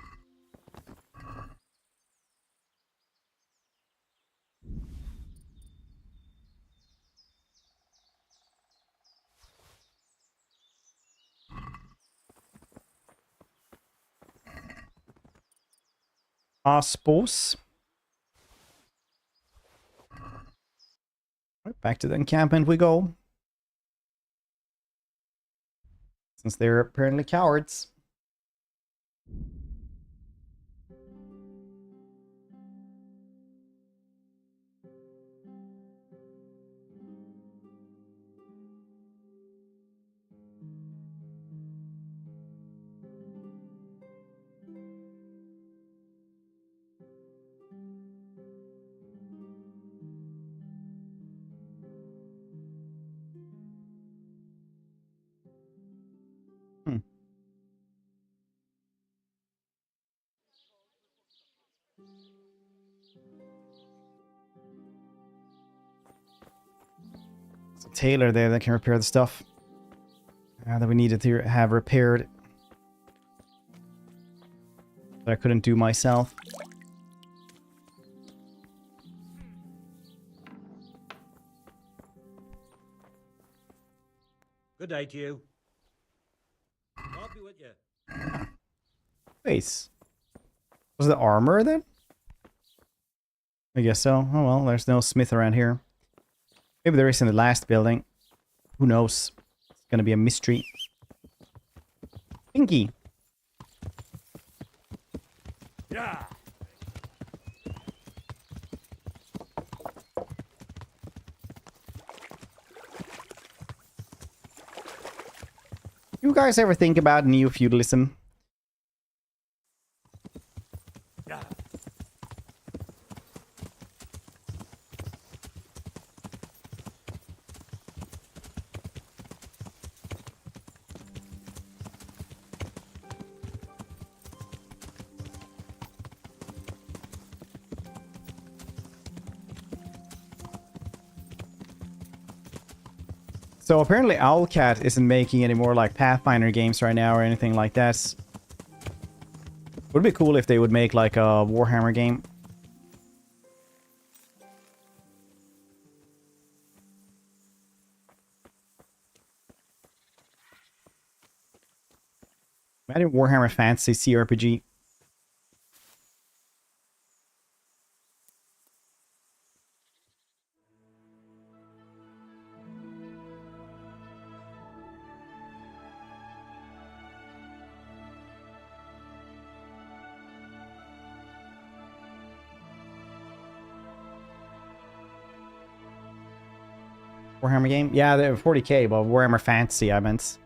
Speaker 1: I suppose. Right, back to the encampment we go. Since they're apparently cowards. There's a tailor there that can repair the stuff. that we needed to have repaired. That I couldn't do myself.
Speaker 7: Good day to you. I'll be with you.
Speaker 1: Face. Was it armor then? I guess so. Oh well, there's no smith around here. Maybe there is in the last building. Who knows? It's gonna be a mystery. Pinky.
Speaker 7: Yeah.
Speaker 1: You guys ever think about neo-feudalism?
Speaker 7: Yeah.
Speaker 1: So apparently Owlcat isn't making any more like Pathfinder games right now or anything like that. Would be cool if they would make like a Warhammer game. Imagine Warhammer Fantasy CRPG. Warhammer game? Yeah, they're 40k, but Warhammer Fantasy, I meant.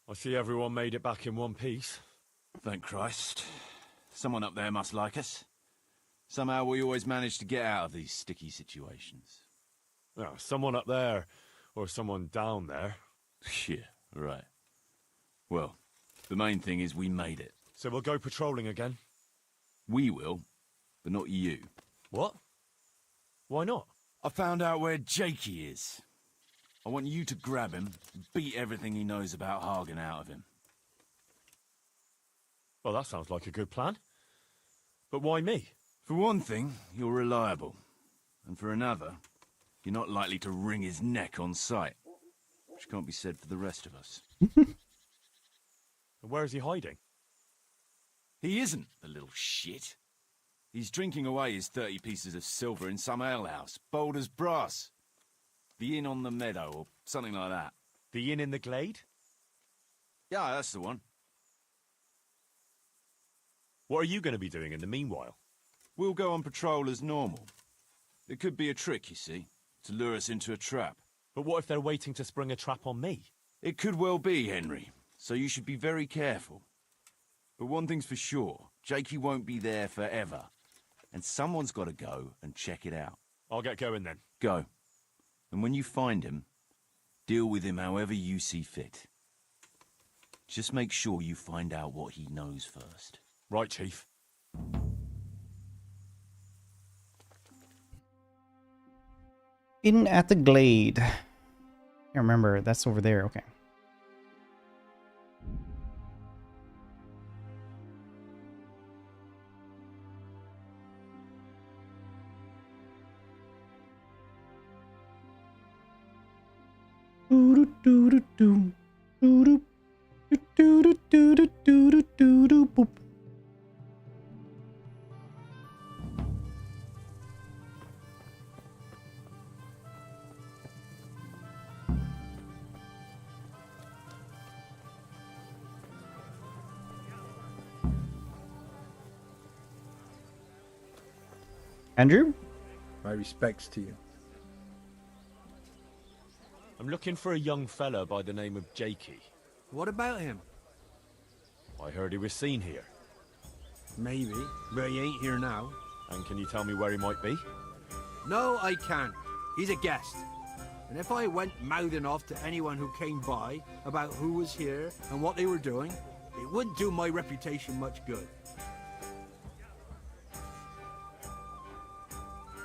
Speaker 13: I see everyone made it back in one piece.
Speaker 20: Thank Christ. Someone up there must like us. Somehow we always manage to get out of these sticky situations.
Speaker 13: Oh, someone up there, or someone down there.
Speaker 20: Yeah, right. Well, the main thing is we made it.
Speaker 13: So we'll go patrolling again?
Speaker 20: We will, but not you.
Speaker 13: What? Why not?
Speaker 20: I found out where Jakey is. I want you to grab him and beat everything he knows about Hagen out of him.
Speaker 13: Well, that sounds like a good plan. But why me?
Speaker 20: For one thing, you're reliable. And for another, you're not likely to wring his neck on sight. Which can't be said for the rest of us.
Speaker 13: Where is he hiding?
Speaker 20: He isn't, the little shit. He's drinking away his 30 pieces of silver in some alehouse, bold as brass. The inn on the meadow, or something like that.
Speaker 13: The inn in the glade?
Speaker 20: Yeah, that's the one.
Speaker 13: What are you going to be doing in the meanwhile?
Speaker 20: We'll go on patrol as normal. It could be a trick, you see, to lure us into a trap.
Speaker 13: But what if they're waiting to spring a trap on me?
Speaker 20: It could well be, Henry, so you should be very careful. But one thing's for sure, Jakey won't be there forever. And someone's got to go and check it out.
Speaker 13: I'll get going then.
Speaker 20: Go. And when you find him, deal with him however you see fit. Just make sure you find out what he knows first.
Speaker 13: Right, Chief.
Speaker 1: In at the glade. I remember, that's over there, okay. Andrew?
Speaker 16: My respects to you.
Speaker 13: I'm looking for a young fella by the name of Jakey.
Speaker 2: What about him?
Speaker 13: I heard he was seen here.
Speaker 10: Maybe, but he ain't here now.
Speaker 13: And can you tell me where he might be?
Speaker 10: No, I can't. He's a guest. And if I went mouthing off to anyone who came by about who was here and what they were doing, it wouldn't do my reputation much good.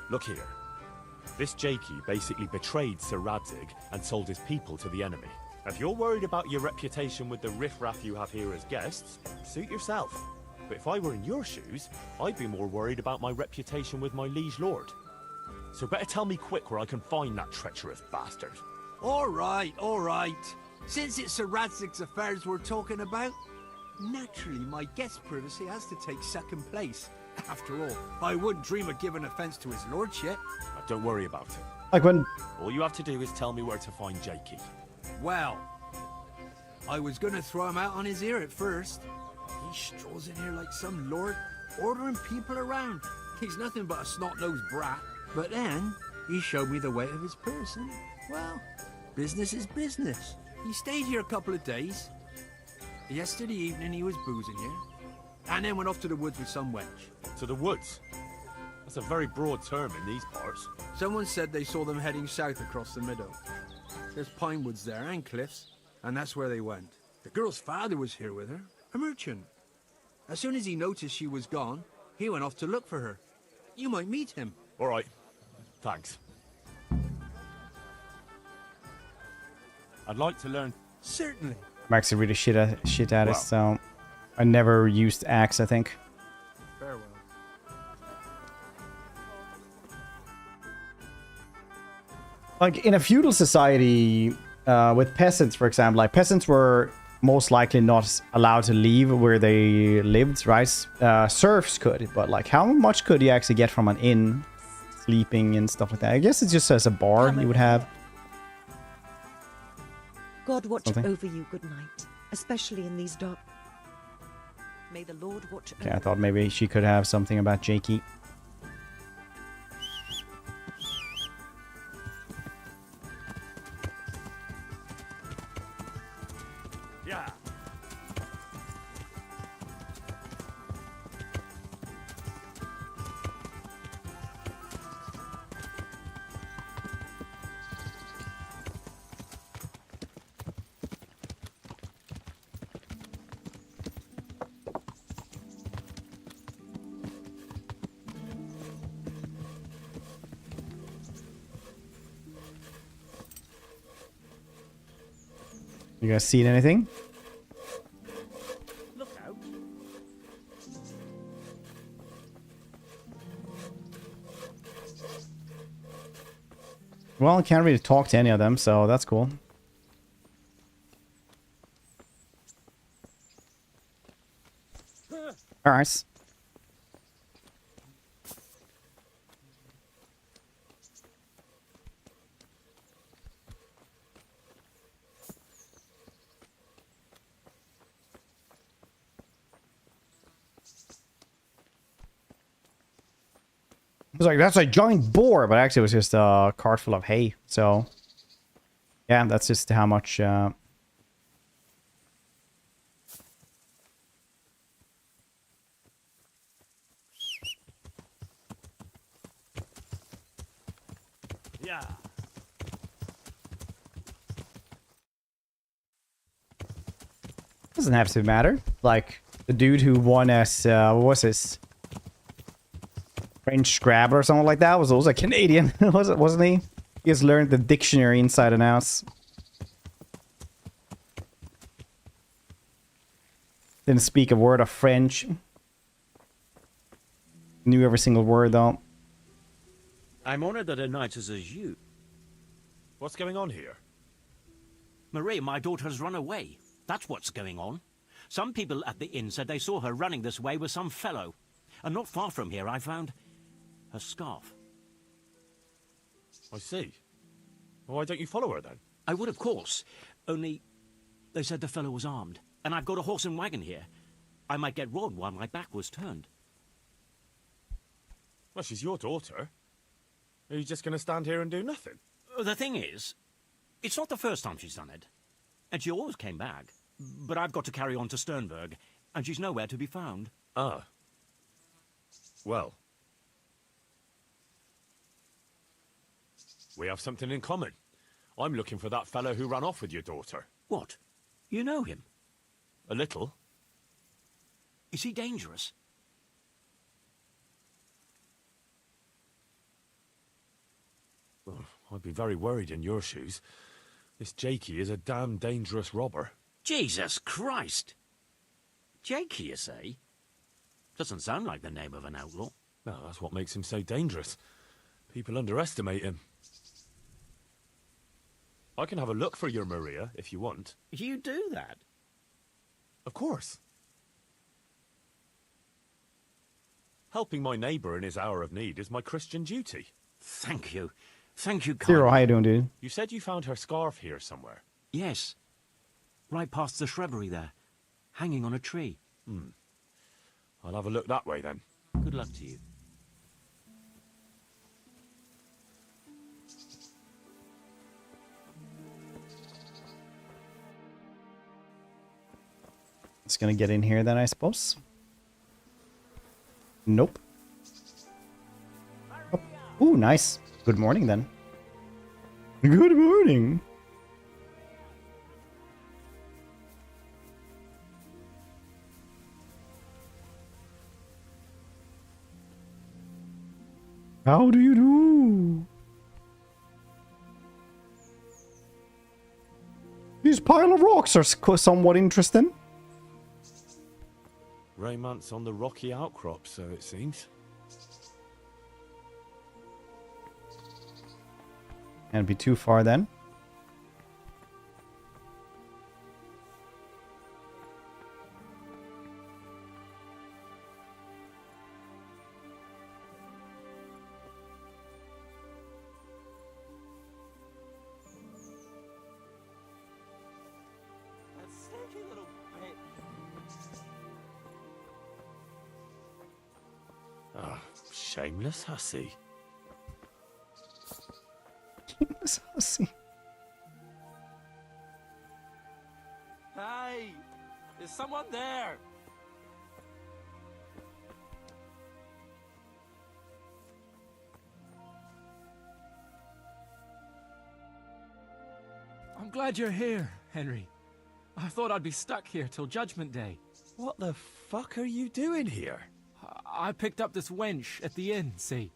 Speaker 13: Look here. This Jakey basically betrayed Sir Radzig and sold his people to the enemy. If you're worried about your reputation with the riffraff you have here as guests, suit yourself. But if I were in your shoes, I'd be more worried about my reputation with my liege lord. So better tell me quick where I can find that treacherous bastard.
Speaker 10: All right, all right. Since it's Sir Radzig's affairs we're talking about, naturally my guest privacy has to take second place. After all, I wouldn't dream of giving offence to his lordship.
Speaker 13: Don't worry about it.
Speaker 1: Like when...
Speaker 13: All you have to do is tell me where to find Jakey.
Speaker 10: Well, I was gonna throw him out on his ear at first. He strolls in here like some lord, ordering people around. He's nothing but a snot-nosed brat. But then, he showed me the weight of his purse, and, well, business is business. He stayed here a couple of days. Yesterday evening he was boozing here, and then went off to the woods with some wench.
Speaker 13: To the woods? That's a very broad term in these parts.
Speaker 10: Someone said they saw them heading south across the meadow. There's pine woods there, and cliffs, and that's where they went. The girl's father was here with her, a merchant. As soon as he noticed she was gone, he went off to look for her. You might meet him.
Speaker 13: All right. Thanks. I'd like to learn...
Speaker 10: Certainly.
Speaker 1: I'm actually really shit at it, so... I never used axe, I think.
Speaker 10: Farewell.
Speaker 1: Like, in a feudal society, with peasants, for example, like, peasants were most likely not allowed to leave where they lived, right? Serfs could, but, like, how much could you actually get from an inn? Sleeping and stuff like that. I guess it's just as a bar you would have.
Speaker 6: God watch
Speaker 1: Something.
Speaker 6: over you, good night, especially in these dark... May the Lord watch over
Speaker 1: Okay, I thought maybe she could have something about Jakey.
Speaker 13: Yeah.
Speaker 1: You guys seen anything?
Speaker 12: Look out.
Speaker 1: Well, I can't really talk to any of them, so that's cool. Alright. I was like, that's a giant boar, but actually it was just a cart full of hay. So, yeah, that's just how much...
Speaker 12: Yeah.
Speaker 1: Doesn't have to matter. Like, the dude who won as, what was this? French Scrabble or something like that was also Canadian, wasn't he? He has learned the dictionary inside and out. Didn't speak a word of French. Knew every single word though.
Speaker 7: I'm honored that a knight is as you.
Speaker 13: What's going on here?
Speaker 7: Marie, my daughter has run away. That's what's going on. Some people at the inn said they saw her running this way with some fellow. And not far from here I found her scarf.
Speaker 13: I see. Well, why don't you follow her then?
Speaker 7: I would, of course. Only they said the fellow was armed. And I've got a horse and wagon here. I might get robbed while my back was turned.
Speaker 13: Well, she's your daughter. Are you just going to stand here and do nothing?
Speaker 7: The thing is, it's not the first time she's done it. And she always came back. But I've got to carry on to Sternberg. and she's nowhere to be found.
Speaker 17: Ah. Well. We have something in common. I'm looking for that fellow who ran off with your daughter.
Speaker 7: What? You know him?
Speaker 17: A little.
Speaker 7: Is he dangerous?
Speaker 17: Well, I'd be very worried in your shoes. This Jakey is a damn dangerous robber.
Speaker 7: Jesus Christ! Jakey, you say? Doesn't sound like the name of an outlaw.
Speaker 17: No, that's what makes him so dangerous. People underestimate him. I can have a look for your Maria, if you want.
Speaker 7: You do that?
Speaker 17: Of course. Helping my neighbour in his hour of need is my Christian duty.
Speaker 7: Thank you. Thank you,
Speaker 1: Zero,
Speaker 7: kindly.
Speaker 1: how you doing, dude?
Speaker 17: You said you found her scarf here somewhere.
Speaker 7: Yes. Right past the shrubbery there. Hanging on a tree.
Speaker 17: I'll have a look that way then.
Speaker 7: Good luck to you.
Speaker 1: Just gonna get in here then, I suppose. Nope. Oh. Ooh, nice. Good morning then. Good morning. How do you do? These pile of rocks are somewhat interesting.
Speaker 17: Romance on the rocky outcrop, so it seems.
Speaker 1: Can't be too far then.
Speaker 17: Ah, shameless hussy.
Speaker 1: Shameless hussy.
Speaker 10: Hey! Is someone there? I'm glad you're here, Henry. I thought I'd be stuck here till Judgment Day.
Speaker 17: What the fuck are you doing here?
Speaker 10: I picked up this wench at the inn, see?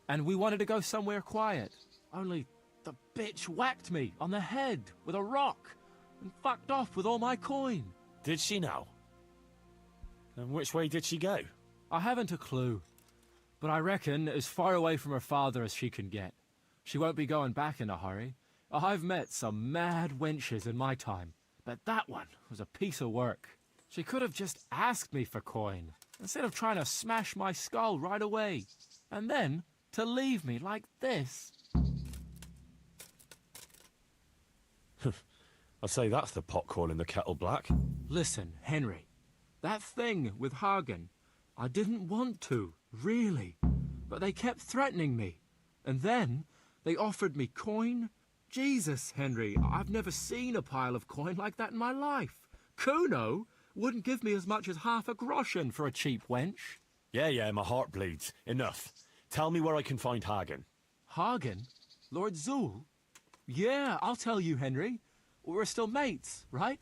Speaker 10: And we wanted to go somewhere quiet. Only the bitch whacked me on the head with a rock and fucked off with all my coin.
Speaker 17: Did she now? And which way did she go?
Speaker 10: I haven't a clue, but I reckon as far away from her father as she can get. She won't be going back in a hurry. I've met some mad wenches in my time, but that one was a piece of work. She could have just asked me for coin, instead of trying to smash my skull right away, and then to leave me like this.
Speaker 17: I'd say that's the pot calling the kettle black.
Speaker 10: Listen, Henry, that thing with Hagen, I didn't want to, really, but they kept threatening me, and then they offered me coin. Jesus, Henry, I've never seen a pile of coin like that in my life. Kuno wouldn't give me as much as half a groschen for a cheap wench.
Speaker 17: Yeah, my heart bleeds. Enough. Tell me where I can find Hagen.
Speaker 10: Hagen? Lord Zool? Yeah, I'll tell you, Henry. We're still mates, right?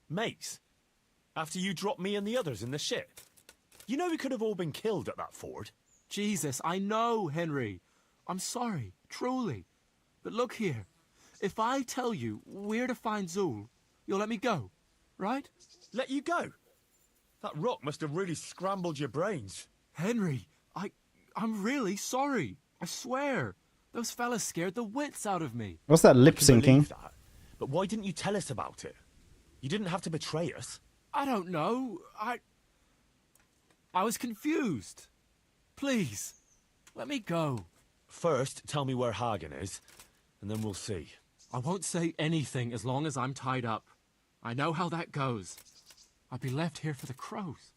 Speaker 17: Mates? After you dropped me and the others in the ship? You know we could have all been killed at that ford.
Speaker 10: Jesus, I know, Henry. I'm sorry, truly. But look here. If I tell you where to find Zool, you'll let me go, right?
Speaker 17: Let you go? That rock must have really scrambled your brains.
Speaker 10: Henry, I'm really sorry. I swear. Those fellas scared the wits out of me.
Speaker 1: What's that lip
Speaker 17: I can believe
Speaker 1: syncing?
Speaker 17: that, but why didn't you tell us about it? You didn't have to betray us.
Speaker 10: I don't know. I was confused. Please, let me go.
Speaker 17: First, tell me where Hagen is, and then we'll see.
Speaker 10: I won't say anything as long as I'm tied up. I know how that goes. I'll be left here for the crows.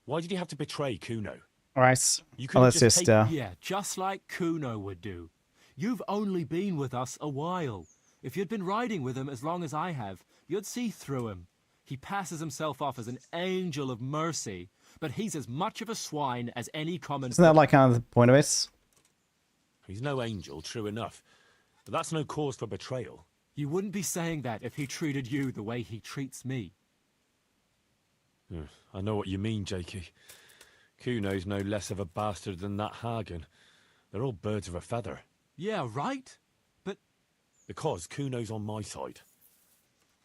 Speaker 13: Why did you have to betray Kuno?
Speaker 1: Alright,
Speaker 13: You
Speaker 1: well,
Speaker 13: could've
Speaker 1: let's just,
Speaker 2: Yeah, just like Kuno would do. You've only been with us a while. If you'd been riding with him as long as I have, you'd see through him. He passes himself off as an angel of mercy, but he's as much of a swine as any common...
Speaker 1: Isn't that like kind of the point of it?
Speaker 13: He's no angel, true enough. But that's no cause for betrayal.
Speaker 2: You wouldn't be saying that if he treated you the way he treats me.
Speaker 13: I know what you mean, Jakey. Kuno's no less of a bastard than that Hagen. They're all birds of a feather.
Speaker 2: Yeah, right? But...
Speaker 13: Because Kuno's on my side.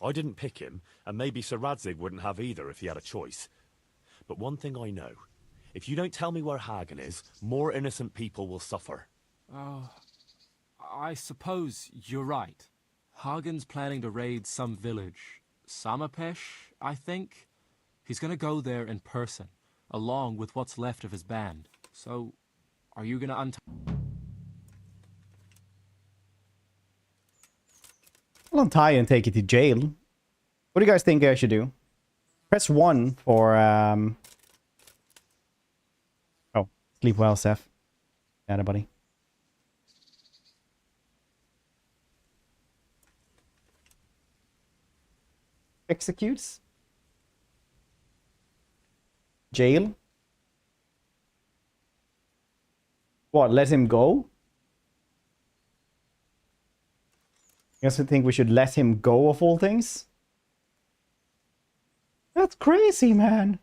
Speaker 13: I didn't pick him, and maybe Sir Radzig wouldn't have either if he had a choice. But one thing I know. If you don't tell me where Hagen is, more innocent people will suffer.
Speaker 2: I suppose you're right. Hagen's planning to raid some village. Samapesh, I think? He's gonna go there in person, along with what's left of his band. So, are you gonna
Speaker 1: I'll untie you and take you to jail. What do you guys think I should do? Press 1 for, Oh, sleep well, Seth. Got it, buddy. Executes. Jail. What, let him go? I guess I think we should let him go of all things. That's crazy, man.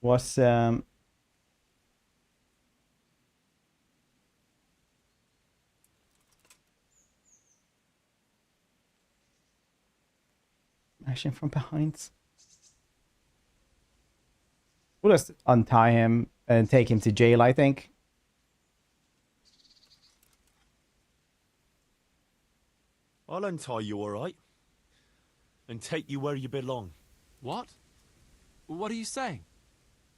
Speaker 1: Was Action from behind. We'll just untie him and take him to jail, I think.
Speaker 13: I'll untie you, all right? And take you where you belong.
Speaker 2: What? What are you saying?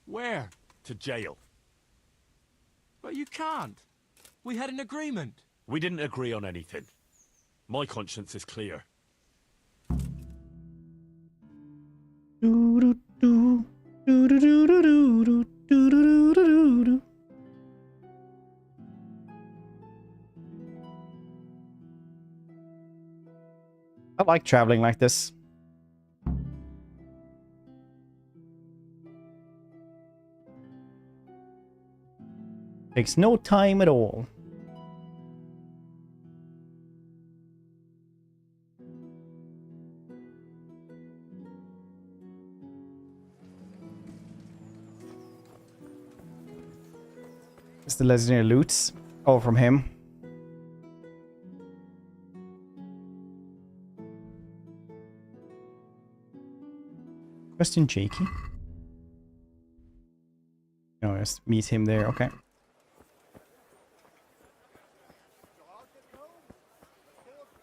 Speaker 2: Where?
Speaker 13: To jail.
Speaker 2: But you can't. We had an agreement.
Speaker 13: We didn't agree on anything. My conscience is clear.
Speaker 1: I like traveling like this. Takes no time at all. It's the legendary loots. Oh, from him. Question Jakey. No, let's meet him there. Okay.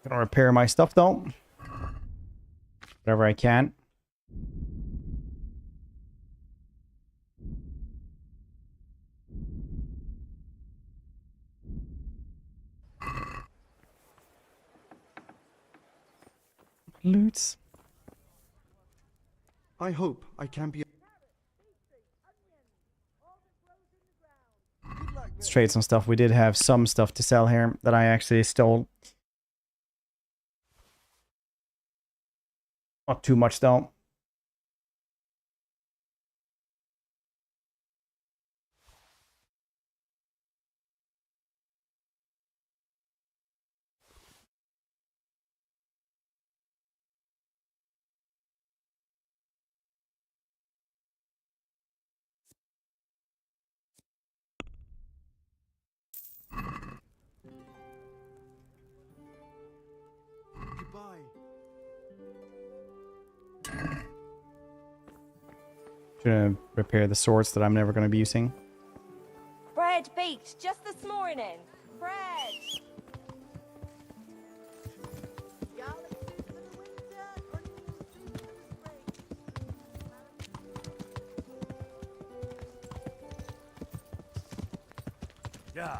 Speaker 1: Gonna repair my stuff though. Whatever I can. Loots.
Speaker 5: I hope I can be...
Speaker 1: Let's trade some stuff. We did have some stuff to sell here that I actually stole. Not too much though.
Speaker 5: Goodbye.
Speaker 1: Should repair the swords that I'm never going to be using.
Speaker 15: Bread baked just this morning. Bread.
Speaker 4: Yeah.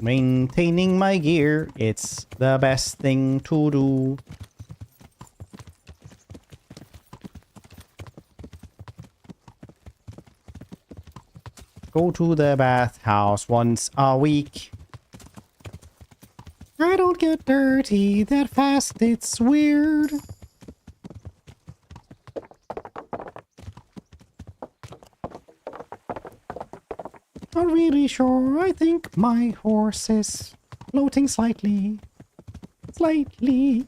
Speaker 1: Maintaining my gear, it's the best thing to do. Go to the bathhouse once a week. I don't get dirty that fast, it's weird. Not really sure, I think my horse is floating slightly. Slightly.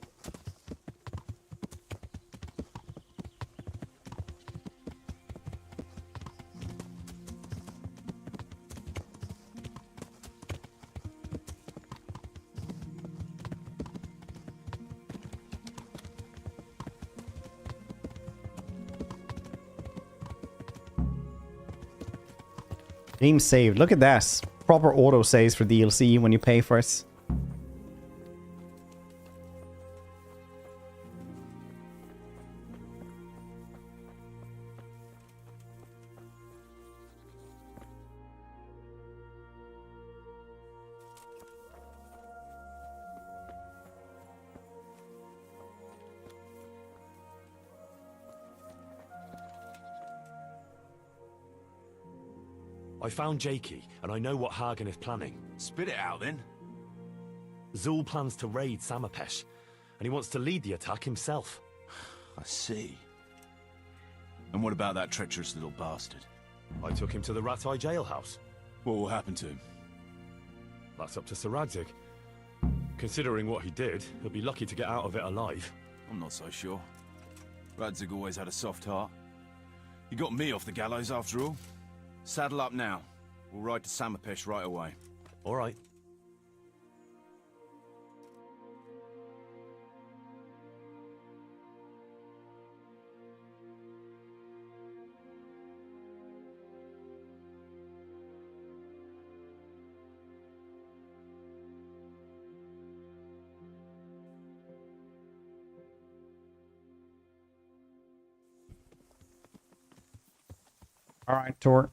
Speaker 1: Game saved. Look at that. Proper auto saves for DLC when you pay for it.
Speaker 13: I found Jakey, and I know what Hagen is planning.
Speaker 4: Spit it out, then.
Speaker 13: Zul plans to raid Samapesh, and he wants to lead the attack himself.
Speaker 4: I see. And what about that treacherous little bastard?
Speaker 13: I took him to the Ratai jailhouse.
Speaker 4: What will happen to him?
Speaker 13: That's up to Sir Radzig. Considering what he did, he'll be lucky to get out of it alive.
Speaker 4: I'm not so sure. Radzig always had a soft heart. He got me off the gallows after all. Saddle up now. We'll ride to Samapesh right away.
Speaker 13: All right.
Speaker 1: All right, Tor.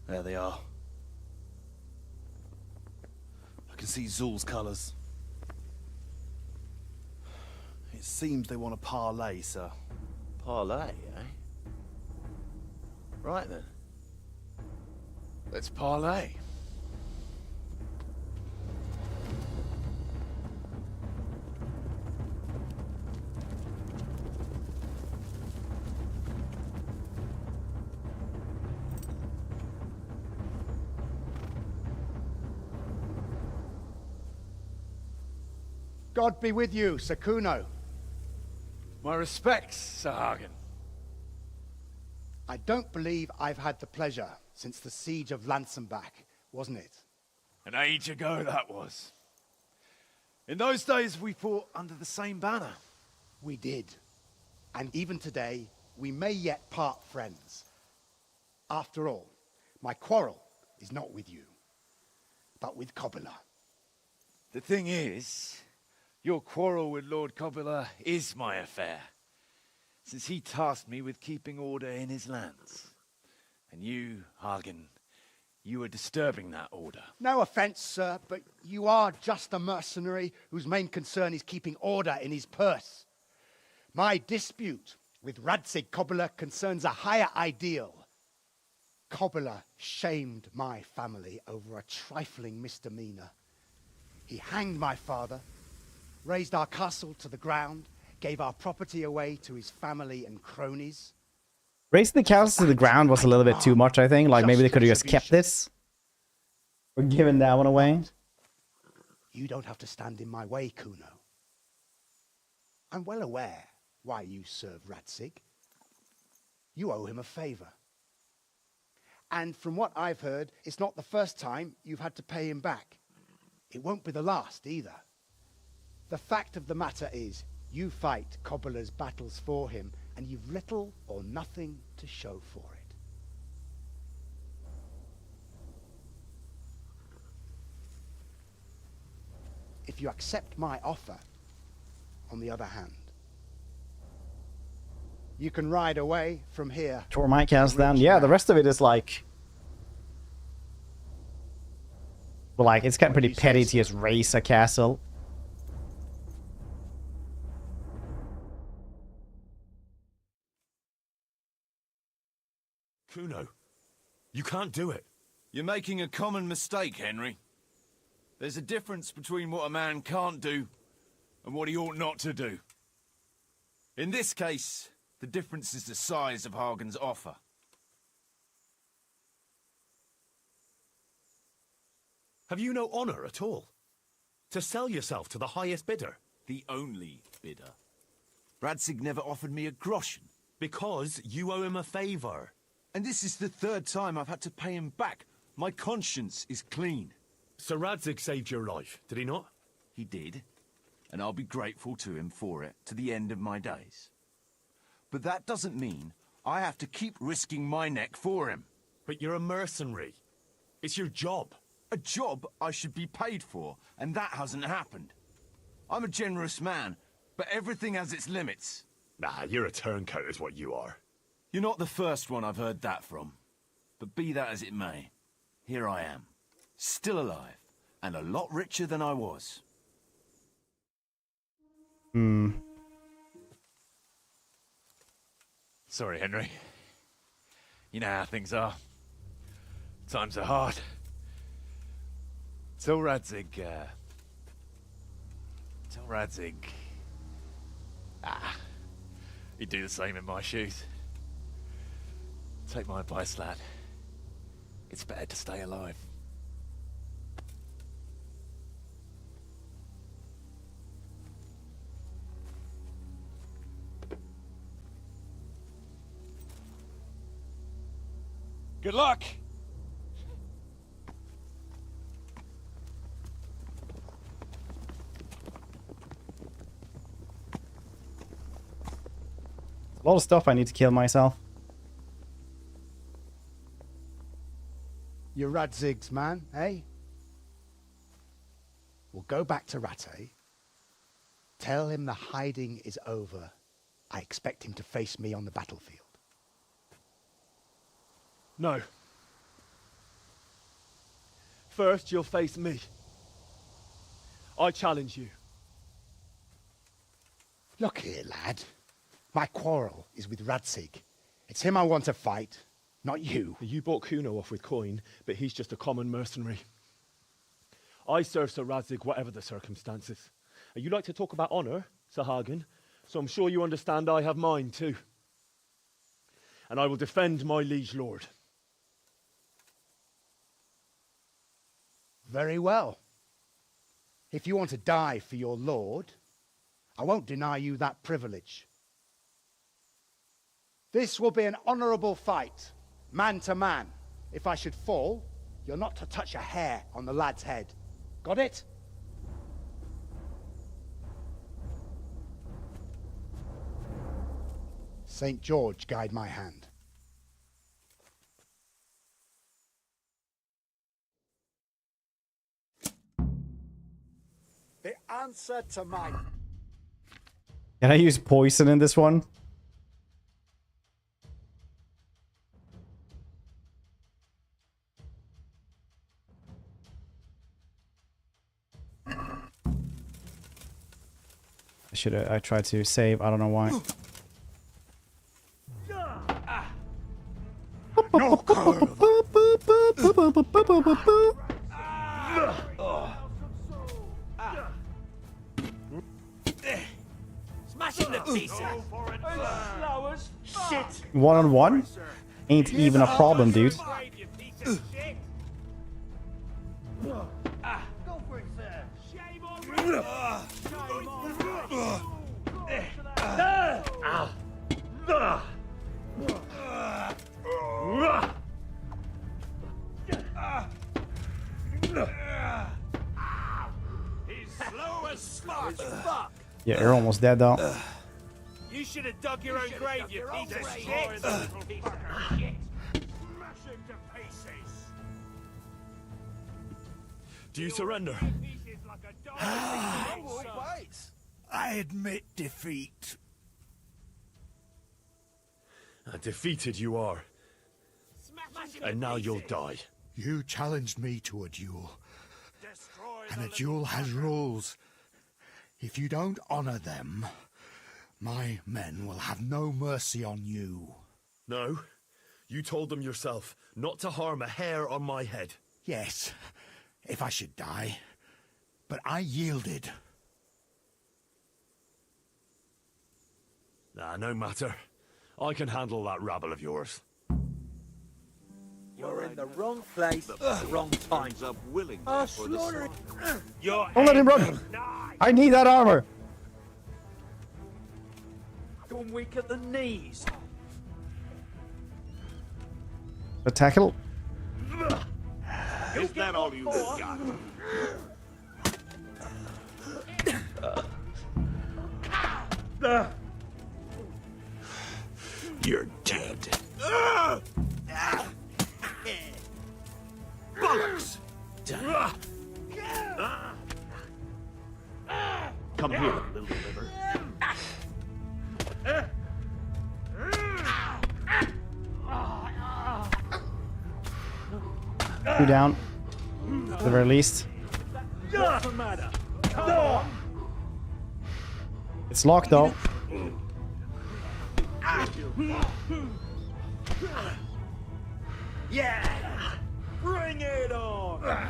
Speaker 14: There they are. I can see Zul's colours. It seems they want a parley, sir.
Speaker 20: Parlay, eh? Right then.
Speaker 14: Let's parley.
Speaker 19: God be with you, Sir Kuno.
Speaker 14: My respects, Sir Hagen.
Speaker 19: I don't believe I've had the pleasure since the siege of Lansenbach, wasn't it?
Speaker 14: An age ago that was. In those days we fought under the same banner.
Speaker 19: We did. And even today, we may yet part friends. After all, my quarrel is not with you, but with Kobila.
Speaker 14: The thing is, your quarrel with Lord Kobila is my affair, since he tasked me with keeping order in his lands. And you, Hagen, you are disturbing that order.
Speaker 19: No offense, sir, but you are just a mercenary whose main concern is keeping order in his purse. My dispute with Radzig Kobila concerns a higher ideal. Kobila shamed my family over a trifling misdemeanor. He hanged my father, razed our castle to the ground, gave our property away to his family and cronies.
Speaker 1: Raising the castle to the ground was a little bit too much, I think. Like, maybe they could have just kept this. Or given that one away.
Speaker 19: You don't have to stand in my way, Kuno. I'm well aware why you serve Radzig. You owe him a favor. And from what I've heard, it's not the first time you've had to pay him back. It won't be the last either. The fact of the matter is, you fight Kobila's battles for him, and you've little or nothing to show for it. if you accept my offer, on the other hand, you can ride away from here.
Speaker 1: Tore my cast down. Yeah, the rest of it is like... Well, like, it's kind of pretty petty to just raise a castle.
Speaker 13: Kuno, you can't do it.
Speaker 11: You're making a common mistake, Henry. There's a difference between what a man can't do and what he ought not to do. In this case, the difference is the size of Hagen's offer.
Speaker 13: Have you no honor at all? To sell yourself to the highest bidder?
Speaker 11: The only bidder. Radzig never offered me a groschen.
Speaker 13: Because you owe him a favor.
Speaker 11: And this is the third time I've had to pay him back. My conscience is clean.
Speaker 13: Sir Radzig saved your life, did he not?
Speaker 11: He did. And I'll be grateful to him for it to the end of my days. But that doesn't mean I have to keep risking my neck for him.
Speaker 13: But you're a mercenary. It's your job.
Speaker 11: A job I should be paid for, and that hasn't happened. I'm a generous man, but everything has its limits.
Speaker 13: Nah, you're a turncoat is what you are.
Speaker 11: You're not the first one I've heard that from. But be that as it may, here I am. Still alive, and a lot richer than I was.
Speaker 14: Sorry, Henry. You know how things are. Times are hard. Tell Radzig, he'd do the same in my shoes. Take my advice, lad. It's better to stay alive.
Speaker 11: Good luck!
Speaker 1: A lot of stuff I need to kill myself.
Speaker 19: You're Radzig's man, eh? We'll go back to Rattay. Tell him the hiding is over. I expect him to face me on the battlefield.
Speaker 13: No. First, you'll face me. I challenge you.
Speaker 19: Look here, lad. My quarrel is with Radzig. It's him I want to fight, not you.
Speaker 13: You bought Kuno off with coin, but he's just a common mercenary. I serve Sir Radzig whatever the circumstances. And you like to talk about honor, Sir Hagen, so I'm sure you understand I have mine too. And I will defend my liege lord.
Speaker 19: Very well. If you want to die for your lord, I won't deny you that privilege. This will be an honorable fight, man to man. If I should fall, you're not to touch a hair on the lad's head. Got it? St. George guide my hand. The answer to my...
Speaker 1: Can I use poison in this one? I tried to save, I don't know why.
Speaker 12: Smash him to pieces. Shit.
Speaker 1: 1-on-1? Ain't even a problem, dude.
Speaker 12: Go for it, sir. Shame on you. Shame on He's slow as fuck.
Speaker 1: Yeah, you're almost dead though.
Speaker 12: You should have dug your own grave, you piece of shit. Smash him to pieces.
Speaker 13: Do you surrender?
Speaker 4: I admit defeat.
Speaker 13: Defeated you are. And now you'll die.
Speaker 4: You challenged me to a duel. And a duel has rules. If you don't honor them, my men will have no mercy on you.
Speaker 13: No. You told them yourself not to harm a hair on my head.
Speaker 4: Yes, if I should die. But I yielded.
Speaker 13: Nah, no matter. I can handle that rabble of yours.
Speaker 9: You're in the wrong place at the wrong time.
Speaker 12: I'll slaughter
Speaker 9: Your
Speaker 1: Don't let him run! I need that armor!
Speaker 9: You're weak at the knees.
Speaker 1: A tackle?
Speaker 9: Is that all you got?
Speaker 13: You're dead.
Speaker 9: Bollocks!
Speaker 13: Come here, little liver.
Speaker 1: Two down. At the very least.
Speaker 9: What's the matter? Come on!
Speaker 1: It's locked though.
Speaker 9: Yeah! Bring it on!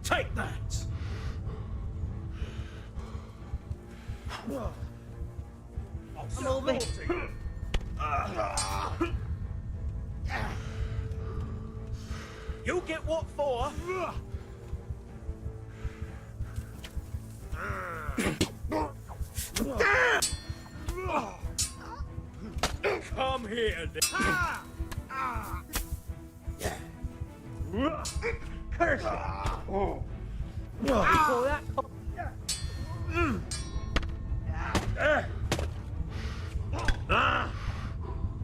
Speaker 9: Take that! You get what for? Come here, curse it!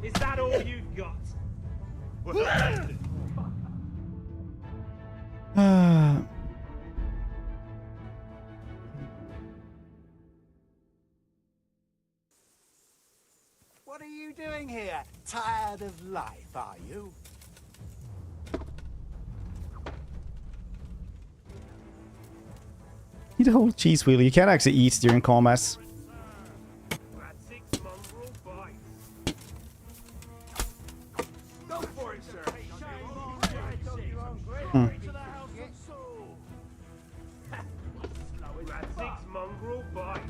Speaker 9: Is that all you've got?
Speaker 19: What are you doing here? Tired of life, are you?
Speaker 1: Eat a whole cheese wheel. You can't actually eat during combat.
Speaker 9: Go for it, sir. Six mongrel bites.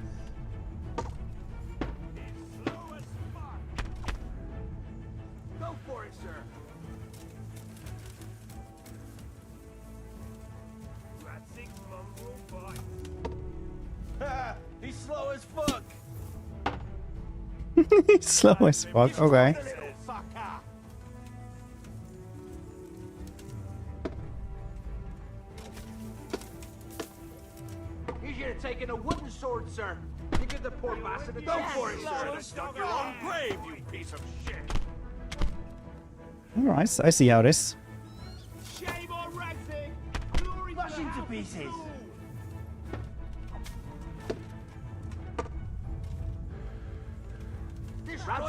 Speaker 9: Go for it, sir. Six mongrel bites. He's slow as fuck.
Speaker 1: Slow as fuck. Okay.
Speaker 9: You should have taken a wooden sword, sir. You give the poor bastard a go for it, sir. And dug your own grave, you piece of shit.
Speaker 1: Alright, I see how it is.
Speaker 9: Shame on Ragzig. Glory Rush into pieces.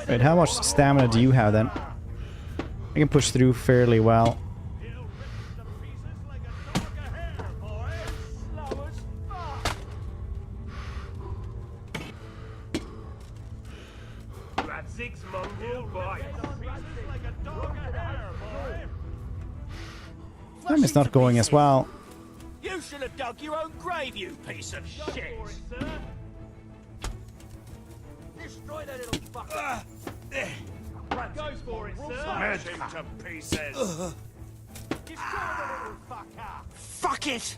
Speaker 1: Right, how much stamina do you have then? I can push through fairly well.
Speaker 9: Six mongrel bites.
Speaker 1: Time is not going as well.
Speaker 9: You should have dug your own grave, you piece of shit. Destroy that little fucker. Go for it, sir. Smash him to pieces. Destroy the little fucker. Fuck it.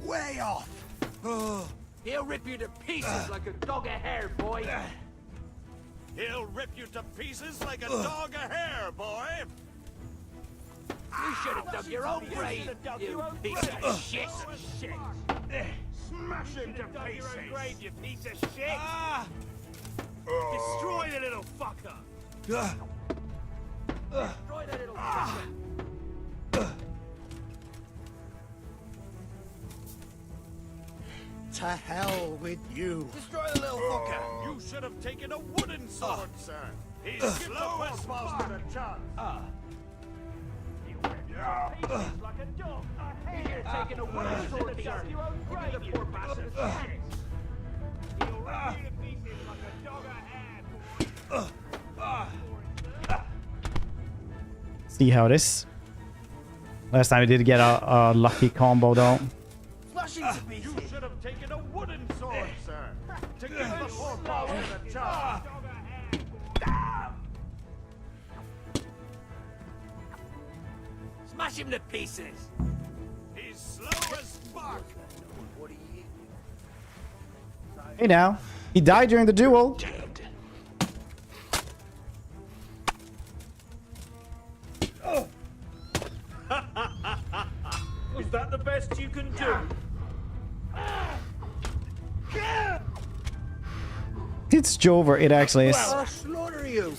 Speaker 19: Way off.
Speaker 9: He'll rip you to pieces like a dog of hair, boy. He'll rip you to pieces like a dog of hair, boy. You should have dug your own grave, you piece of shit. Smash him to pieces. You piece of shit. Destroy the little fucker.
Speaker 12: Destroy that little fucker.
Speaker 9: To hell with you.
Speaker 12: Destroy the little fucker.
Speaker 9: You should have taken a wooden sword, sir. He's slow as bastard a chance.
Speaker 12: Like a dog. You should have taken a wooden sword, sir. Your own grave. Give the poor bastard a chance. He'll rip you to pieces like a dog a hair, boy.
Speaker 1: See how it is. Last time we did get a lucky combo though.
Speaker 9: You should have taken a wooden sword, sir. To give the poor bastard a chance.
Speaker 12: Smash him to pieces.
Speaker 9: He's slow as fuck.
Speaker 1: Hey now, he died during the duel.
Speaker 9: Is that the best you can do?
Speaker 1: It's Jover, it actually is.
Speaker 12: I'll slaughter you.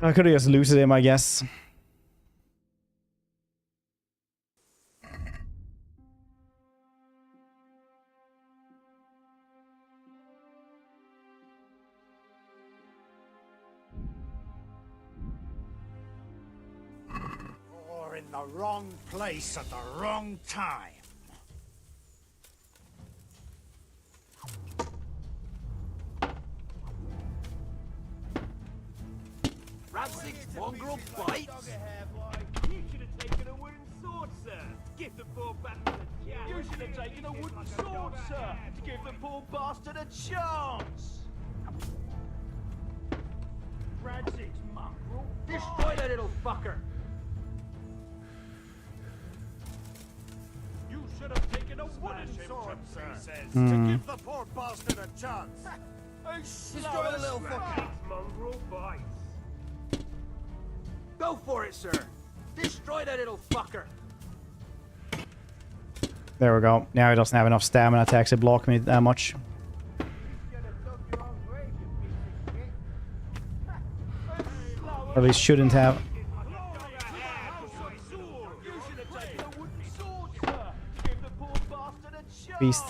Speaker 1: I could have just looted him, I guess.
Speaker 9: Or in the wrong place at the wrong time.
Speaker 12: Ratzig's mongrel bites. You should have taken a wooden sword, sir. Give the poor bastard a chance. You should have taken a wooden sword, sir. To give the poor bastard a chance. Ratzig's mongrel. Destroy that little fucker.
Speaker 9: You should have taken a wooden sword, sir. To
Speaker 1: Hmm.
Speaker 9: give the poor bastard a chance.
Speaker 12: Destroy the little fucker. Mongrel bites. Go for it, sir. Destroy that little fucker.
Speaker 1: There we go. Now he doesn't have enough stamina to actually block me that much. Or at least shouldn't have. Beast.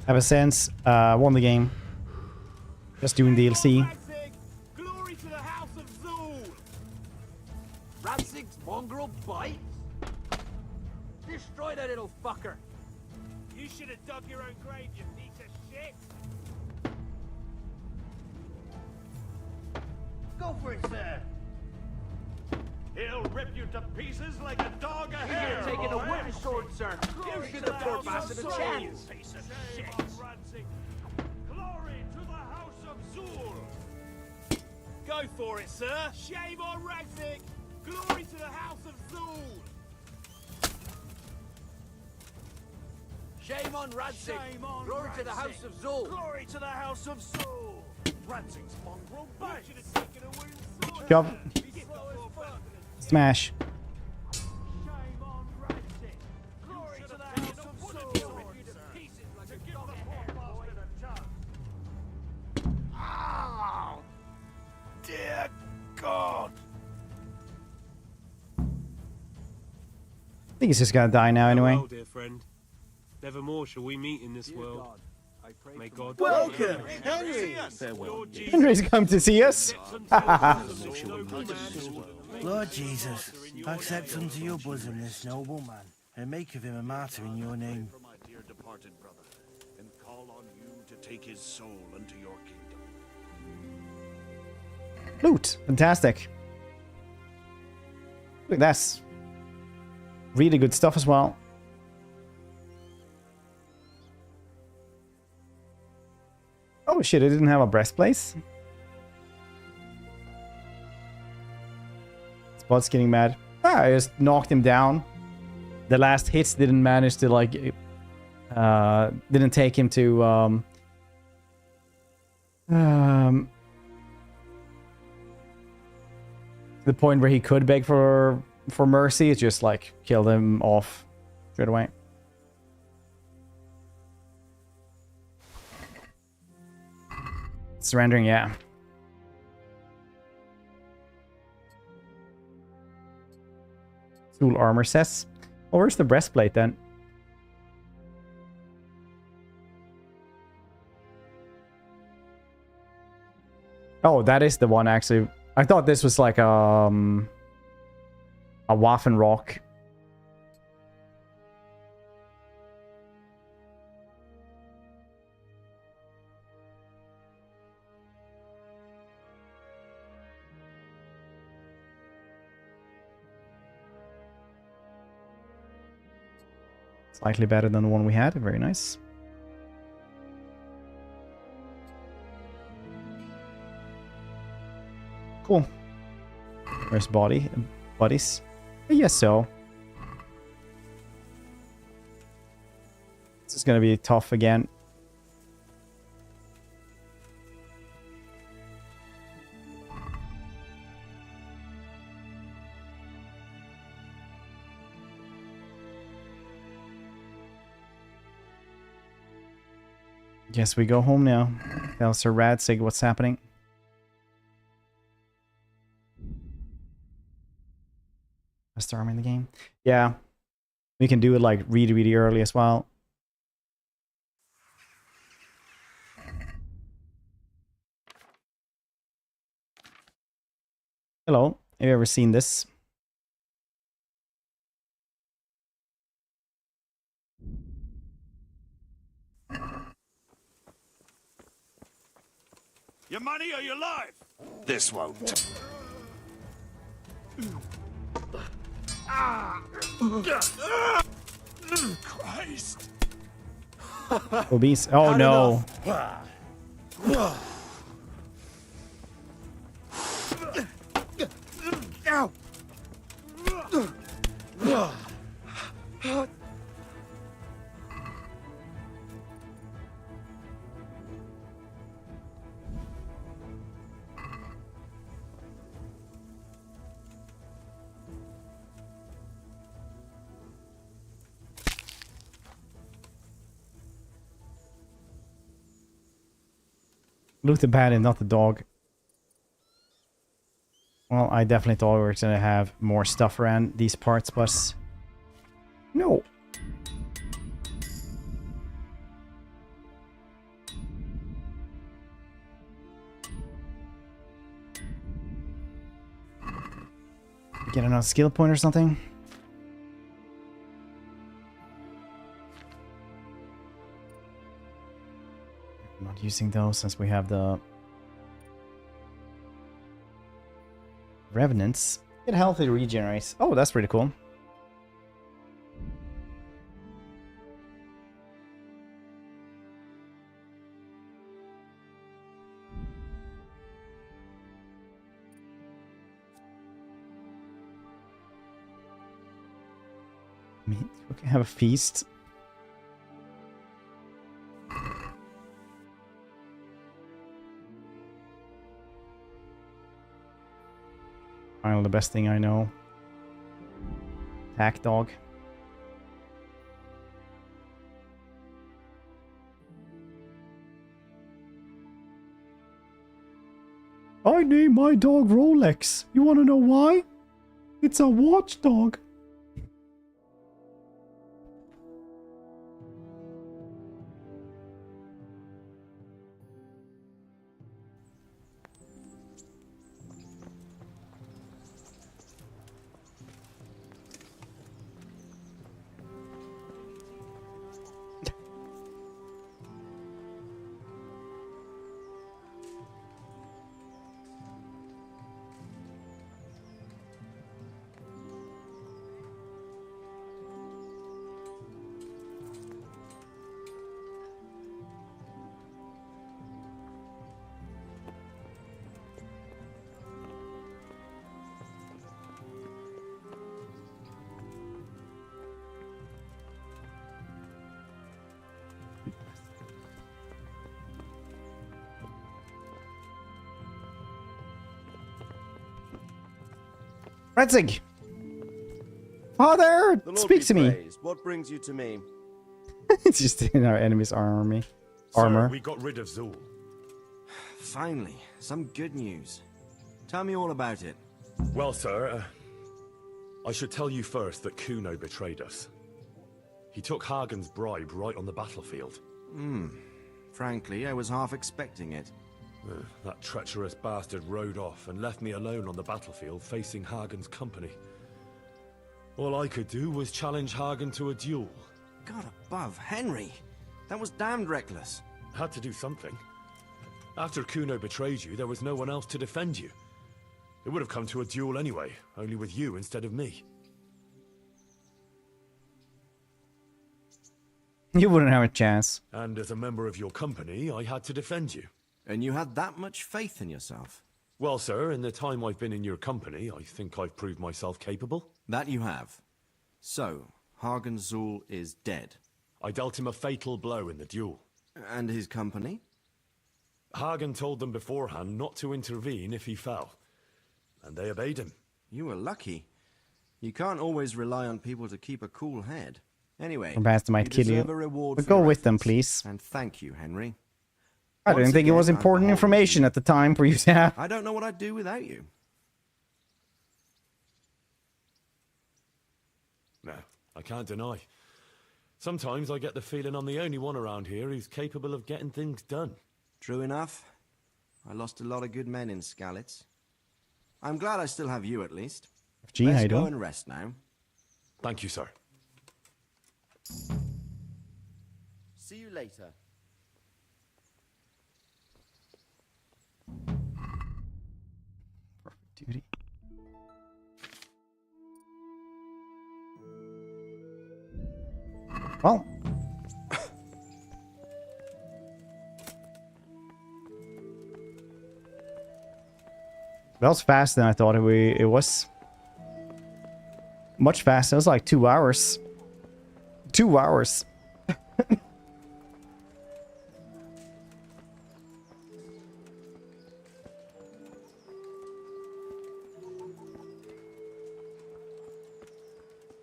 Speaker 1: Have a sense. Won the game. Just doing DLC.
Speaker 12: Glory to the House of Zul. Ratzig's mongrel bites. Destroy that little fucker. You should have dug your own grave, you piece of shit. Go for it, sir.
Speaker 9: He'll rip you to pieces like a dog a
Speaker 12: You should
Speaker 9: hare,
Speaker 12: have taken a
Speaker 9: boy.
Speaker 12: wooden sword, sir. You should have poor bastard a chance.
Speaker 9: Piece of shit. Glory to the House of Zul.
Speaker 12: Go for it, sir. Shame on Ratzig. Glory to the House of Zul. Shame on Ratzig.
Speaker 9: Shame on
Speaker 12: Glory to the House of Zul.
Speaker 9: Glory to the House of Zul. Ratzig's mongrel bites.
Speaker 12: You should have taken a wooden sword.
Speaker 1: Jump. Smash.
Speaker 12: Shame on Ratzig. Glory to the House of Zul. Pieces like a dog a hair, boy.
Speaker 9: Oh, dear God.
Speaker 1: I think he's just gonna die now anyway.
Speaker 21: Farewell, dear friend. Nevermore shall we meet in this world. May God
Speaker 12: Welcome, Henry.
Speaker 1: Henry's come to see us.
Speaker 22: Lord Jesus, accept unto your bosom this noble man, and make of him a martyr in your name.
Speaker 9: For my dear departed brother, and call on you to take his soul into your kingdom.
Speaker 1: Loot. Fantastic. Look, that's really good stuff as well. Oh shit, I didn't have a breastplate. Spot's getting mad. Ah, I just knocked him down. The last hits didn't manage to like didn't take him to the point where he could beg for mercy. It just like killed him off straight away. Surrendering, yeah. Tool armor says. Oh, where's the breastplate then? Oh, that is the one actually. I thought this was like a Waffenrock. Slightly better than the one we had. Very nice. Cool. Where's buddies? I guess so. This is gonna be tough again. Guess we go home now. Tell Sir Radzig what's happening. Best army in the game. Yeah. We can do it like really early as well. Hello. Have you ever seen this?
Speaker 9: Your money or your life? This won't. Christ.
Speaker 1: Obese. Oh no. Loot the bandit, not the dog. Well, I definitely thought we were gonna have more stuff around these parts, but no. Get another skill point or something. Not using those since we have the revenants. It healthy regenerates. Oh, that's pretty cool. Meat. We can have a feast. Finally, the best thing I know. Attack dog. I named my dog Rolex. You want to know why? It's a watchdog. Radzig! Father!
Speaker 5: The Lord
Speaker 1: Speak
Speaker 5: be
Speaker 1: to me!
Speaker 5: praised. What brings you to me?
Speaker 1: It's just in our enemy's army.
Speaker 13: Sir,
Speaker 1: Armor.
Speaker 13: we got rid of Zool.
Speaker 5: Finally, some good news. Tell me all about it.
Speaker 17: Well, sir, I should tell you first that Kuno betrayed us. He took Hagen's bribe right on the battlefield.
Speaker 5: Frankly, I was half expecting it.
Speaker 17: That treacherous bastard rode off and left me alone on the battlefield facing Hagen's company. All I could do was challenge Hagen to a duel.
Speaker 5: God above, Henry! That was damned reckless.
Speaker 17: Had to do something. After Kuno betrayed you, there was no one else to defend you. It would have come to a duel anyway, only with you instead of me.
Speaker 1: You wouldn't have a chance.
Speaker 17: And as a member of your company, I had to defend you.
Speaker 5: And you had that much faith in yourself?
Speaker 17: Well, sir, in the time I've been in your company, I think I've proved myself capable.
Speaker 5: That you have. So, Hagen Zul is dead.
Speaker 17: I dealt him a fatal blow in the duel.
Speaker 5: And his company?
Speaker 17: Hagen told them beforehand not to intervene if he fell. And they obeyed him.
Speaker 5: You were lucky. You can't always rely on people to keep a cool head. Anyway,
Speaker 1: Or bastard might kill you.
Speaker 5: deserve a reward
Speaker 1: But
Speaker 5: for
Speaker 1: go
Speaker 5: your
Speaker 1: with them,
Speaker 5: efforts.
Speaker 1: please.
Speaker 5: And thank you, Henry.
Speaker 1: I didn't
Speaker 5: Once
Speaker 1: think it was
Speaker 5: again, I'm
Speaker 1: important
Speaker 5: beholden
Speaker 1: information at the time for you to have.
Speaker 5: I don't know what I'd do without you.
Speaker 17: No, I can't deny. Sometimes I get the feeling I'm the only one around here who's capable of getting things done.
Speaker 5: True enough. I lost a lot of good men in Skalitz. I'm glad I still have you, at least.
Speaker 1: Gee,
Speaker 5: Let's
Speaker 1: how you
Speaker 5: go
Speaker 1: doing?
Speaker 5: and rest now.
Speaker 17: Thank you, sir.
Speaker 5: See you later.
Speaker 1: Duty. Well. That was faster than I thought it was. Much faster. It was like 2 hours. 2 hours.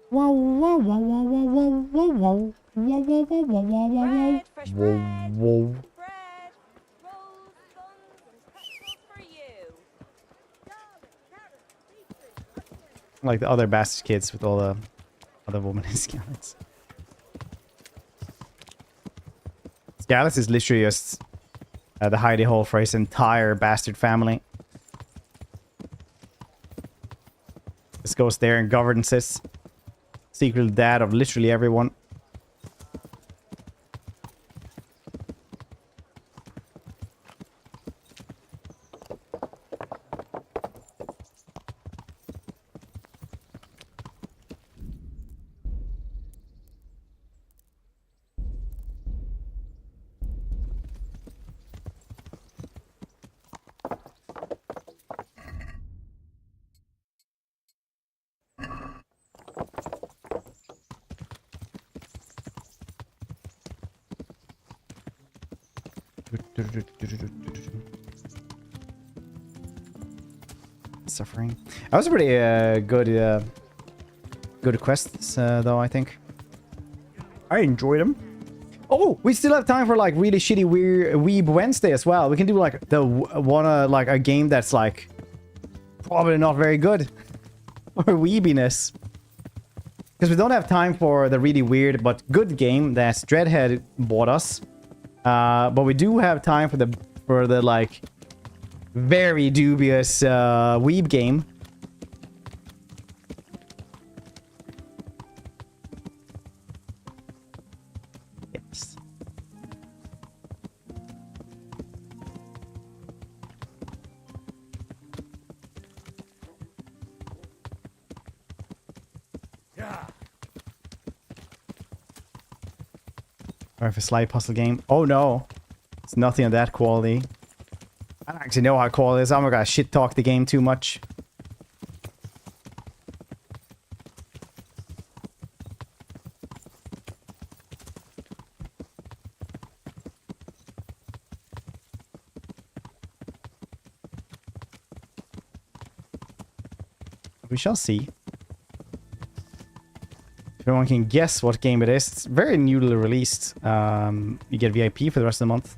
Speaker 1: Whoa, whoa, whoa, whoa, whoa, whoa, whoa, whoa, whoa, whoa, whoa, whoa, whoa, whoa,
Speaker 15: Bread, fresh bread.
Speaker 1: whoa.
Speaker 15: Bread, rolls, buns, and pretzels for you.
Speaker 1: Like the other bastard kids with all the other women in Skalitz. Skalitz is literally just the hidey hole for his entire bastard family. This goes there and governs this. Secret dad of literally everyone. Suffering. That was a pretty good quests, though, I think. I enjoyed them. Oh, we still have time for like really shitty Weeb Wednesday as well. We can do like the like a game that's like probably not very good or weebiness. Because we don't have time for the really weird but good game that Dreadhead bought us. But we do have time for the like very dubious weeb game. Yes. Or if a slide puzzle game. Oh no. It's nothing of that quality. I don't actually know how quality it is. I'm not gonna shit talk the game too much. We shall see. If anyone can guess what game it is, it's very newly released. You get VIP for the rest of the month.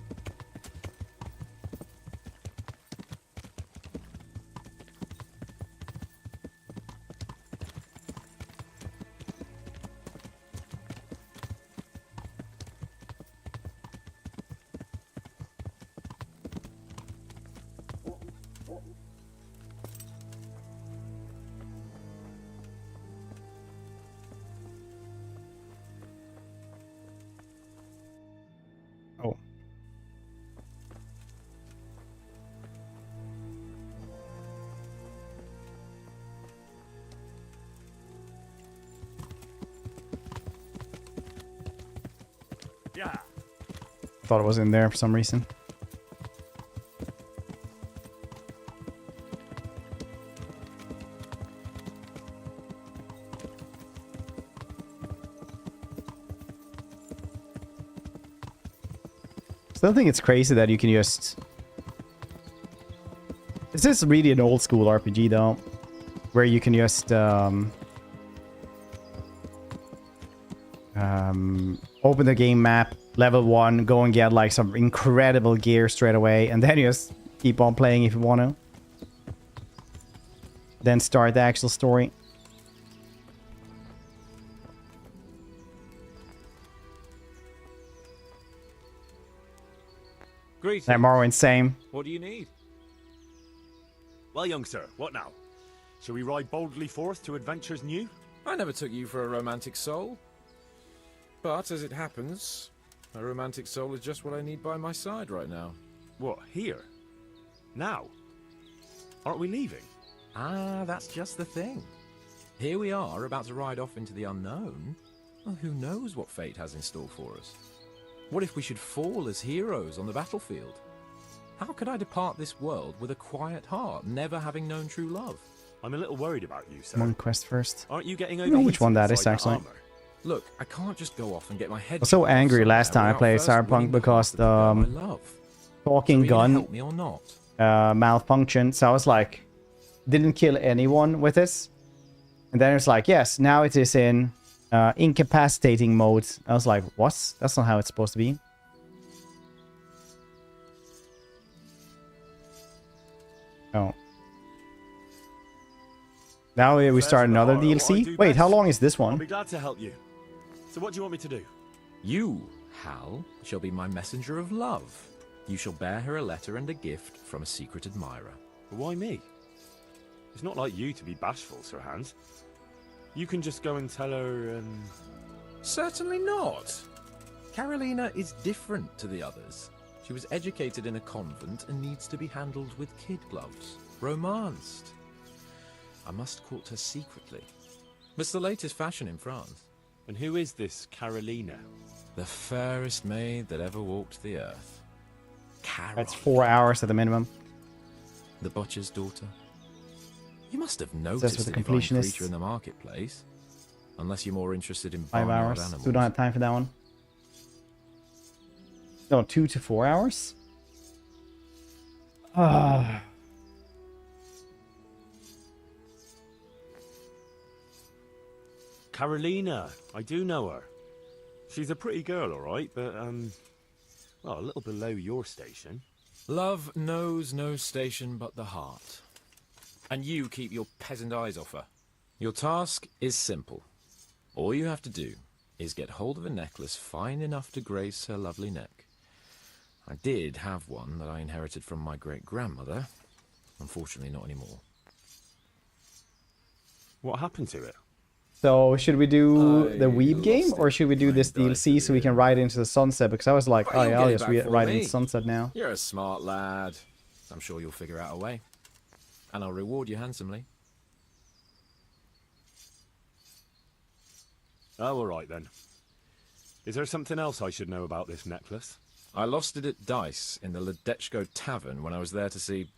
Speaker 1: thought it was in there for some reason. Still think it's crazy that you can just... This is really an old school RPG though, where you can just open the game map, level 1, go and get like some incredible gear straight away, and then you just keep on playing if you want to. Then start the actual story.
Speaker 10: Greetings.
Speaker 1: They're more insane.
Speaker 10: What do you need?
Speaker 13: Well, young sir, what now? Shall we ride boldly forth to adventures new?
Speaker 10: I never took you for a romantic soul. But as it happens, a romantic soul is just what I need by my side right now.
Speaker 13: What, here? Now? Aren't we leaving?
Speaker 10: Ah, that's just the thing. Here we are, about to ride off into the unknown. Well, who knows what fate has in store for us? What if we should fall as heroes on the battlefield? How could I depart this world with a quiet heart, never having known true love?
Speaker 13: I'm a little worried about you, sir.
Speaker 1: Monk quest first.
Speaker 13: Aren't you getting
Speaker 1: I don't know which one that is
Speaker 13: inside
Speaker 1: actually.
Speaker 13: armor?
Speaker 10: Look, I can't just go off and get my head...
Speaker 1: I was so angry last time I played Cyberpunk because the talking gun
Speaker 10: me or not?
Speaker 1: malfunctioned. So I was like, didn't kill anyone with this. And then it's like, yes, now it is in incapacitating mode. I was like, what? That's not how it's supposed to be. Oh. Now we start another DLC. Wait, how long is this
Speaker 13: I'll
Speaker 1: one?
Speaker 13: be glad to help you. So what do you want me to do?
Speaker 10: You, Hal, shall be my messenger of love. You shall bear her a letter and a gift from a secret admirer.
Speaker 13: Why me? It's not like you to be bashful, Sir Hans. You can just go and tell her,
Speaker 10: Certainly not. Carolina is different to the others. She was educated in a convent and needs to be handled with kid gloves. Romanced. I must court her secretly. It's the latest fashion in France.
Speaker 13: And who is this Carolina?
Speaker 10: The fairest maid that ever walked the earth. Carol.
Speaker 1: That's 4 hours at the minimum.
Speaker 10: The butcher's daughter. You must have
Speaker 1: Says
Speaker 10: noticed
Speaker 1: with
Speaker 10: the
Speaker 1: the
Speaker 10: divine
Speaker 1: completionist.
Speaker 10: creature in the marketplace. Unless you're more interested in
Speaker 1: 5
Speaker 10: barnyard
Speaker 1: hours.
Speaker 10: animals.
Speaker 1: So we don't have time for that one. No, 2 to 4 hours. Ah.
Speaker 13: Carolina. I do know her. She's a pretty girl, all right, but, well, a little below your station.
Speaker 10: Love knows no station but the heart. And you keep your peasant eyes off her. Your task is simple. All you have to do is get hold of a necklace fine enough to grace her lovely neck. I did have one that I inherited from my great-grandmother. Unfortunately, not anymore.
Speaker 13: What happened to it?
Speaker 1: So should we do the Weeb game or should we do this DLC so we can ride into the sunset? Because I was like, oh yeah, I'll just ride into sunset now.
Speaker 10: You're a smart lad. I'm sure you'll figure out a way. And I'll reward you handsomely.
Speaker 13: Oh, all right then. Is there something else I should know about this necklace?
Speaker 10: I lost it at dice in the Ledechko Tavern when I was there to see...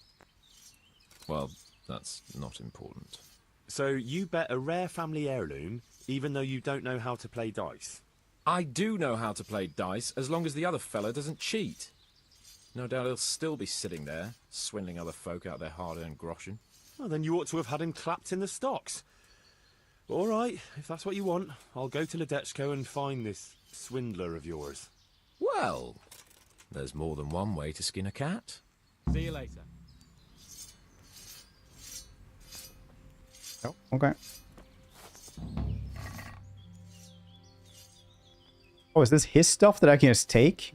Speaker 10: Well, that's not important.
Speaker 13: So you bet a rare family heirloom, even though you don't know how to play dice?
Speaker 10: I do know how to play dice, as long as the other fella doesn't cheat. No doubt he'll still be sitting there, swindling other folk out their hard-earned groschen.
Speaker 13: Well, then you ought to have had him clapped in the stocks. All right, if that's what you want, I'll go to Ledechko and find this swindler of yours.
Speaker 10: Well, there's more than one way to skin a cat. See you later.
Speaker 1: Oh, okay. Oh, is this his stuff that I can just take?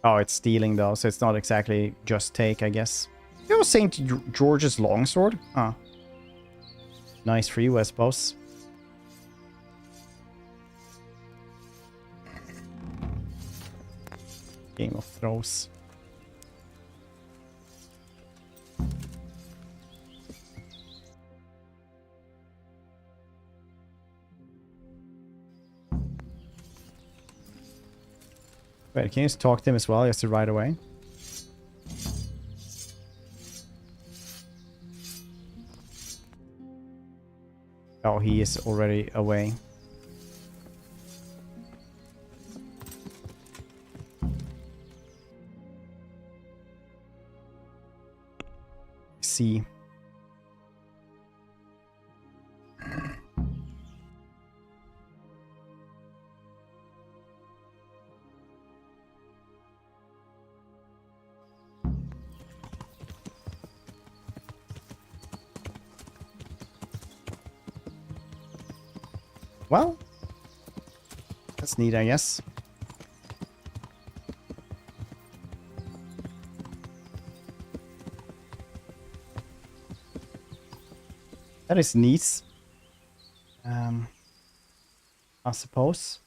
Speaker 1: Oh, it's stealing though, so it's not exactly just take, I guess. It was St. George's longsword? Huh. Nice for you, I suppose. Game of Thrones. Wait, can you just talk to him as well? He has to ride away. Oh, he is already away. See. Well, that's neat, I guess. That is neat. I suppose.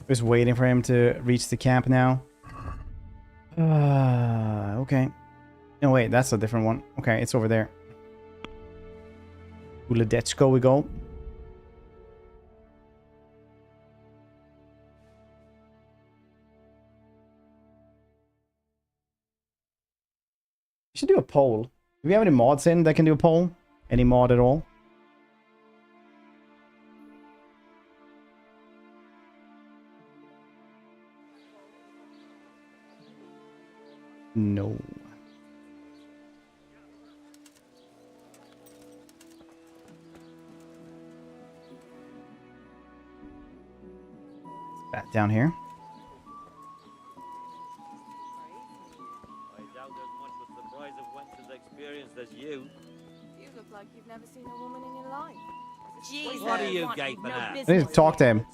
Speaker 1: Just waiting for him to reach the camp now. Okay. No, wait, that's a different one. Okay, it's over there. Uladechko we go. We should do a poll. Do we have any mods in that can do a poll? Any mod at all? No. Back down here.
Speaker 3: I doubt as much with the surprise of Wence's experience as you.
Speaker 15: You look like you've never seen a woman in your life. Jesus.
Speaker 3: What are you gaping at?
Speaker 1: I need to talk to him.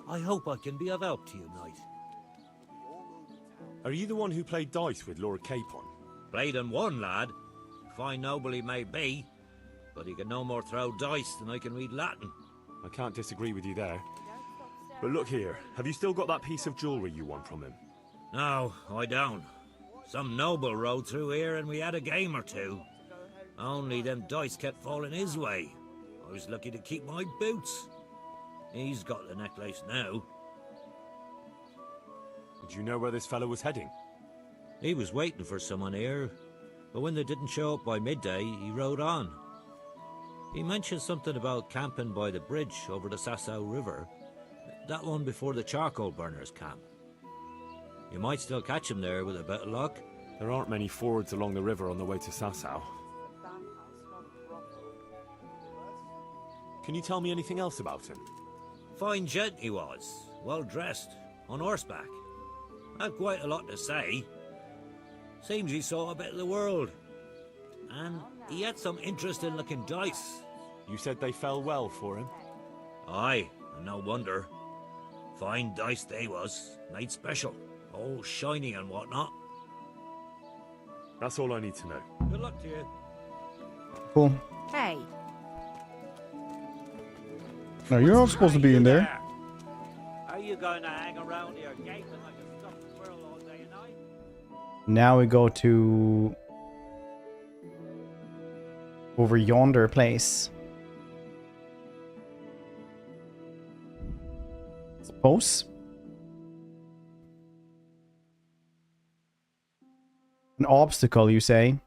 Speaker 3: I hope I can be of help to you, knight.
Speaker 13: Are you the one who played dice with Lord Capon?
Speaker 3: Played and won, lad. Fine noble he may be, but he can no more throw dice than I can read Latin.
Speaker 13: I can't disagree with you there. But look here, have you still got that piece of jewellery you won from him?
Speaker 3: No, I don't. Some noble rode through here and we had a game or two. Only them dice kept falling his way. I was lucky to keep my boots. He's got the necklace now.
Speaker 13: Did you know where this fellow was heading?
Speaker 3: He was waiting for someone here, but when they didn't show up by midday, he rode on. He mentioned something about camping by the bridge over the Sasau River. That one before the charcoal burners camp. You might still catch him there with a bit of luck.
Speaker 13: There aren't many fords along the river on the way to Sasau. Can you tell me anything else about him?
Speaker 3: Fine gent he was, well dressed, on horseback. Had quite a lot to say. Seems he saw a bit of the world. And he had some interesting looking dice.
Speaker 13: You said they fell well for him?
Speaker 3: Aye, and no wonder. Fine dice they was, made special, all shiny and whatnot.
Speaker 13: That's all I need to know.
Speaker 3: Good luck to you.
Speaker 1: Cool.
Speaker 15: Hey.
Speaker 1: No, you're not supposed to be in there.
Speaker 3: Are you going to hang around here gaping like a stuffed squirrel all day and night?
Speaker 1: Now we go to over yonder place. Suppose. An obstacle, you say?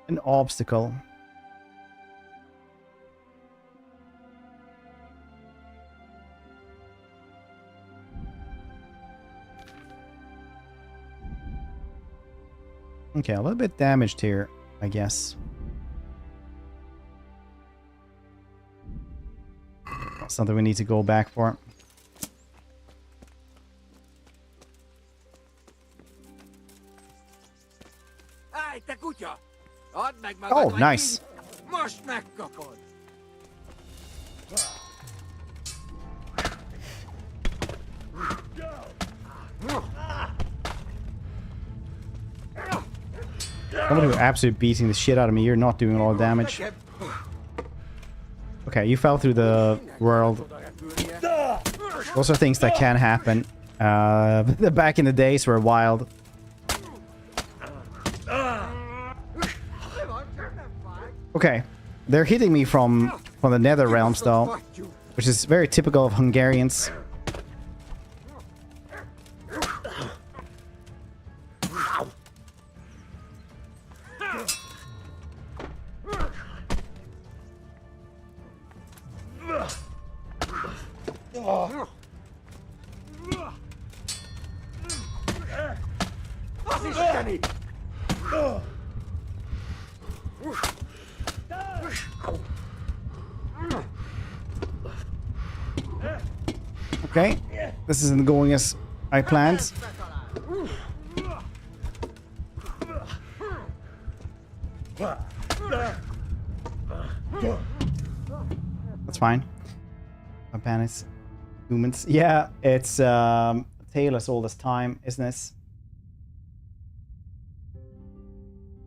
Speaker 1: An obstacle. Okay, a little bit damaged here, I guess. Something we need to go back for. Oh, nice. Someone who absolutely beating the shit out of me. You're not doing a lot of damage. Okay, you fell through the world. Those are things that can happen. Back in the days were wild. Okay, they're hitting me from the nether realms though, which is very typical of Hungarians. Okay, this isn't going as I planned. That's fine. My panics. Humans. Yeah, it's tailless all this time, isn't it?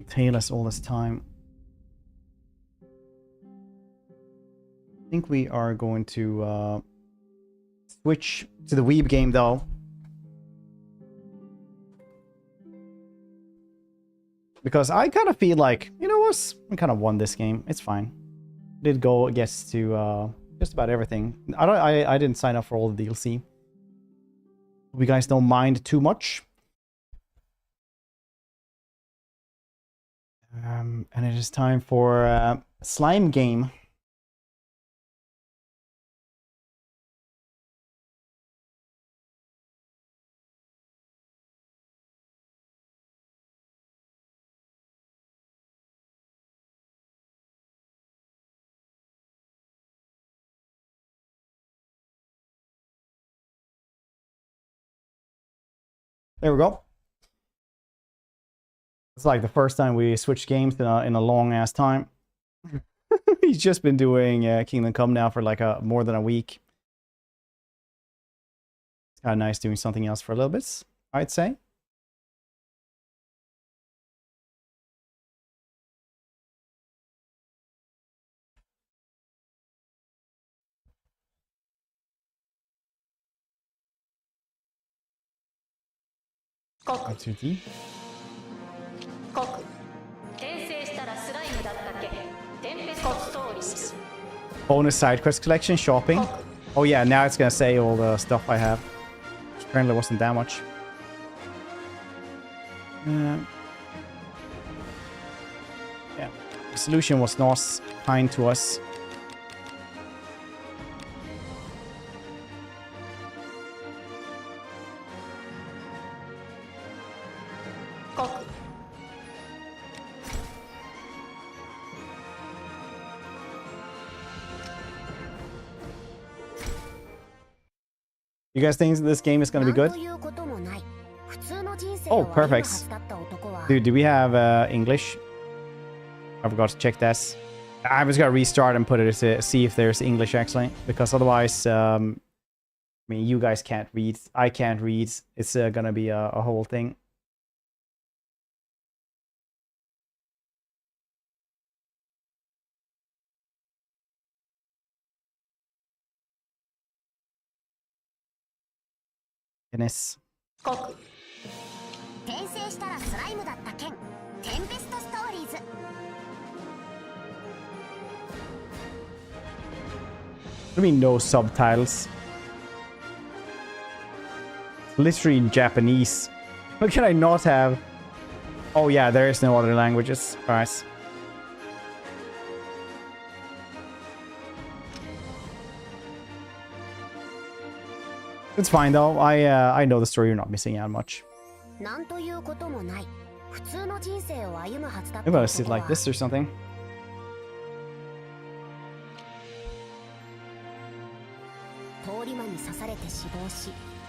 Speaker 1: Tailless all this time. I think we are going to switch to the Weeb game though. Because I kind of feel like, you know what? I kind of won this game. It's fine. Did go, I guess, to just about everything. I didn't sign up for all the DLC. Hope you guys don't mind too much. And it is time for slime game. There we go. It's like the first time we switched games in a long ass time. He's just been doing Kingdom Come now for like more than a week. It's kind of nice doing something else for a little bit, I'd say. Bonus side quest collection, shopping. Oh yeah, now it's gonna say all the stuff I have. Which apparently wasn't that much. Yeah, the solution was not kind to us. You guys think this game is going to be good? Oh, perfect. Dude, do we have English? I forgot to check this. I was going to restart and put it to see if there's English actually. Because otherwise, I mean, you guys can't read. I can't read. It's going to be a whole thing. Goodness. What do you mean no subtitles? It's literally in Japanese. What can I not have? Oh yeah, there is no other languages. Alright. It's fine though. I know the story. You're not missing out much. Maybe I'll sit like this or something.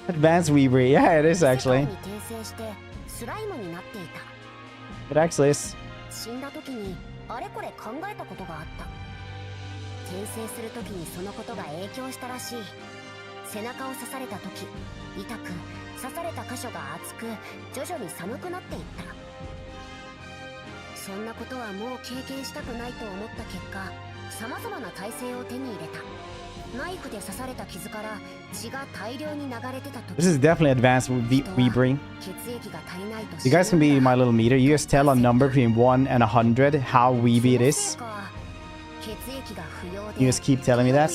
Speaker 1: Advanced Weaver. Yeah, it is actually. It actually is.
Speaker 8: そんなことはもう経験したくないと思った結果、様々な体勢を手に入れた。ナイフで刺された傷から血が大量に流れてた時、
Speaker 1: This is definitely advanced Weebring.
Speaker 8: 血液が足りないと
Speaker 1: You guys can be my little meter. You guys tell a number between 1 and 100 how weeby it is.
Speaker 8: 血液が不要で
Speaker 1: You just keep telling me that.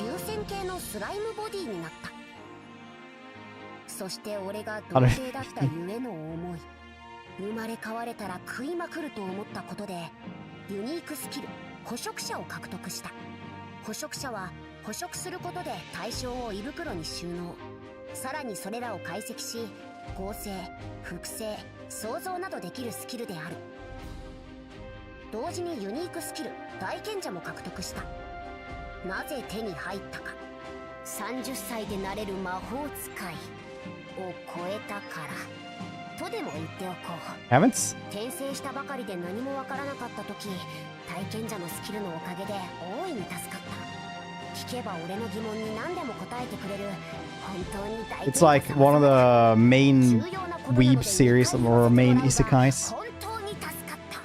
Speaker 8: 流線形のスライムボディになった。そして俺が童貞だったゆえの思い、生まれ変われたら食いまくると思ったことで、ユニークスキル捕食者を獲得した。捕食者は捕食することで対象を胃袋に収納。さらにそれらを解析し、合成、複製、創造などできるスキルである。同時にユニークスキル大賢者も獲得した。なぜ手に入ったか。30歳でなれる魔法使いを超えたからとでも言っておこう。
Speaker 1: Haven't?
Speaker 8: 転生したばかりで何もわからなかった時、体験者のスキルのおかげで大いに助かった。聞けば俺の疑問に何でも答えてくれる本当に大賢者。
Speaker 1: It's like one of the main Weeb series or main isekais.
Speaker 8: 本当に助かった。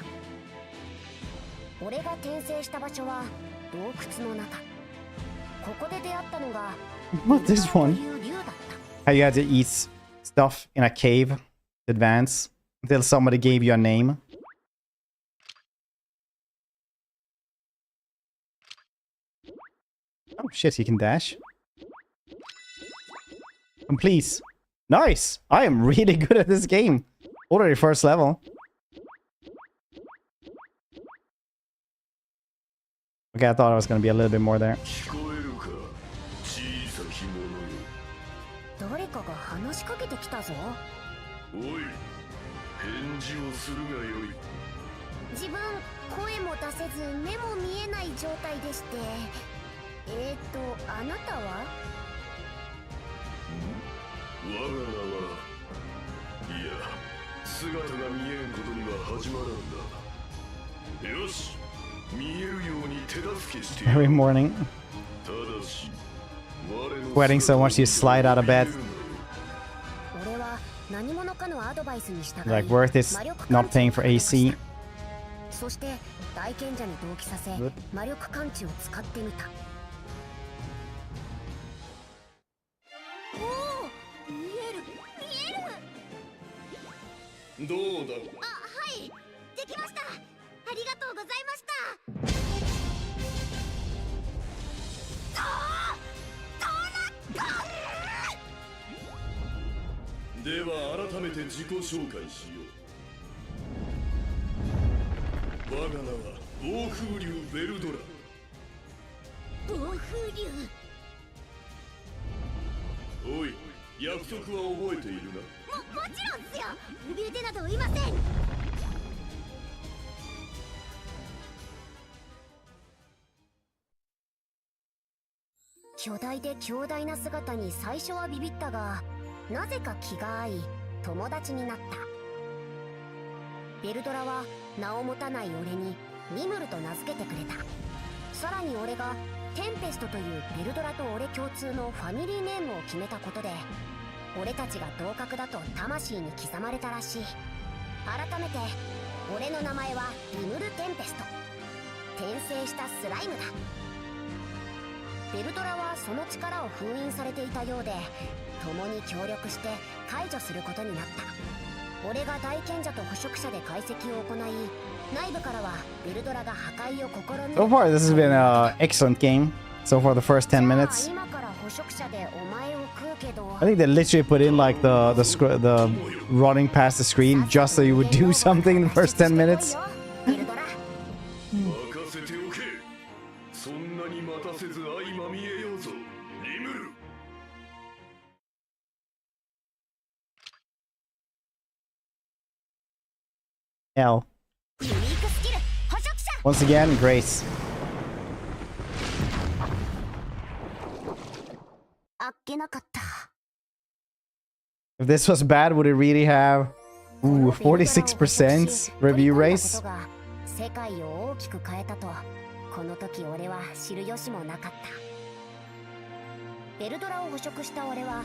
Speaker 8: 俺が転生した場所は洞窟の中。ここで出会ったのが
Speaker 1: What this one? How you had to eat stuff in a cave, advance until somebody gave you a name. Oh shit, he can dash. Complete. Nice! I am really good at this game. Already first level. Okay, I thought I was gonna be a little bit more there.
Speaker 8: 誰かが話しかけてきたぞ。
Speaker 18: おい、返事をするがよい。
Speaker 8: 自分声も出せず目も見えない状態でして、あなたは？
Speaker 18: 我が名は、いや、姿が見えんことには始まらんだ。よし、見えるように手助けしてやる。
Speaker 1: Every morning.
Speaker 18: ただし、
Speaker 1: Sweating so much you slide out of bed.
Speaker 8: 俺は何者かのアドバイスに従い、
Speaker 1: Like worth is not paying for AC.
Speaker 8: そして大賢者に同期させ、魔力感知を使ってみた。おお、見える見える。
Speaker 18: どうだ。
Speaker 8: あ、はい、できました。ありがとうございました。
Speaker 18: では改めて自己紹介しよう。我が名は暴風竜ベルドラ。
Speaker 8: 暴風竜。
Speaker 18: おい、約束は覚えているな。
Speaker 8: もちろんっすよ。怯えてなどいません。巨大で強大な姿に最初はビビったが、なぜか気が合い友達になった。ベルドラは名を持たない俺にミムルと名付けてくれた。さらに俺がテンペストというベルドラと俺共通のファミリーネームを決めたことで、俺たちが同格だと魂に刻まれたらしい。改めて俺の名前はリムル・テンペスト。転生したスライムだ。ベルドラはその力を封印されていたようで、共に協力して解除することになった。俺が大賢者と捕食者で解析を行い、内部からはベルドラが破壊を試み。
Speaker 1: So far, this has been an excellent game. So far, the first 10 minutes.
Speaker 8: 今から捕食者でお前を食うけど。
Speaker 1: I think they literally put in like the running past the screen just so you would do something in the first 10 minutes.
Speaker 18: 任せておけ。そんなに待たせず相まみえようぞ、リムル。
Speaker 1: L. Once again, Grace. If this was bad, would it really have 46% review race?
Speaker 8: 世界を大きく変えたとこの時俺は知る由もなかった。ベルドラを捕食した俺は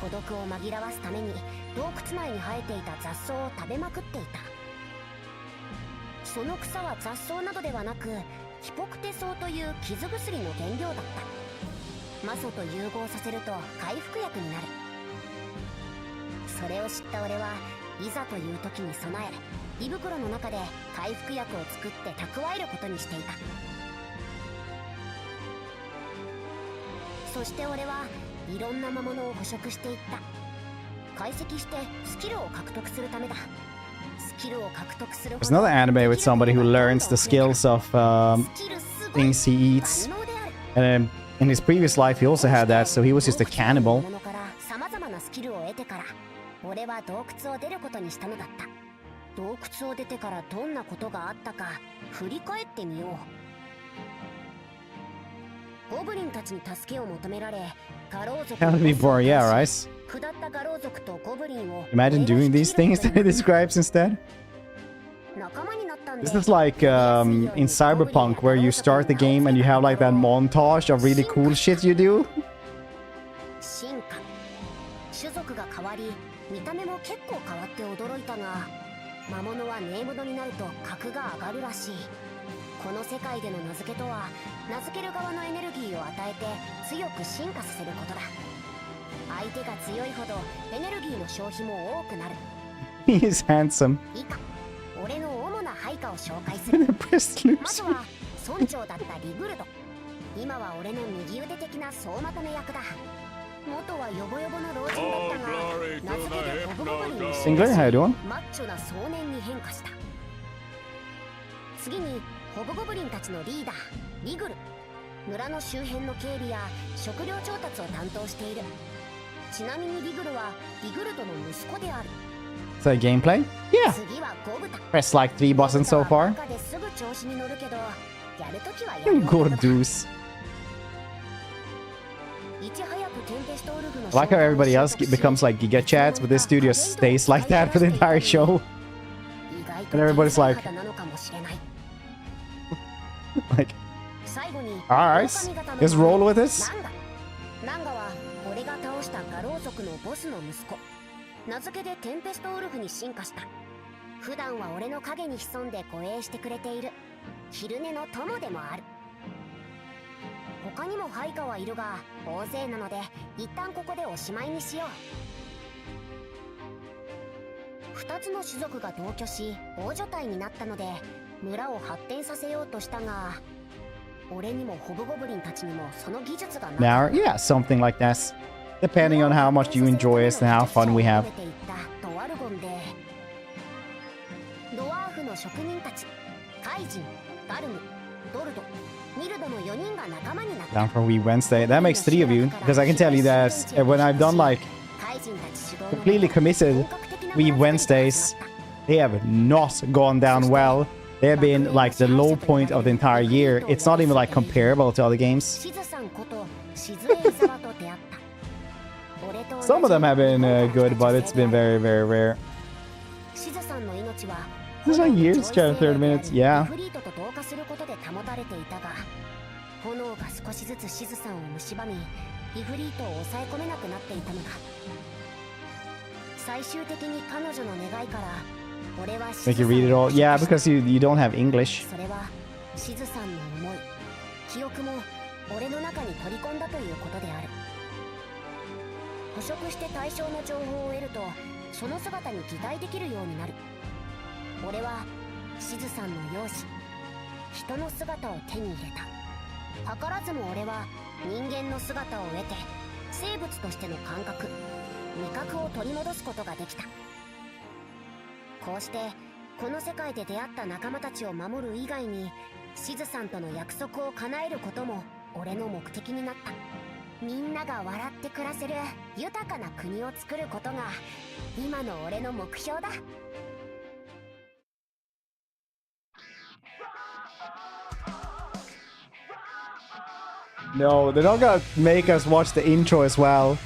Speaker 8: 孤独を紛らわすために洞窟内に生えていた雑草を食べまくっていた。その草は雑草などではなくヒポクテ草という傷薬の原料だった。魔素と融合させると回復薬になる。それを知った俺はいざという時に備え胃袋の中で回復薬を作って蓄えることにしていた。そして俺はいろんな魔物を捕食していった。解析してスキルを獲得するためだ。スキルを獲得する。
Speaker 1: There's another anime with somebody who learns the skills of things he eats. And in his previous life he also had that, so he was just a cannibal.
Speaker 8: 様々なスキルを得てから俺は洞窟を出ることにしたのだった。洞窟を出てからどんなことがあったか振り返ってみよう。ゴブリンたちに助けを求められ、ガロー族
Speaker 1: That would be boring, yeah, right?
Speaker 8: 下ったガロー族とゴブリンを
Speaker 1: Imagine doing these things that it describes instead.
Speaker 8: 仲間になったんで
Speaker 1: This is like in Cyberpunk, where you start the game and you have like that montage of really cool shit you do.
Speaker 8: 進化、種族が変わり、見た目も結構変わって驚いたが、魔物はネームドになると格が上がるらしい。この世界での名付けとは、名付ける側のエネルギーを与えて強く進化させることだ。相手が強いほどエネルギーの消費も多くなる。
Speaker 1: He is handsome.
Speaker 8: 以下、俺の主な配下を紹介する。まずは村長だったリグルド。今は俺の右腕的な総まとめ役だ。元はヨボヨボの老人だったが、名付けでホブゴブリンの
Speaker 1: Singler, how you doing?
Speaker 8: マッチョな少年に変化した。次にホブゴブリンたちのリーダーリグル。村の周辺の警備や食料調達を担当している。ちなみにリグルはリグルドの息子である。
Speaker 1: Is that gameplay? Yeah.
Speaker 8: 次はゴブタ。
Speaker 1: Press like 3 buttons so far.
Speaker 8: 中ですぐ調子に乗るけど、やるときはやる男だ。
Speaker 1: Gordoos.
Speaker 8: いち早くテンペストウルフの
Speaker 1: I like how everybody else becomes like Giga Chats, but this studio stays like that for the entire show. And everybody's like, alright, just roll with this.
Speaker 8: ナンガは俺が倒したガロー族のボスの息子。名付けでテンペストウルフに進化した。普段は俺の影に潜んで護衛してくれている昼寝の友でもある。他にも配下はいるが大勢なので一旦ここでおしまいにしよう。2つの種族が同居し大所帯になったので村を発展させようとしたが、俺にもホブゴブリンたちにもその技術がなかった。
Speaker 1: Now, yeah, something like this. Depending on how much you enjoy it and how fun we have.
Speaker 8: ドワルゴンでドワーフの職人たち、カイジン、ガルム、ドルド、ミルドの4人が仲間になった。
Speaker 1: Down for Wee Wednesday. That makes 3 of you, because I can tell you that when I've done like completely committed Wee Wednesdays, they have not gone down well. They have been like the low point of the entire year. It's not even like comparable to other games. Some of them have been good, but it's been very, very rare. It's like years, 30 minutes, yeah.
Speaker 8: 炎が少しずつシズさんを蝕み、イフリートを抑え込めなくなっていたのだ。最終的に彼女の願いから、俺は
Speaker 1: Make you read it all? Yeah, because you don't have English.
Speaker 8: それはシズさんの思い、記憶も俺の中に取り込んだということである。捕食して対象の情報を得ると、その姿に擬態できるようになる。俺はシズさんの容姿、人の姿を手に入れた。図らずも俺は人間の姿を得て生物としての感覚、味覚を取り戻すことができた。こうしてこの世界で出会った仲間たちを守る以外にシズさんとの約束を叶えることも俺の目的になった。みんなが笑って暮らせる豊かな国を作ることが今の俺の目標だ。
Speaker 1: No, they're not gonna make us watch the intro as well.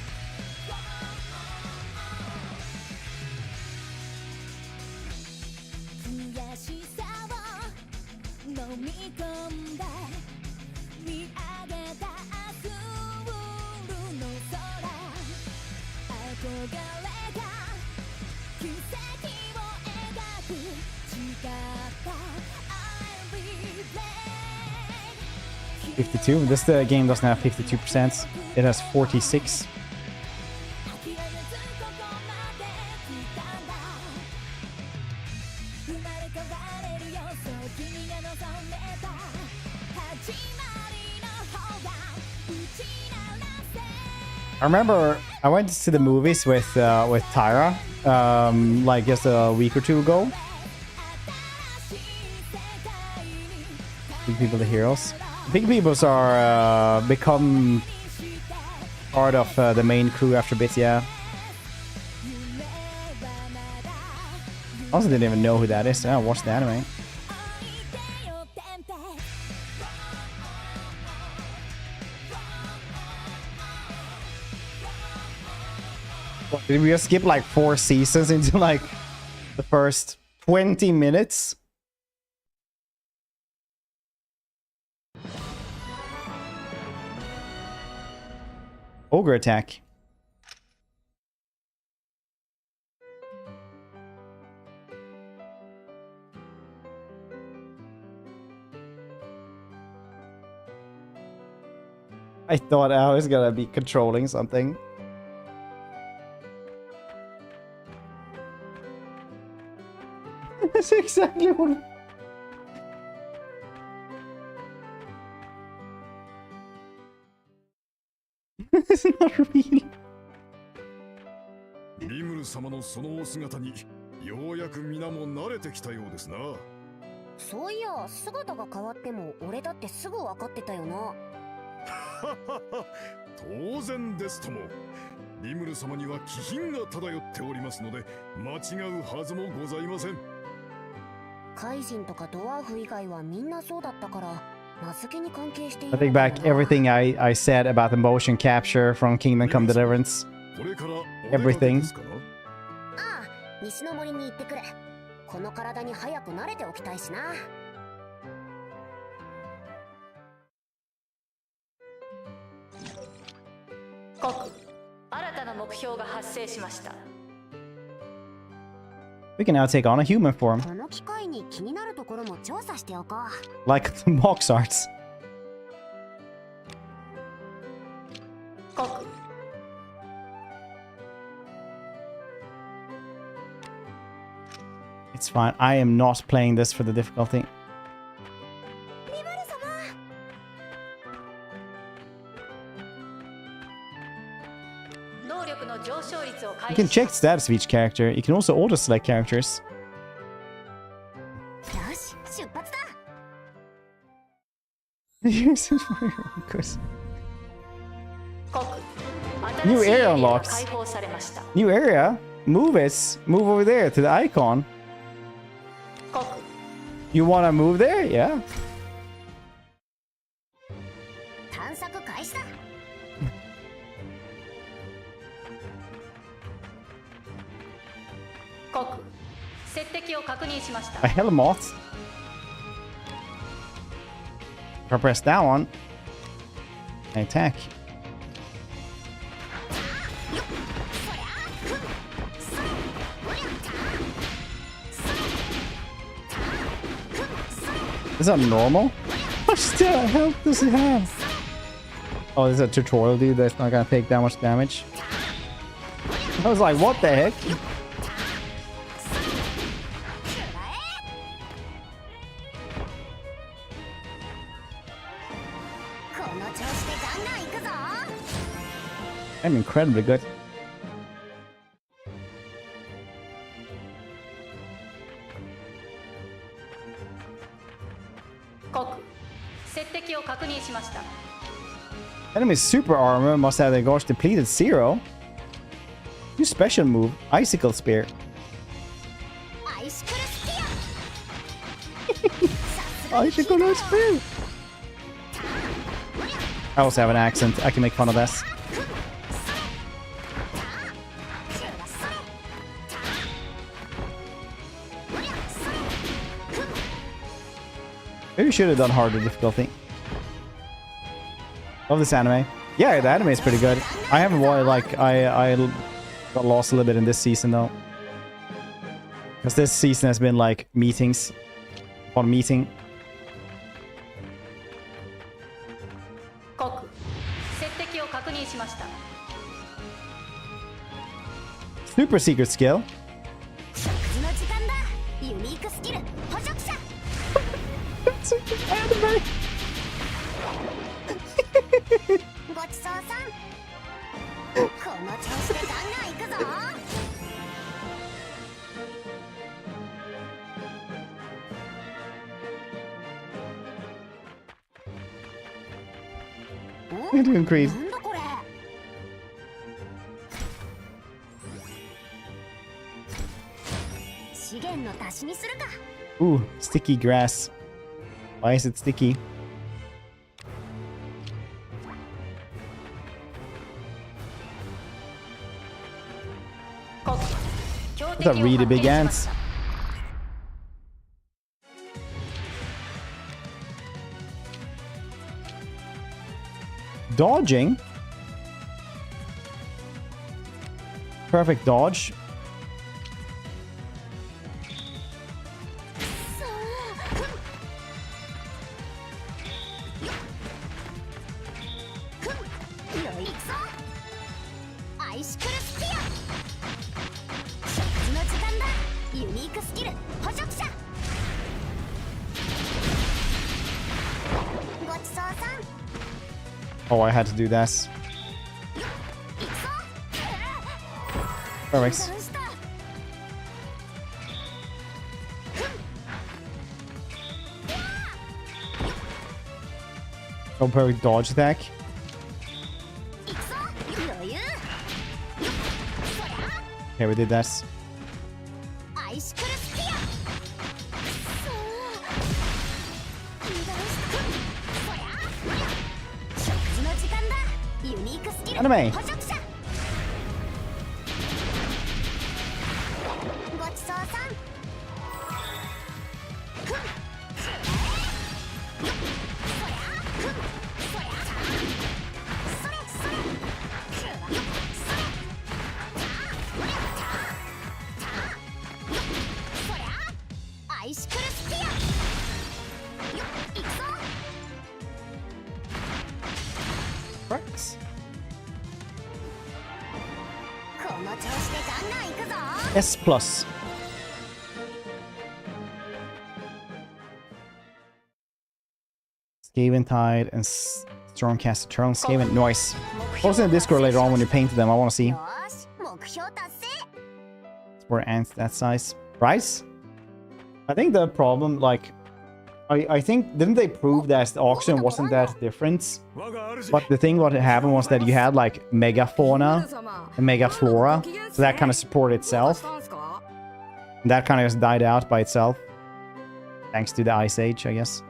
Speaker 1: 52. This game doesn't have 52%. It has 46. I remember I went to the movies with Tyra like just a week or two ago. Big People the Heroes. Big Peoples are become part of the main crew after a bit, yeah. I also didn't even know who that is. I watched the anime. Did we just skip like 4 seasons into like the first 20 minutes? Ogre attack. I thought I was gonna be controlling something. That's exactly what... It's not real.
Speaker 18: リムル様のそのお姿にようやく皆も慣れてきたようですな。
Speaker 8: そういや、姿が変わっても俺だってすぐ分かってたよな。
Speaker 18: 当然ですとも。リムル様には気品が漂っておりますので間違うはずもございません。
Speaker 8: 怪人とかドワーフ以外はみんなそうだったから。
Speaker 1: I take back everything I said about the motion capture from Kingdom Come Deliverance. Everything.
Speaker 8: ああ、西の森に行ってくれ。この体に早く慣れておきたいしな。
Speaker 6: 国、新たな目標が発生しました。
Speaker 1: We can now take on a human form.
Speaker 8: この機会に気になるところも調査しておこう。
Speaker 1: Like the box arts.
Speaker 6: 国。
Speaker 1: It's fine. I am not playing this for the difficulty. You can check status of each character. You can also auto-select characters. New area unlocks. New area? Move it. Move over there to the icon. You want to move there? Yeah. A Helmoth. If I press that one, I attack. Is that normal? How much health does it have? Oh, this is a tutorial, dude. That's not gonna take that much damage. I was like, what the heck? I'm incredibly good. Enemy's super armor must have the gauge depleted 0. New special move, Icicle Spear. Icicle Spear! I also have an accent, I can make fun of this. Maybe we should have done harder difficulty. Love this anime. Yeah, the anime is pretty good. I haven't watched, like, I got lost a little bit in this season though. Because this season has been like meetings upon meeting.
Speaker 6: 国接敵を確認しました
Speaker 1: Super secret skill.
Speaker 8: 食事の時間だ。ユニークスキル捕食者。ごちそうさん。この調子でガンガン行くぞ。
Speaker 1: You're doing great.
Speaker 8: なんだこれ。資源の足しにするか。
Speaker 1: Ooh, sticky grass. Why is it sticky? Those are really big ants. Dodging? Perfect dodge. Oh, I had to do this. Perfect. Oh, perfect dodge attack. Okay, we did this. Anime. Works. S plus. Skaven Tide and Stormcast Eternal Skaven. Nice. Post in the Discord later on when you painted them. I want to see. Spore ants that size. Price? I think the problem, like, I think, didn't they prove that the auction wasn't that different? But the thing what happened was that you had, like, mega fauna and mega flora. So that kind of supported itself. And that kind of just died out by itself. Thanks to the Ice Age, I guess.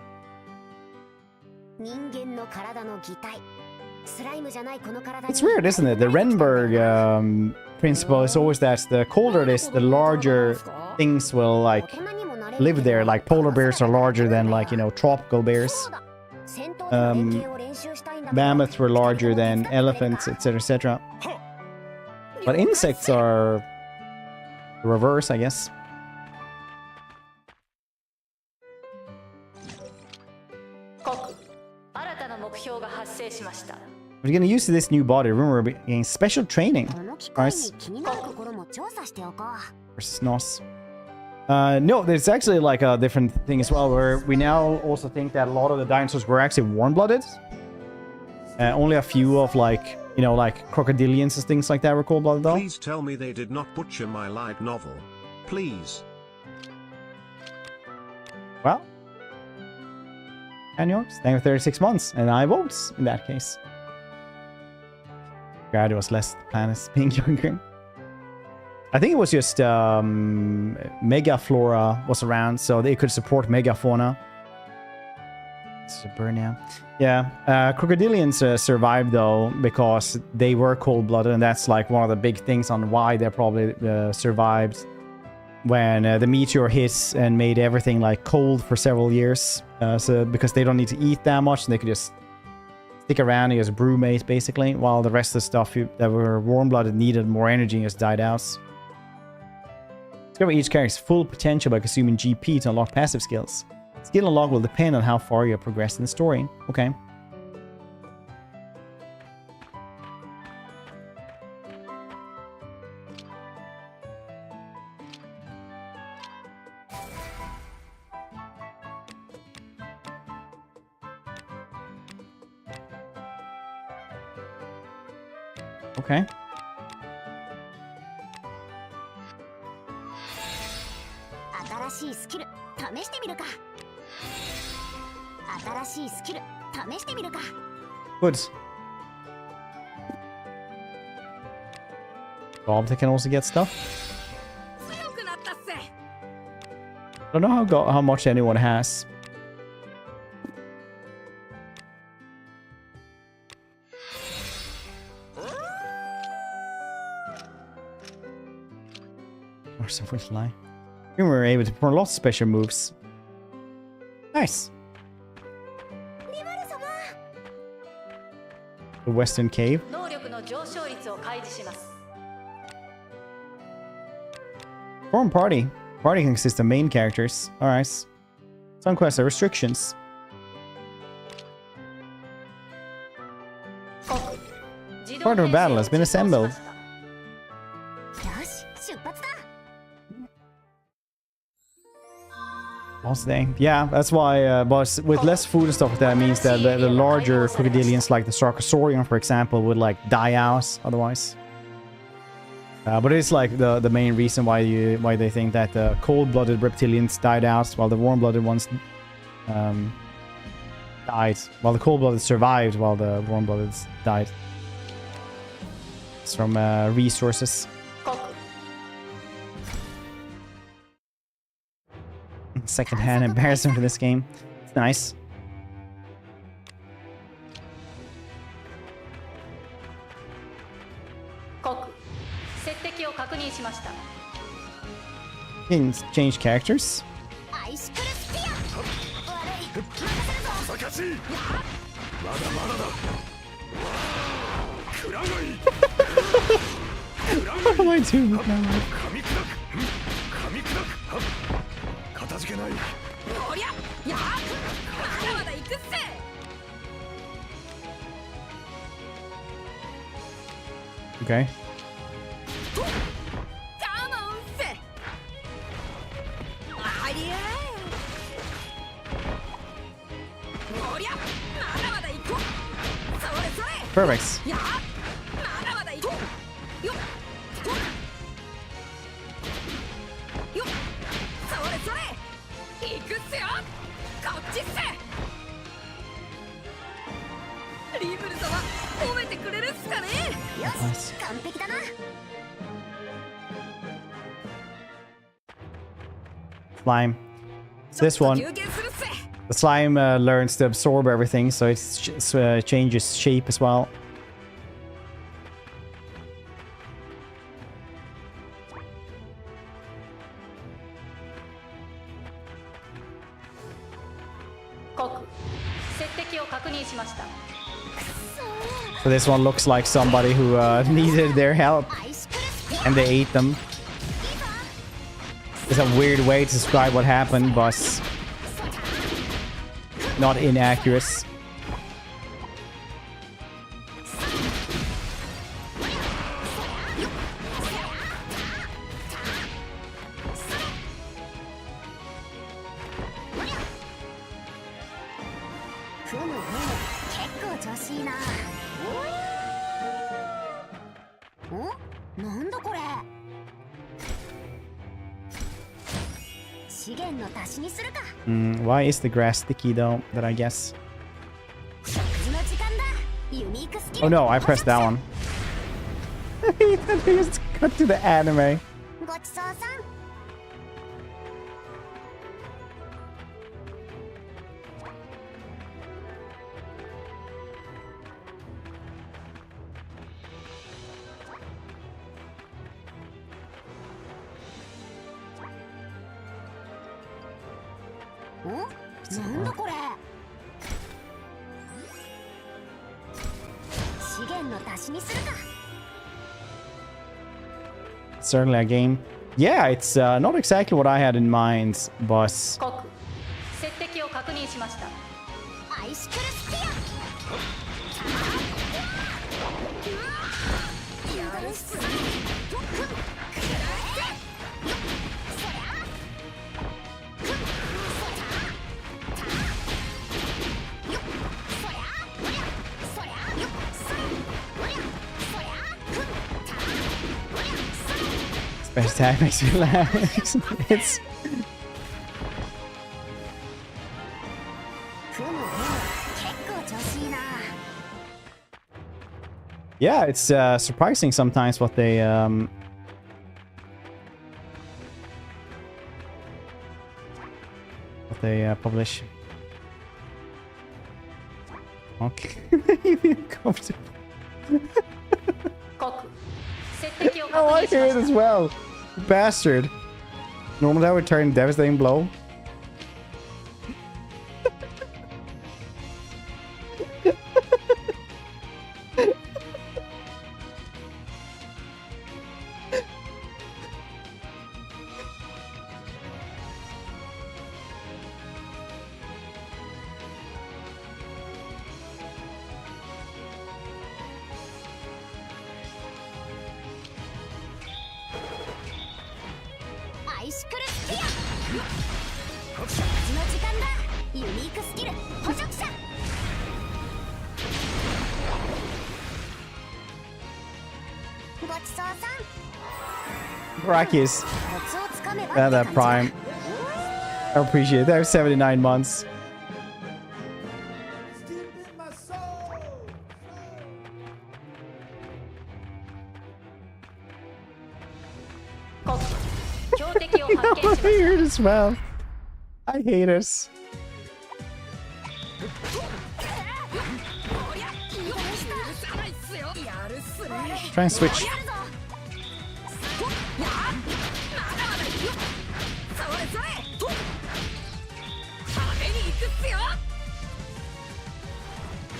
Speaker 1: It's weird, isn't it? The Renberg principle is always that the colder it is, the larger things will, like, live there. Like, polar bears are larger than, like, you know, tropical bears. Mammoths were larger than elephants, etc., etc. But insects are the reverse, I guess. We're gonna use this new body. Remember, we're getting special training. Nice. Versus Nos. No, there's actually like a different thing as well, where we now also think that a lot of the dinosaurs were actually warm-blooded. Only a few of, like, you know, like crocodilians and things like that were cold-blooded though.
Speaker 7: Please tell me they did not butcher my light novel. Please.
Speaker 1: Well. And yours. Thank you for 36 months. And I vote in that case. God, it was less planets being younger. I think it was just Megaflora was around, so they could support Megafauna. It's a burn now. Yeah, crocodilians survived though because they were cold-blooded, and that's like one of the big things on why they probably survived when the meteor hits and made everything like cold for several years. So because they don't need to eat that much, and they could just stick around as brewmates basically, while the rest of the stuff that were warm-blooded needed more energy and just died out. Discover each character's full potential by consuming GP to unlock passive skills. Skill unlock will depend on how far you have progressed in the story. Okay. Okay. Good. Bob, they can also get stuff. I don't know how much anyone has. Or so which lie. We were able to perform lots of special moves. Nice. The Western Cave. Form party. Party consists of main characters. Alright. Some quests are restrictions. Part of a battle has been assembled. Boss day. Yeah, that's why, but with less food and stuff, that means that the larger crocodilians, like the Sarcosaurian, for example, would like die out otherwise. But it's like the main reason why they think that the cold-blooded reptilians died out while the warm-blooded ones died. While the cold-blooded survived while the warm-blooded died. It's from resources. Second-hand embarrassment for this game. It's nice. Can change characters. What am I doing with my life? Okay. Perfect. Nice. Slime. This one. The slime learns to absorb everything, so it changes shape as well. So this one looks like somebody who needed their help and they ate them. It's a weird way to describe what happened, but not inaccurate. Why is the grass sticky though, that I guess? Oh no, I pressed that one. He just got to the anime. Certainly a game. Yeah, it's not exactly what I had in mind, but Best attack makes me laugh. It's... Yeah, it's surprising sometimes what they publish. Okay. Oh, I hear it as well. You bastard. Normally that would turn devastating blow. Brachis. That prime. I appreciate it. That was 79 months. I hear it as well. I hate us. Try and switch.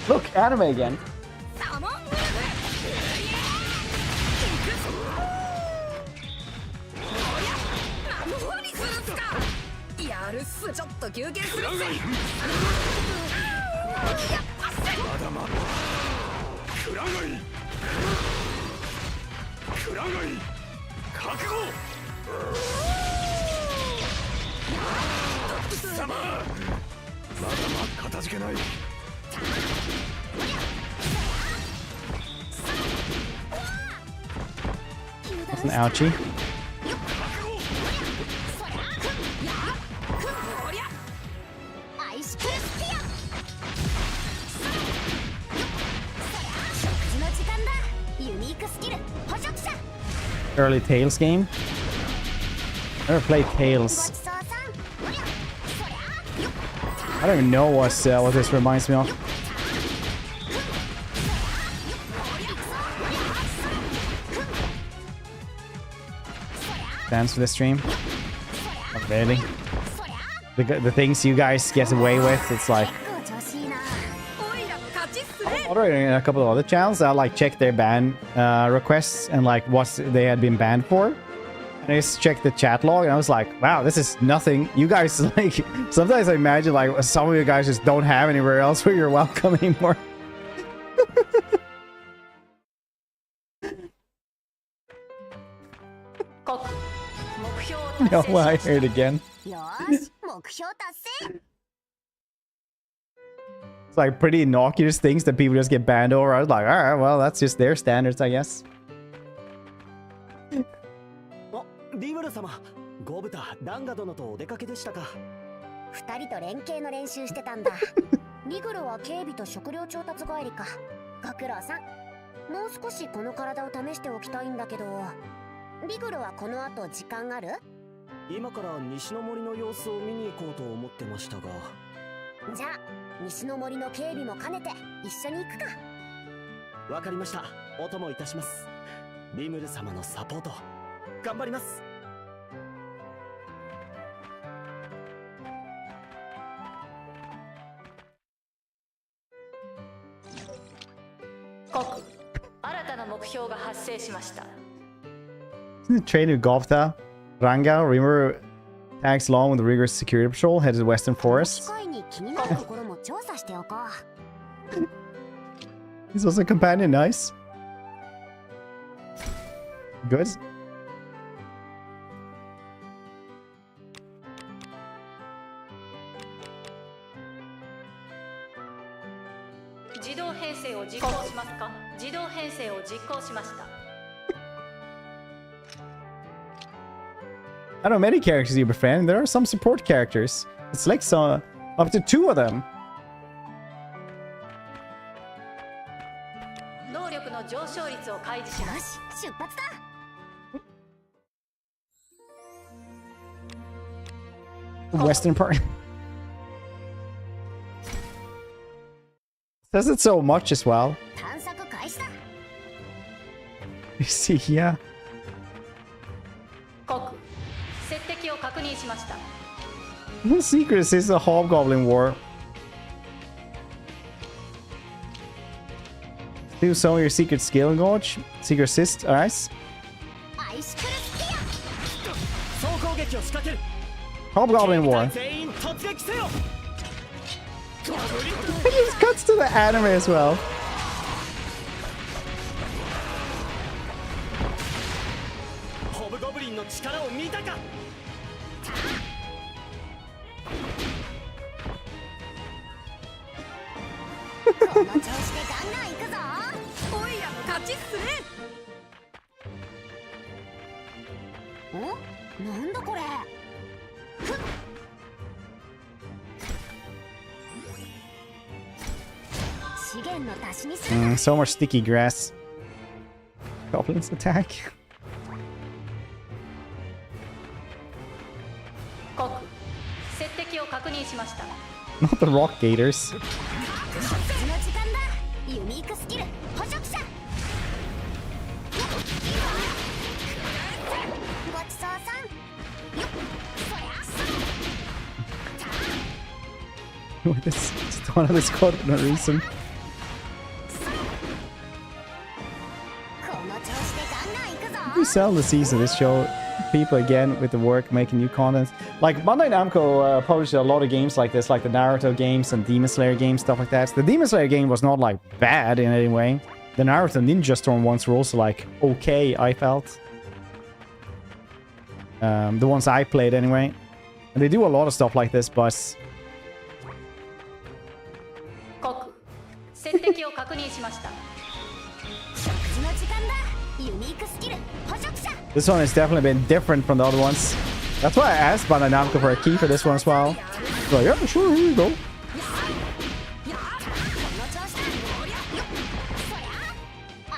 Speaker 1: Look, anime again. That's an ouchie. Early Tales game. Never played Tales. I don't even know what this reminds me of. Thanks for the stream. Not really. The things you guys get away with, it's like... Moderating a couple of other channels, I like check their ban requests and like what they had been banned for. And I just checked the chat log and I was like, wow, this is nothing. You guys like, sometimes I imagine like some of you guys just don't have anywhere else where you're welcome anymore. No, I heard again. It's like pretty innocuous things that people just get banned over. I was like, alright, well, that's just their standards, I guess.
Speaker 2: リムル様、ゴブタ、ダンガ殿とお出かけでしたか。
Speaker 8: 二人と連携の練習してたんだ。リグルは警備と食料調達帰りか。ご苦労さん。もう少しこの体を試しておきたいんだけど、リグルはこの後時間ある？
Speaker 2: 今から西の森の様子を見に行こうと思ってましたが。
Speaker 8: じゃあ、西の森の警備も兼ねて一緒に行くか。
Speaker 2: わかりました。お供いたします。リムル様のサポート頑張ります。
Speaker 6: 国、新たな目標が発生しました。
Speaker 1: Train with Govta, Ranga, Rimmer tags along with the rigorous security patrol, head to the western forest. He's also a companion, nice. Good. I don't know many characters you befriend. There are some support characters. It's like so, up to 2 of them.
Speaker 6: 能力の上昇率を開示します。
Speaker 8: 出発だ。
Speaker 1: Western part. Says it so much as well.
Speaker 8: 探索開始だ。
Speaker 1: You see, yeah.
Speaker 6: 国接敵を確認しました。
Speaker 1: The secret is a hobgoblin war. Do some of your secret skill gauge. Secret assist, alright.
Speaker 8: アイスクルスピア。
Speaker 2: 総攻撃を仕掛ける。
Speaker 1: Hobgoblin war.
Speaker 2: 全員突撃せよ。
Speaker 1: It just cuts to the anime as well.
Speaker 2: ホブゴブリンの力を見たか。
Speaker 8: この調子でガンガン行くぞ。
Speaker 15: おいやの勝ちっすね。
Speaker 8: ん？なんだこれ。資源の足しにする。
Speaker 1: So much sticky grass. Goblins attack.
Speaker 6: 国接敵を確認しました。
Speaker 1: Not the rock gators.
Speaker 8: の時間だ。ユニークスキル捕食者。ごちそうさん。よっ。そりゃ。
Speaker 1: What is just one of this code for no reason.
Speaker 8: この調子でガンガン行くぞ。
Speaker 1: We sell the season of this show. People again with the work making new content. Like Bandai Namco published a lot of games like this, like the Naruto games and Demon Slayer games, stuff like that. So the Demon Slayer game was not like bad in any way. The Naruto Ninja Storm ones were also like okay, I felt. The ones I played anyway. And they do a lot of stuff like this, but
Speaker 6: 国接敵を確認しました。
Speaker 8: 食事の時間だ。ユニークスキル捕食者。
Speaker 1: this one has definitely been different from the other ones. That's why I asked Bandai Namco for a key for this one as well. Like, yeah, sure, here you go.
Speaker 8: この調子だ。よっ。そりゃ。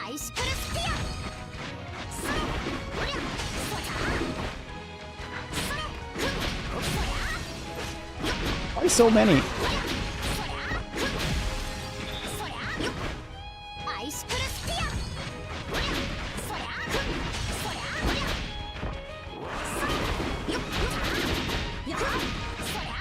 Speaker 8: アイスクルスピア。それ。おりゃ。そりゃ。それ。そりゃ。よっ。
Speaker 1: Why so many?
Speaker 8: そりゃ。よっ。アイスクルスピア。おりゃ。そりゃ。そりゃ。おりゃ。それ。よっ。よっ。そりゃ。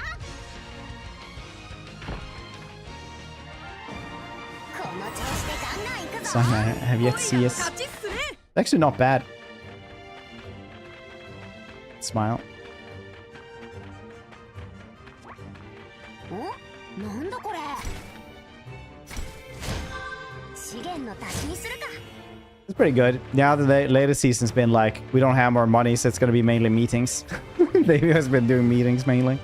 Speaker 8: この調子でガンガン行くぞ。
Speaker 1: Something I have yet to see is
Speaker 15: 勝ちっすね。
Speaker 1: actually not bad. Smile.
Speaker 8: ん？なんだこれ。資源の足しにするか。
Speaker 1: It's pretty good. Now the latest season's been like, we don't have more money, so it's gonna be mainly meetings. They've just been doing meetings mainly.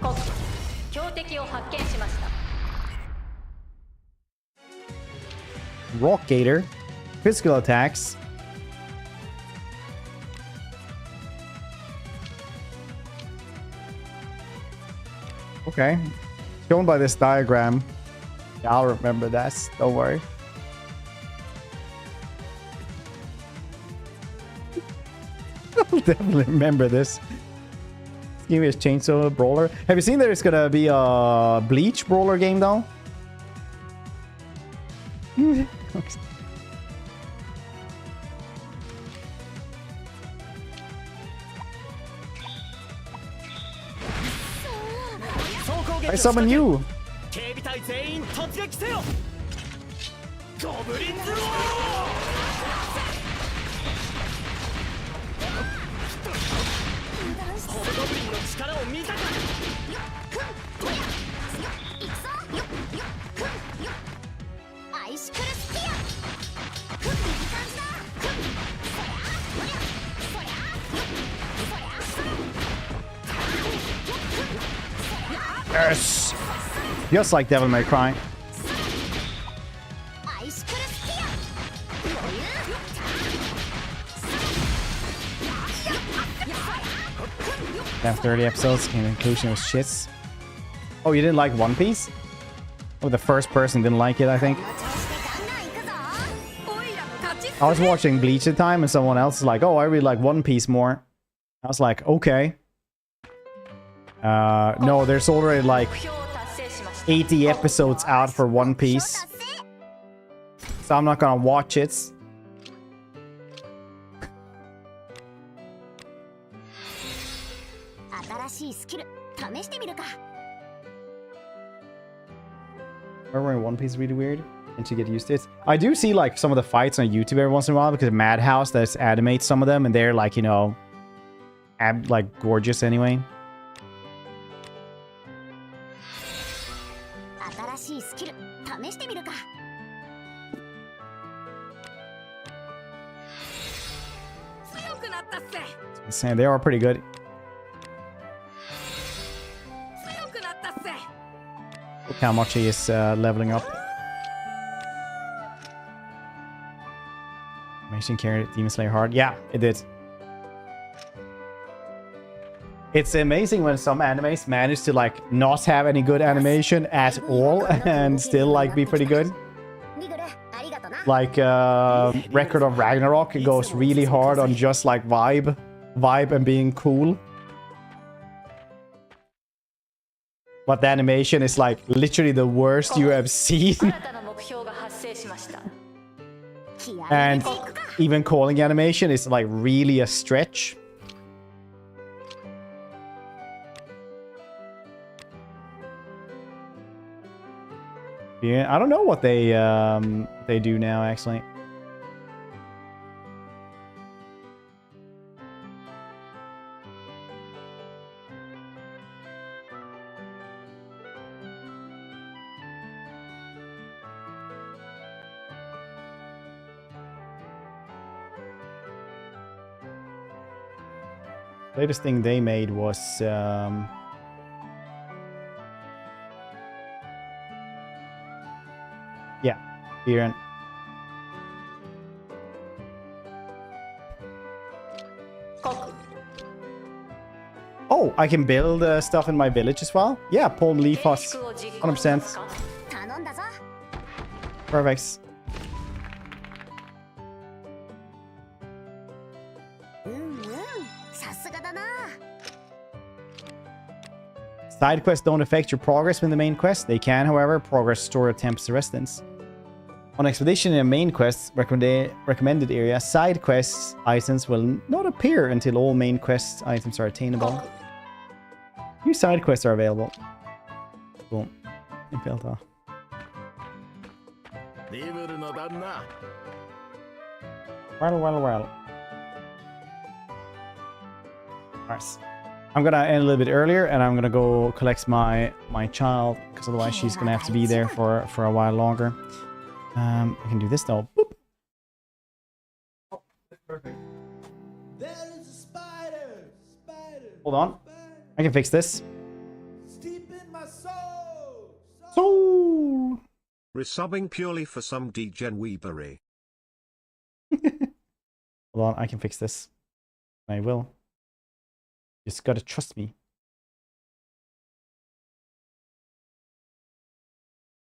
Speaker 6: 国標的を発見しました。
Speaker 1: Rock Gator. Physical attacks. Okay. Shown by this diagram. Yeah, I'll remember that. Don't worry. I'll definitely remember this. Give me a chainsaw brawler. Have you seen there's gonna be a Bleach brawler game though? I summon you.
Speaker 2: 警備隊全員突撃せよ。ゴブリンズロー。ホブゴブリンの力を見たか。
Speaker 8: アイスクルスピア。いい感じだ。そりゃ。おりゃ。そりゃ。そりゃ。
Speaker 1: Yes. Just like Devil May Cry. After 30 episodes, in conclusion, it was shits. Oh, you didn't like One Piece? Oh, the first person didn't like it, I think. I was watching Bleach at the time, and someone else is like, oh, I really like One Piece more. I was like, okay. No, there's already like 80 episodes out for One Piece. So I'm not gonna watch it. Remember when One Piece is really weird? And to get used to it. I do see like some of the fights on YouTube every once in a while because Madhouse does animate some of them and they're like, you know, like gorgeous anyway. Saying they are pretty good. Look how much he is leveling up. Animation carried Demon Slayer hard. Yeah, it did. It's amazing when some animes manage to like not have any good animation at all and still like be pretty good. Like Record of Ragnarok, it goes really hard on just like vibe and being cool. But the animation is like literally the worst you have seen. And even calling animation is like really a stretch. Yeah, I don't know what they do now actually. Latest thing they made was yeah, here. Oh, I can build stuff in my village as well. Yeah, palm leaf huts, 100%. Perfect. Side quests don't affect your progress with the main quest. They can, however, progress store attempts to residence. On expedition in a main quest recommended area, side quests items will not appear until all main quest items are attainable. New side quests are available. Boom. Well. Nice. I'm gonna end a little bit earlier, and I'm gonna go collect my child, because otherwise she's gonna have to be there for a while longer. I can do this though. Boop. Oh, that's perfect. There is a spider. Hold on, I can fix this. Steep in my soul.
Speaker 7: Resubbing purely for some degen weebery.
Speaker 1: Hold on, I can fix this. I will. Just gotta trust me.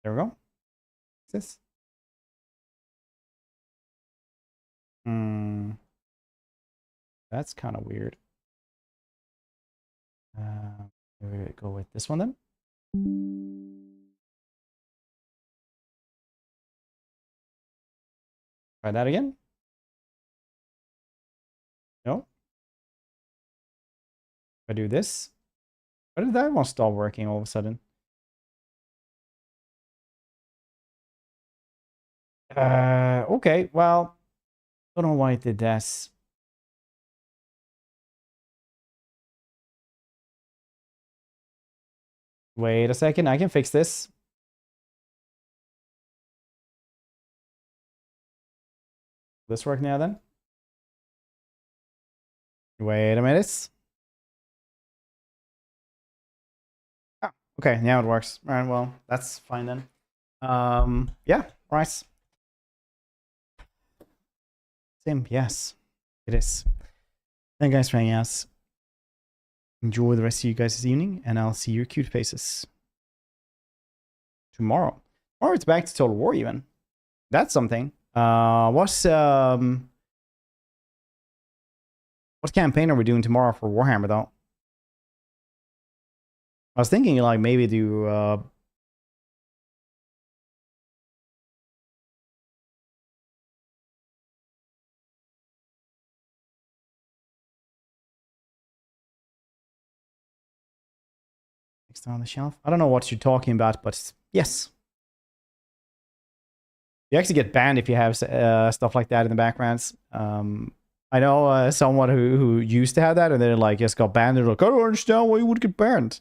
Speaker 1: There we go. What's this? That's kind of weird. Maybe go with this one then. Try that again. No. If I do this, why did that one stop working all of a sudden? Okay, well, don't know why it did this. Wait a second, I can fix this. Will this work now then? Wait a minute. Oh, okay, now it works. All right, well, that's fine then. Yeah, right. Sim, yes, it is. Thank you guys for hanging out. Enjoy the rest of you guys' evening, and I'll see your cute faces tomorrow. Or it's back to Total War even. That's something. What campaign are we doing tomorrow for Warhammer though? I was thinking like maybe do next on the shelf. I don't know what you're talking about, but yes. You actually get banned if you have stuff like that in the backgrounds. I know someone who used to have that, and then like just got banned. They're like, I don't understand why you would get banned.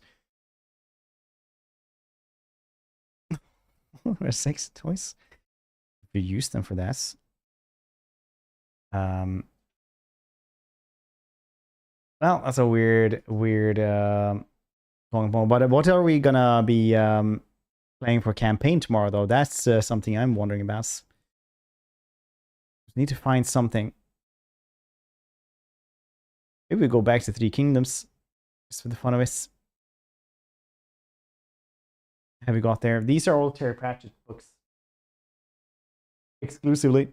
Speaker 1: Sex toys. If you use them for that. Well, that's a weird talking point. But what are we gonna be playing for campaign tomorrow, though? That's something I'm wondering about. We need to find something. Maybe we go back to Three Kingdoms, just for the fun of it. Have we got there? These are all Terry Pratchett books. Exclusively.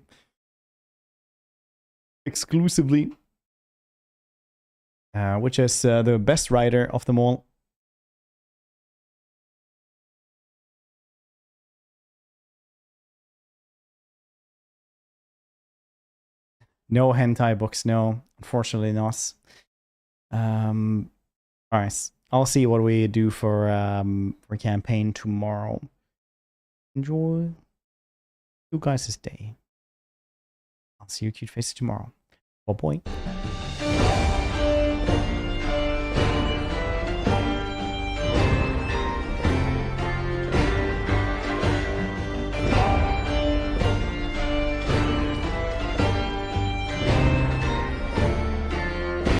Speaker 1: Which is the best writer of them all. No hentai books, no. Unfortunately not. Alright. I'll see what we do for campaign tomorrow. Enjoy you guys' day. I'll see you cute faces tomorrow. Bye-bye.